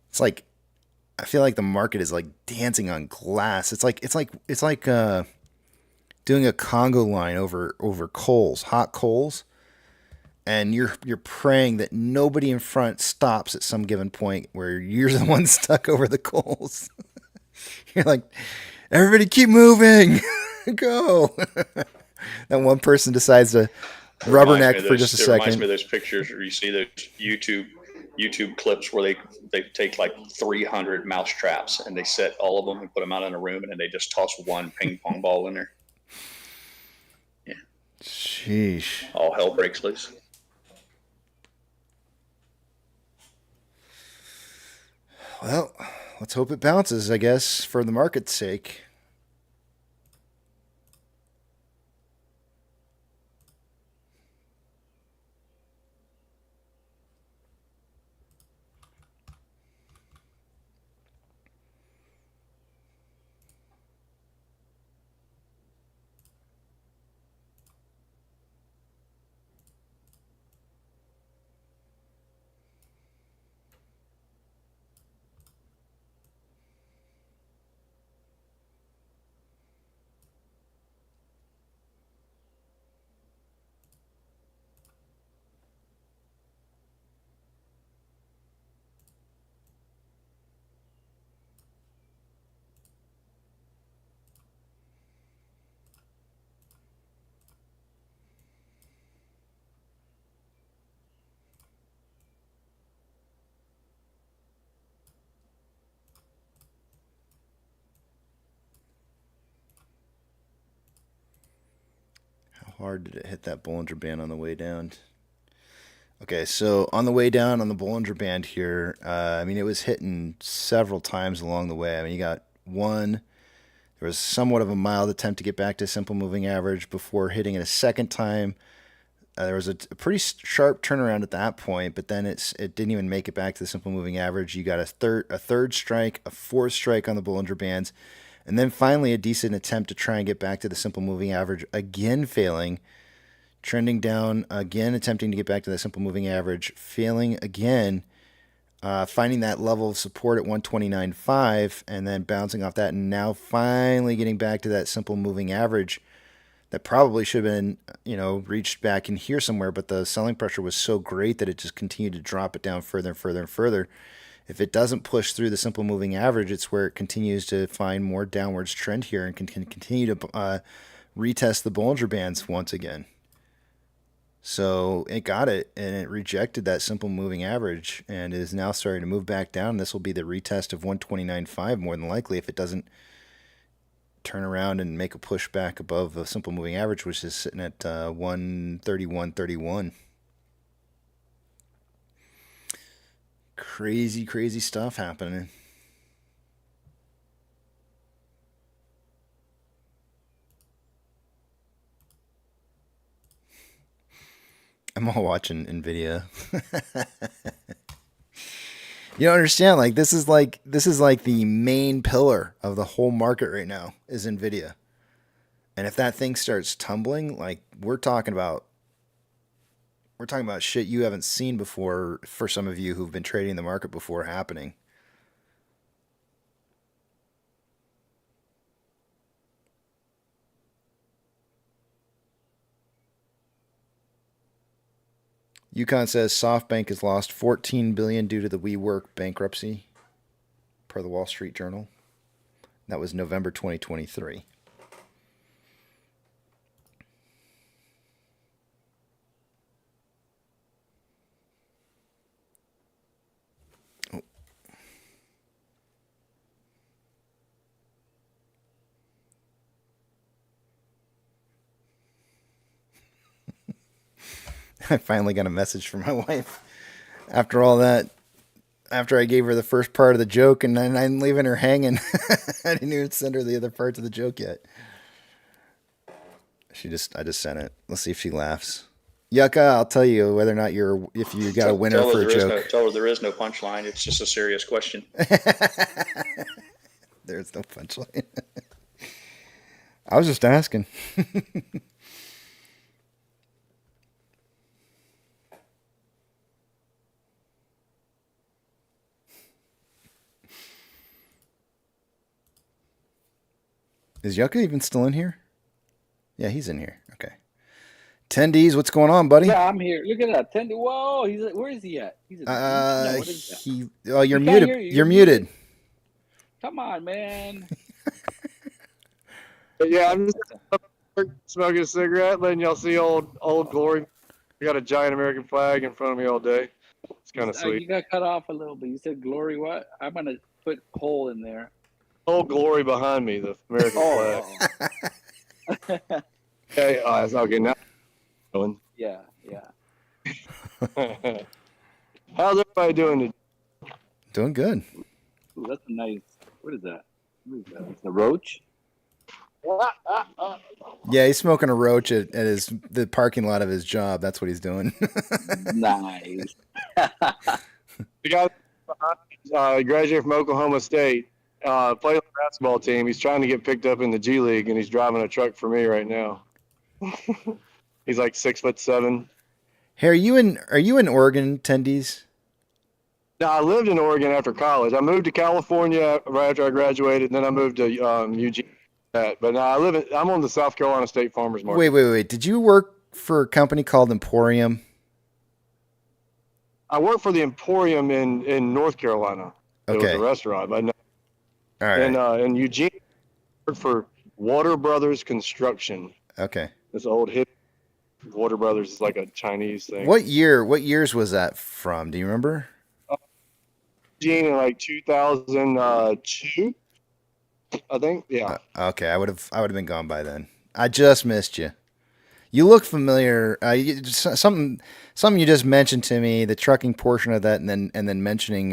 It's like, I feel like the market is like dancing on glass. It's like doing a Congo line over coals, hot coals, and you're praying that nobody in front stops at some given point where you're the one stuck over the coals. You're like, everybody keep moving, go. That one person decides to rubberneck for just a second. It reminds me of those pictures where you see those YouTube clips where they take like 300 mouse traps and they set all of them and put them out in a room and then they just toss one ping pong ball in there. Yeah. Sheesh. All hell breaks loose. Well, let's hope it bounces, I guess, for the market's sake. How hard did it hit that Bollinger Band on the way down? Okay, so on the way down on the Bollinger Band here, I mean, it was hitting several times along the way. I mean, you got one, there was somewhat of a mild attempt to get back to simple moving average before hitting it a second time. There was a pretty sharp turnaround at that point, but then it didn't even make it back to the simple moving average. You got a third strike, a fourth strike on the Bollinger Bands, and then finally a decent attempt to try and get back to the simple moving average, again failing, trending down, again attempting to get back to the simple moving average, failing again, finding that level of support at 129.5, and then bouncing off that, and now finally getting back to that simple moving average that probably should have been, reached back in here somewhere, but the selling pressure was so great that it just continued to drop it down further and further and further. If it doesn't push through the simple moving average, it's where it continues to find more downwards trend here and can continue to retest the Bollinger Bands once again. So it got it, and it rejected that simple moving average and is now starting to move back down. This will be the retest of 129.5 more than likely if it doesn't turn around and make a push back above the simple moving average, which is sitting at 131.31. Crazy, crazy stuff happening. I'm all watching NVIDIA. You don't understand, this is like the main pillar of the whole market right now is NVIDIA. And if that thing starts tumbling, we're talking about shit you haven't seen before for some of you who've been trading the market before happening. Yukon says SoftBank has lost $14 billion due to the WeWork bankruptcy, per the Wall Street Journal. That was November 2023. Oh. I finally got a message from my wife after all that. After I gave her the first part of the joke and then I'm leaving her hanging. I didn't even send her the other parts of the joke yet. I just sent it. Let's see if she laughs. Yucca, I'll tell you whether or not if you got a winner for a joke. Tell her there is no punchline. It's just a serious question. There's no punchline. I was just asking. Is Yucca even still in here? Yeah, he's in here. Okay. Tendies, what's going on, buddy? Yeah, I'm here. Look at that. Tendy. Whoa, where is he at? He's no, what is that? Oh, you're muted. You're muted. Come on, man. Yeah, I'm just smoking a cigarette, letting y'all see old glory. I got a giant American flag in front of me all day. It's kind of sweet. You got cut off a little bit. You said glory what? I'm going to put hole in there. Old glory behind me, the American flag. Okay, that's okay. Now, yeah. How's everybody doing today? Doing good. Ooh, that's a nice. What is that? What is that? It's a roach. Yeah, he's smoking a roach at the parking lot of his job. That's what he's doing. Nice. The guy graduated from Oklahoma State, played on the basketball team. He's trying to get picked up in the G League, and he's driving a truck for me right now. He's like 6'7". Hey, are you in Oregon, Tendies? No, I lived in Oregon after college. I moved to California right after I graduated, and then I moved to Eugene. But no, I'm on the South Carolina State Farmers Market. Wait. Did you work for a company called Emporium? I worked for the Emporium in North Carolina. It was Okay. a restaurant. But no, All right. in Eugene, I worked for Water Brothers Construction. Okay. This old hip Water Brothers is like a Chinese thing. What years was that from? Do you remember? Eugene in like 2002, I think. Yeah. Okay, I would have been gone by then. I just missed you. You look familiar. Something you just mentioned to me, the trucking portion of that, and then mentioning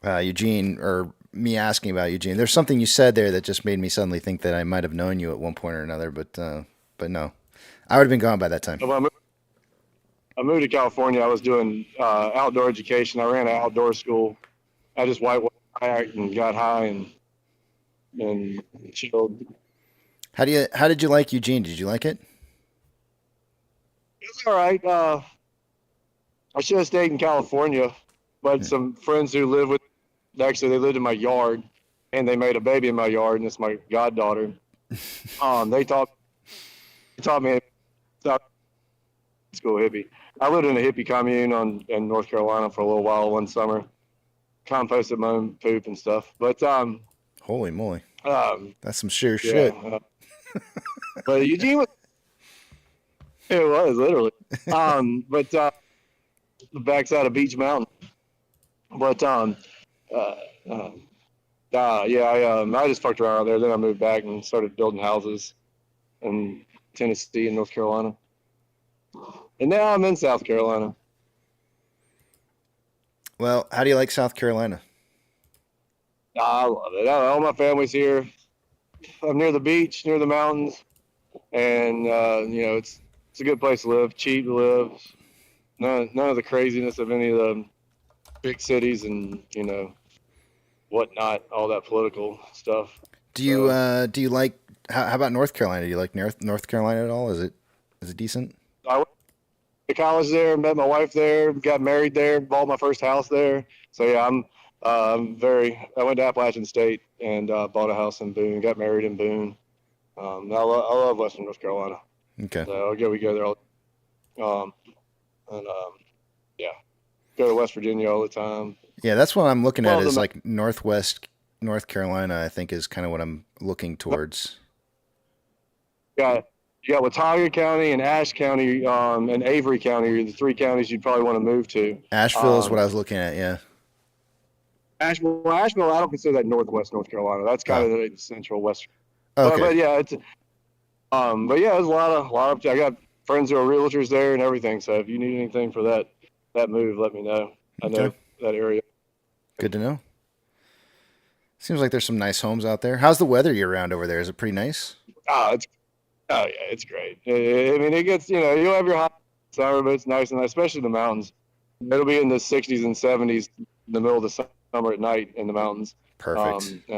Eugene, or me asking about Eugene. There's something you said there that just made me suddenly think that I might have known you at one point or another, but no, I would have been gone by that time. I moved to California. I was doing outdoor education. I ran an outdoor school. I just whitewashed and got high and chilled. How did you like Eugene? Did you like it? It was all right. I should have stayed in California, but some friends who live with, actually they lived in my yard, and they made a baby in my yard, and it's my goddaughter. They taught me school hippie. I lived in a hippie commune in North Carolina for a little while one summer. Composted my own poop and stuff. But holy moly, that's some serious yeah, shit. But Eugene was, it was literally. But the backside of Beach Mountain. But I just fucked around out there. Then I moved back and started building houses in Tennessee and North Carolina. And now I'm in South Carolina. Well, how do you like South Carolina? I love it. All my family's here. I'm near the beach, near the mountains, and it's a good place to live. Cheap to live. None of the craziness of any of the big cities and whatnot. All that political stuff. Do you like? How about North Carolina? Do you like North Carolina at all? Is it decent? I went to college there, met my wife there, got married there, bought my first house there. So yeah, I went to Appalachian State and bought a house in Boone, got married in Boone. I love Western North Carolina. Okay. So we go there all go to West Virginia all the time. Yeah, that's what I'm looking at is like Northwest North Carolina, I think is kind of what I'm looking towards. You got Watauga County and Ashe County and Avery County are the three counties you'd probably want to move to. Asheville is what I was looking at, yeah. Asheville, I don't consider that Northwest North Carolina. That's kind of the central west. Okay. But yeah, there's a lot of. I got friends who are realtors there and everything. So if you need anything for that move, let me know. I know that area. Good to know. Seems like there's some nice homes out there. How's the weather year round over there? Is it pretty nice? Oh yeah, it's great. I mean, it gets you'll have your hot summer, but it's nice, and especially the mountains. It'll be in the 60s and 70s in the middle of the summer at night in the mountains. Perfect.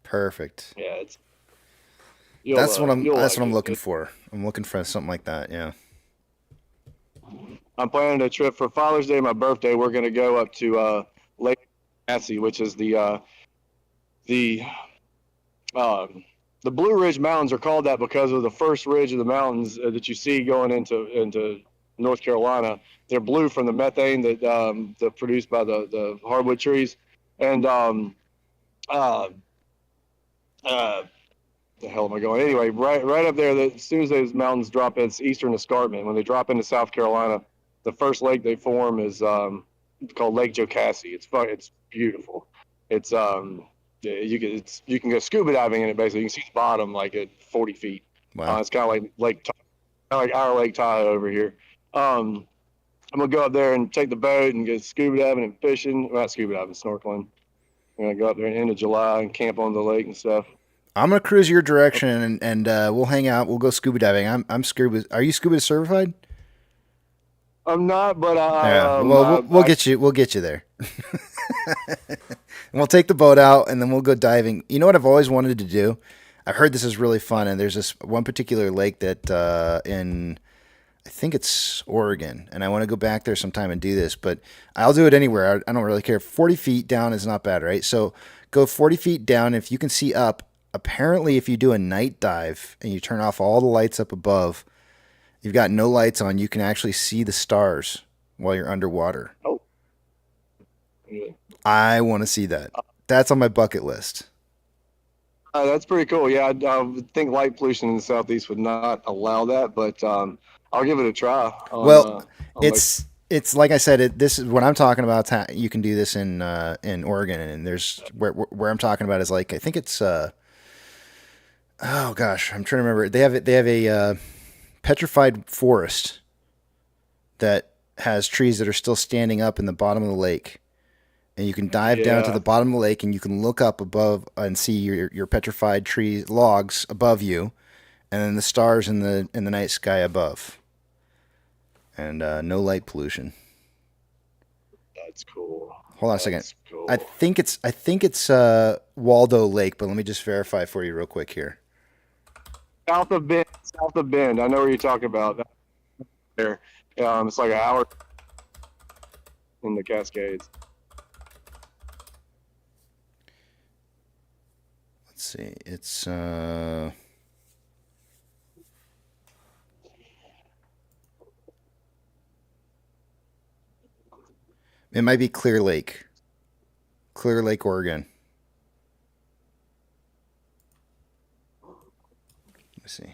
Perfect. Yeah, that's what I'm looking for. I'm looking for something like that. Yeah. I'm planning a trip for Father's Day, my birthday. We're going to go up to Lake Massey, which is the Blue Ridge Mountains are called that because of the first ridge of the mountains that you see going into North Carolina. They're blue from the methane that produced by the hardwood trees, and the hell am I going? Anyway, right up there, as soon as those mountains drop, it's eastern escarpment. When they drop into South Carolina, the first lake they form is called Lake Jocassee. It's beautiful. It's you can go scuba diving in it. Basically, you can see the bottom like at 40 feet. Wow. It's kind of like our Lake Tahoe over here. I'm gonna go up there and take the boat and get scuba diving and fishing. Well, not scuba diving, snorkeling. go out there in the end of July and camp on the lake and stuff. I'm gonna cruise your direction and we'll hang out. We'll go scuba diving. I'm scuba. Are you scuba certified? I'm not, but Yeah. Well, we'll get you. We'll get you there. And we'll take the boat out and then we'll go diving. You know what I've always wanted to do? I've heard this is really fun, and there's this one particular lake that in I think it's Oregon, and I want to go back there sometime and do this, but I'll do it anywhere. I don't really care. 40 feet down is not bad, right? So go 40 feet down. If you can see up, apparently if you do a night dive and you turn off all the lights up above, you've got no lights on, you can actually see the stars while you're underwater. Oh. Yeah. I want to see that. That's on my bucket list. That's pretty cool. Yeah, I would think light pollution in the southeast would not allow that, but I'll give it a try. Well, it's like I said. This is what I'm talking about. You can do this in Oregon, and there's where I'm talking about is like I think it's oh gosh, I'm trying to remember. They have a petrified forest that has trees that are still standing up in the bottom of the lake. And you can dive down to the bottom of the lake, and you can look up above and see your petrified tree logs above you, and then the stars in the night sky above. And no light pollution. That's cool. Hold on a second. Cool. I think it's Waldo Lake, but let me just verify for you real quick here. South of Bend. I know where you're talking about. There, it's like an hour in the Cascades. Let's see. It's it might be Clear Lake, Oregon. Let's see.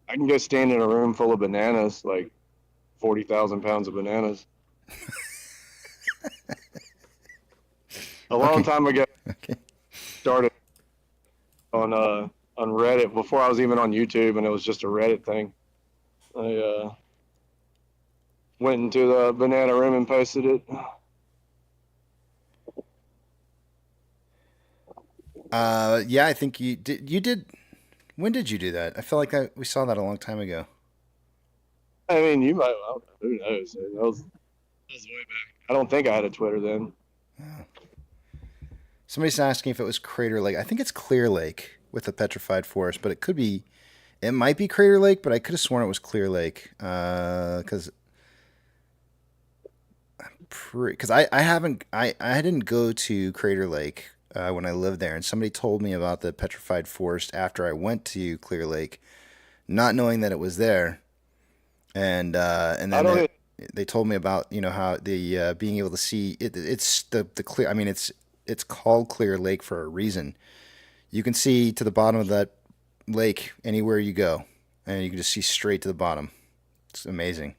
I can go stand in a room full of bananas, like 40,000 pounds of bananas. A long time ago, started on Reddit before I was even on YouTube, and it was just a Reddit thing. I went into the banana room and posted it. Yeah, I think you did. You did. When did you do that? I feel like we saw that a long time ago. I mean, you might. Who knows? That was way back. I don't think I had a Twitter then. Somebody's asking if it was Crater Lake. I think it's Clear Lake with the petrified forest, but it could be. It might be Crater Lake, but I could have sworn it was Clear Lake because I didn't go to Crater Lake when I lived there, and somebody told me about the petrified forest after I went to Clear Lake, not knowing that it was there, and then they told me about how the being able to see it. It's the clear. I mean, it's called Clear Lake for a reason. You can see to the bottom of that lake anywhere you go, and you can just see straight to the bottom. It's amazing.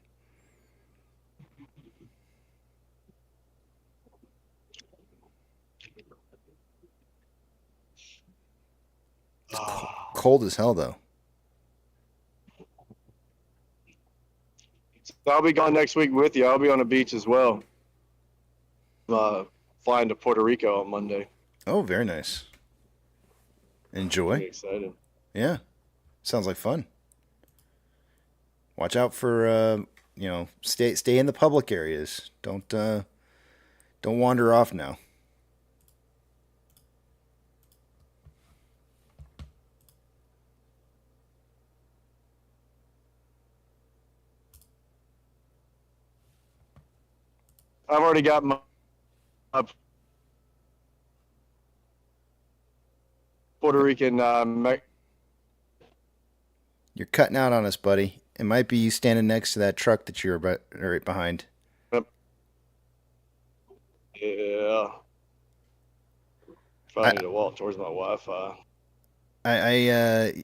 It's cold as hell, though. So I'll be gone next week with you. I'll be on the beach as well. Flying to Puerto Rico on Monday. Oh, very nice. Enjoy. Pretty excited. Yeah, sounds like fun. Watch out for stay in the public areas. Don't wander off now. I've already got my Puerto Rican. You're cutting out on us, buddy. It might be you standing next to that truck that you're right behind. Yeah. I need to walk towards my Wi-Fi.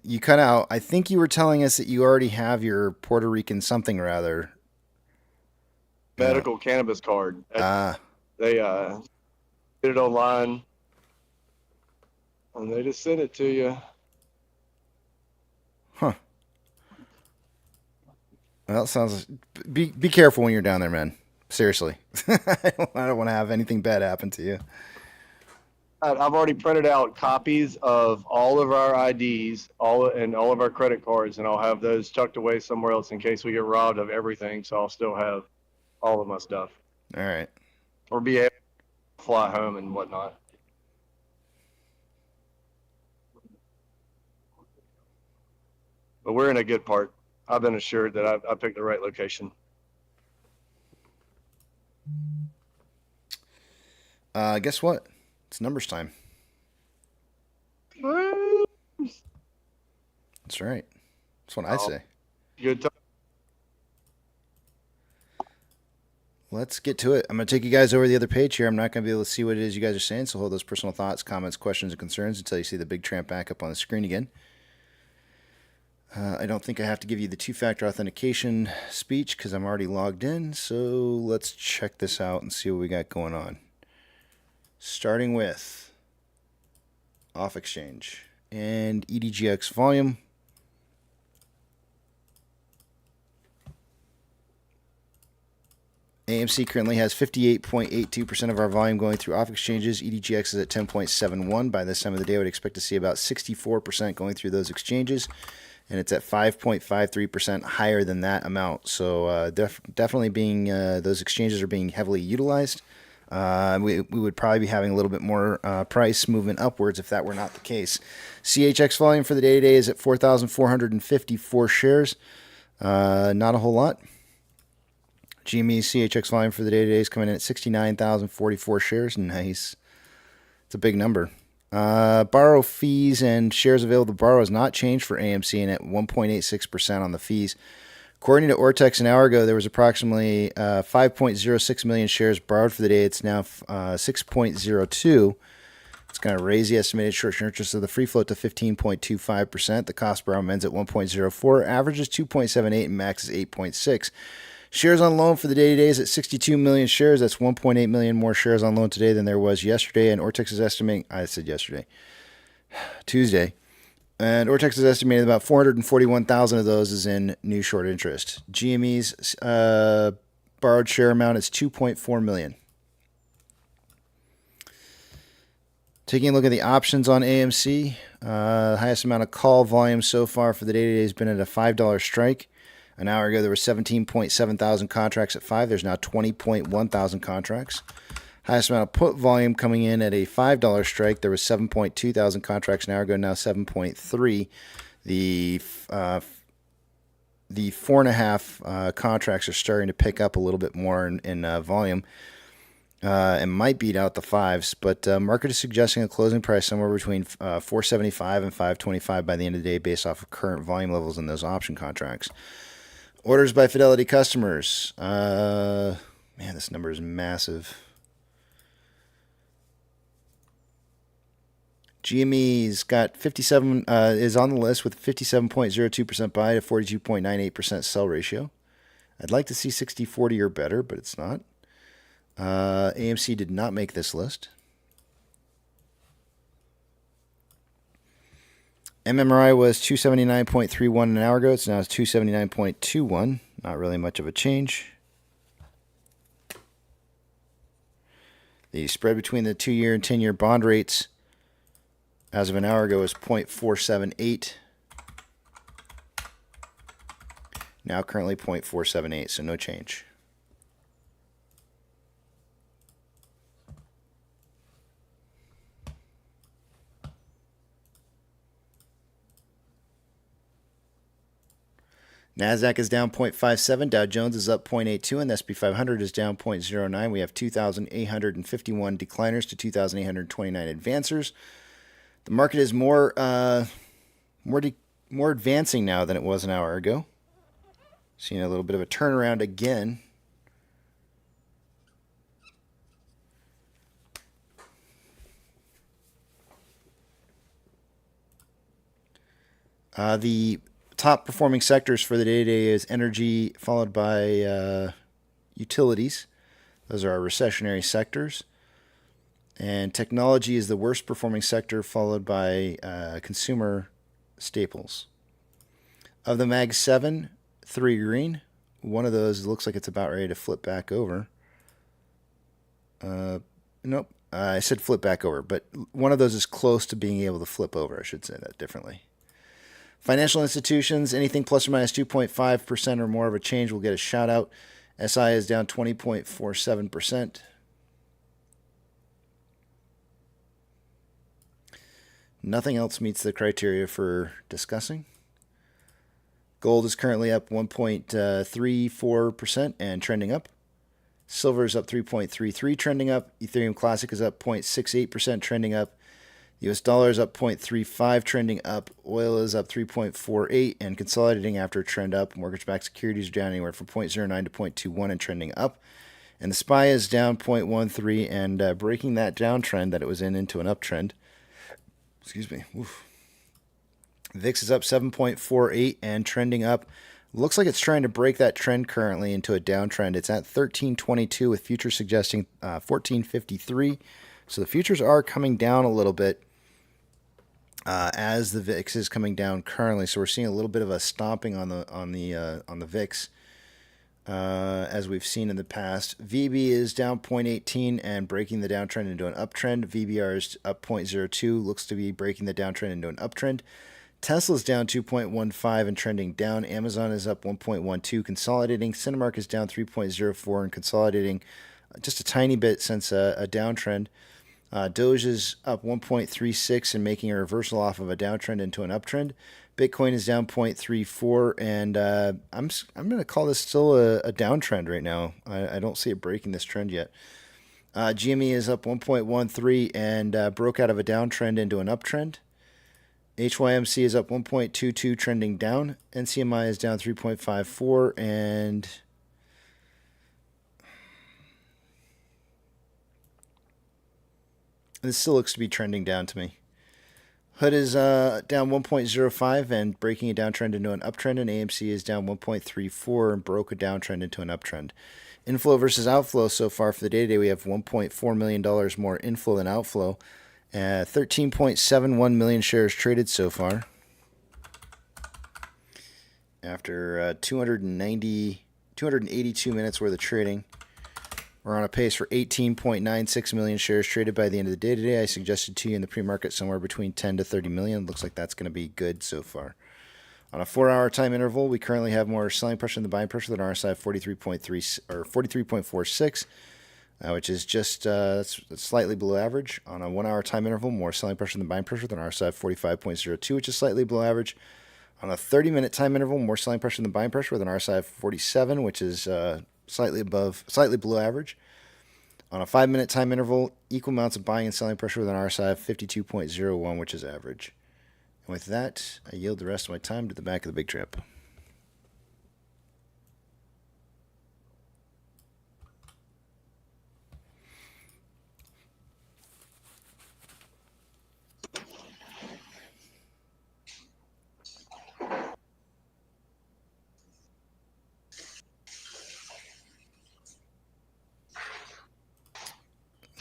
You cut out. I think you were telling us that you already have your Puerto Rican something or other. Medical cannabis card. They did it online, and they just sent it to you. Huh. Well, it sounds. Be careful when you're down there, man. Seriously, I don't want to have anything bad happen to you. I've already printed out copies of all of our IDs, all of our credit cards, and I'll have those tucked away somewhere else in case we get robbed of everything. So I'll still have all of my stuff. All right. Or be able to fly home and whatnot. But we're in a good part. I've been assured that I picked the right location. Guess what? It's numbers time. That's right. That's what I say. Good time. Let's get to it. I'm going to take you guys over the other page here. I'm not going to be able to see what it is you guys are saying, so hold those personal thoughts, comments, questions, and concerns until you see the big tramp back up on the screen again. I don't think I have to give you the two-factor authentication speech because I'm already logged in, so let's check this out and see what we got going on. Starting with off exchange and EDGX volume. AMC currently has 58.82% of our volume going through off exchanges. EDGX is at 10.71. By this time of the day, I would expect to see about 64% going through those exchanges, and it's at 5.53% higher than that amount. So definitely being those exchanges are being heavily utilized. We would probably be having a little bit more price movement upwards if that were not the case. CHX volume for the day today is at 4,454 shares. Not a whole lot. GME CHX volume for the day today is coming in at 69,044 shares. Nice. It's a big number. Borrow fees and shares available to borrow has not changed for AMC and at 1.86% on the fees. According to Ortex an hour ago, there was approximately 5.06 million shares borrowed for the day. It's now 6.02. It's going to raise the estimated short-term interest of the free float to 15.25%. The cost per borrow ends at 1.04. Average is 2.78 and max is 8.6. Shares on loan for the day today is at 62 million shares. That's 1.8 million more shares on loan today than there was yesterday. And Ortex is estimating, I said yesterday, Tuesday. And Ortex is estimating about 441,000 of those is in new short interest. GME's borrowed share amount is 2.4 million. Taking a look at the options on AMC, the highest amount of call volume so far for the day today has been at a $5 strike. An hour ago, there were 17.7 thousand contracts at 5. There's now 20.1 thousand contracts. Highest amount of put volume coming in at a $5 strike. There was 7.2 thousand contracts an hour ago, now 7.3. The 4.5 contracts are starting to pick up a little bit more in volume and might beat out the 5s. But market is suggesting a closing price somewhere between 475 and 525 by the end of the day based off of current volume levels in those option contracts. Orders by Fidelity customers. Man, this number is massive. GME's got 57, is on the list with 57.02% buy to 42.98% sell ratio. I'd like to see 60-40 or better, but it's not. AMC did not make this list. MMRI was 279.31 an hour ago. It's now 279.21. Not really much of a change. The spread between the 2-year and 10-year bond rates as of an hour ago is 0.478. Now currently 0.478, so no change. NASDAQ is down 0.57, Dow Jones is up 0.82, and the S&P 500 is down 0.09. We have 2,851 decliners to 2,829 advancers. The market is more advancing now than it was an hour ago. Seeing a little bit of a turnaround again. The top performing sectors for the day today is energy, followed by utilities. Those are our recessionary sectors. And technology is the worst performing sector, followed by consumer staples. Of the Mag 7, 3 green, one of those looks like it's about ready to flip back over. Nope. I said flip back over, but one of those is close to being able to flip over. I should say that differently. Financial institutions, anything plus or minus 2.5% or more of a change will get a shout out. SI is down 20.47%. Nothing else meets the criteria for discussing. Gold is currently up 1.34% and trending up. Silver is up 3.33, trending up. Ethereum Classic is up 0.68%, trending up. US dollar is up 0.35, trending up. Oil is up 3.48 and consolidating after a trend up. Mortgage-backed securities are down anywhere from 0.09 to 0.21 and trending up. And the SPY is down 0.13 and breaking that downtrend that it was in into an uptrend. Excuse me. Oof. VIX is up 7.48 and trending up. Looks like it's trying to break that trend currently into a downtrend. It's at 1322 with futures suggesting 1453. So the futures are coming down a little bit as the VIX is coming down currently. So we're seeing a little bit of a stomping on the VIX as we've seen in the past. VB is down 0.18 and breaking the downtrend into an uptrend. VBR is up 0.02, looks to be breaking the downtrend into an uptrend. Tesla's down 2.15 and trending down. Amazon is up 1.12, consolidating. Cinemark is down 3.04 and consolidating just a tiny bit since a downtrend. Doge is up 1.36 and making a reversal off of a downtrend into an uptrend. Bitcoin is down 0.34, and I'm going to call this still a downtrend right now. I don't see it breaking this trend yet. GME is up 1.13 and broke out of a downtrend into an uptrend. HYMC is up 1.22, trending down. NCMI is down 3.54, and this still looks to be trending down to me. HUD is down 1.05 and breaking a downtrend into an uptrend, and AMC is down 1.34 and broke a downtrend into an uptrend. Inflow versus outflow so far for the day today, we have $1.4 million more inflow than outflow. 13.71 million shares traded so far. After 282 minutes worth of trading, we're on a pace for 18.96 million shares traded by the end of the day today. I suggested to you in the pre-market somewhere between 10 to 30 million. Looks like that's going to be good so far. On a 4-hour time interval, we currently have more selling pressure than the buying pressure than RSI 43.3 or 43.46. Which is just that's slightly below average. On a 1-hour time interval, more selling pressure than buying pressure than RSI 45.02, which is slightly below average. On a 30-minute time interval, more selling pressure than buying pressure with an RSI 47, which is slightly below average. On a 5-minute time interval, equal amounts of buying and selling pressure with an RSI 52.01, which is average. And with that, I yield the rest of my time to the back of the big trip.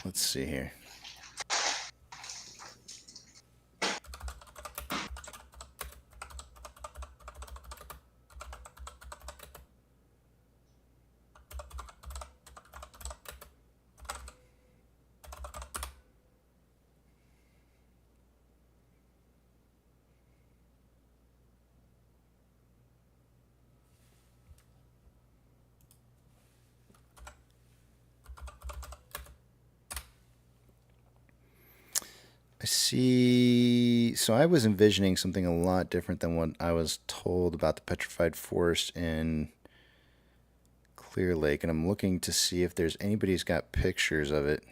Let's see here. I see. So I was envisioning something a lot different than what I was told about the petrified forest in Clear Lake, and I'm looking to see if there's anybody who's got pictures of it.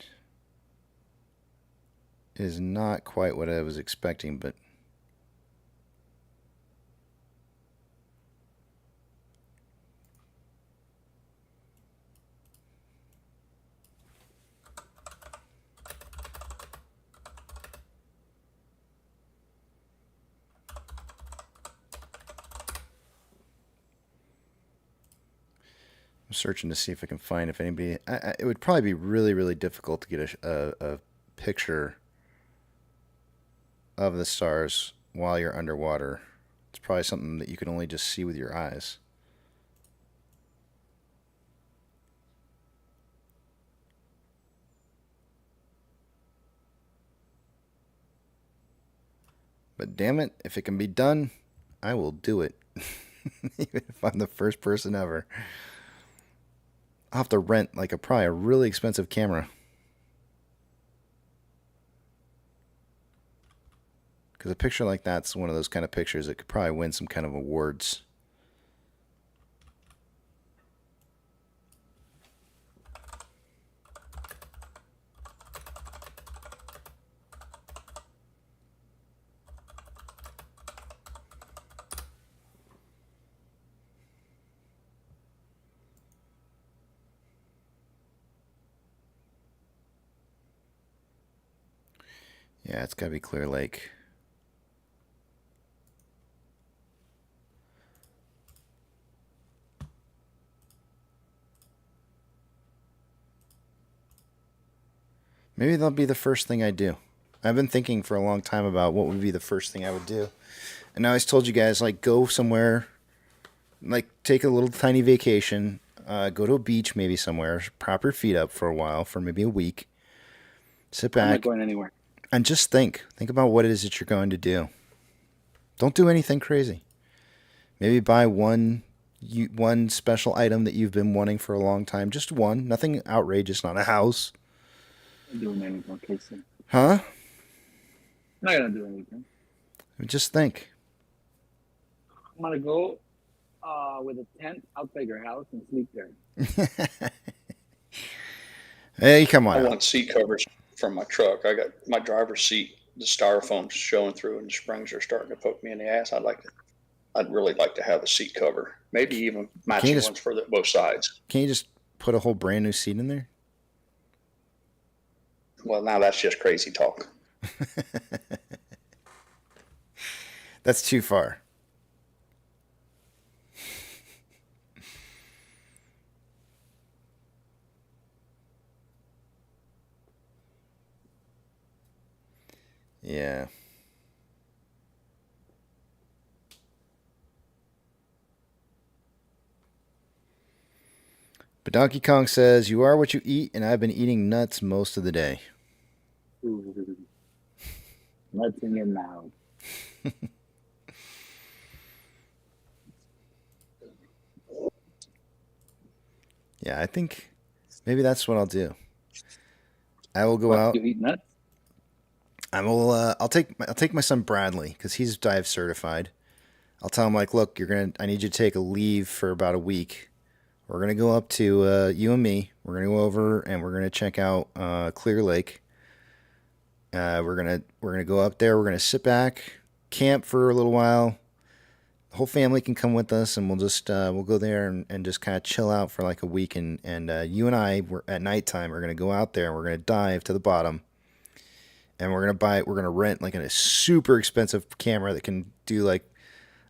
It is not quite what I was expecting, but I'm searching to see if I can find if anybody. It would probably be really, really difficult to get a picture of the stars while you're underwater. It's probably something that you can only just see with your eyes. But damn it, if it can be done, I will do it. Even if I'm the first person ever. I'll have to rent probably a really expensive camera. Because a picture like that's one of those kind of pictures that could probably win some kind of awards. Yeah, it's got to be Clear Lake. Maybe that'll be the first thing I do. I've been thinking for a long time about what would be the first thing I would do. And I always told you guys, go somewhere, take a little tiny vacation, go to a beach maybe somewhere, prop your feet up for a while, for maybe a week. Sit back. I'm not going anywhere. And just think about what it is that you're going to do. Don't do anything crazy. Maybe buy one special item that you've been wanting for a long time. Just one. Nothing outrageous, not a house. I'm doing anything, Casey. Huh? I'm not going to do anything. Just think. I'm going to go with a tent outside your house and sleep there. Hey, come on. I want seat covers from my truck. I got my driver's seat, the styrofoam's showing through and the springs are starting to poke me in the ass. I'd really like to have a seat cover. Maybe even matching ones for both sides. Can you just put a whole brand new seat in there? Well, now that's just crazy talk. That's too far. Yeah. But Donkey Kong says, "You are what you eat, and I've been eating nuts most of the day." Ooh. Nuts in your mouth. Yeah, I think maybe that's what I'll do. I will go out. You eat nuts? I will. I'll take my son Bradley because he's dive certified. I'll tell him look, I need you to take a leave for about a week. We're gonna go up to you and me. We're gonna go over and we're gonna check out Clear Lake. We're gonna go up there. We're gonna sit back, camp for a little while. The whole family can come with us, and we'll go there and just kind of chill out for a week. And you and I, at nighttime, we're gonna go out there and we're gonna dive to the bottom. And we're gonna rent a super expensive camera that can do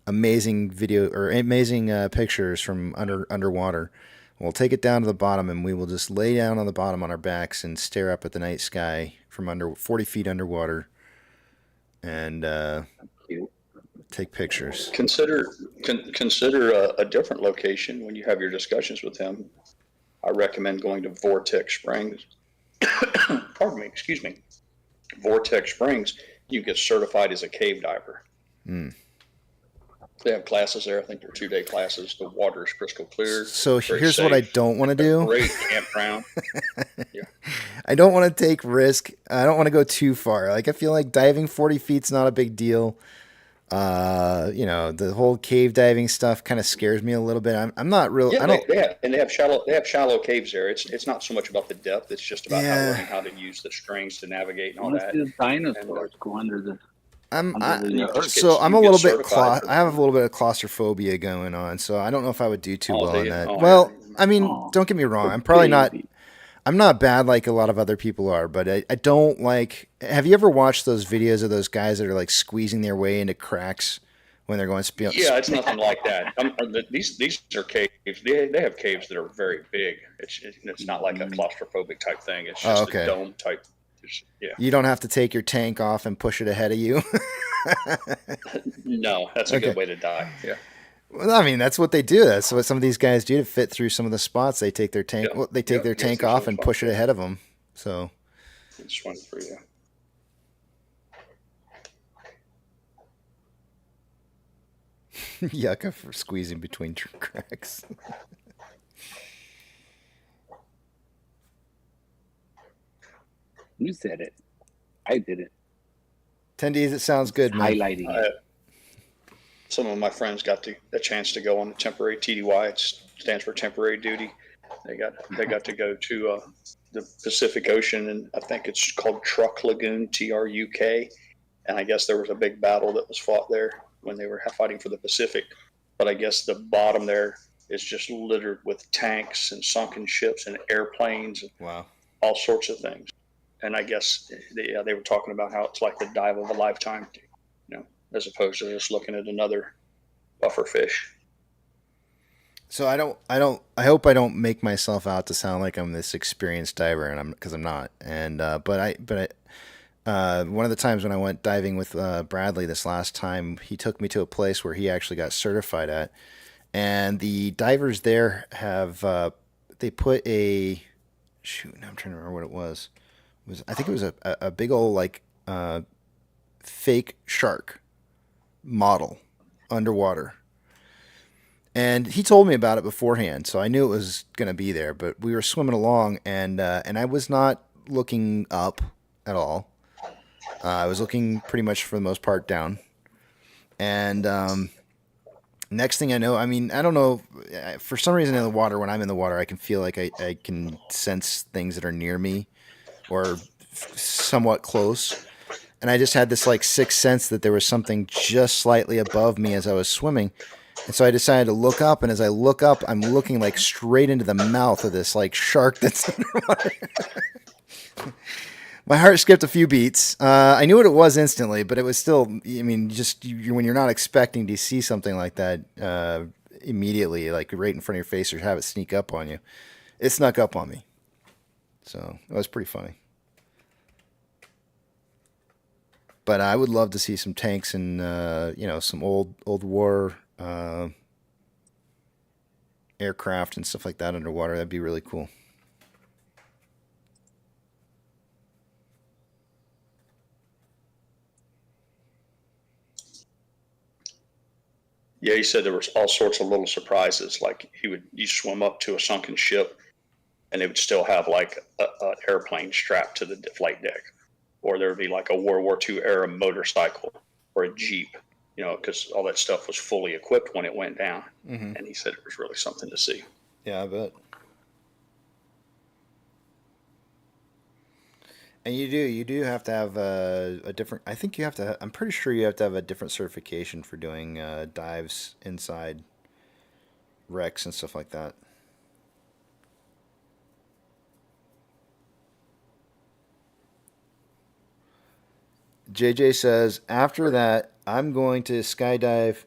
amazing video or amazing pictures from underwater. We'll take it down to the bottom and we will just lay down on the bottom on our backs and stare up at the night sky from 40 feet underwater and take pictures. Consider a different location when you have your discussions with him. I recommend going to Vortex Springs. Pardon me, excuse me. Vortex Springs, you get certified as a cave diver. They have classes there. I think they're 2-day classes. The water is crystal clear. So here's what I don't want to do. Great campground. Yeah. I don't want to take risk. I don't want to go too far. I feel like diving 40 feet's not a big deal. The whole cave diving stuff kind of scares me a little bit. I'm not real. Yeah, I don't. They have shallow caves there. It's not so much about the depth. It's just about learning how to use the strings to navigate and all that. The dinosaurs go under the. I'm a little bit. I have a little bit of claustrophobia going on, so I don't know if I would do too well on that. Well, I mean, don't get me wrong. I'm probably not. I'm not bad like a lot of other people are, but I don't like. Have you ever watched those videos of those guys that are squeezing their way into cracks when they're going? Yeah, it's nothing like that. These are caves. They have caves that are very big. It's not like a claustrophobic type thing. It's just a dome type. Yeah. You don't have to take your tank off and push it ahead of you. No, that's a good way to die. Yeah. Well, I mean, that's what they do. That's what some of these guys do to fit through some of the spots. They take their tank. Well, they take their tank off and push it ahead of them. So. It's 1 for you. Yucca for squeezing between cracks. You said it. I didn't. Attendees, it sounds good, man. Highlighting it. Some of my friends got a chance to go on the temporary TDY. It stands for temporary duty. They got to go to the Pacific Ocean, and I think it's called Truck Lagoon, TRUK. And I guess there was a big battle that was fought there when they were fighting for the Pacific. But I guess the bottom there is just littered with tanks and sunken ships and airplanes and all sorts of things. And I guess they were talking about how it's like the dive of a lifetime, as opposed to just looking at another buffer fish. So I hope I don't make myself out to sound like I'm this experienced diver, and because I'm not. And but one of the times when I went diving with Bradley this last time, he took me to a place where he actually got certified at, and the divers there have they put a now I'm trying to remember what it was. I think it was a big old like fake shark model underwater. And he told me about it beforehand, so I knew it was going to be there. But we were swimming along, and I was not looking up at all. I was looking pretty much for the most part down. And next thing I know, I mean, I don't know. For some reason in the water, when I'm in the water, I can feel like I can sense things that are near me or somewhat close. And I just had this like sixth sense that there was something just slightly above me as I was swimming. And so I decided to look up, and as I look up, I'm looking like straight into the mouth of this like shark that's underwater. My heart skipped a few beats. I knew what it was instantly, but it was still, I mean, just when you're not expecting to see something like that immediately, like right in front of your face, or have it sneak up on you, it snuck up on me. So it was pretty funny. But I would love to see some tanks and some old war aircraft and stuff like that underwater. That'd be really cool. Yeah, he said there was all sorts of little surprises. Like you swim up to a sunken ship, and they would still have like an airplane strapped to the flight deck, or there would be like a World War II era motorcycle or a Jeep, because all that stuff was fully equipped when it went down. Mm-hmm. And he said it was really something to see. Yeah, I bet. And you do have to have a different. I think you have to. I'm pretty sure you have to have a different certification for doing dives inside wrecks and stuff like that. JJ says, after that, I'm going to skydive,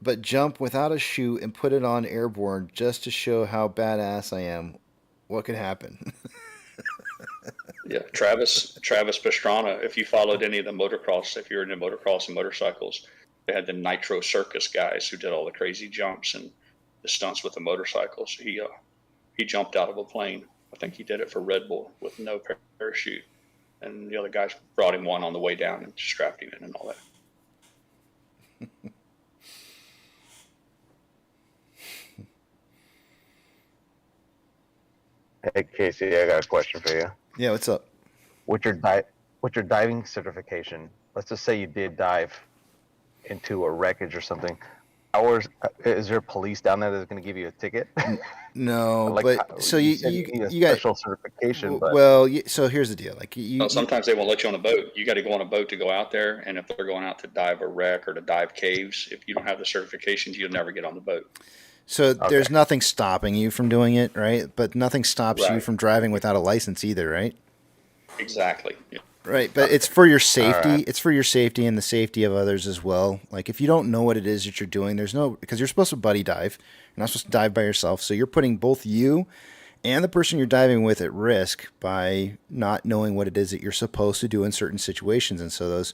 but jump without a chute and put it on airborne just to show how badass I am. What could happen? Yeah, Travis Pastrana, if you followed any of the motocross, if you're into motocross and motorcycles, they had the Nitro Circus guys who did all the crazy jumps and the stunts with the motorcycles. He jumped out of a plane. I think he did it for Red Bull with no parachute. And the other guys brought him one on the way down and strapped him in and all that. Hey Casey, I got a question for you. Yeah, what's up? With your diving certification, let's just say you did dive into a wreckage or something. Is there police down there that's going to give you a ticket? No, like, but so you need a got special certification. But well, so here's the deal. Like sometimes they won't let you on a boat. You got to go on a boat to go out there, and if they're going out to dive a wreck or to dive caves, if you don't have the certifications, you'll never get on the boat. So there's nothing stopping you from doing it, right? But nothing stops you from driving without a license either, right? Exactly. Yeah. Right, but it's for your safety. Right. It's for your safety and the safety of others as well. Like if you don't know what it is that you're doing, because you're supposed to buddy dive. You're not supposed to dive by yourself. So you're putting both you and the person you're diving with at risk by not knowing what it is that you're supposed to do in certain situations. And so the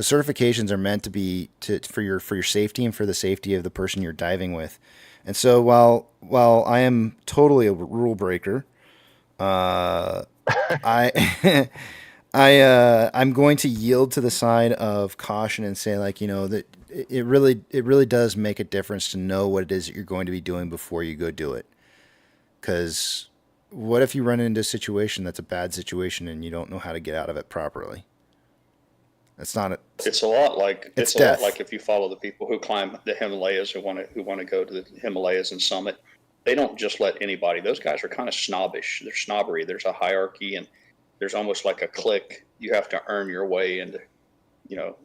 certifications are meant to be for your safety and for the safety of the person you're diving with. And so while I am totally a rule breaker, I I'm going to yield to the side of caution and say, like, you know, that it really does make a difference to know what it is that you're going to be doing before you go do it. Because what if you run into a situation that's a bad situation and you don't know how to get out of it properly? It's not. It's a lot like it's a death. lot like if you follow the people who climb the Himalayas, who want to go to the Himalayas and summit. They don't just let anybody. Those guys are kind of snobbish. They're snobbery. There's a hierarchy, and there's almost like a clique. You have to earn your way into, you know,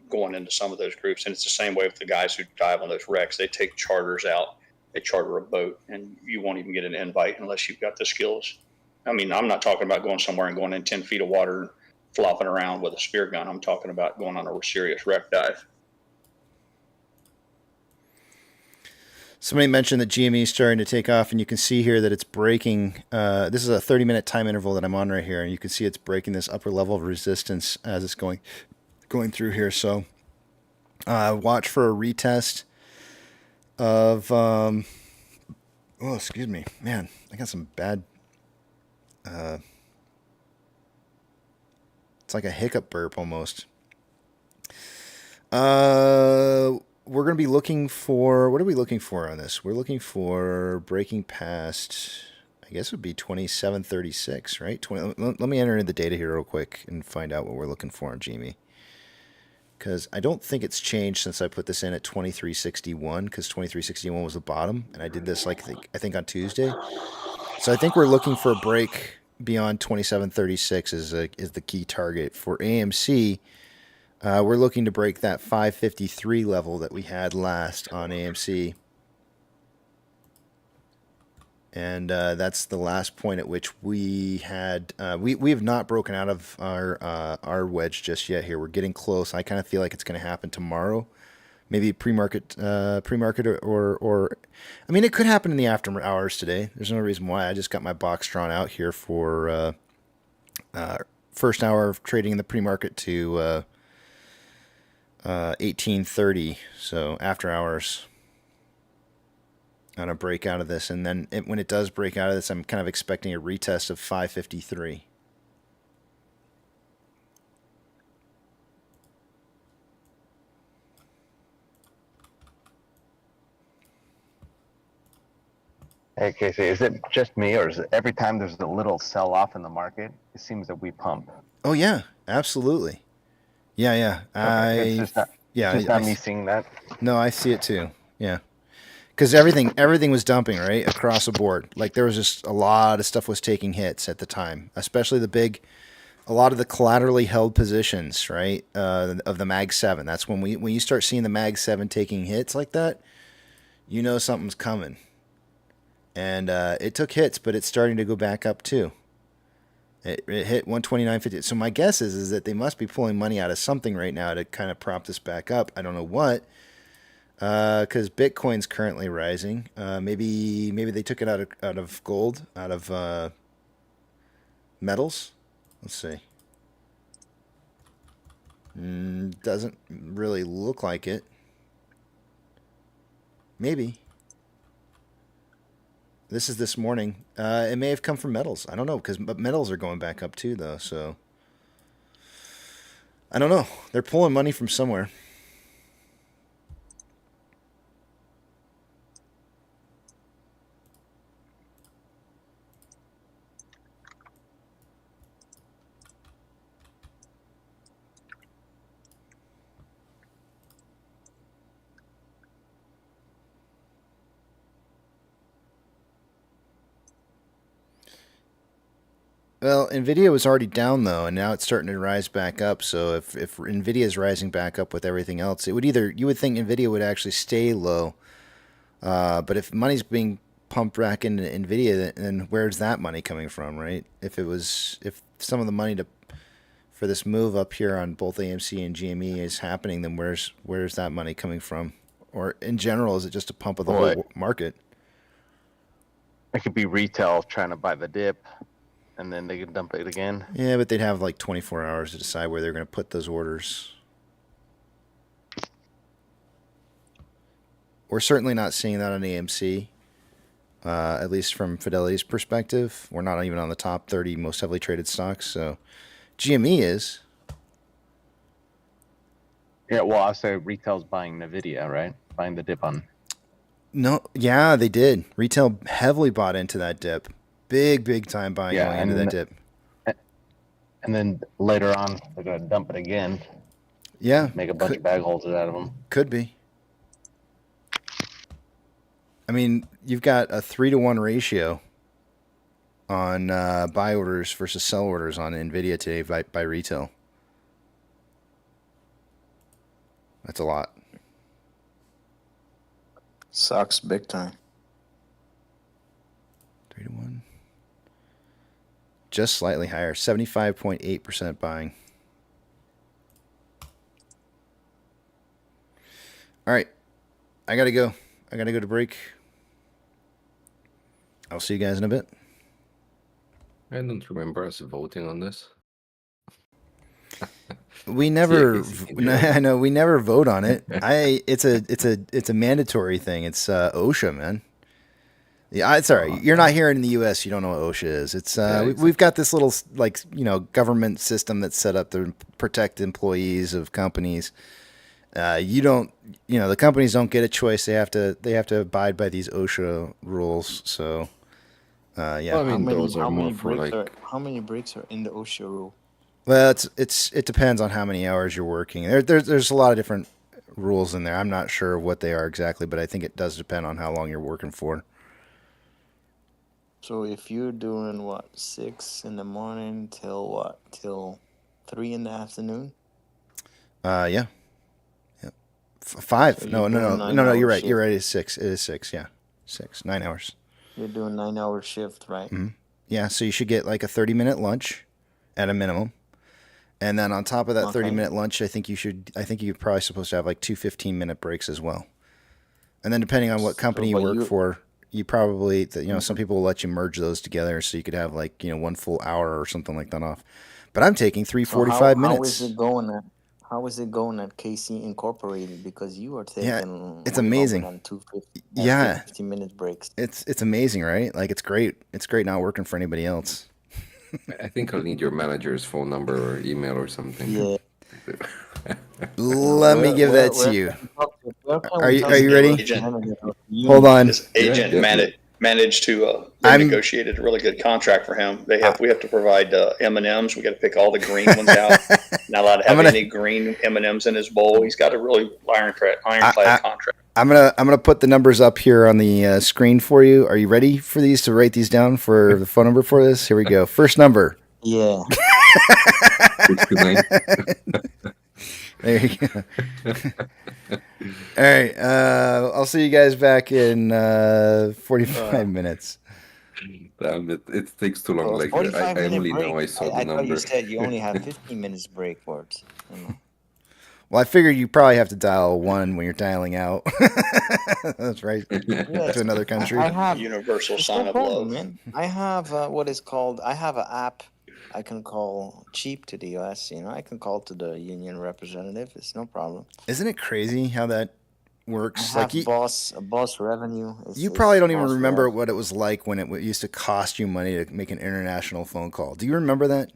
going into some of those groups. And it's the same way with the guys who dive on those wrecks. They take charters out. They charter a boat, and you won't even get an invite unless you've got the skills. I mean, I'm not talking about going somewhere and going in 10 feet of water and flopping around with a spear gun. I'm talking about going on a serious wreck dive. Somebody mentioned that GME is starting to take off, and you can see here that it's breaking. This is a 30-minute time interval that I'm on right here, and you can see it's breaking this upper level of resistance as it's going through here. So watch for a retest of... oh, excuse me. Man, I got some bad... it's like a hiccup burp almost. We're going to be looking for, what are we looking for on this? We're looking for breaking past, I guess it would be 2736, right? Let me enter in the data here real quick and find out what we're looking for on GME. Because I don't think it's changed since I put this in at 2361, because 2361 was the bottom, and I did this like I think on Tuesday. So I think we're looking for a break beyond 2736 is the key target. For AMC, we're looking to break that 553 level that we had last on AMC. And that's the last point at which we had... we have not broken out of our wedge just yet here. We're getting close. I kind of feel like it's going to happen tomorrow. Maybe pre-market or... I mean, it could happen in the after hours today. There's no reason why. I just got my box drawn out here for first hour of trading in the pre-market to 1830. So after hours... on a break out of this, and then when it does break out of this, I'm kind of expecting a retest of 553. Hey, Casey, is it just me, or is it every time there's a little sell-off in the market, it seems that we pump? Oh yeah, absolutely. Yeah. Okay, it's just not me seeing that. No, I see it too. Yeah. Because everything was dumping, right, across the board. Like, there was just a lot of stuff was taking hits at the time, especially a lot of the collaterally held positions, right, of the Mag 7. That's when you start seeing the Mag 7 taking hits like that, you know something's coming. And it took hits, but it's starting to go back up too. It hit 129.50. So my guess is that they must be pulling money out of something right now to kind of prop this back up. I don't know what. Because Bitcoin's currently rising. Maybe they took it out of gold, out of metals. Let's see. Doesn't really look like it. Maybe. This is this morning. It may have come from metals. I don't know, but metals are going back up too, though. So I don't know. They're pulling money from somewhere. Well, NVIDIA was already down, though, and now it's starting to rise back up. So if NVIDIA is rising back up with everything else, you would think NVIDIA would actually stay low. But if money's being pumped back into NVIDIA, then where's that money coming from, right? If some of the money for this move up here on both AMC and GME is happening, then where's that money coming from? Or in general, is it just a pump of the whole market? It could be retail trying to buy the dip, and then they can dump it again. Yeah, but they'd have like 24 hours to decide where they're going to put those orders. We're certainly not seeing that on AMC, at least from Fidelity's perspective. We're not even on the top 30 most heavily traded stocks. So GME is. Yeah, well, I say retail's buying NVIDIA, right? Buying the dip on. No, yeah, they did. Retail heavily bought into that dip. Big time buying going into that dip. And then later on, they're going to dump it again. Yeah. Make a bunch of bag holders out of them. Could be. I mean, you've got a 3-to-1 ratio on buy orders versus sell orders on NVIDIA today by retail. That's a lot. Sucks big time. 3-to-1. Just slightly higher. 75.8% buying. All right. I got to go. I got to go to break. I'll see you guys in a bit. I don't remember us voting on this. We never, I know we never vote on it. It's a mandatory thing. It's OSHA, man. Yeah, it's all right. You're not here in the U.S. You don't know what OSHA is. It's we've got this little government system that's set up to protect employees of companies. The companies don't get a choice. They have to abide by these OSHA rules. So, yeah. Well, I mean, those are more for how many breaks are in the OSHA rule? Well, it depends on how many hours you're working. There's a lot of different rules in there. I'm not sure what they are exactly, but I think it does depend on how long you're working for. So if you're doing 6 in the morning till 3 in the afternoon? Yeah. 5. So No. You're right. You're right. It's 6. It is 6. Yeah, 6. 9 hours. You're doing 9-hour shift, right? Mm-hmm. Yeah. So you should get like a 30-minute lunch, at a minimum, and then on top of that 30-minute lunch, I think you're probably supposed to have like 2 15-minute breaks as well. And then depending on what company you work for, you probably some people will let you merge those together, so you could have like 1 full hour or something like that off. But I'm taking 3 45 minutes. How is it going at KC Incorporated? Because you are taking it's amazing. Than 50 minute breaks. It's amazing, right? Like it's great. It's great not working for anybody else. I think I'll need your manager's phone number or email or something. Yeah. Let me give that to you. Are you ready? Hold on. His agent managed to they negotiated a really good contract for him. We have to provide M&Ms. We got to pick all the green ones out. Not allowed to have any green M&Ms in his bowl. He's got a really ironclad contract. I'm gonna put the numbers up here on the screen for you. Are you ready for these to write these down for the phone number for this? Here we go. First number. Yeah. There you go. All right. I'll see you guys back in 45 minutes. It takes too long. Like I only know I saw the number. I thought you said you only have 15 minutes break words. Well, I figured you probably have to dial 1 when you're dialing out. That's right. To another country. I have universal sign of love. Man. I have I have an app I can call cheap to the US. I can call to the union representative. It's no problem. Isn't it crazy how that works? I have boss revenue. You probably don't even remember what it was like when it used to cost you money to make an international phone call. Do you remember that?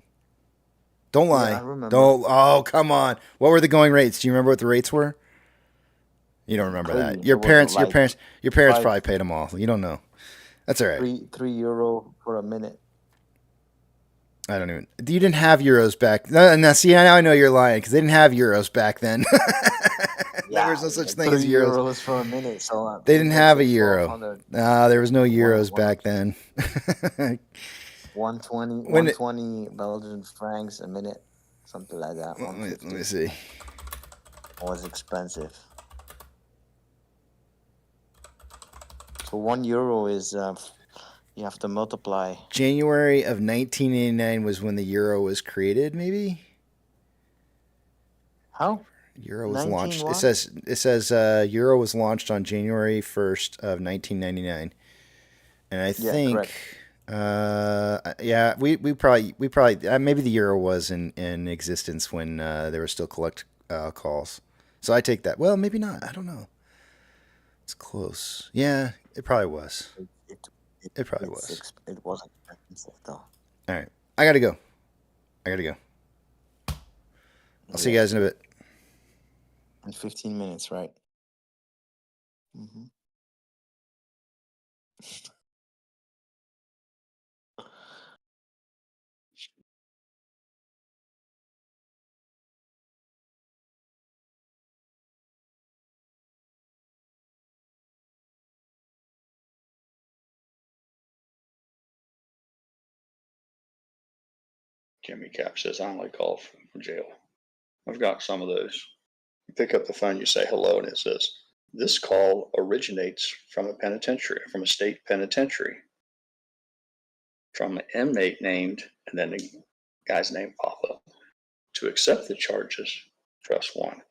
Don't lie. Yeah, I remember. Don't. Oh, come on. What were the going rates? Do you remember what the rates were? You don't remember that. Your parents probably paid them all. You don't know. That's all right. €3 for a minute. I don't even. You didn't have euros back. Now, see, now I know you're lying because they didn't have euros back then. There was no such thing as euros. €3 for a minute. So they didn't have a euro. There was no euros back then. 120 Belgian francs a minute, something like that. Let me see. It was expensive. So €1 is you have to multiply. January of 1989 was when the euro was created. Maybe. How? Euro was launched. It says euro was launched on January 1st of 1999, and I think. Correct. We probably maybe the euro was in existence when there were still collect calls. So I take that. Well, maybe not. I don't know. It's close. Yeah, it probably was. It probably was. It wasn't expensive though. All right, I gotta go. I'll see you guys in a bit. In 15 minutes, right? Jimmy Cap says, I only call from jail. I've got some of those. You pick up the phone, you say hello, and it says, this call originates from a penitentiary, from a state penitentiary, from an inmate named, and then the guy's name pop up. To accept the charges, press 1.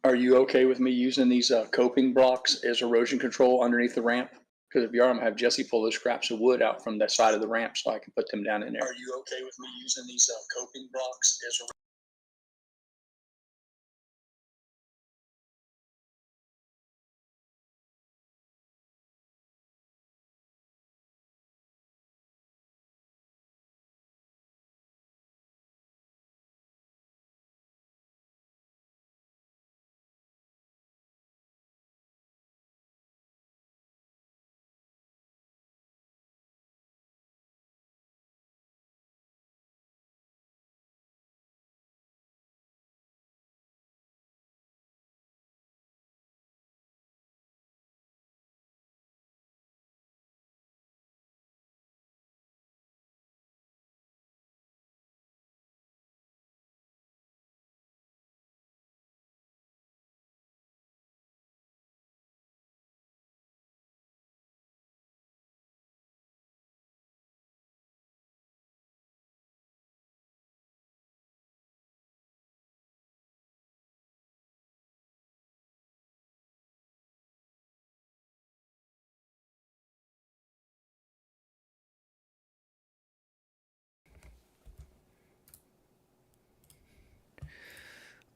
Are you okay with me using these coping blocks as erosion control underneath the ramp? Because if you are, I'm gonna have Jesse pull those scraps of wood out from the side of the ramp so I can put them down in there. Are you okay with me using these coping blocks as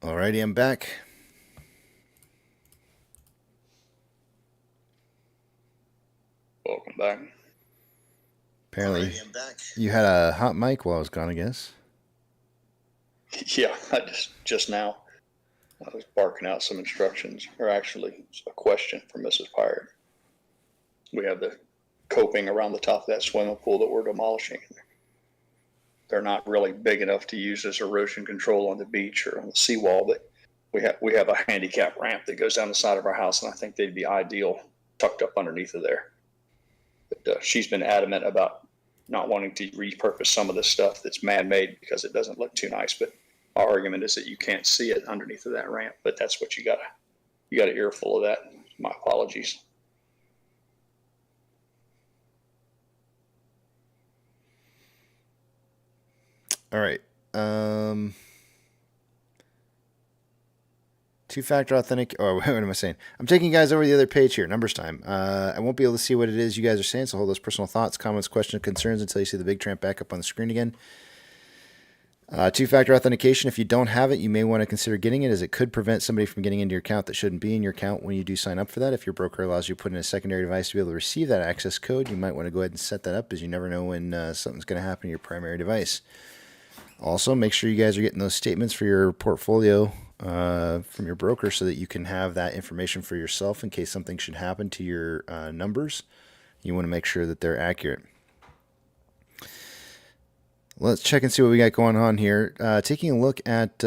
Alrighty, I'm back. Welcome back. Apparently, you had a hot mic while I was gone, I guess. Yeah, I just now I was barking out some instructions, or actually a question for Mrs. Pirate. We have the coping around the top of that swimming pool that we're demolishing. They're not really big enough to use as erosion control on the beach or on the seawall, but we have a handicap ramp that goes down the side of our house, and I think they'd be ideal tucked up underneath of there. But she's been adamant about not wanting to repurpose some of the stuff that's man-made because it doesn't look too nice. But our argument is that you can't see it underneath of that ramp. But that's what you got an earful of that. My apologies. All right. Two-factor authentic. Oh, what am I saying? I'm taking you guys over the other page here. Numbers time. I won't be able to see what it is you guys are saying, so hold those personal thoughts, comments, questions, concerns until you see the big tramp back up on the screen again. Two-factor authentication. If you don't have it, you may want to consider getting it, as it could prevent somebody from getting into your account that shouldn't be in your account when you do sign up for that. If your broker allows you to put in a secondary device to be able to receive that access code, you might want to go ahead and set that up, as you never know when something's going to happen to your primary device. Also, make sure you guys are getting those statements for your portfolio from your broker so that you can have that information for yourself in case something should happen to your numbers. You want to make sure that they're accurate. Let's check and see what we got going on here. Taking a look at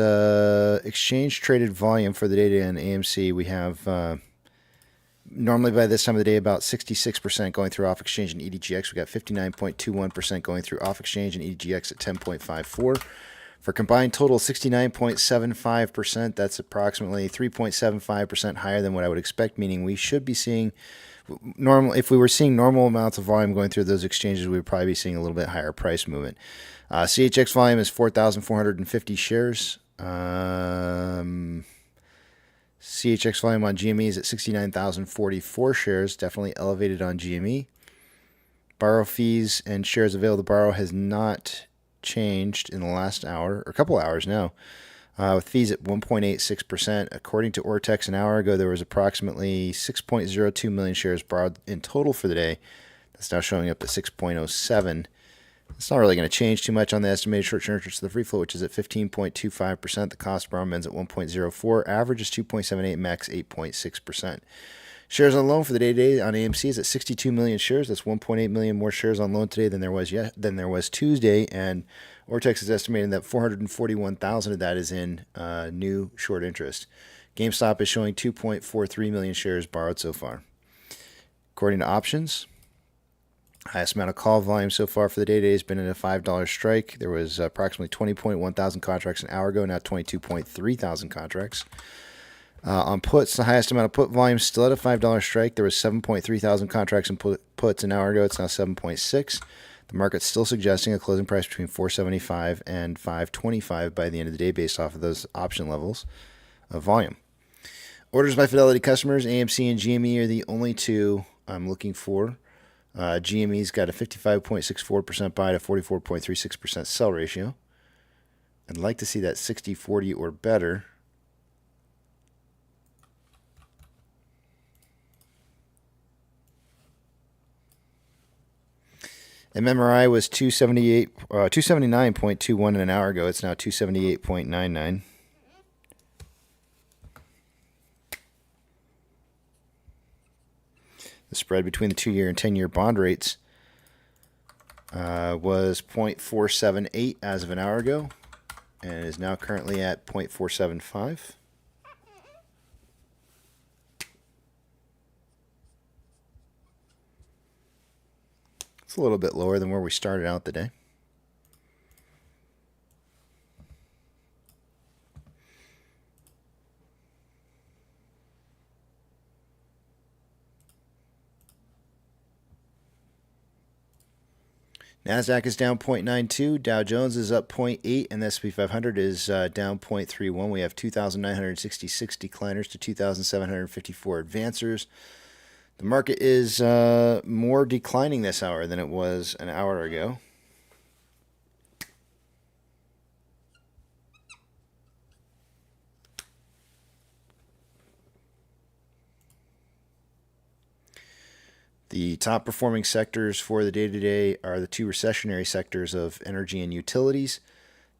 exchange traded volume for the day on AMC, we have normally by this time of the day about 66% going through off exchange and EDGX. We got 59.21% going through off exchange and EDGX at 10.54. For combined total 69.75%, that's approximately 3.75% higher than what I would expect, meaning we should be seeing normal. If we were seeing normal amounts of volume going through those exchanges, we would probably be seeing a little bit higher price movement. CHX volume is 4,450 shares. CHX volume on GME is at 69,044 shares, definitely elevated on GME. Borrow fees and shares available to borrow has not changed in the last hour, or a couple hours now, with fees at 1.86%. According to Ortex, an hour ago, there was approximately 6.02 million shares borrowed in total for the day. That's now showing up at 6.07. It's not really going to change too much on the estimated short-term interest of the free float, which is at 15.25%. The cost per ends at 1.04. Average is 2.78. Max 8.6%. Shares on loan for the day on AMC is at 62 million shares. That's 1.8 million more shares on loan today than there was Tuesday. And Ortex is estimating that 441,000 of that is in new short interest. GameStop is showing 2.43 million shares borrowed so far. According to options, highest amount of call volume so far for the day has been at a $5 strike. There was approximately 20.1 thousand contracts an hour ago, now 22.3 thousand contracts. On puts, the highest amount of put volume still at a $5 strike. There was 7.3 thousand contracts in puts an hour ago. It's now 7.6. The market's still suggesting a closing price between $475 and $525 by the end of the day based off of those option levels of volume. Orders by Fidelity customers, AMC and GME are the only two I'm looking for. GME's got a 55.64% buy to 44.36% sell ratio. I'd like to see that 60-40 or better. MMRI was 279.21 an hour ago. It's now 278.99. The spread between the 2-year and 10-year bond rates was 0.478 as of an hour ago, and is now currently at 0.475. It's a little bit lower than where we started out the day. NASDAQ is down 0.92, Dow Jones is up 0.8, and the S&P 500 is down 0.31. We have 2,966 decliners to 2,754 advancers. The market is more declining this hour than it was an hour ago. The top performing sectors for the day-to-day are the two recessionary sectors of energy and utilities.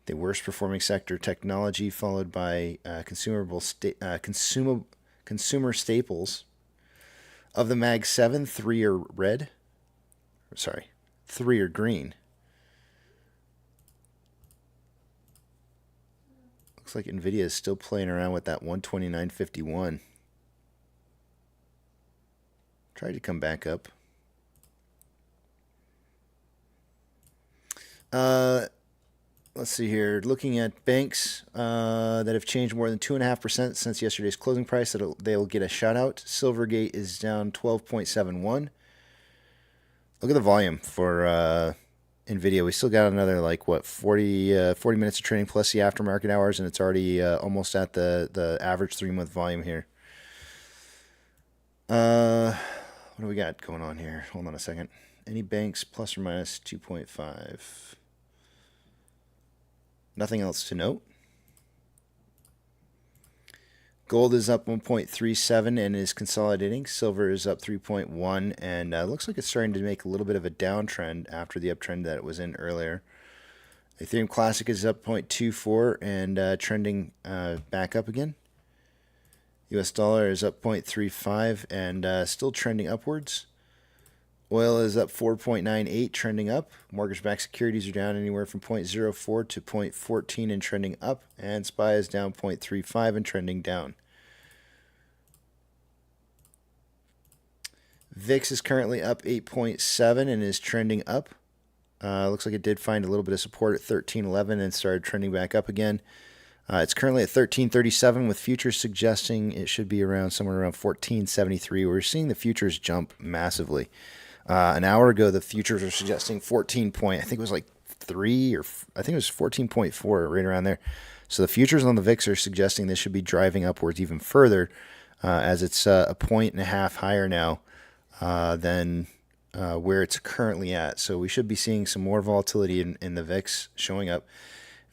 The worst performing sector, technology, followed by consumer staples. Of the Mag 7, 3 are red. Sorry, 3 are green. Looks like NVIDIA is still playing around with that 129.51. Tried to come back up. Let's see here. Looking at banks that have changed more than 2.5% since yesterday's closing price, they'll get a shout out. Silvergate is down 12.71. Look at the volume for NVIDIA. We still got another 40 minutes of trading plus the aftermarket hours, and it's already almost at the average 3-month volume here. What do we got going on here? Hold on a second. Any banks plus or minus 2.5? Nothing else to note. Gold is up 1.37 and is consolidating. Silver is up 3.1 and looks like it's starting to make a little bit of a downtrend after the uptrend that it was in earlier. Ethereum Classic is up 0.24 and trending back up again. US dollar is up 0.35 and still trending upwards. Oil is up 4.98, trending up. Mortgage-backed securities are down anywhere from 0.04 to 0.14 and trending up. And SPY is down 0.35 and trending down. VIX is currently up 8.7 and is trending up. Looks like it did find a little bit of support at 13.11 and started trending back up again. It's currently at 13.37 with futures suggesting it should be around somewhere around 14.73. We're seeing the futures jump massively. An hour ago, the futures were suggesting 14 point. I think it was like 3 or I think it was 14.4, right around there. So the futures on the VIX are suggesting this should be driving upwards even further, as it's a 1.5 higher now than where it's currently at. So we should be seeing some more volatility in the VIX showing up.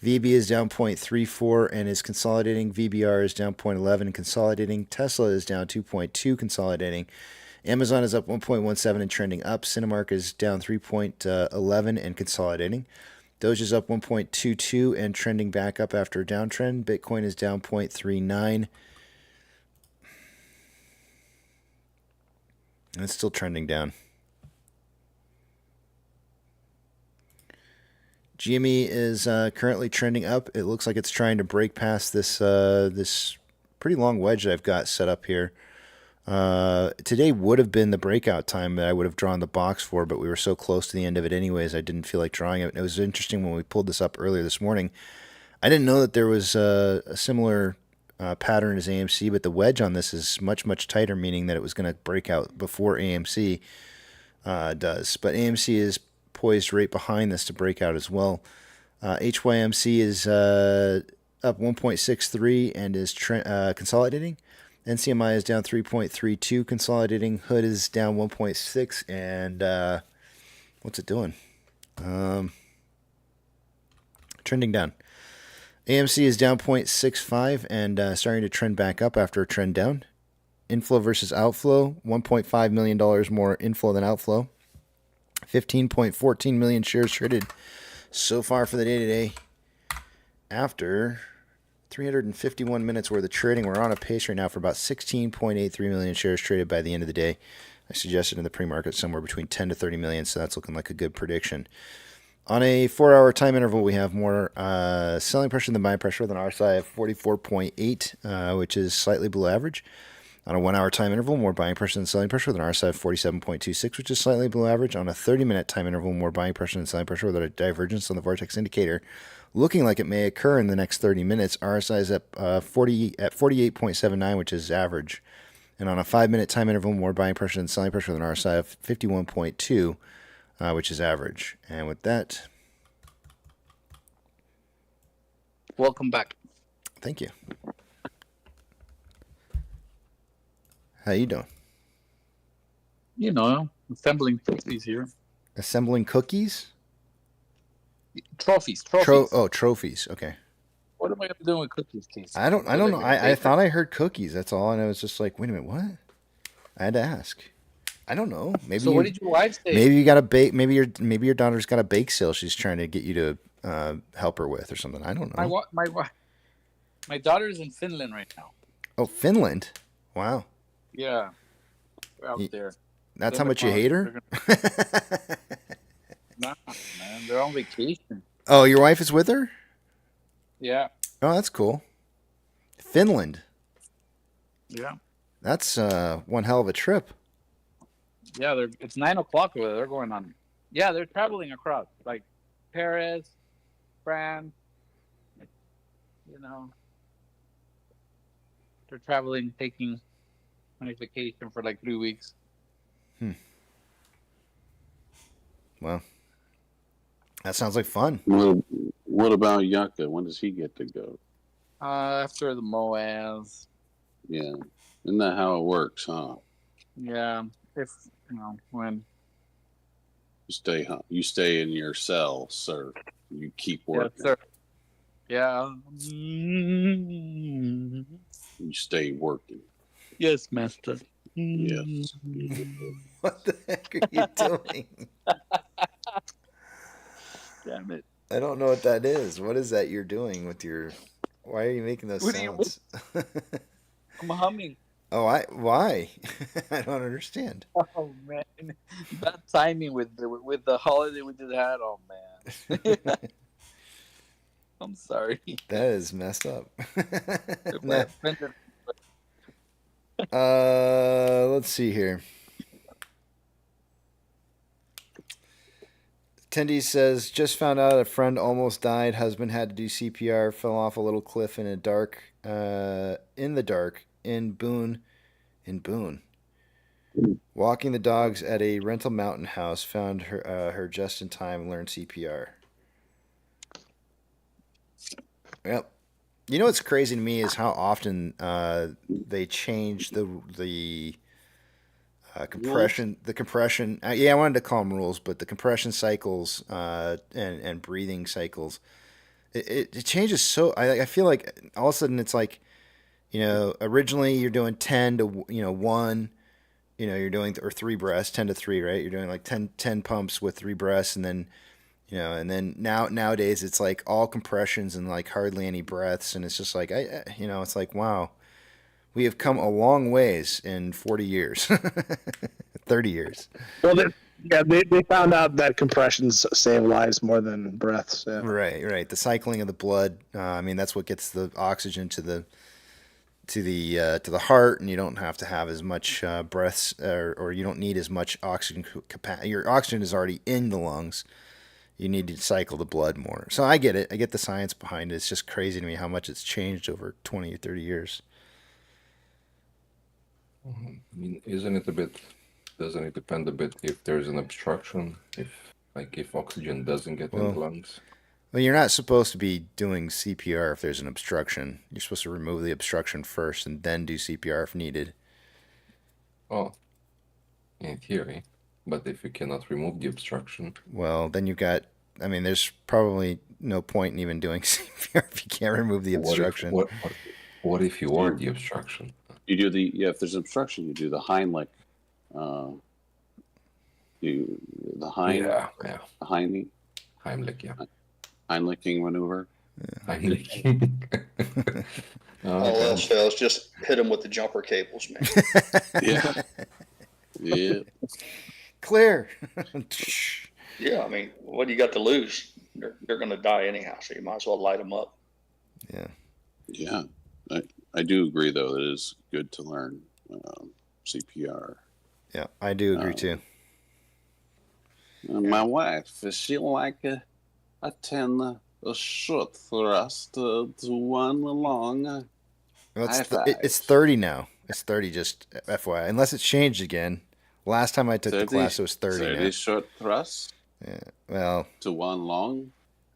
VB is down 0.34 and is consolidating. VBR is down 0.11 and consolidating. Tesla is down 2.2, consolidating. Amazon is up 1.17 and trending up. Cinemark is down 3.11 and consolidating. Doge is up 1.22 and trending back up after a downtrend. Bitcoin is down 0.39. And it's still trending down. GME is currently trending up. It looks like it's trying to break past this this pretty long wedge that I've got set up here. Today would have been the breakout time that I would have drawn the box for, but we were so close to the end of it anyways, I didn't feel like drawing it. And it was interesting when we pulled this up earlier this morning. I didn't know that there was a similar pattern as AMC, but the wedge on this is much, much tighter, meaning that it was going to break out before AMC does. But AMC is poised right behind this to break out as well. HYMC is up 1.63 and is consolidating. NCMI is down 3.32, consolidating. Hood is down 1.6, and what's it doing? Trending down. AMC is down 0.65 and starting to trend back up after a trend down. Inflow versus outflow, $1.5 million more inflow than outflow. 15.14 million shares traded so far for the day today. After 351 minutes worth of trading, we're on a pace right now for about 16.83 million shares traded by the end of the day. I suggested in the pre-market somewhere between 10 to 30 million, so that's looking like a good prediction. On a 4-hour time interval, we have more selling pressure than buying pressure with an RSI of 44.8, which is slightly below average. On a 1-hour time interval, more buying pressure than selling pressure with an RSI of 47.26, which is slightly below average. On a 30-minute time interval, more buying pressure than selling pressure with a divergence on the Vortex indicator, looking like it may occur in the next 30 minutes. RSI is at 48.79, which is average. And on a 5-minute time interval, more buying pressure than selling pressure with an RSI of 51.2, which is average. And with that, welcome back. Thank you. How you doing? You know, assembling cookies here. Assembling cookies? Trophies. Trophies. Okay. What am I gonna do with cookies, Casey? I don't know. I thought I heard cookies. That's all, and I was just like, wait a minute, what? I had to ask. I don't know. Maybe. So what did your wife say? Maybe you got a bake. Maybe your daughter's got a bake sale. She's trying to get you to help her with or something. I don't know. My daughter's in Finland right now. Oh, Finland! Wow. Yeah, we're out there. That's how much you hate her? Nah, man, they're on vacation. Oh, your wife is with her? Yeah. Oh, that's cool. Finland. Yeah. That's one hell of a trip. Yeah, it's 9 o'clock over there. They're going on. Yeah, they're traveling across, like Paris, France. You know, they're traveling, taking my vacation for like 3 weeks. Well, that sounds like fun. What about Yucca? When does he get to go? After the Moaz. Yeah. Isn't that how it works, huh? Yeah. If, when. You stay in your cell, sir. You keep working. Yes, sir. Yeah. You stay working. Yes, master. Yes. What the heck are you doing? Damn it. I don't know what that is. What is that you're doing with your... Why are you making those sounds? I'm humming. Oh, why? I don't understand. Oh, man. Bad timing with the holiday we just had. Oh, man. I'm sorry. That is messed up. Let's see here. Tendy says, just found out a friend almost died. Husband had to do CPR. Fell off a little cliff in the dark in Boone. Walking the dogs at a rental mountain house. Found her just in time and learned CPR. Yep. You know what's crazy to me is how often they change the compression. The compression. I wanted to call them rules, but the compression cycles and breathing cycles. It changes so. I feel like all of a sudden it's like, originally you're doing 10 to 1. You're doing or 3 breaths, 10 to 3, right? You're doing like 10 pumps with 3 breaths, and then. And then nowadays it's like all compressions and like hardly any breaths, and it's just like it's like, wow, we have come a long ways in 40 years, 30 years. Well, they found out that compressions save lives more than breaths. Yeah. Right. The cycling of the blood. That's what gets the oxygen to the heart, and you don't have to have as much breaths, or you don't need as much oxygen capacity. Your oxygen is already in the lungs. You need to cycle the blood more. So I get it. I get the science behind it. It's just crazy to me how much it's changed over 20 or 30 years. Doesn't it depend a bit if there's an obstruction, if oxygen doesn't get in the lungs? Well, you're not supposed to be doing CPR if there's an obstruction. You're supposed to remove the obstruction first and then do CPR if needed. Oh, in theory. But if you cannot remove the obstruction. Well, then you've got. I mean, there's probably no point in even doing CPR if you can't remove the obstruction. What if you are the obstruction? You do if there's obstruction, you do the Heimlich. The Heimlich, yeah. Heimliching maneuver. Heimlich. All else fails, just hit them with the jumper cables, man. Yeah. Yeah. Clear. Yeah, I mean, what do you got to lose? They're going to die anyhow, so you might as well light them up. Yeah. Yeah. I do agree, though, that it is good to learn CPR. Yeah, I do agree, too. My wife, she like a 10 short thrust to one long. Well, it's 30 now. It's 30, just FYI. Unless it's changed again. Last time I took the class, it was 30 now. Short thrust? Yeah. Well. To one long?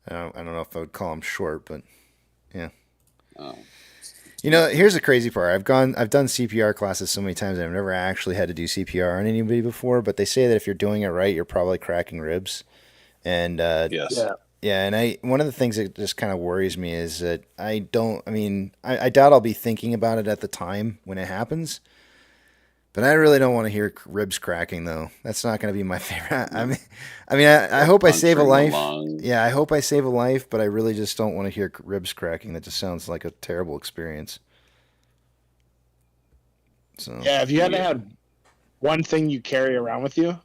I don't know if I would call them short, but yeah. Oh. You know, here's the crazy part. I've done CPR classes so many times, and I've never actually had to do CPR on anybody before. But they say that if you're doing it right, you're probably cracking ribs. And yes, yeah. And one of the things that just kind of worries me is that I doubt I'll be thinking about it at the time when it happens. But I really don't want to hear ribs cracking, though. That's not going to be my favorite. I hope I save a life. Yeah, I hope I save a life, but I really just don't want to hear ribs cracking. That just sounds like a terrible experience. So yeah, if you had to have one thing you carry around with you,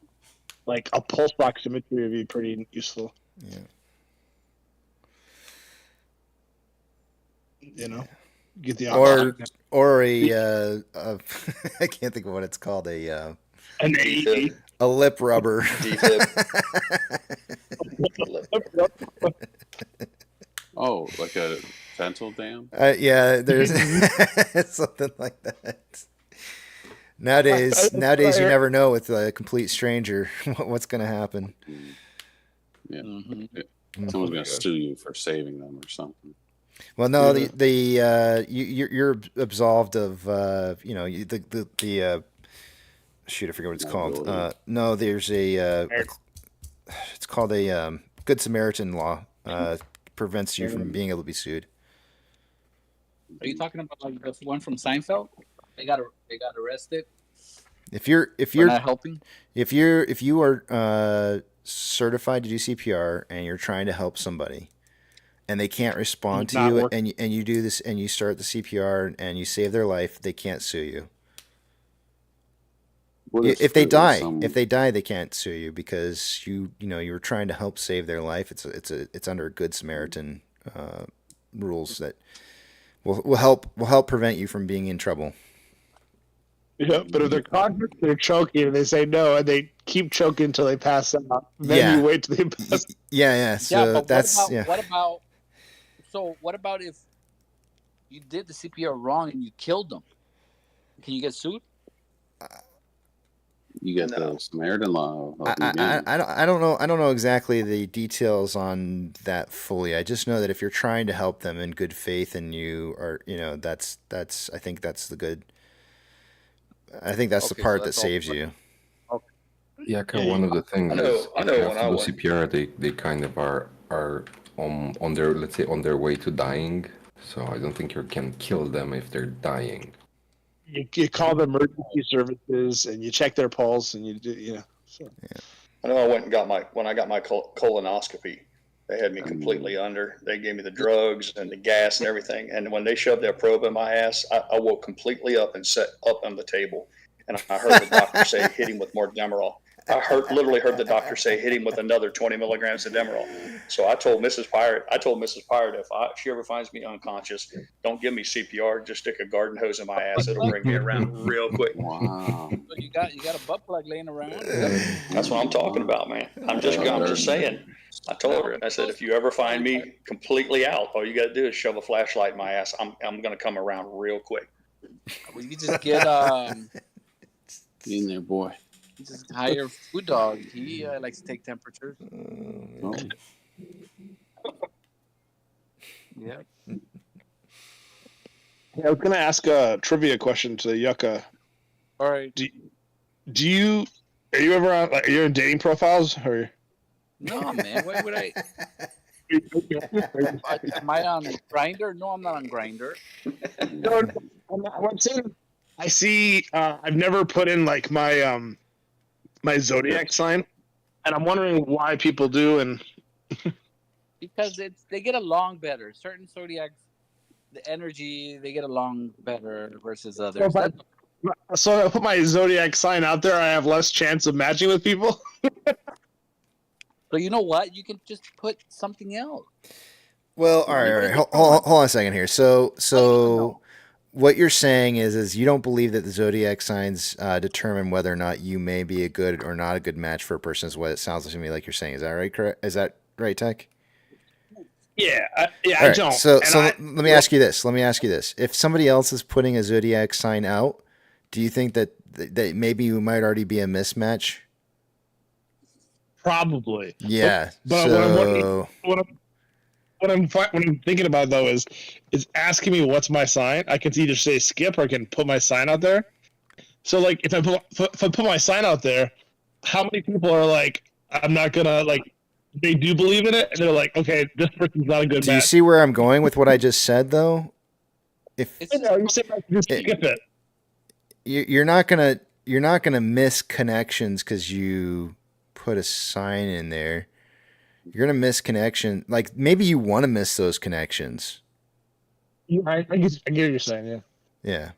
like a pulse oximetry would be pretty useful. Yeah. You know, get the or a I can't think of what it's called, an AED. A lip rubber. Oh, like a dental dam? Yeah, there's something like that. Nowadays, you never know with a complete stranger what's going to happen. Yeah, someone's going to sue you for saving them or something. Well, no, you're absolved of the shoot, I forget what it's called. No, there's it's called a Good Samaritan law. Prevents you from being able to be sued. Are you talking about like the one from Seinfeld? They got arrested. If you're not helping, if you are certified to do CPR and you're trying to help somebody, and they can't respond to you, and you do this and you start the CPR and you save their life, they can't sue you. If they die, they can't sue you because you were trying to help save their life. It's under Good Samaritan rules that will help prevent you from being in trouble. Yeah, but if they're conscious, they're choking, and they say no, and they keep choking until they pass out. Then you wait till they pass. Yeah. So but that's what about if you did the CPR wrong and you killed them? Can you get sued? You get the Samaritan law. I don't know. I don't know exactly the details on that fully. I just know that if you're trying to help them in good faith and you are, that's I think that's the good. I think that's the part that saves you. Yeah, one of the things is if you have to do CPR, they kind of are on their, let's say, on their way to dying. So I don't think you can kill them if they're dying. You call the emergency services and you check their pulse and you do, So. Yeah. I know when I got my colonoscopy, they had me completely under. They gave me the drugs and the gas and everything. And when they shoved their probe in my ass, I woke completely up and sat up on the table. And I heard the doctor say, hit him with more Demerol. I literally heard the doctor say, hit him with another 20 milligrams of Demerol. So I told Mrs. Pirate, if she ever finds me unconscious, don't give me CPR. Just stick a garden hose in my ass. It'll bring me around real quick. Wow. You got a butt plug laying around. That's what I'm talking about, man. I'm just saying. I told her, I said, if you ever find me completely out, all you got to do is shove a flashlight in my ass. I'm going to come around real quick. Well, you just get in there, boy. Just hire Food Dog. He likes to take temperatures. Oh. Yeah. Yeah, I was gonna ask a trivia question to Yucca. All right. Do you are you ever on? Like, are you in dating profiles or? No, man. Why would I? Am I on Grinder? No, I'm not on Grinder. No, I'm saying I see. I've never put in like my zodiac sign, and I'm wondering why people do. And Because they get along better. Certain zodiacs, the energy they get along better versus others. so I put my zodiac sign out there. I have less chance of matching with people. So you know what? You can just put something else. Well, all right. Hold on a second here. So what you're saying is you don't believe that the zodiac signs determine whether or not you may be a good or not a good match for a person. Is what it sounds to me like you're saying. Is that right? Correct? Is that right, Tech? Yeah, All I right, don't. So let me ask you this. If somebody else is putting a zodiac sign out, do you think that maybe you might already be a mismatch? Probably. Yeah. But what I'm thinking about though is asking me what's my sign. I can either say skip or I can put my sign out there. So like if I put my sign out there, how many people are like, I'm not gonna like, they do believe in it and they're like, okay, this person's not a good Do you match. see where I'm going with what I just said though? If you said like, just skip it. You're not gonna miss connections because you put a sign in there. You're gonna miss connection. Like maybe you want to miss those connections. I get what you're saying. Yeah. Yeah.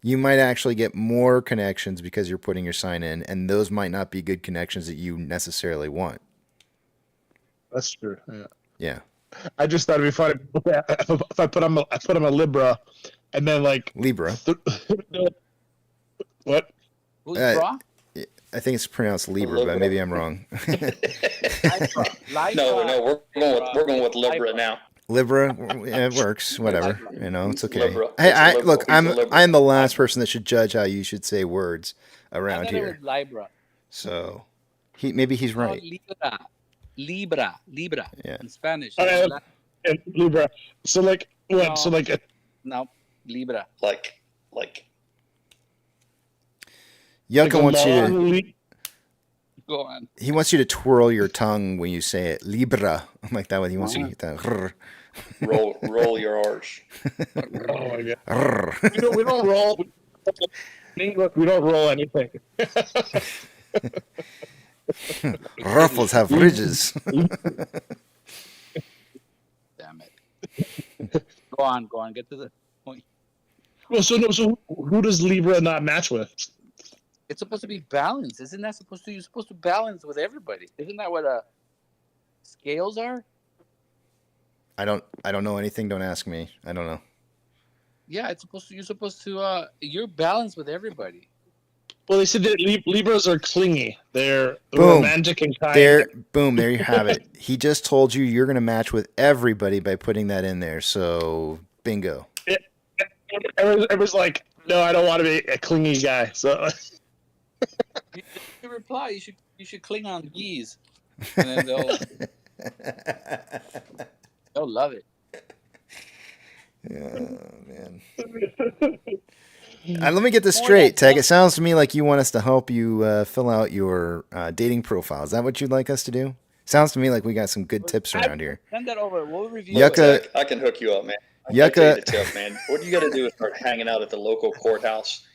You might actually get more connections because you're putting your sign in, and those might not be good connections that you necessarily want. That's true. Yeah. Yeah. I just thought it'd be funny if I put on a Libra, and then like Libra. What? Who's Libra? I think it's pronounced Libra, but maybe I'm wrong. No, we're going with Libra now. Libra, it works. Whatever, it's okay. Libra. Look, I'm the last person that should judge how you should say words around here. It was Libra. So, maybe he's right. Libra. Yeah. In Spanish. Libra. So like what? No. So like no, Libra. Like. Yucca wants you to. Go on. He wants you to twirl your tongue when you say it. Libra. I'm like that one. He wants you to that. Roll your R's. Oh my god. we don't roll. In English, we don't roll anything. Ruffles have ridges. Damn it. Go on. Get to the point. Well, so who does Libra not match with? It's supposed to be balanced. Isn't that supposed to? You're supposed to balance with everybody. Isn't that what scales are? I don't know anything. Don't ask me. I don't know. Yeah, it's supposed to. You're supposed to. You're balanced with everybody. Well, they said that Libras are clingy. They're romantic and kind. There you have it. He just told you you're going to match with everybody by putting that in there. So, bingo. It was like, no, I don't want to be a clingy guy. So, you reply. You should cling on geese, and then they'll love it. Oh man. Let me get this straight, Tech. It sounds to me like you want us to help you fill out your dating profile. Is that what you'd like us to do? Sounds to me like we got some good tips around here. Send that over. We'll review Yucca, I can hook you up, man. Yucca, the tip, man. What you got to do is start hanging out at the local courthouse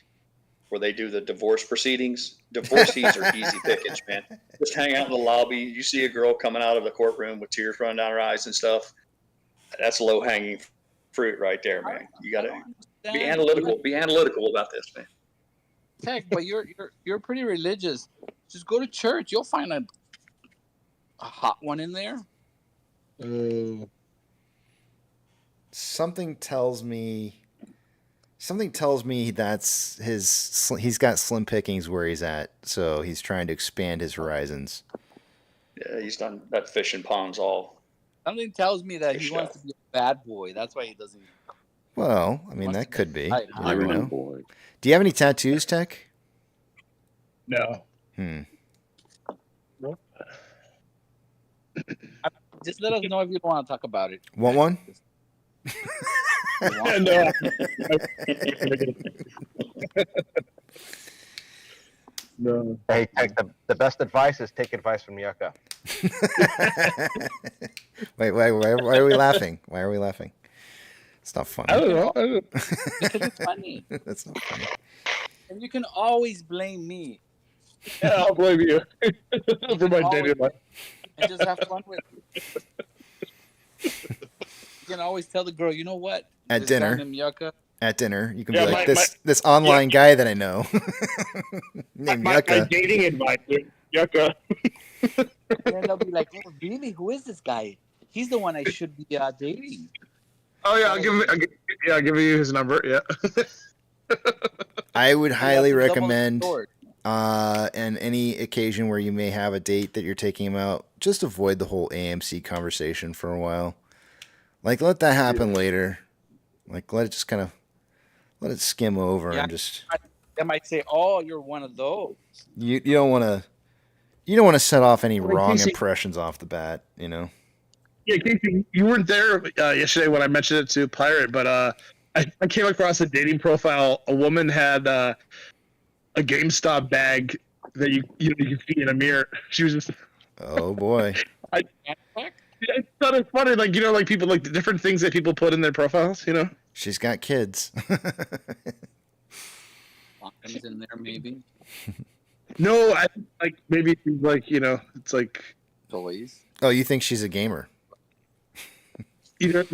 where they do the divorce proceedings. Divorcees are easy pickings, man. Just hang out in the lobby. You see a girl coming out of the courtroom with tears running down her eyes and stuff. That's low hanging fruit right there, man. You got to be analytical. Be analytical about this, man. Tech, but you're pretty religious. Just go to church. You'll find a hot one in there. Something tells me that's he's got slim pickings where he's at, so he's trying to expand his horizons. Yeah, he's done that fishing ponds all. Something tells me that he wants to be a bad boy. That's why he doesn't. Well, I mean, that could be. Right, You never know. Boy. Do you have any tattoos, Tech? No. Just let us know if you don't want to talk about it. Want one? No. No. Hey, the best advice is take advice from Yucca. Wait, why are we laughing? Why are we laughing? It's not funny. I don't know. Because it's funny. That's not funny. And you can always blame me. Yeah, I'll blame you for my dating life. And just have fun with it. You can always tell the girl, you know what? At This dinner. guy named Yucca. At dinner, you can Yeah, be like, my- this online guy that I know named My Yucca. dating advisor, Yucca. And then they'll be like, oh, really? Who is this guy? He's the one I should be dating. Oh yeah, I'll give you his number. Yeah. I would highly double recommend, sword. and any occasion where you may have a date that you're taking him out, just avoid the whole AMC conversation for a while. Like, let that happen later. Like, let it just kind of, let it skim over and just. They might say, oh, you're one of those. You don't want to set off any Well, wrong Casey- impressions off the bat, you know. Yeah, Casey, you weren't there yesterday when I mentioned it to Pirate, but I came across a dating profile. A woman had a GameStop bag that you can see in a mirror. She was just. Oh boy. I thought it funny, like like people like the different things that people put in their profiles. She's got kids. Condoms in there, maybe. No, I think, like maybe she's like it's like toys. Oh, you think she's a gamer? Either a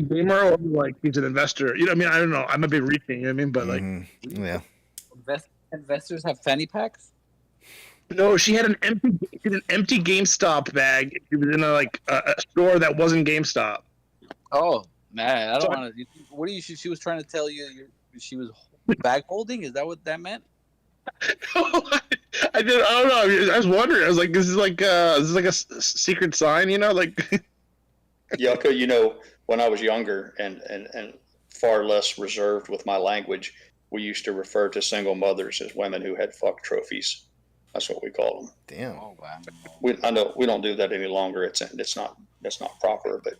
gamer or like he's an investor. I mean, I don't know. I might be reaching. I mean, but like, yeah. Investors have fanny packs. No, she had an empty GameStop bag. She was in a store that wasn't GameStop. Oh man, I don't want to. What do you? She was trying to tell you she was bag holding. Is that what that meant? I don't know. I was wondering. I was like, is this like a secret sign? Like. Yucca, when I was younger and far less reserved with my language, we used to refer to single mothers as women who had fuck trophies. That's what we call them. Damn. Oh wow. I know we don't do that any longer. That's not proper. But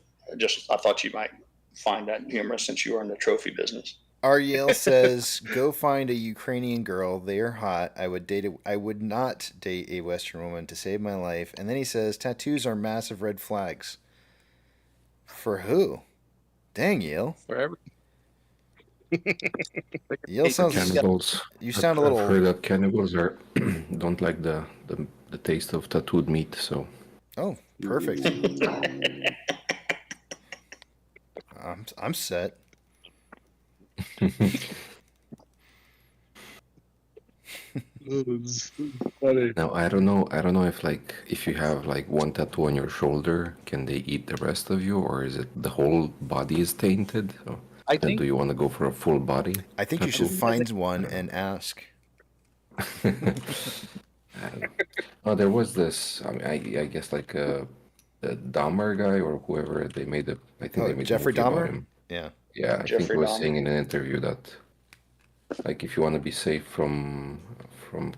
I thought you might find that humorous since you are in the trophy business. Ariel says, "Go find a Ukrainian girl. They are hot. I would not date a Western woman to save my life." And then he says, "Tattoos are massive red flags." For who? Dang, Yale. For every. Yale sounds. Cannibals. You sound a little. I've heard that cannibals don't like the taste of tattooed meat. So. Oh, perfect. I'm set. Now I don't know if you have one tattoo on your shoulder, can they eat the rest of you, or is it the whole body is tainted? So, do you want to go for a full body? I think you should find one and ask. Oh, there was this. I mean, I guess the Dahmer guy or whoever they made it. I think they made Jeffrey a movie about Dahmer? him. Yeah. Yeah, I think Jeffrey he was Dahmer. saying in an interview that, if you want to be safe from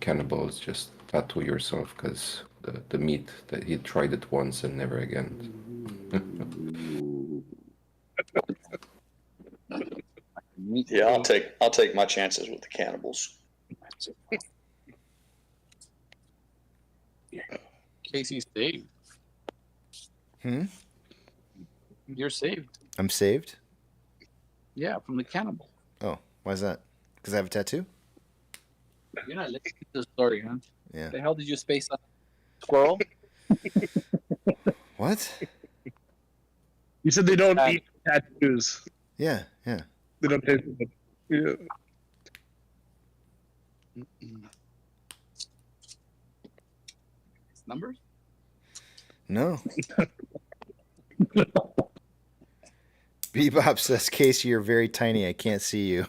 cannibals, just tattoo yourself because the meat that he tried it once and never again. Yeah, I'll take my chances with the cannibals. Casey's saved. You're saved. I'm saved? Yeah, from the cannibal. Oh, why is that? Because I have a tattoo? You're not listening to the story, huh? Yeah. The hell did you space on? Squirrel? What? You said they don't eat tattoos. Yeah. They don't taste it. Yeah. Numbers? No. Bebop says, "Casey, you're very tiny. I can't see you."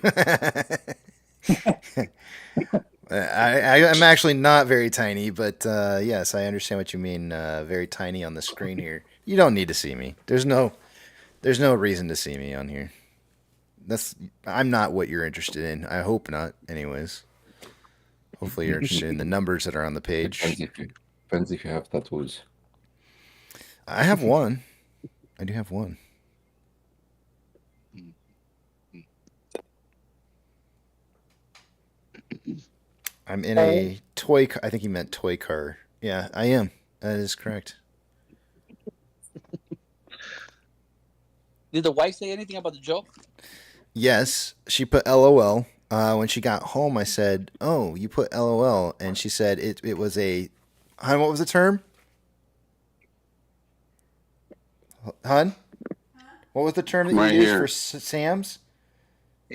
I'm actually not very tiny, but yes, I understand what you mean. Very tiny on the screen here. You don't need to see me. There's no reason to see me on here. I'm not what you're interested in. I hope not. Anyways, hopefully you're interested in the numbers that are on the page. Depends if you have tattoos. I have one. I do have one. I'm in a toy. I think he meant toy car. Yeah, I am. That is correct. Did the wife say anything about the joke? Yes, she put LOL. When she got home, I said, "Oh, you put LOL," and she said it was a. Hun, what was the term? Hun, what was the term that you Right used here. for Sam's?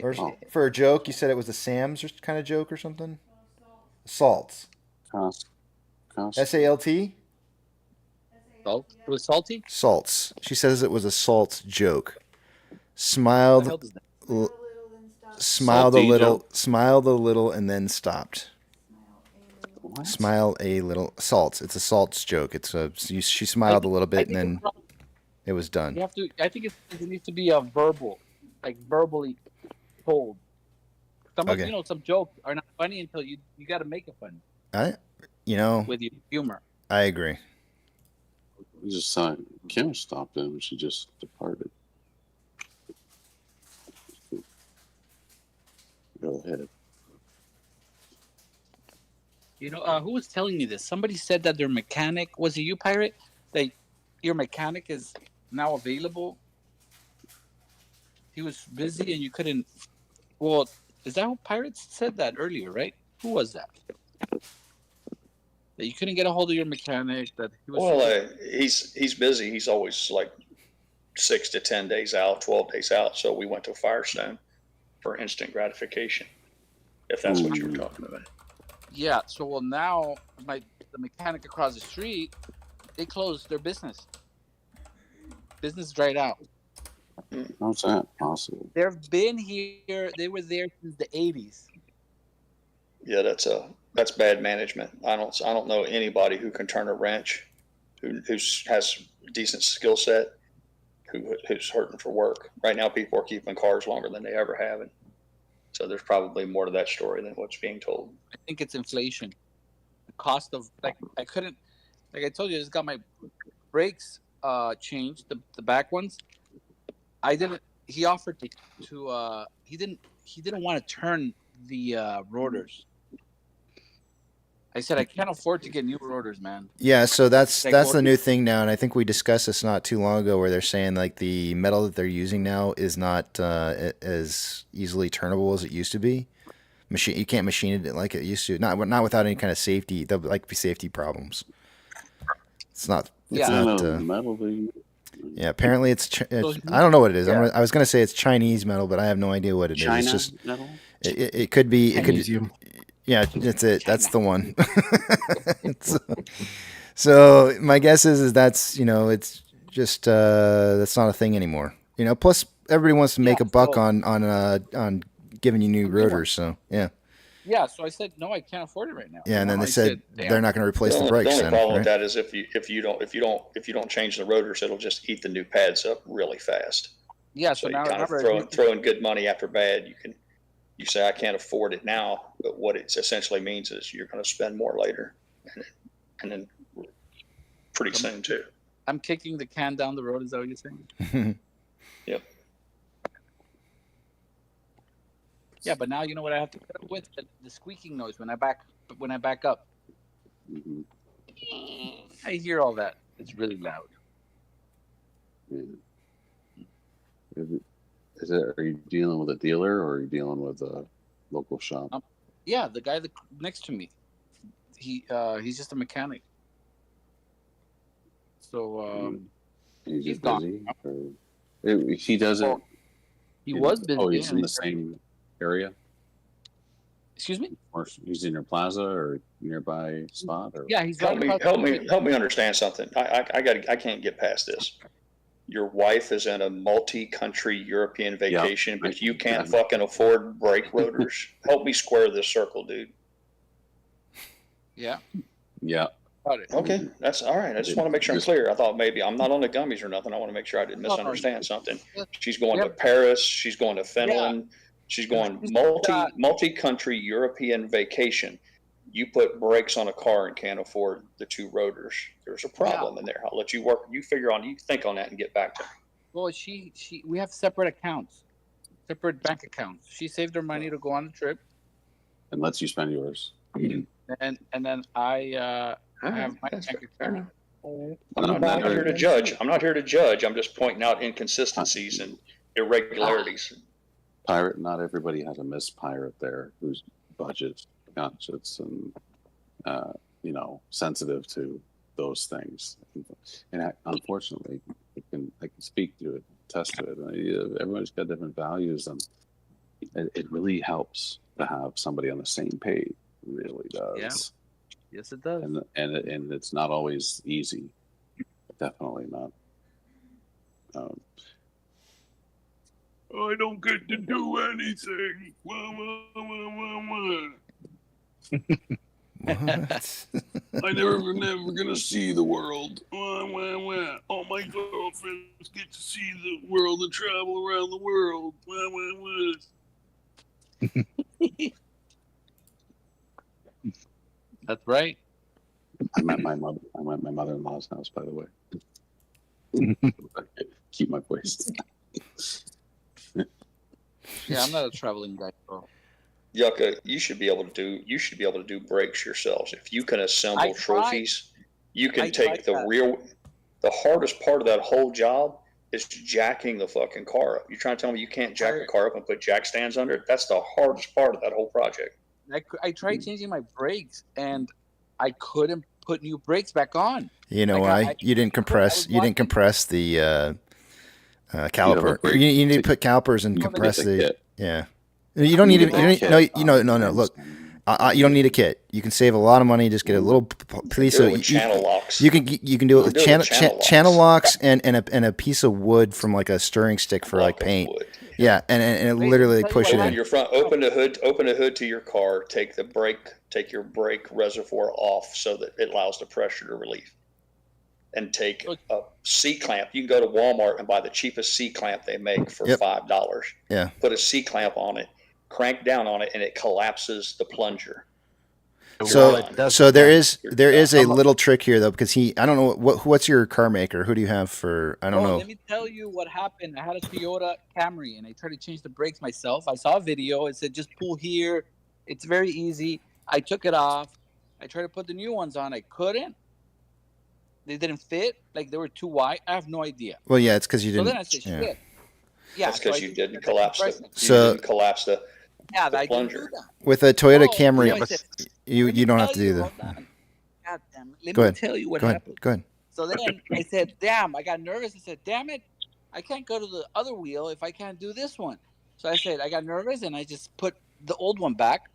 Or for a joke, you said it was a Sam's kind of joke or something. Salts. SALT. Salt? It was salty? Salts. She says it was a salts joke. Smiled. Smiled a little. Smiled a little, and then stopped. What? Smile a little. Salts. It's a salts joke. It's a. She smiled a little bit, and then it was done. You have to. I think it needs to be a verbal, like verbally told. Okay. Some jokes are not funny until you got to make it funny. With your humor. I agree. We just saw Kim stopped in and she just departed. Go ahead. Who was telling me this? Somebody said that their mechanic, was it you, Pirate? That your mechanic is now available. He was busy and you couldn't. Well, is that who Pirates said that earlier, right? Who was that? That you couldn't get a hold of your mechanic. That he was. Well, he's busy. He's always like 6 to 10 days out, 12 days out. So we went to Firestone for instant gratification, if that's what you were talking about. Yeah. So now the mechanic across the street, they closed their business. Business dried out. How's that possible? They've been here. They were there since the 80s. Yeah, that's bad management. I don't know anybody who can turn a wrench, who has a decent skill set, who's hurting for work. Right now, people are keeping cars longer than they ever have, and so there's probably more to that story than what's being told. I think it's inflation. The cost of I told you, I just got my brakes changed, the back ones. He offered to he didn't want to turn the rotors. I said I can't afford to get new rotors, man. Yeah, so that's the new thing now, and I think we discussed this not too long ago, where they're saying like the metal that they're using now is not as easily turnable as it used to be. You can't machine it like it used to. Not without any kind of safety. There'll be safety problems. It's not. It's not metal. Yeah, apparently it's. I don't know what it is. I was gonna say it's Chinese metal, but I have no idea what it is. It's just metal. It could be. It could. Yeah, that's it. That's the one. So my guess is that's it's just that's not a thing anymore. Plus everybody wants to make a buck on giving you new rotors. So yeah. Yeah, so I said no, I can't afford it right now. Yeah, and then they said they're not going to replace the brakes. The only problem with that is if you don't change the rotors, it'll just eat the new pads up really fast. Yeah, so you kind of throwing good money after bad. You say I can't afford it now, but what it essentially means is you're going to spend more later, and then pretty soon too. I'm kicking the can down the road. Is that what you're saying? Yep. Yeah, but now you know what I have to put up with? The squeaking noise when I back up. Mm-hmm. I hear all that. It's really loud. Yeah. Are you dealing with a dealer or are you dealing with a local shop? Yeah, the guy next to me. He's just a mechanic. So he's busy. He doesn't. He was busy. Oh, he's in the same area. Excuse me? Or he's in your plaza or nearby spot? Or yeah, he's help me understand something. I can't get past this. Your wife is in a multi-country European vacation, but you can't fucking afford brake rotors. Help me square this circle, dude. Yeah. Yeah. Okay, that's all right. I just want to make sure I'm clear. I thought maybe I'm not on the gummies or nothing. I want to make sure I didn't misunderstand something. She's going to Paris. She's going to Finland. She's going multi-country European vacation. you put brakes on a car and can't afford the 2 rotors, there's a problem in there. I'll let you work. You think on that and get back to me. Well, we have separate accounts, separate bank accounts. She saved her money to go on the trip, and lets you spend yours. and then I have my bank account. I'm not here to judge. I'm not here to judge. I'm just pointing out inconsistencies and irregularities. Pirate, not everybody has a Miss Pirate there who's budget conscious and sensitive to those things. And unfortunately, I can speak to it, attest to it. Everybody's got different values, and it really helps to have somebody on the same page. It really does. Yeah. Yes, it does. And it's not always easy. Definitely not. I don't get to do anything. What? I never gonna see the world. All my girlfriends get to see the world and travel around the world. That's right. I'm at my mother-in-law's house, by the way. Keep my voice. Yeah, I'm not a traveling guy, bro. Yucca, you should be able to do brakes yourselves. If you can assemble trophies, you can take the rear. The hardest part of that whole job is jacking the fucking car up. You're trying to tell me you can't jack a car up and put jack stands under it? That's the hardest part of that whole project. I tried changing my brakes, and I couldn't put new brakes back on. You know why? You didn't compress. You didn't compress the caliper. You need to put calipers and compress the. Yeah. You don't need to. No. Look, you don't need a kit. You can save a lot of money. Just get a little piece of channel locks. You can do it with channel locks and a piece of wood from like a stirring stick for like paint. Yeah, and it literally push it in. Your front, open the hood to your car. Take your brake reservoir off so that it allows the pressure to relieve. And take a C-clamp. You can go to Walmart and buy the cheapest C-clamp they make for $5. Yeah. Put a C-clamp on it, crank down on it, and it collapses the plunger. So there is a little trick here though, because I don't know what's your car maker? Who do you have for? I don't know. Let me tell you what happened. I had a Toyota Camry and I tried to change the brakes myself. I saw a video. It said just pull here. It's very easy. I took it off. I tried to put the new ones on. I couldn't. They didn't fit. Like they were too wide. I have no idea. Well, yeah, it's because you didn't. So then I said, shit. Yeah, that's because you didn't collapse the plunger. With a Toyota Camry, you don't have to do that. God damn it. Let me tell you what happened. Go ahead. So then I said, damn, I got nervous. I said, damn it, I can't go to the other wheel if I can't do this one. So I said, I got nervous and I just put the old one back.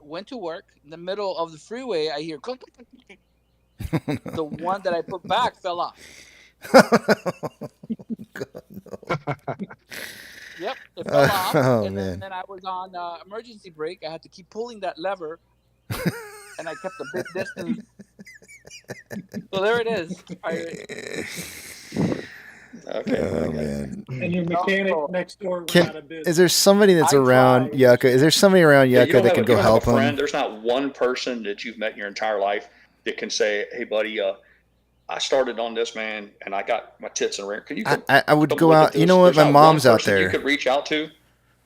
Went to work. In the middle of the freeway, I hear clunk, clunk, clunk, clunk. The one that I put back fell off. God, no. Yep, it fell off. And then I was on emergency brake. I had to keep pulling that lever, and I kept a big distance. So there it is. Okay. Oh man. And your mechanic next door was out of business. Is there somebody that's around Yucca? Is there somebody around Yucca that can go help him? There's not one person that you've met in your entire life that can say, "Hey, buddy, I started on this, man, and I got my tits in a ring." Can you? I would go out. You know what? My mom's out there. You could reach out to.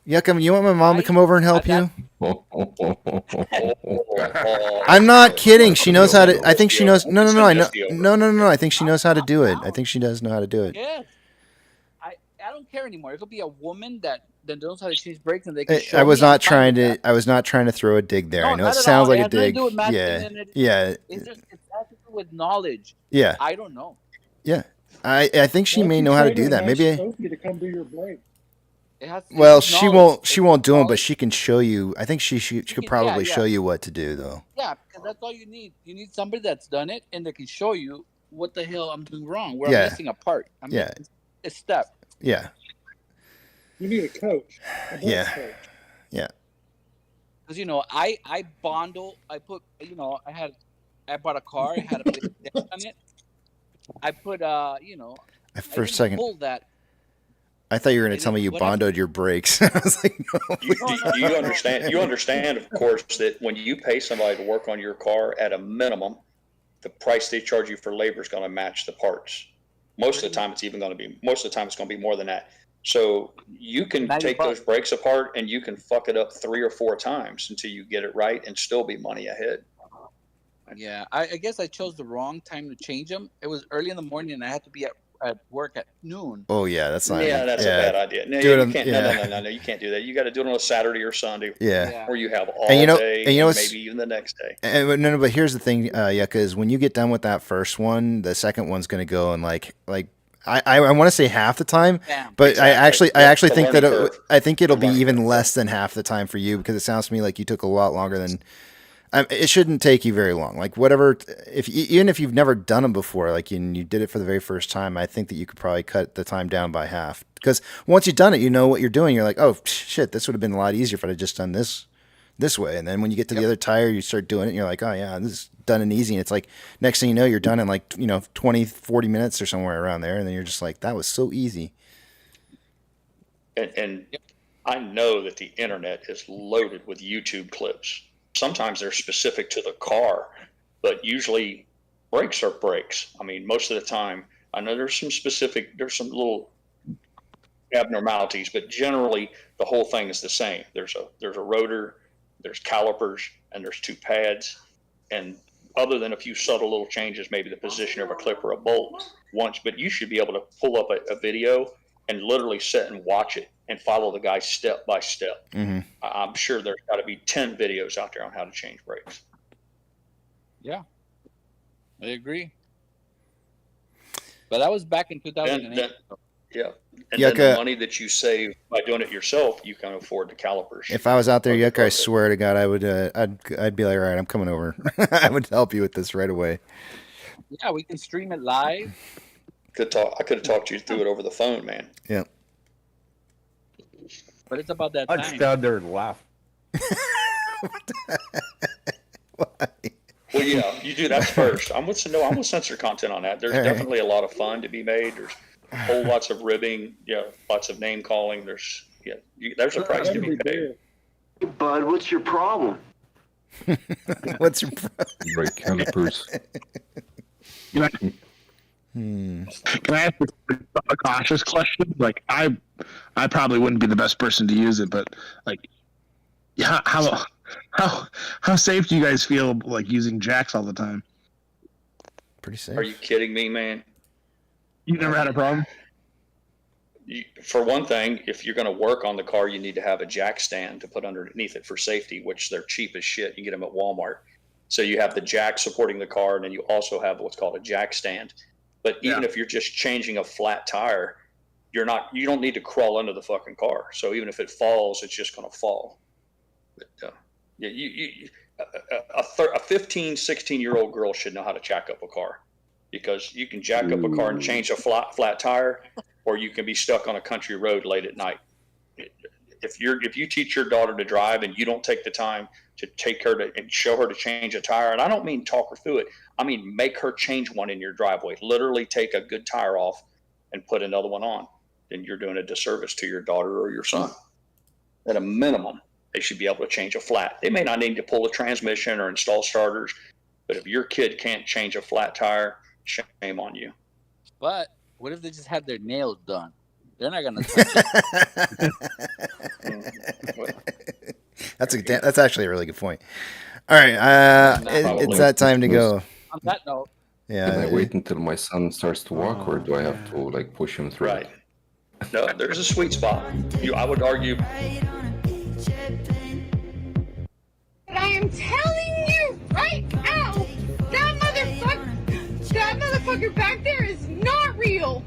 Yucca, you want my mom to come over and help you? I'm not kidding. She knows how to. I think she knows. No. I know. No. I think she knows how to do it. I think she does know how to do it. Yes. I don't care anymore. It could be a woman that knows how to change brakes, and they can show I was me not trying to. I was not trying to throw a dig there. No, I know not it at sounds all. like It a has nothing to dig. do with matching, Yeah. and Yeah. It has to do with knowledge. Yeah. I don't know. Yeah. I think she may know how to do that. Maybe. Sophie to come do your brake. Well, she won't do them, but she can show you. I think she could probably show you what to do, though. Yeah, because that's all you need. You need somebody that's done it and that can show you what the hell I'm doing wrong, where I'm missing a part. I'm missing a step. Yeah. You need a coach. A Yeah. coach. Yeah. Because I bundle. I put I bought a car. I had a big dent on it. I put For a second. Pull that. I thought you were going to tell me you bondoed your brakes. I was like, no. You understand? You understand, of course, that when you pay somebody to work on your car, at a minimum, the price they charge you for labor is going to match the parts. Most of the time, it's going to be more than that. So you can take those brakes apart and you can fuck it up 3 or 4 times until you get it right and still be money ahead. Yeah, I guess I chose the wrong time to change them. It was early in the morning and I had to be at work at noon. Oh yeah, that's not. Yeah, that's a bad idea. No, you can't. No, you can't do that. You got to do it on a Saturday or Sunday. Yeah. Where you have all and day, you know maybe even the next day. No, but here's the thing, Yucca, is when you get done with that first one, the second one's going to go in like I want to say half the time, but Exactly. I actually think that I think it'll be even less than half the time for you, because it sounds to me like you took a lot longer than. It shouldn't take you very long. Like whatever, even if you've never done them before, like you did it for the very first time, I think that you could probably cut the time down by half. Because once you've done it, you know what you're doing. You're like, oh shit, this would have been a lot easier if I'd just done this way. And then when you get to the other tire, you start doing it, and you're like, oh yeah, this is done and easy. And it's like next thing you know, you're done in like 20, 40 minutes or somewhere around there, and then you're just like, that was so easy. And I know that the internet is loaded with YouTube clips. Sometimes they're specific to the car, but usually brakes are brakes. I mean, most of the time, I know there's some little abnormalities, but generally the whole thing is the same. There's a rotor, there's calipers, and there's 2 pads. And other than a few subtle little changes, maybe the position of a clip or a bolt but you should be able to pull up a video and literally sit and watch it and follow the guy step by step. Mm-hmm. I'm sure there's got to be 10 videos out there on how to change brakes. Yeah, I agree. But that was back in 2008. Yeah. And then the money that you save by doing it yourself, you can afford the calipers. If I was out there, Yucca, I swear to God, I would. I'd be like, all right, I'm coming over. I would help you with this right away. Yeah, we can stream it live. I could have talked you through it over the phone, man. Yeah. But it's about that time. I'd stand there and laugh. Well, yeah, you do that first. I'm with censor content on that. There's definitely a lot of fun to be made. There's whole lots of ribbing, lots of name calling. There's a price to be paid. Bud, what's your problem? What's your problem? Brake calipers. Can I ask a cautious question? Like, I probably wouldn't be the best person to use it, but like, how safe do you guys feel like using jacks all the time? Pretty safe. Are you kidding me, man? You never had a problem? For one thing, if you're going to work on the car, you need to have a jack stand to put underneath it for safety, which they're cheap as shit. You get them at Walmart. So you have the jack supporting the car, and then you also have what's called a jack stand. But even if you're just changing a flat tire, you don't need to crawl under the fucking car. So even if it falls, it's just going to fall. But, a 15, 16-year-old girl should know how to jack up a car, because you can jack up a car and change a flat tire, or you can be stuck on a country road late at night. If you teach your daughter to drive and you don't take the time to take her to and show her to change a tire, and I don't mean talk her through it, I mean make her change one in your driveway. Literally take a good tire off and put another one on. Then you're doing a disservice to your daughter or your son. At a minimum, they should be able to change a flat. They may not need to pull a transmission or install starters, but if your kid can't change a flat tire, shame on you. But what if they just had their nails done? They're not gonna touch it. That's actually a really good point. All right, it's that time to go. On that note, yeah. Can I wait until my son starts to walk, or do I have to like push him through? Right. No, there's a sweet spot. I would argue. I am telling you right now, that motherfucker back there is not real.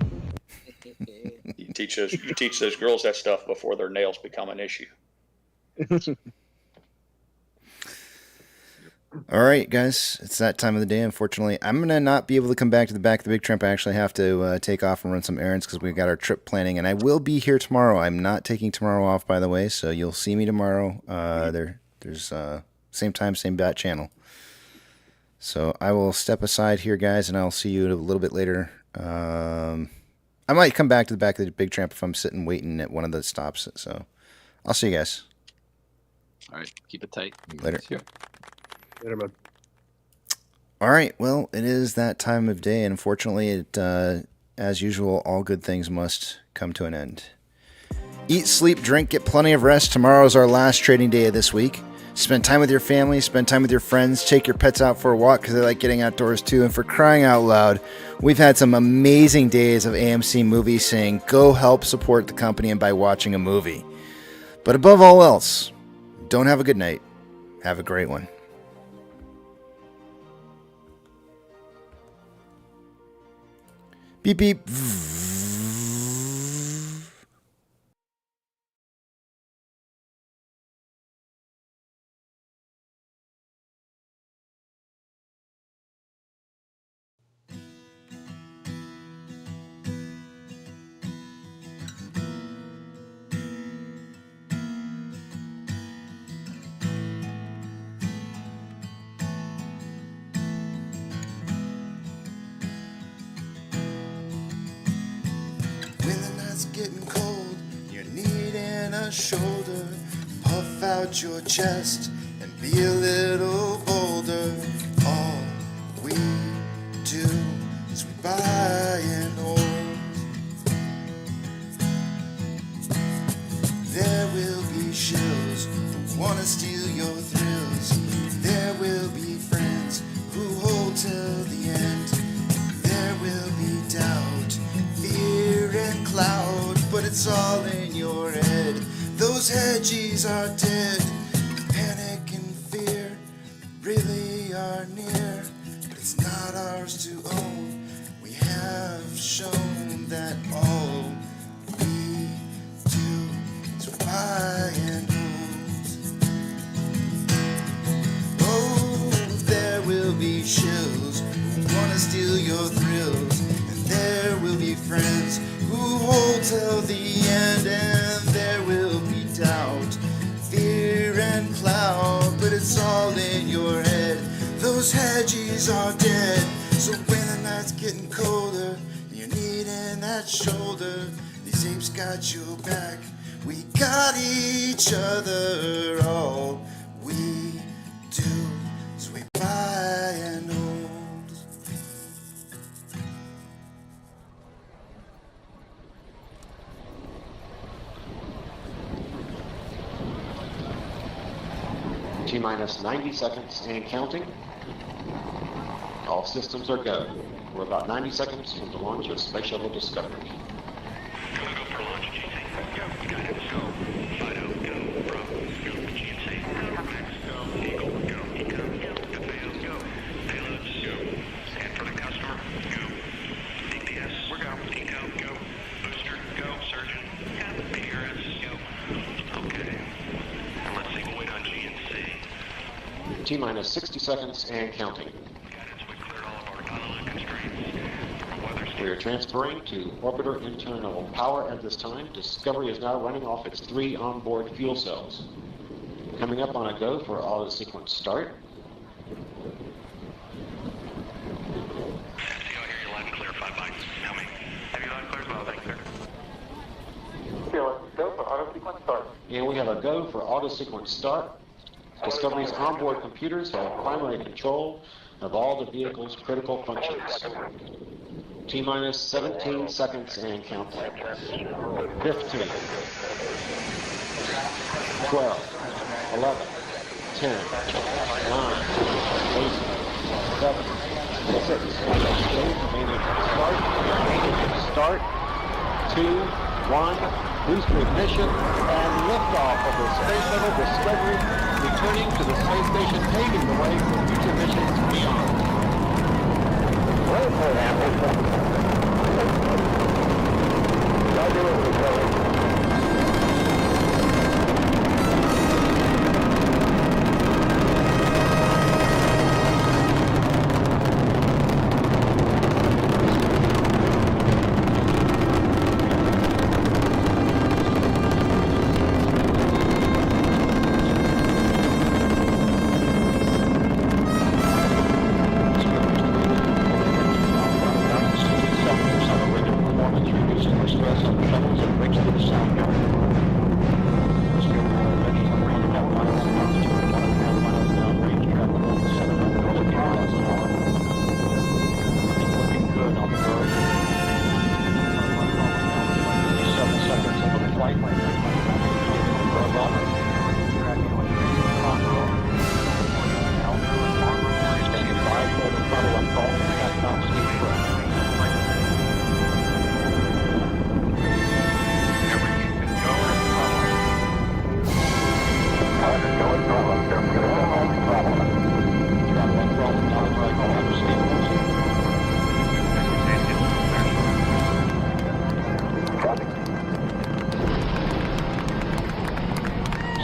You teach those girls that stuff before their nails become an issue. All right, guys, it's that time of the day. Unfortunately, I'm going to not be able to come back to the back of the big trip. I actually have to take off and run some errands because we've got our trip planning, and I will be here tomorrow. I'm not taking tomorrow off, by the way, so you'll see me tomorrow. There's same time, same bat channel. So I will step aside here, guys, and I'll see you a little bit later. I might come back to the back of the Big Tramp if I'm sitting waiting at one of the stops. So I'll see you guys. All right, keep it tight. Later. Later, man. All right. Well, it is that time of day, and unfortunately, as usual, all good things must come to an end. Eat, sleep, drink, get plenty of rest. Tomorrow is our last trading day of this week. Spend time with your family, spend time with your friends, take your pets out for a walk because they like getting outdoors too. And for crying out loud, we've had some amazing days of AMC movies saying, go help support the company and by watching a movie. But above all else, don't have a good night. Have a great one. Beep, beep. When the night's getting cold, you're needing a shoulder. Puff out your chest and be a little bolder. All we do is we buy and hold. There will be shills who wanna steal your thrills. There will be friends who hold till the end. There will be doubt, fear and cloud, but it's all in your head. Those hedges are dead. Panic and fear really are near, but it's not ours to own. We have shown that all we do is buy and hold. Oh, there will be shills who wanna steal your thrills, and there will be friends who hold till the end, and there will be doubt, fear and cloud, but it's all in your head. Those hedges are dead. So when the night's getting colder, you're needing that shoulder. These apes got your back, we got each other. All we do is we buy and hold. T-minus 90 seconds and counting. All systems are go. We're about 90 seconds from the launch of Space Shuttle Discovery. T-minus 60 seconds and counting. We are transferring to orbiter internal power at this time. Discovery is now running off its 3 onboard fuel cells. Coming up on a go for auto sequence start. And we have a go for auto sequence start. Discovery's onboard computers have primary control of all the vehicle's critical functions. T-minus 17 seconds and counting. 15, 12, 11, 10, 9, 8, 7, 6, remaining start, 2, 1, booster ignition, and liftoff of the Space Shuttle Discovery, returning to the space station, paving the way for future missions beyond.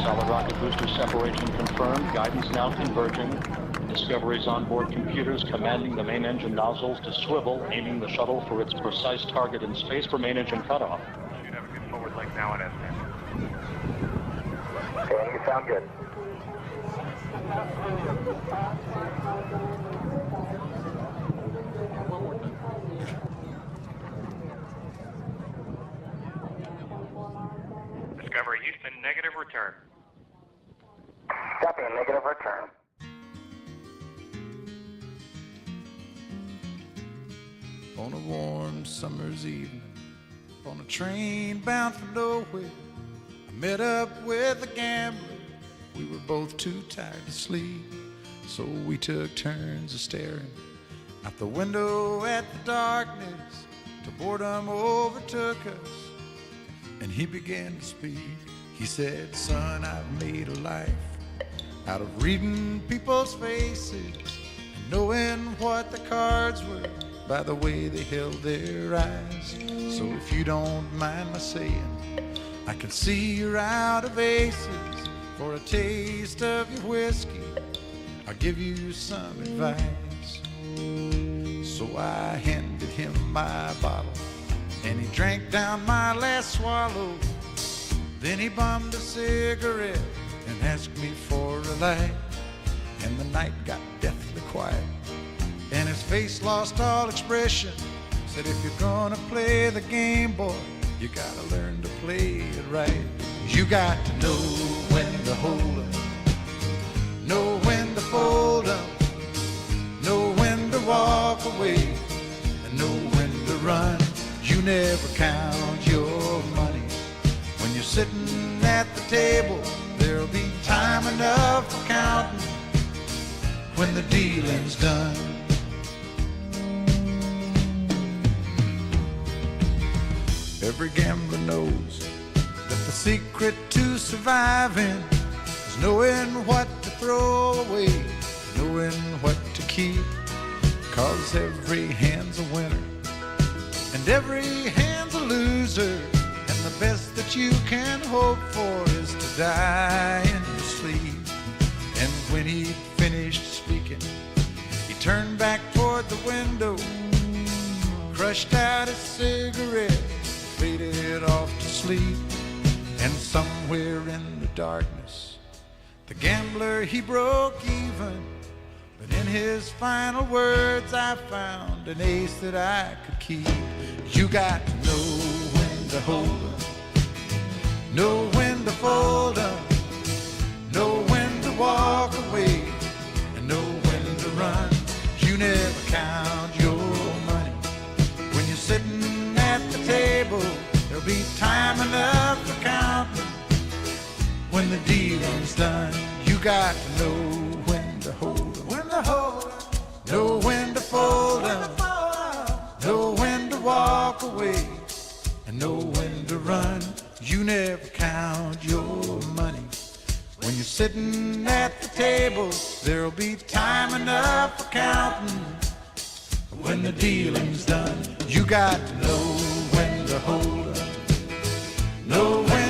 Solid rocket booster separation confirmed. Guidance now converging. Discovery's onboard computers commanding the main engine nozzles to swivel, aiming the shuttle for its precise target in space for main engine cutoff. Should have a good forward leg now at S10. Okay, you sound good. Discovery Houston, negative return. Copy, a negative return. On a warm summer's evening, on a train bound for nowhere, I met up with a gambler. We were both too tired to sleep, so we took turns of staring out the window at the darkness till boredom overtook us, and he began to speak. He said, "Son, I've made a life out of reading people's faces and knowing what the cards were by the way they held their eyes. So if you don't mind my saying, I can see you're out of aces. For a taste of your whiskey, I'll give you some advice." So I handed him my bottle, and he drank down my last swallow. Then he bummed a cigarette and asked me for a light, and the night got deathly quiet, and his face lost all expression. Said, "If you're gonna play the game, boy, you gotta learn to play it right. You got to know when to hold up, know when to fold up, know when to walk away, and know when to run. You never count your money when you're sitting at the table. There'll be time enough for counting when the dealing's done." Every gambler knows that the secret to surviving is knowing what to throw away, knowing what to keep. 'Cause every hand's a winner and every hand's a loser, and the best that you can hope for is to die in your sleep. And when he finished speaking, he turned back toward the window, crushed out his cigarette, faded off to sleep. And somewhere in the darkness, the gambler, he broke even. But in his final words, I found an ace that I could keep. You got to know when to hold up, know when to fold up, know when to walk away, and know when to run. You never count your money when you're sitting at the table. There'll be time enough for counting when the dealing's done. You got to know when to hold up, when to hold up, know when to fold up, know when to walk away, and know when to run. You never count your money when you're sitting at the table. There'll be time enough for counting when the dealing's done. You got to know when to hold up, know when